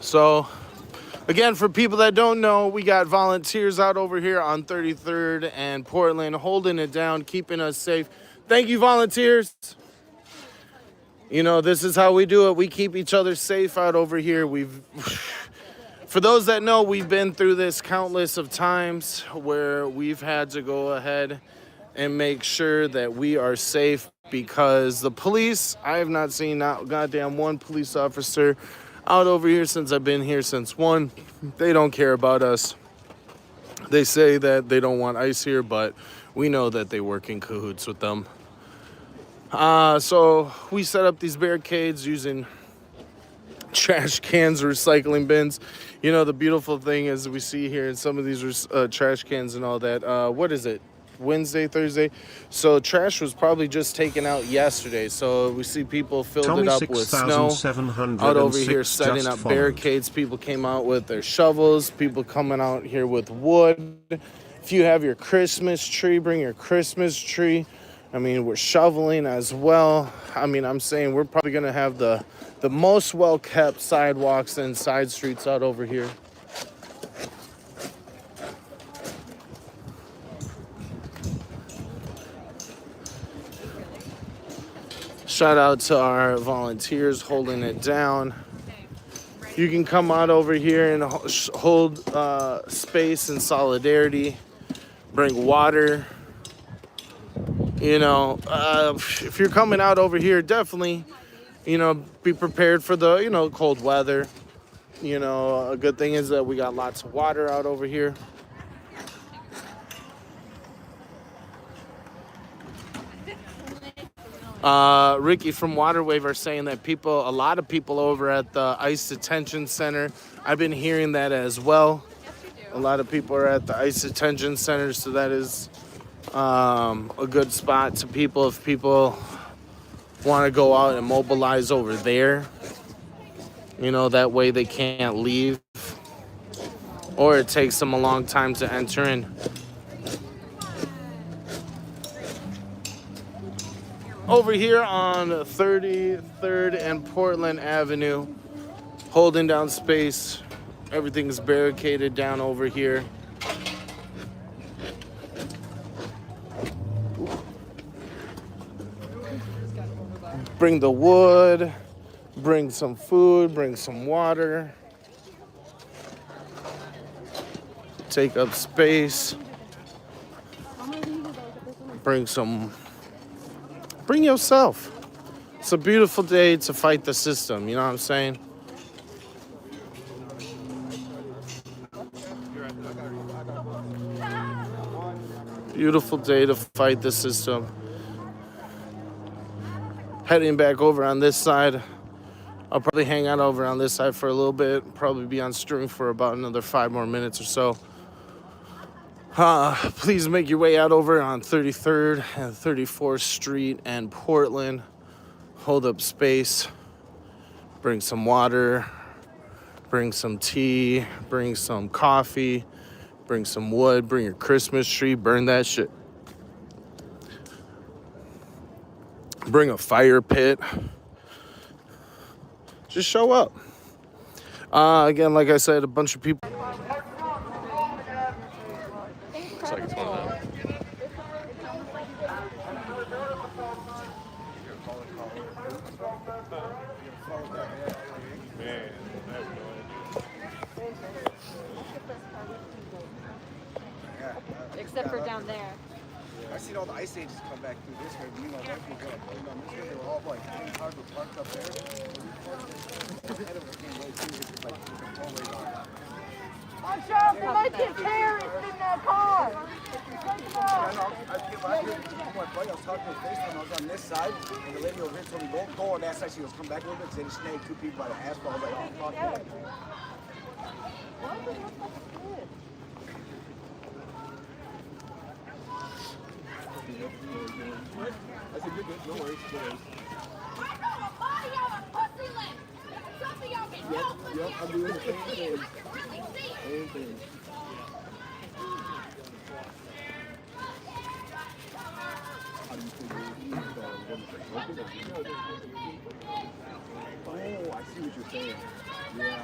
So, again, for people that don't know, we got volunteers out over here on 33rd and Portland holding it down, keeping us safe. Thank you, volunteers. You know, this is how we do it. We keep each other safe out over here. For those that know, we've been through this countless of times where we've had to go ahead and make sure that we are safe because the police, I have not seen not goddamn one police officer out over here since I've been here since 1. They don't care about us. They say that they don't want ICE here, but we know that they work in cahoots with them. So we set up these barricades using trash cans, recycling bins. You know, the beautiful thing is we see here in some of these trash cans and all that. What is it? Wednesday, Thursday. So trash was probably just taken out yesterday. So we see people filled it up with snow out over here, setting up barricades. People came out with their shovels. People coming out here with wood. If you have your Christmas tree, bring your Christmas tree. I mean, we're shoveling as well. I mean, I'm saying we're probably going to have the most well-kept sidewalks and side streets out over here. Shout out to our volunteers holding it down. You can come out over here and hold space and solidarity. Bring water. You know, if you're coming out over here, definitely, you know, be prepared for the, you know, cold weather. You know, a good thing is that we got lots of water out over here. Ricky from Waterwave are saying that a lot of people over at the ICE detention center. I've been hearing that as well. A lot of people are at the ICE detention center, so that is a good spot to people if people want to go out and mobilize over there. You know, that way they can't leave, or it takes them a long time to enter in. Over here on 33rd and Portland Avenue, holding down space. Everything's barricaded down over here. Bring the wood, bring some food, bring some water. Take up space. Bring yourself. It's a beautiful day to fight the system, you know what I'm saying? Beautiful day to fight the system. Heading back over on this side. I'll probably hang out over on this side for a little bit. Probably be on stream for about another 5 more minutes or so. Please make your way out over on 33rd and 34th Street and Portland. Hold up space. Bring some water. Bring some tea. Bring some coffee. Bring some wood. Bring your Christmas tree. Burn that shit. Bring a fire pit. Just show up. Again, like I said, a bunch of people. Looks like it's one of them. Except for down there. I seen all the ice ages come back through this way. You know, they were all like cars were parked up there. Watch out, there might be a terrorist in that car. I was talking to his face when I was on this side, and the lady over here told me, go on that side. She goes, come back a little bit, because they just snagged 2 people by the asphalt. I was like, oh, fuck that. I said, you're good, no worries, no worries. Yep, I'm doing the same thing. Same thing. How do you figure oh, I see what you're saying. Yeah.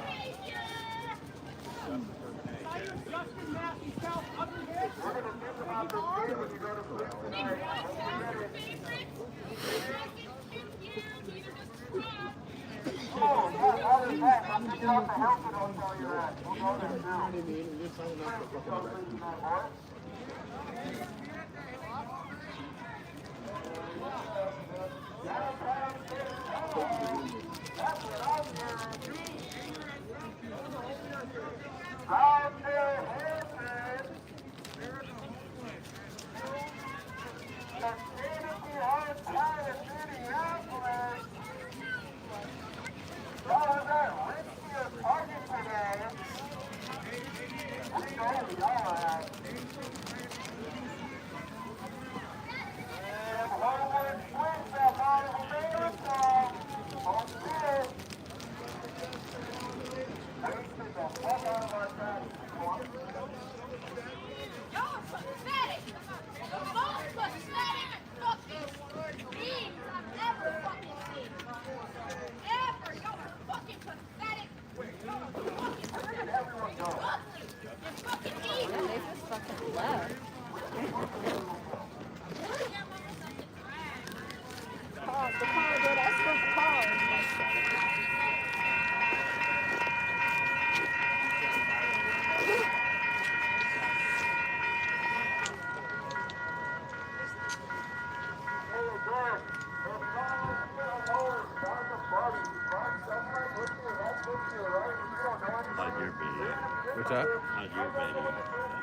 What's that? How's your baby?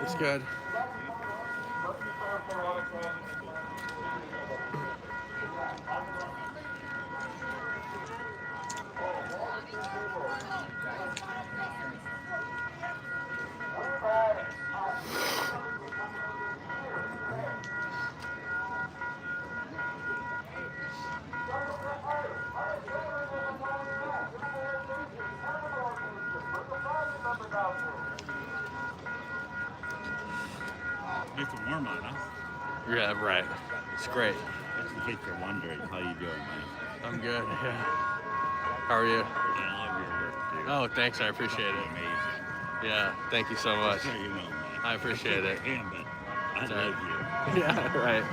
It's good. It's warm out, huh? Yeah, right. It's great. Just in case you're wondering, how you doing, man? I'm good. Yeah. How are you? I love your work, dude. Oh, thanks. I appreciate it. Amazing. Yeah, thank you so much. Just so you know, man. I appreciate it. I am, but I It's love alright. you. Yeah, right.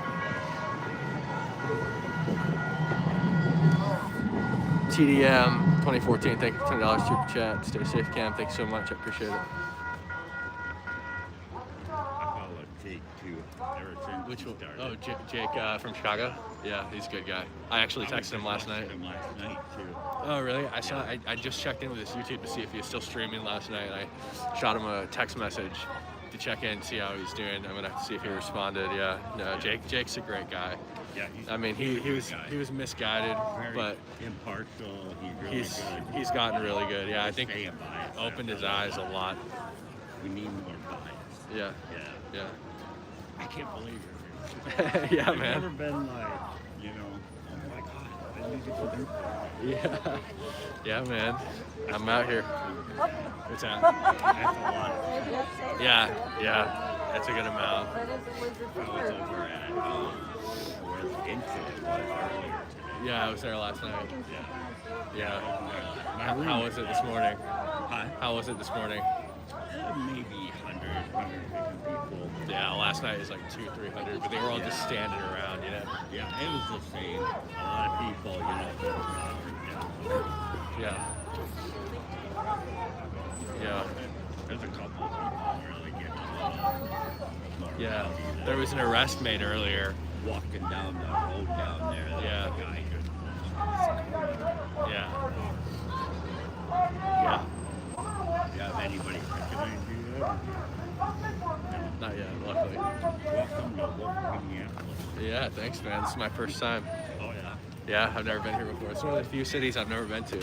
TDM 2014, thank you for $10 super chat. Stay safe, Cam. Thank you so much. I appreciate it. I follow Jake, too, ever since Which he one? started. Oh, Jake from Chicago? Yeah, he's a good guy. I actually texted him last night. Last night, too. Oh, really? I just checked in with his YouTube to see if he was still streaming last night. I shot him a text message to check in, see how he's doing. I'm gonna have to see if he responded. Yeah, no, Jake's a great guy. Yeah, I mean, he was misguided, Very but impartial. He's really good. he's gotten really good. Yeah, I think Staying biased. opened his eyes a lot. We need more bias. Yeah, Yeah. yeah. I can't believe it. Yeah, I've man. never been like, you know, oh my God, I need to do Yeah, yeah, man. I'm out here. What's that? That's a lot. Yeah, that's a good amount. I was over at where the incident was earlier today. Yeah, I was there last night. Yeah. How was it this morning? Huh? How was it this morning? Maybe 100, 150 people. Yeah, last night was like 200-300, but they were all just standing around, you know? Yeah, it was the same. A lot of people, you know, for hours. Yeah. Yeah. There's a couple of people really getting Yeah. There was an arrest made earlier. walking down the road down there. Yeah. The guy just, Yeah. yeah. Do you have anybody recommend you that? Not yet, luckily. Welcome to Minneapolis. Yeah, thanks, man. This is my first time. Oh, yeah. Yeah, I've never been here before. It's one of the few cities I've never been to.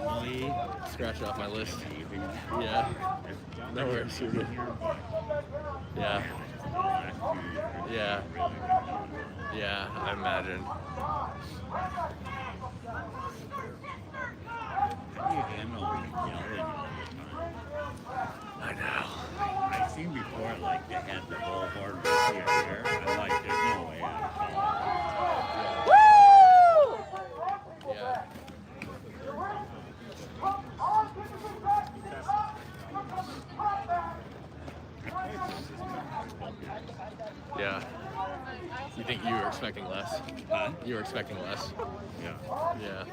Normally, scratch it off my list. Even, Yeah. No worries. You're good. Yeah. Yeah. Yeah, I imagine. How do you handle yelling all the time? I know. I've seen before, like, they had the bullhorn right here. I'm like, there's no way I'm Woo! Yeah. Yeah. You think you were expecting less? Huh? You were expecting less? Yeah. Yeah.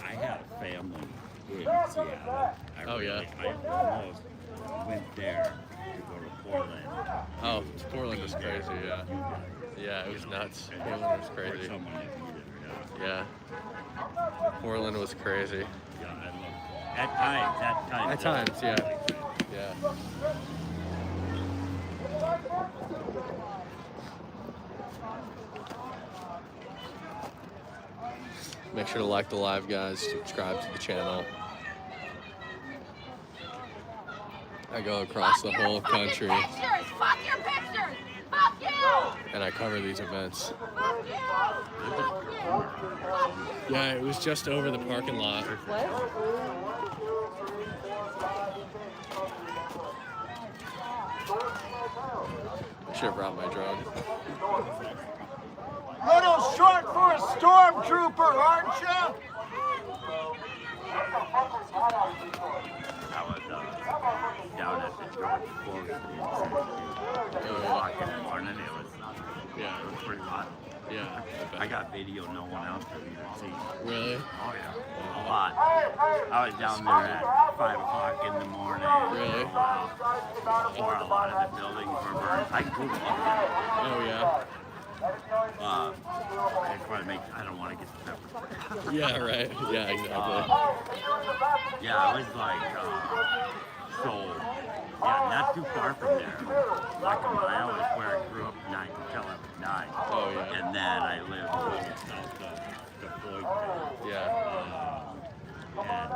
I had a family in Seattle. I almost went there to go to Portland. Oh, Portland was crazy, yeah. Yeah, it was nuts. Portland was crazy. Yeah. Portland was crazy. Yeah, I love At times, yeah. Yeah. Make sure to like the live, guys. Subscribe to the channel. I go across the whole country. Fuck your pictures! Fuck you! And I cover these events. Fuck you! Yeah, it was just over the parking lot. I should have brought my drone. Little short for a stormtrooper, aren't you? I was down at the George Floyd it was like in the morning. It was pretty hot. Yeah. I got video no one else could even see. Really? Oh yeah. A lot. I was down there at 5 o'clock in the morning. Really? Before a lot of the buildings were burned. I Googled it. Oh yeah. I just want to make. I don't want to get the pepper. Yeah, right. Yeah, exactly. Yeah, it was like So, yeah, not too far from there. Like a mile is where I grew up until I was 9. Oh, yeah. And then I lived south of Floyd. Yeah. And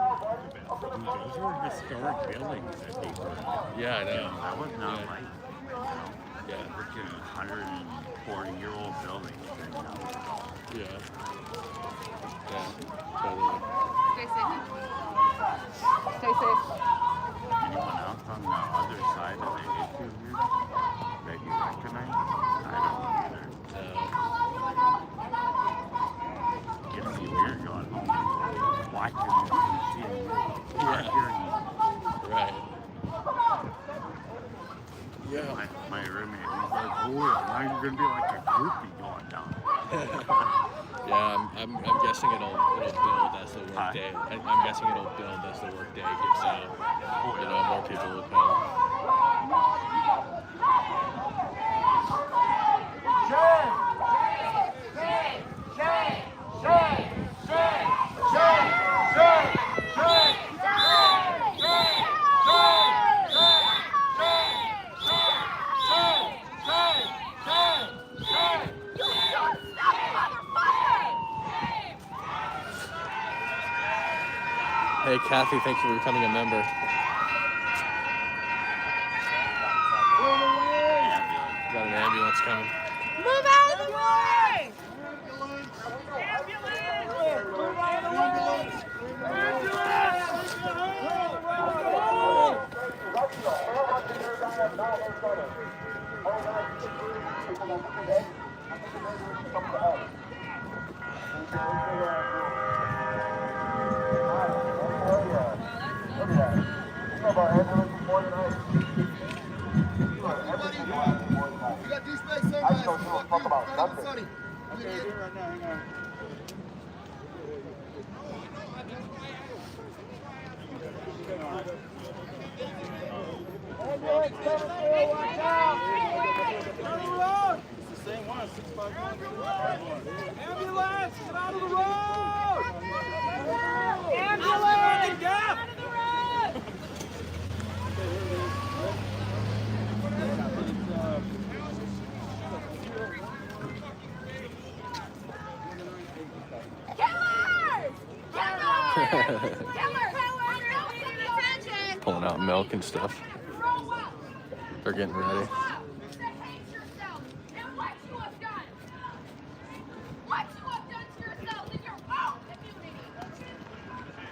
those were historic buildings that they put. Yeah, I know. That was not Yeah. like, freaking 140-year-old buildings. Yeah. Yeah, totally. Stay safe. Stay safe. Anyone else on the other side of the issue here that you recognize? I don't either. Gets you weird going home, watching this and seeing Right. Yeah. My roommate, he's like, oh, why are you going to be like a groupie going down? Yeah, I'm guessing it'll build as the workday. I'm guessing it'll build as the workday gets out. You know, more people will come. Hey, Kathy, thank you for becoming a member. Got an ambulance coming. Move out of the way! Ambulance! Get out of the road! Ambulance! Get out of the road! Pulling out milk and stuff. They're getting ready.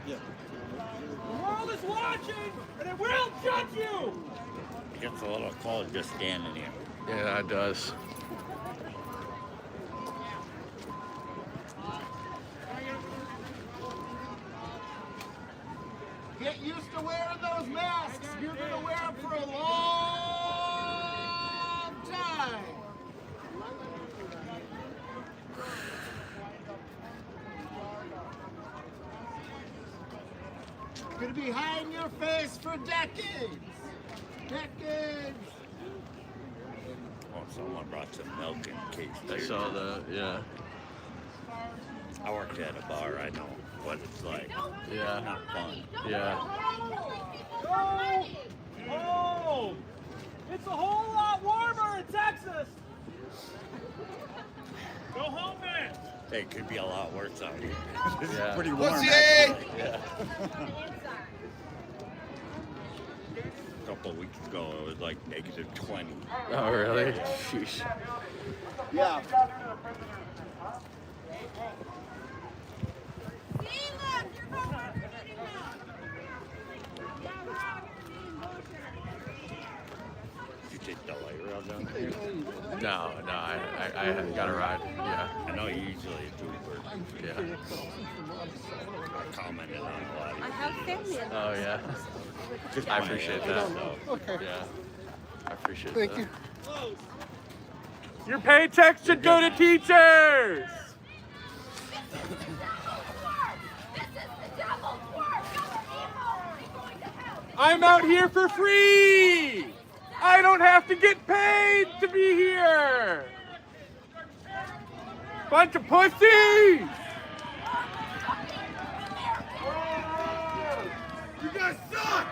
The world is watching, and it will judge you! It gets a little cold just standing here. Yeah, it does. Get used to wearing those masks. You're going to wear them for a long time. You're going to be hiding your face for decades. Decades. Well, someone brought some milk in case. I saw that, yeah. I worked at a bar. I know what it's like. Yeah. Not fun. Yeah. Oh! It's a whole lot warmer in Texas. Go home, man. It could be a lot worse out here. This Yeah. is pretty warm. Pussy! Actually. Yeah. A couple of weeks ago, it was like -20. Oh, really? Sheesh. Yeah. Did you take the light rail down here? No, I got a ride. Yeah. I know you usually do work. Yeah. I commented on a lot of I have family. Oh, yeah. Just I my appreciate area, that. so. Okay. Yeah. I appreciate Thank that. you. Your paychecks should go to teachers. I'm out here for free. I don't have to get paid to be here. Bunch of pussies. You guys suck.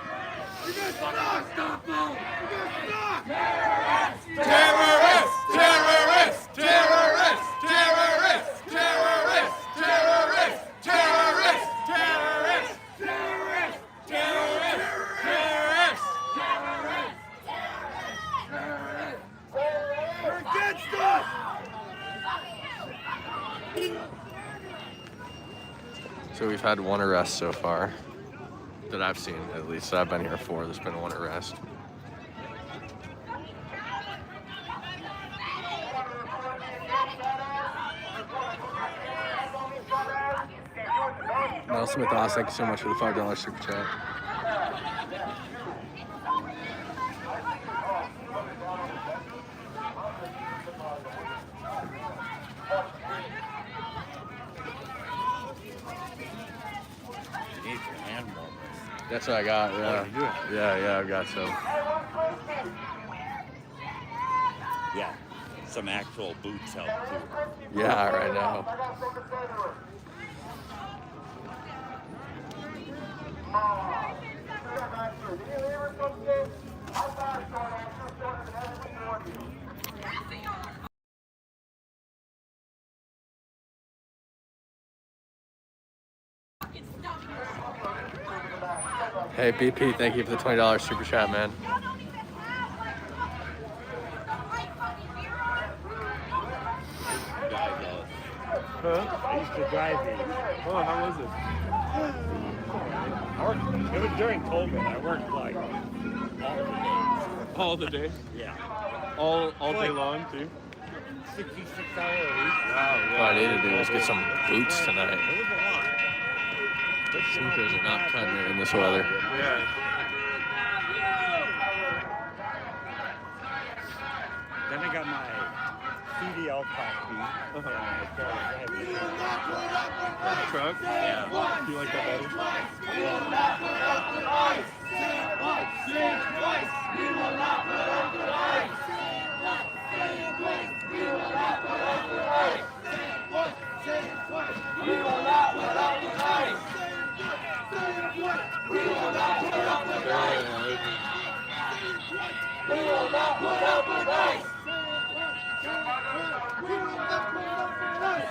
So we've had one arrest so far that I've seen, at least. I've been here for. There's been one arrest. Mel Smith, thank you so much for the $5 super chat. That's what I got, yeah. Oh, you do? Yeah, I've got some. Yeah, some actual boots help too. Yeah, right now. Hey, BP, thank you for the $20 super chat, man. I used to drive these. Oh, how was it? It was during COVID. I worked like all the days. All the day? Yeah. All day long, too? 66 hours a week. Wow. What I need to do is get some boots tonight. It was a lot. Sneakers are not cutting it in this weather. Yeah. Then I got my CDL copy. Truck? Yeah. Do you like that better? We will not put up with ICE. Say it once, say it twice. We will not put up with ICE. Say it once, say it twice. We will not put up with ICE. Say it once, say it twice. We will not put up with ICE. We will not put up with ICE. We will not put up with ICE. We will not put up with ICE.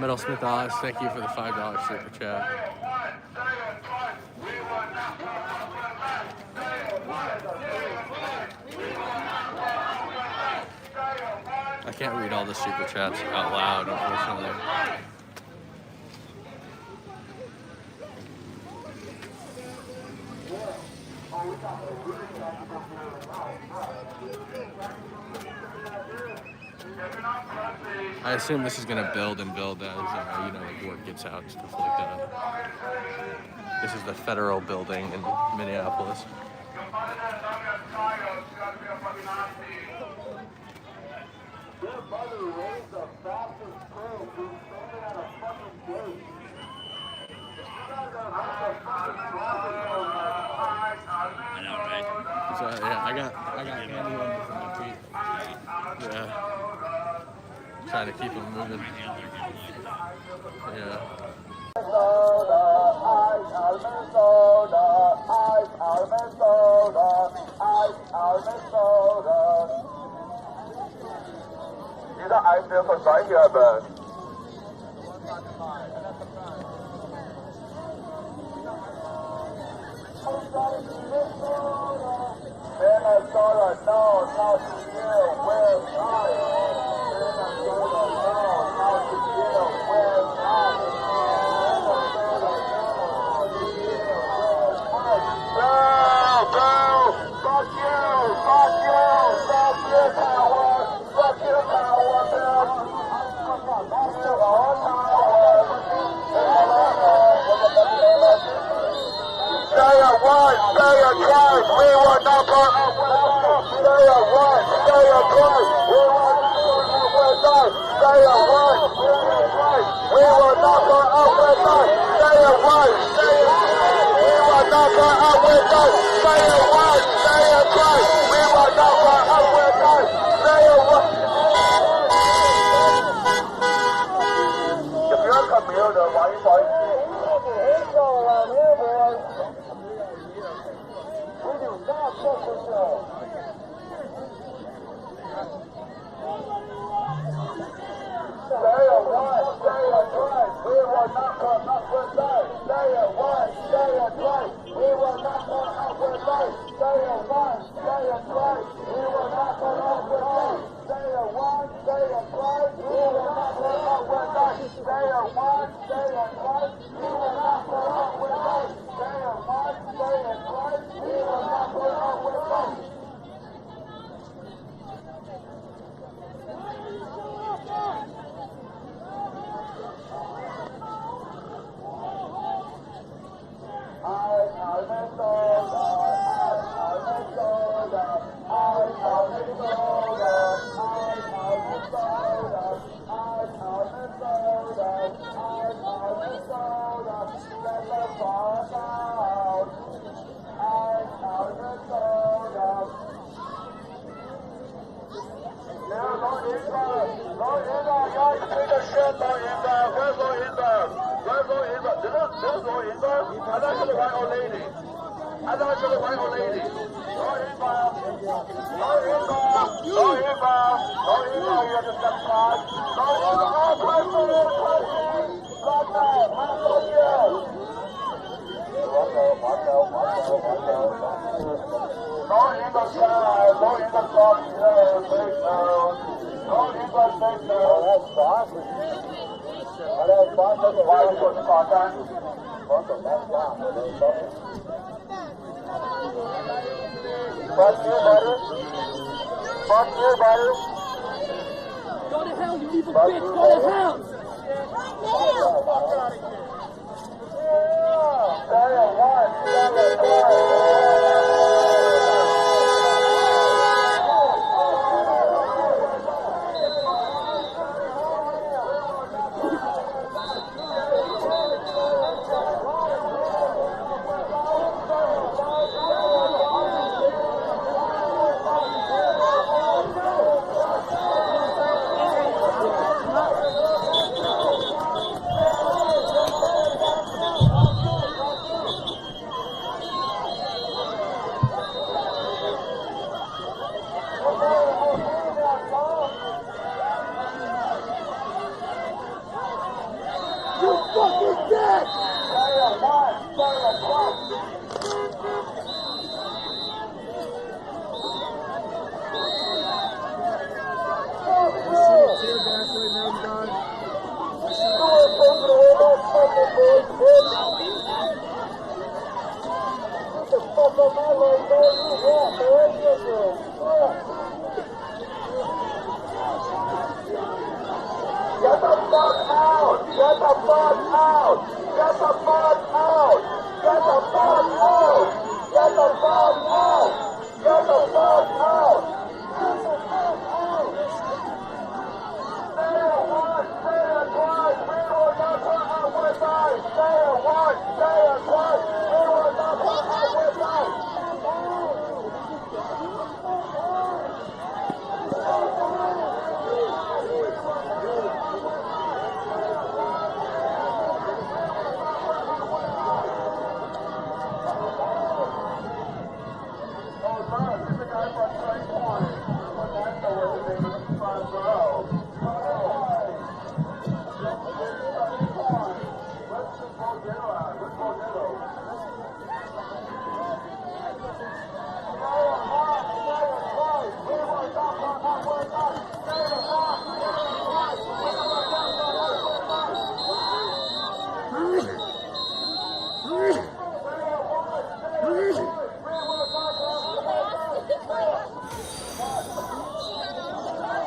Metal Smith Oz, thank you for the $5 super chat. I can't read all the super chats out loud, unfortunately. I assume this is going to build and build as, like word gets out and stuff like that. This is the federal building in Minneapolis. I know, right? So, yeah, I got candy on my feet. Yeah. Trying to keep them moving. Yeah. These are ice vehicles right here, bud. Minnesota, no, not to you, we're not. Minnesota, no, not to you, we're not. Minnesota, no, to you, we're not. Boo, boo, fuck you, fuck you, power, fuck you, power, bitch. You all power. Say it once, say it twice, we will not put up with ICE. Say it once, say it twice, we will not put up with ICE. Go to hell, you evil bitch! Go to hell!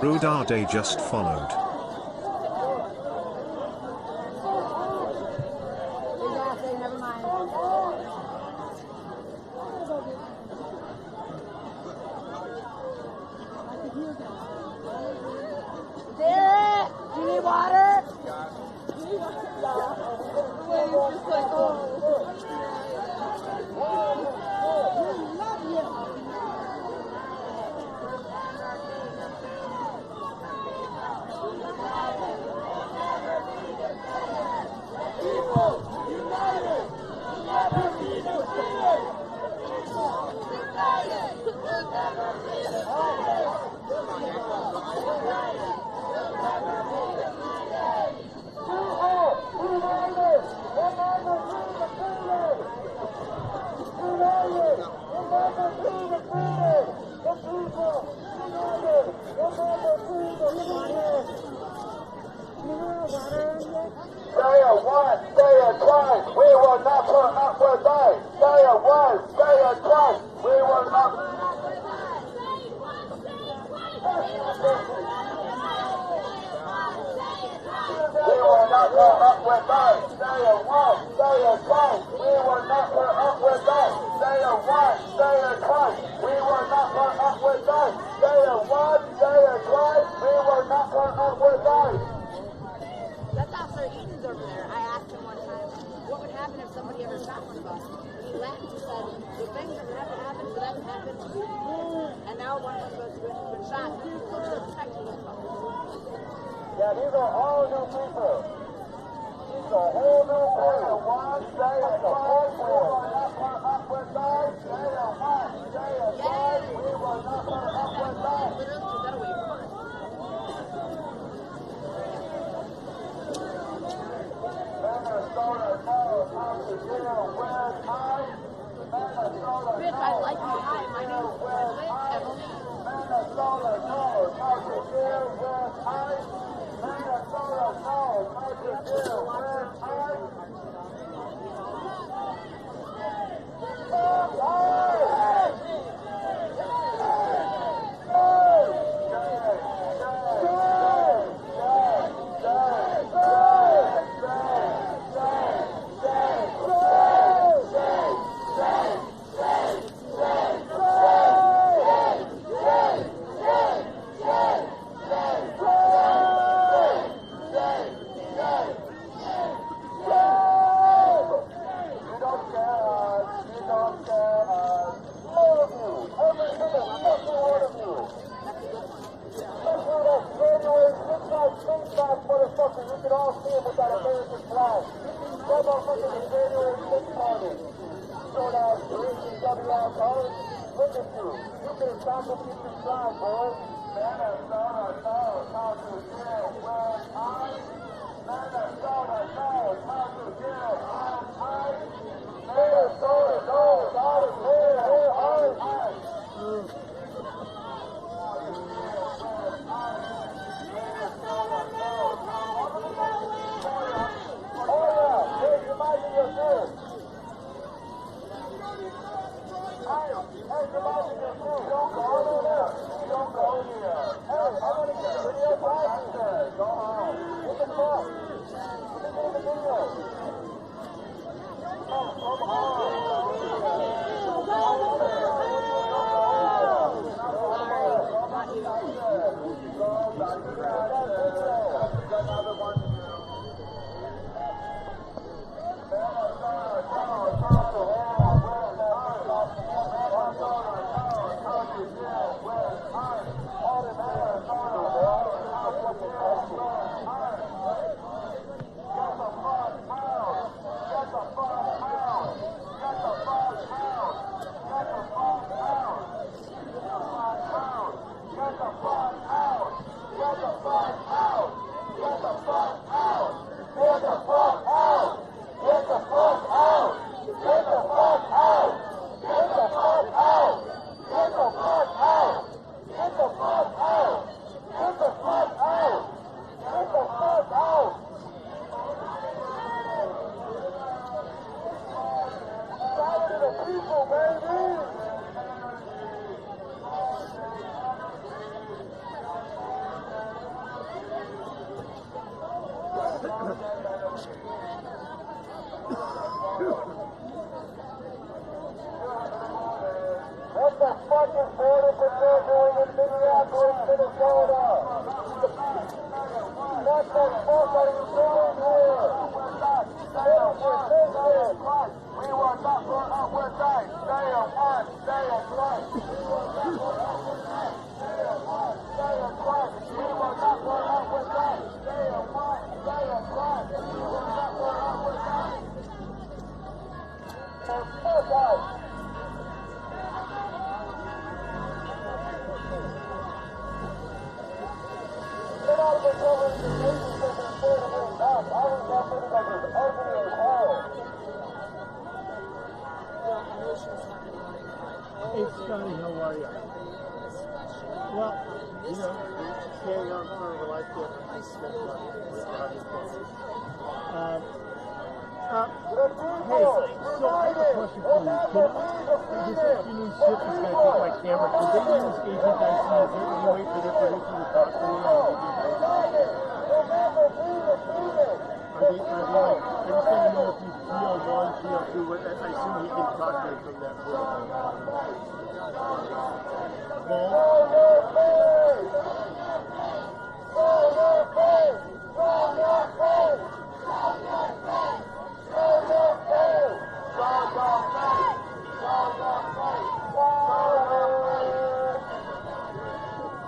Rodade just followed. Derek, do you need water? That's Officer Eaton's over there. I asked him one time, what would happen if somebody ever shot one of us? And he laughed and said, the things that would never happen for them happened. And now one of us has been shot. People are protecting us. Yeah, these are all new people. These are whole new people. One day at the whole world. We will not put up with that. Day of one, day of five. We will not put up with that. Literally took that away from us. Minnesota knows how to deal with time. Minnesota Bitch, I like you. Hi, my name is Emily. Minnesota knows how to deal with time. Minnesota knows how to deal with time. What the fuck is Border Patrol doing in Minneapolis, Minnesota? What the fuck are you doing here? We will not put up with that. Stay at one, stay at twice. We will not put up with that. Stay at one, stay at twice. We will not put up with that. Stay at one, stay at twice. We will not put up with that. And fuck out. Get out of the cover of the nation that they're scared of getting back. I was that thing that was ugly as hell. Hey Scotty, how are you? Well, you know, carrying on for a life gift. So I have a question for you. This afternoon shift is going to take my camera. Could they use Agent IC? Is there any way for their producer to talk to me? I just want to know if he's 301, 302. I assume he can talk to me from that point.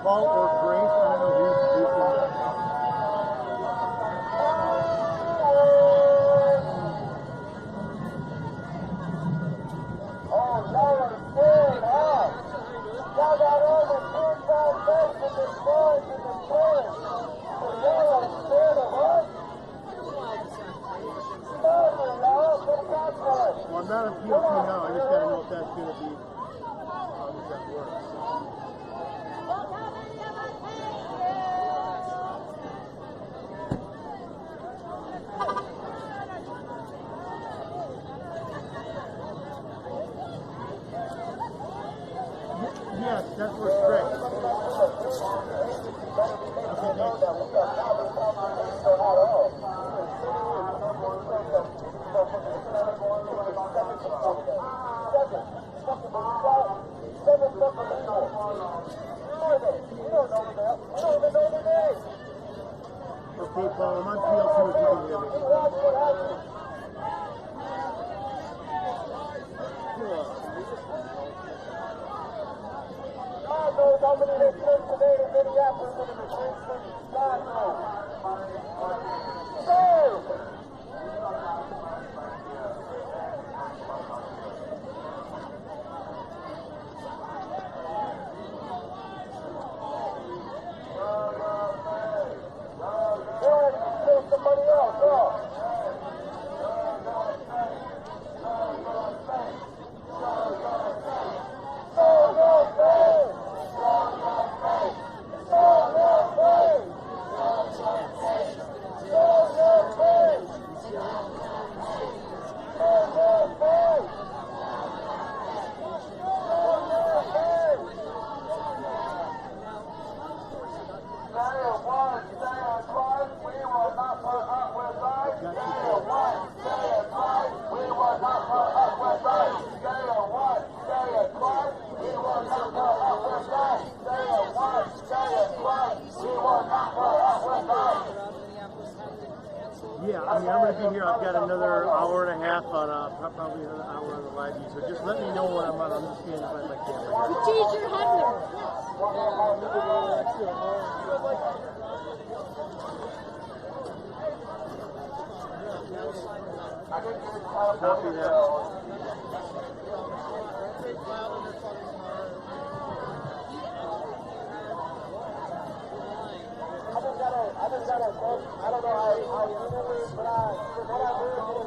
Paul or Grace, I don't know who's producing that. Well, I'm not on PLC now. I just got to know if that's going to be how does that work. Yes, that works great. Okay, Paul, I'm on PL2 if you can hear me. God knows how many they killed today in Minneapolis and in the Twin Cities. God knows. Somebody else, Yeah, I mean, I'm going to be here. I've got another hour and a half on, probably another hour on the live view. So just let me know when I'm on. I'm just standing by my camera. Teacher Hunter. Copy that. I don't know how you do it, but what I heard was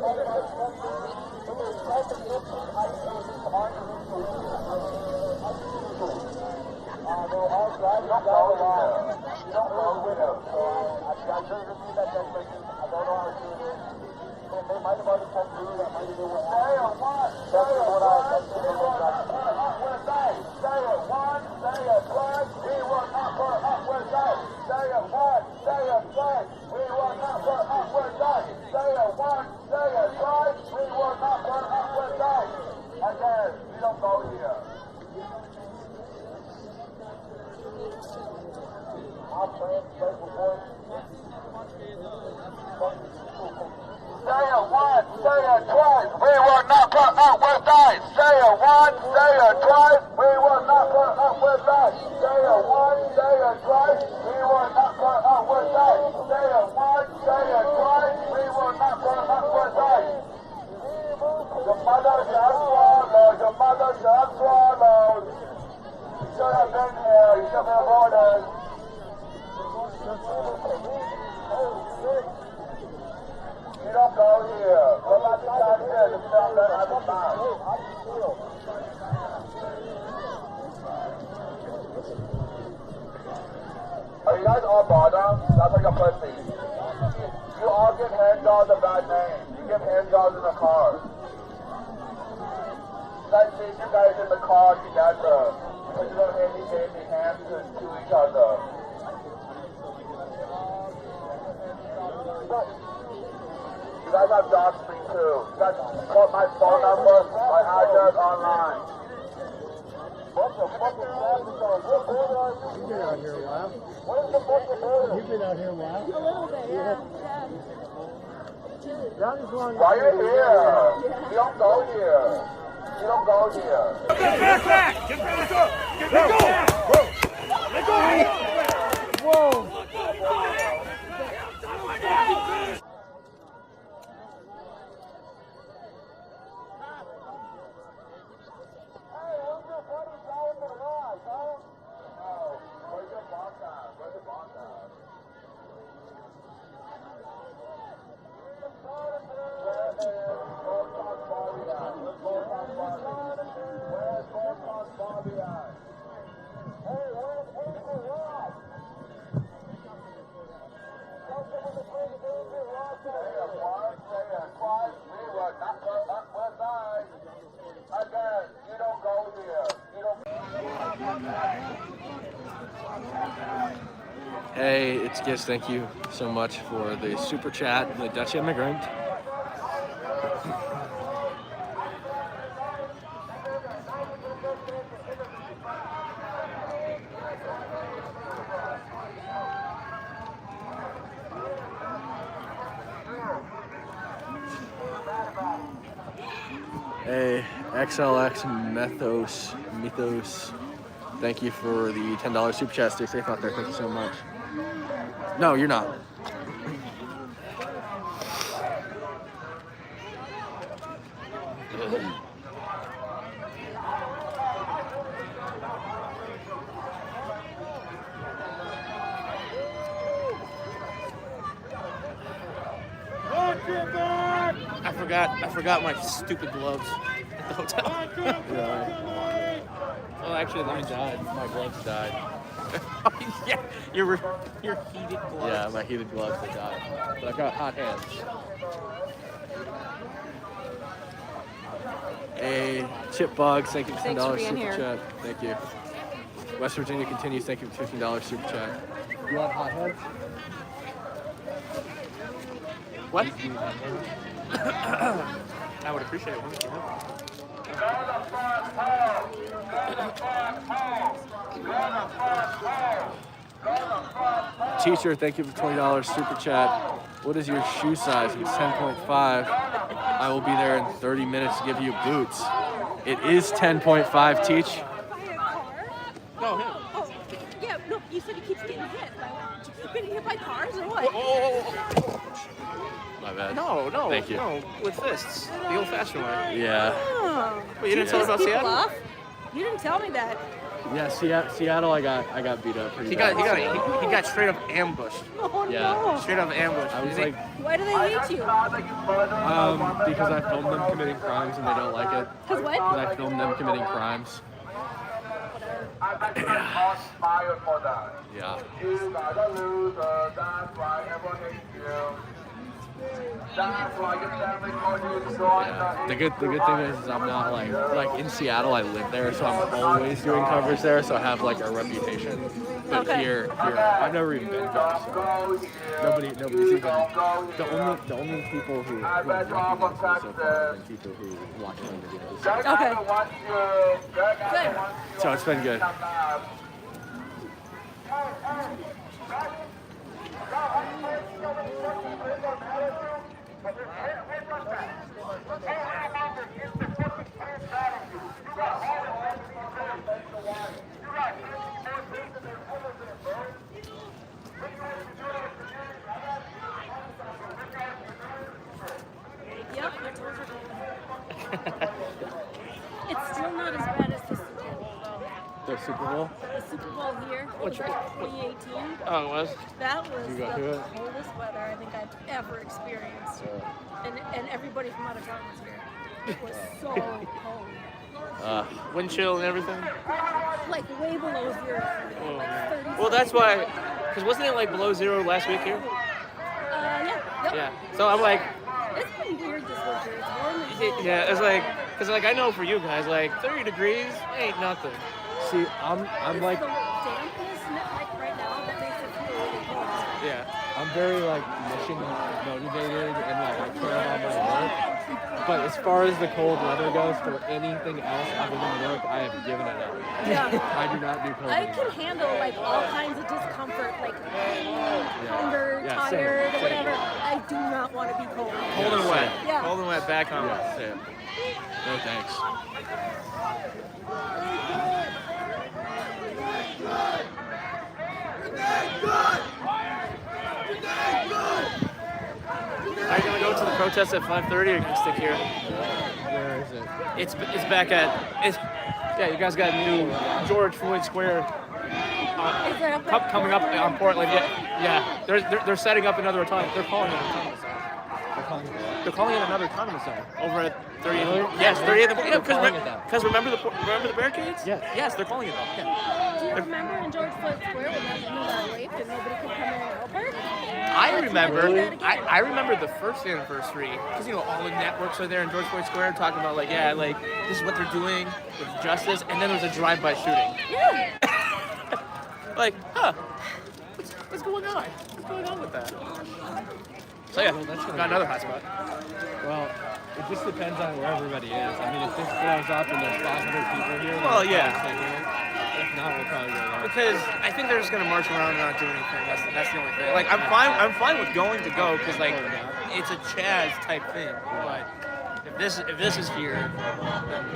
Are you guys all bottom? That's like a pussy. You all give hand dogs a bad name. give hand jobs in the car. Guys, see you guys in the car together. Put your handy hands to each other. You guys have dogs free too. You guys put my phone number, my address online. What the fucking traffic zone? What border are you? You've been out here a while. What is the fucking border? You've been out here a while. A little bit, yeah. Why are you here? You don't go here. You don't go here. Back, back! Get go! Let go! Whoa! Hey, it's Giz. Thank you so much for the super chat, the Dutch immigrant. Hey, XLX Mythos. Thank you for the $10 super chat. Stay safe out there. Thank you so much. No, you're not. I forgot my stupid gloves at the hotel. Well, actually, mine died. My gloves died. Yeah, your heated gloves. Yeah, my heated gloves, they died. But I've got hot hands. Hey, Chip Bugs, thank you for $10 super chat. Thank you. West Virginia continues, thank you for $15 super chat. You want hot hands? What? I would appreciate one if you have. Teacher, thank you for $20 super chat. What is your shoe size? It's 10.5. I will be there in 30 minutes to give you boots. It is 10.5, Teach. No, him. Oh, yeah, no, you said he keeps getting hit. Do you keep getting hit by cars or what? My bad. No. Thank you. No, with fists. The old-fashioned way. Yeah. Oh. But you didn't tell me about Seattle? Off? You didn't tell me that. Yeah, Seattle, I got beat up pretty He bad. got straight up ambushed. Oh, Yeah. no. Straight up ambushed. I was like, Why do they hate you? because I filmed them committing crimes and they don't like it. Because what? Because I filmed them committing crimes. Yeah. You got a loser, that's why everyone hates you. That's why your family calls you the Yeah. The good thing is I'm not like in Seattle. I live there, so I'm always doing coverage there. So I have like a reputation. But here, I've never even been there. So nobody's even the only people who recognize me so far have been people who watch my videos. Okay. Good. So it's been good. Yep, my toes are cold. It's still not as bad as the Super Bowl, though. The Super Bowl? The Super Bowl here, Which back one? in 2018. Oh, it was? That was You got the to it? coldest weather I think I've ever experienced. And everybody from out of town was here. It was so cold. Wind chill and everything? Like way below zero. Oh, Like 30 well, that's why, because wasn't it like below zero last week here? Yeah. Yep. Yeah. So I'm like, It's been weird this winter. It's warm and cold. Yeah, it's like, cause like I know for you guys, like 30 degrees ain't nothing. See, I'm like, The dampness like right now that makes it feel really cold. Yeah. I'm very like mission motivated and like I care about my work. But as far as the cold weather goes, for anything else other than work, I have given it up. Yeah. I do not do cold. I can handle like all kinds of discomfort, like hunger, tired, same. whatever. I do not want to be cold. Cold and wet. Yeah. Cold and wet back home. Yeah. Same. No thanks. Are you gonna go to the protest at 5:30 or are you gonna stick here? Where is it? It's back at yeah. You guys got new George Floyd Square coming up on Portland. Yeah. They're setting up another autonomous. They're calling it an autonomous zone. They're calling it another autonomous zone over at 30th. Yes, 30th. Yeah, because remember the barricades? Yes, they're calling it that. Yeah. Do you remember in George Floyd Square when that woman got raped and nobody could come in and help her? I remember the first anniversary because all the networks are there in George Floyd Square talking about like this is what they're doing with justice, and then there's a drive-by shooting. Yeah. Like, what's going on? What's going on with that? So yeah, got another hotspot. Well, it just depends on where everybody is. I mean, if this blows up and there's 500 people here, then Well, we'll yeah. probably stay here. If not, we'll probably go there. Because I think they're just gonna march around and not do anything. That's the only thing. Like I'm fine with going to go because like it's a Chaz type thing. But if this is here, then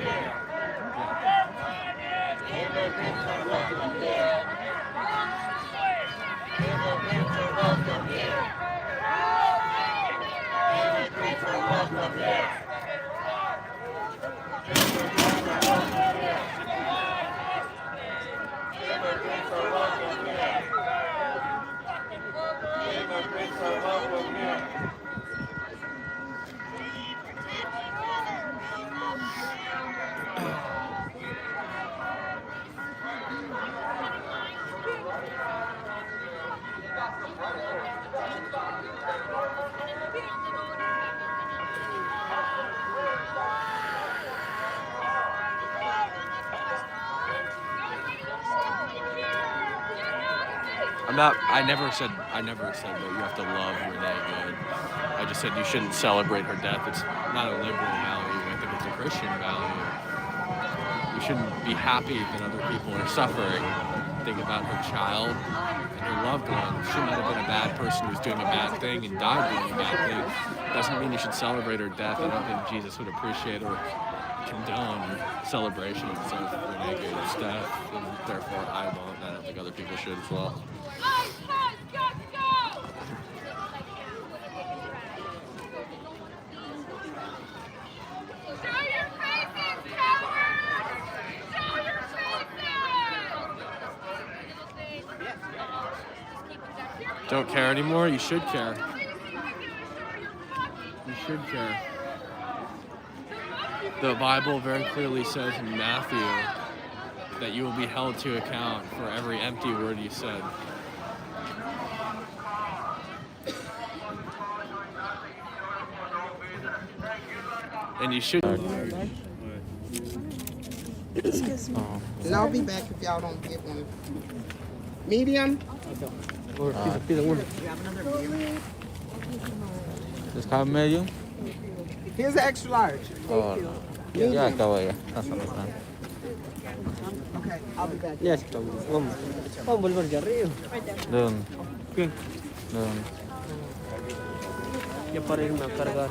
I never said that you have to love Renee Good. I just said you shouldn't celebrate her death. It's not a liberal value. I think it's a Christian value. You shouldn't be happy that other people are suffering. Think about her child and her loved one. She might have been a bad person who's doing a bad thing and died doing a bad thing. Doesn't mean you should celebrate her death. I don't think Jesus would appreciate or condone celebrations of Renee Good's death, and therefore I won't. I don't think other people should as well. Don't care anymore? You should care. You should care. The Bible very clearly says in Matthew that you will be held to account for every empty word you said. And you should. Excuse me. And I'll be back if y'all don't get one. Medium? Just have medium? Here's the extra large. Oh, ya acabo ya. Okay, I'll be back. Ya estamos. Vamos. Vamos a volver de arriba. ¿De dónde? ¿Qué? ¿De dónde? Ya para irme a cargar.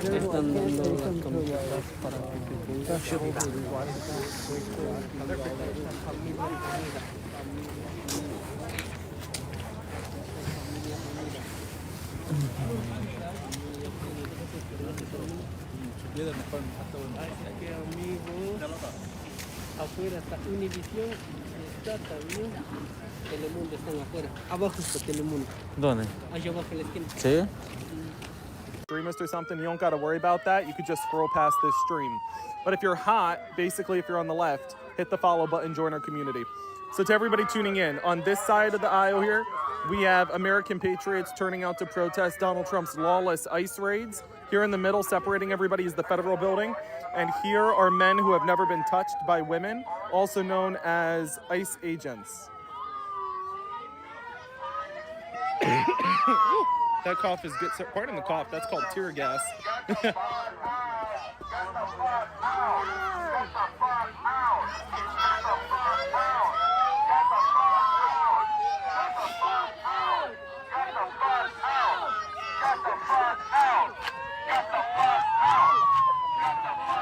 Están dando las camisetas para afuera está Univisión, está también Telemundo, están afuera. Abajo está Telemundo. ¿Dónde? Allá abajo en la esquina. ¿Sí? Extremist or something, you don't got to worry about that. You could just scroll past this stream. But if you're hot, basically if you're on the left, hit the follow button, join our community. So to everybody tuning in, on this side of the aisle here, we have American patriots turning out to protest Donald Trump's lawless ICE raids. Here in the middle, separating everybody, is the federal building. And here are men who have never been touched by women, also known as ICE agents. That cough is good. Pardon the cough. That's called tear gas.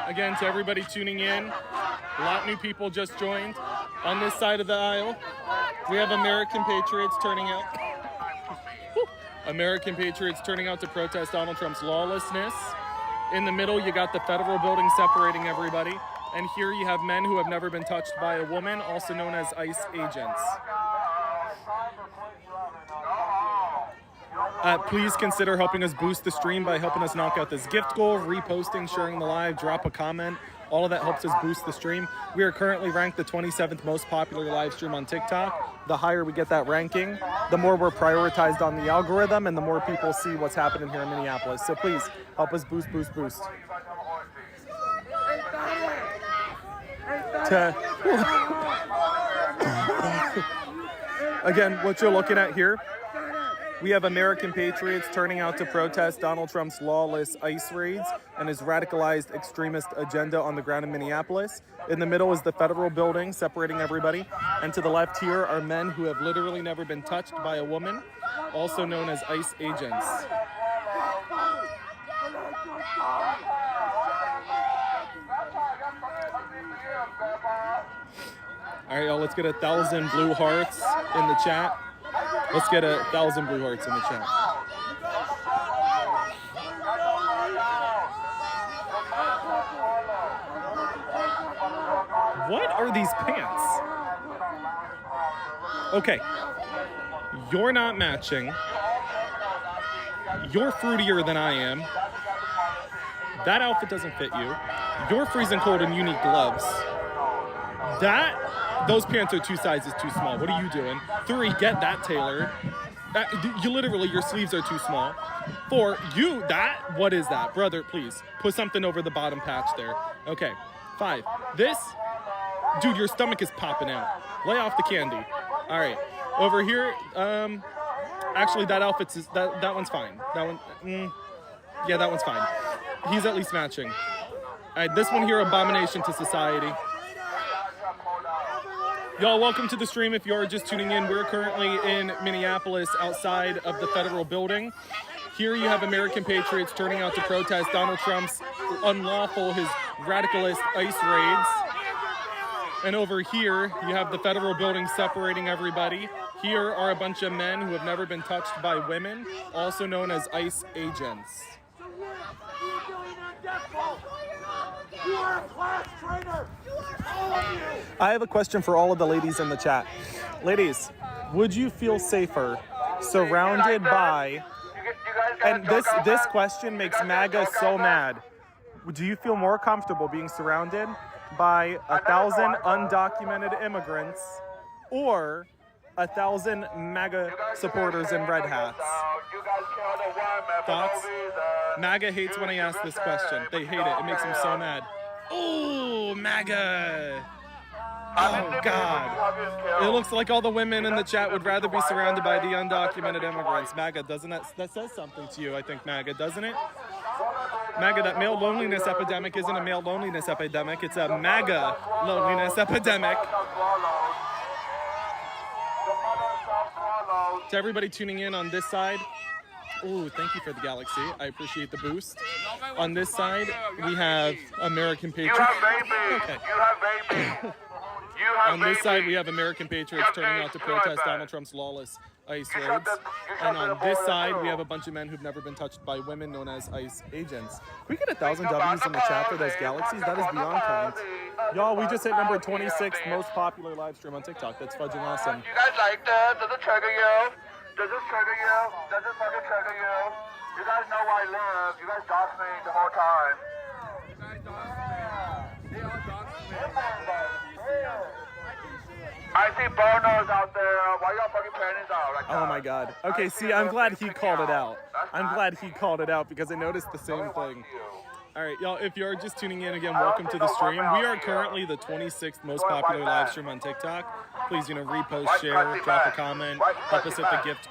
Again, to everybody tuning in, a lot of new people just joined. On this side of the aisle, we have American patriots turning out. American patriots turning out to protest Donald Trump's lawlessness. In the middle, you got the federal building separating everybody. And here you have men who have never been touched by a woman, also known as ICE agents. Please consider helping us boost the stream by helping us knock out this gift goal, reposting, sharing the live, drop a comment. All of that helps us boost the stream. We are currently ranked the 27th most popular live stream on TikTok. The higher we get that ranking, the more we're prioritized on the algorithm and the more people see what's happening here in Minneapolis. So please help us boost. Again, what you're looking at here, we have American patriots turning out to protest Donald Trump's lawless ICE raids and his radicalized extremist agenda on the ground in Minneapolis. In the middle is the federal building separating everybody. And to the left here are men who have literally never been touched by a woman, also known as ICE agents. All right, y'all, let's get 1,000 blue hearts in the chat. Let's get 1,000 blue hearts in the chat. What are these pants? Okay. You're not matching. You're fruitier than I am. That outfit doesn't fit you. You're freezing cold and you need gloves. Those pants are 2 sizes too small. What are you doing? 3, get that tailored. You literally, your sleeves are too small. 4, what is that? Brother, please, put something over the bottom patch there. Okay. 5, this, dude, your stomach is popping out. Lay off the candy. All right. Over here, actually, that outfit's, that one's fine. That one, yeah, that one's fine. He's at least matching. All right, this one here, abomination to society. Y'all, welcome to the stream. If you're just tuning in, we're currently in Minneapolis outside of the federal building. Here you have American patriots turning out to protest Donald Trump's unlawful, his radicalist ICE raids. And over here, you have the federal building separating everybody. Here are a bunch of men who have never been touched by women, also known as ICE agents. You are a class traitor! All of you! I have a question for all of the ladies in the chat. Ladies, would you feel safer surrounded by, and this question makes MAGA so mad, do you feel more comfortable being surrounded by 1,000 undocumented immigrants or 1,000 MAGA supporters in red hats? Thoughts? MAGA hates when I ask this question. They hate it. It makes them so mad. Oh, MAGA! Oh, God. It looks like all the women in the chat would rather be surrounded by the undocumented immigrants. MAGA, doesn't that says something to you, I think, MAGA, doesn't it? MAGA, that male loneliness epidemic isn't a male loneliness epidemic. It's a MAGA loneliness epidemic. To everybody tuning in on this side, ooh, thank you for the galaxy. I appreciate the boost. On this side, we have American Patriots. Okay. On this side, we have American Patriots turning out to protest Donald Trump's lawless ICE raids. And on this side, we have a bunch of men who've never been touched by women, known as ICE agents. Can we get 1,000 W's in the chat for those galaxies? That is beyond kind. Y'all, we just hit number 26th most popular live stream on TikTok. That's fudging awesome. You guys like that? Does it trigger you? Does this trigger you? Does this fucking trigger you? You guys know where I live. You guys doxed me the whole time. You guys doxed me. They all doxed me. I see burnos out there. Why y'all fucking panties out like that? Oh my god. Okay, see, I'm glad he called it out. I'm glad he called it out because I noticed the same thing. All right, y'all, if you're just tuning in again, welcome to the stream. We are currently the 26th most popular live stream on TikTok. Please, repost, share, drop a comment, help us hit the gift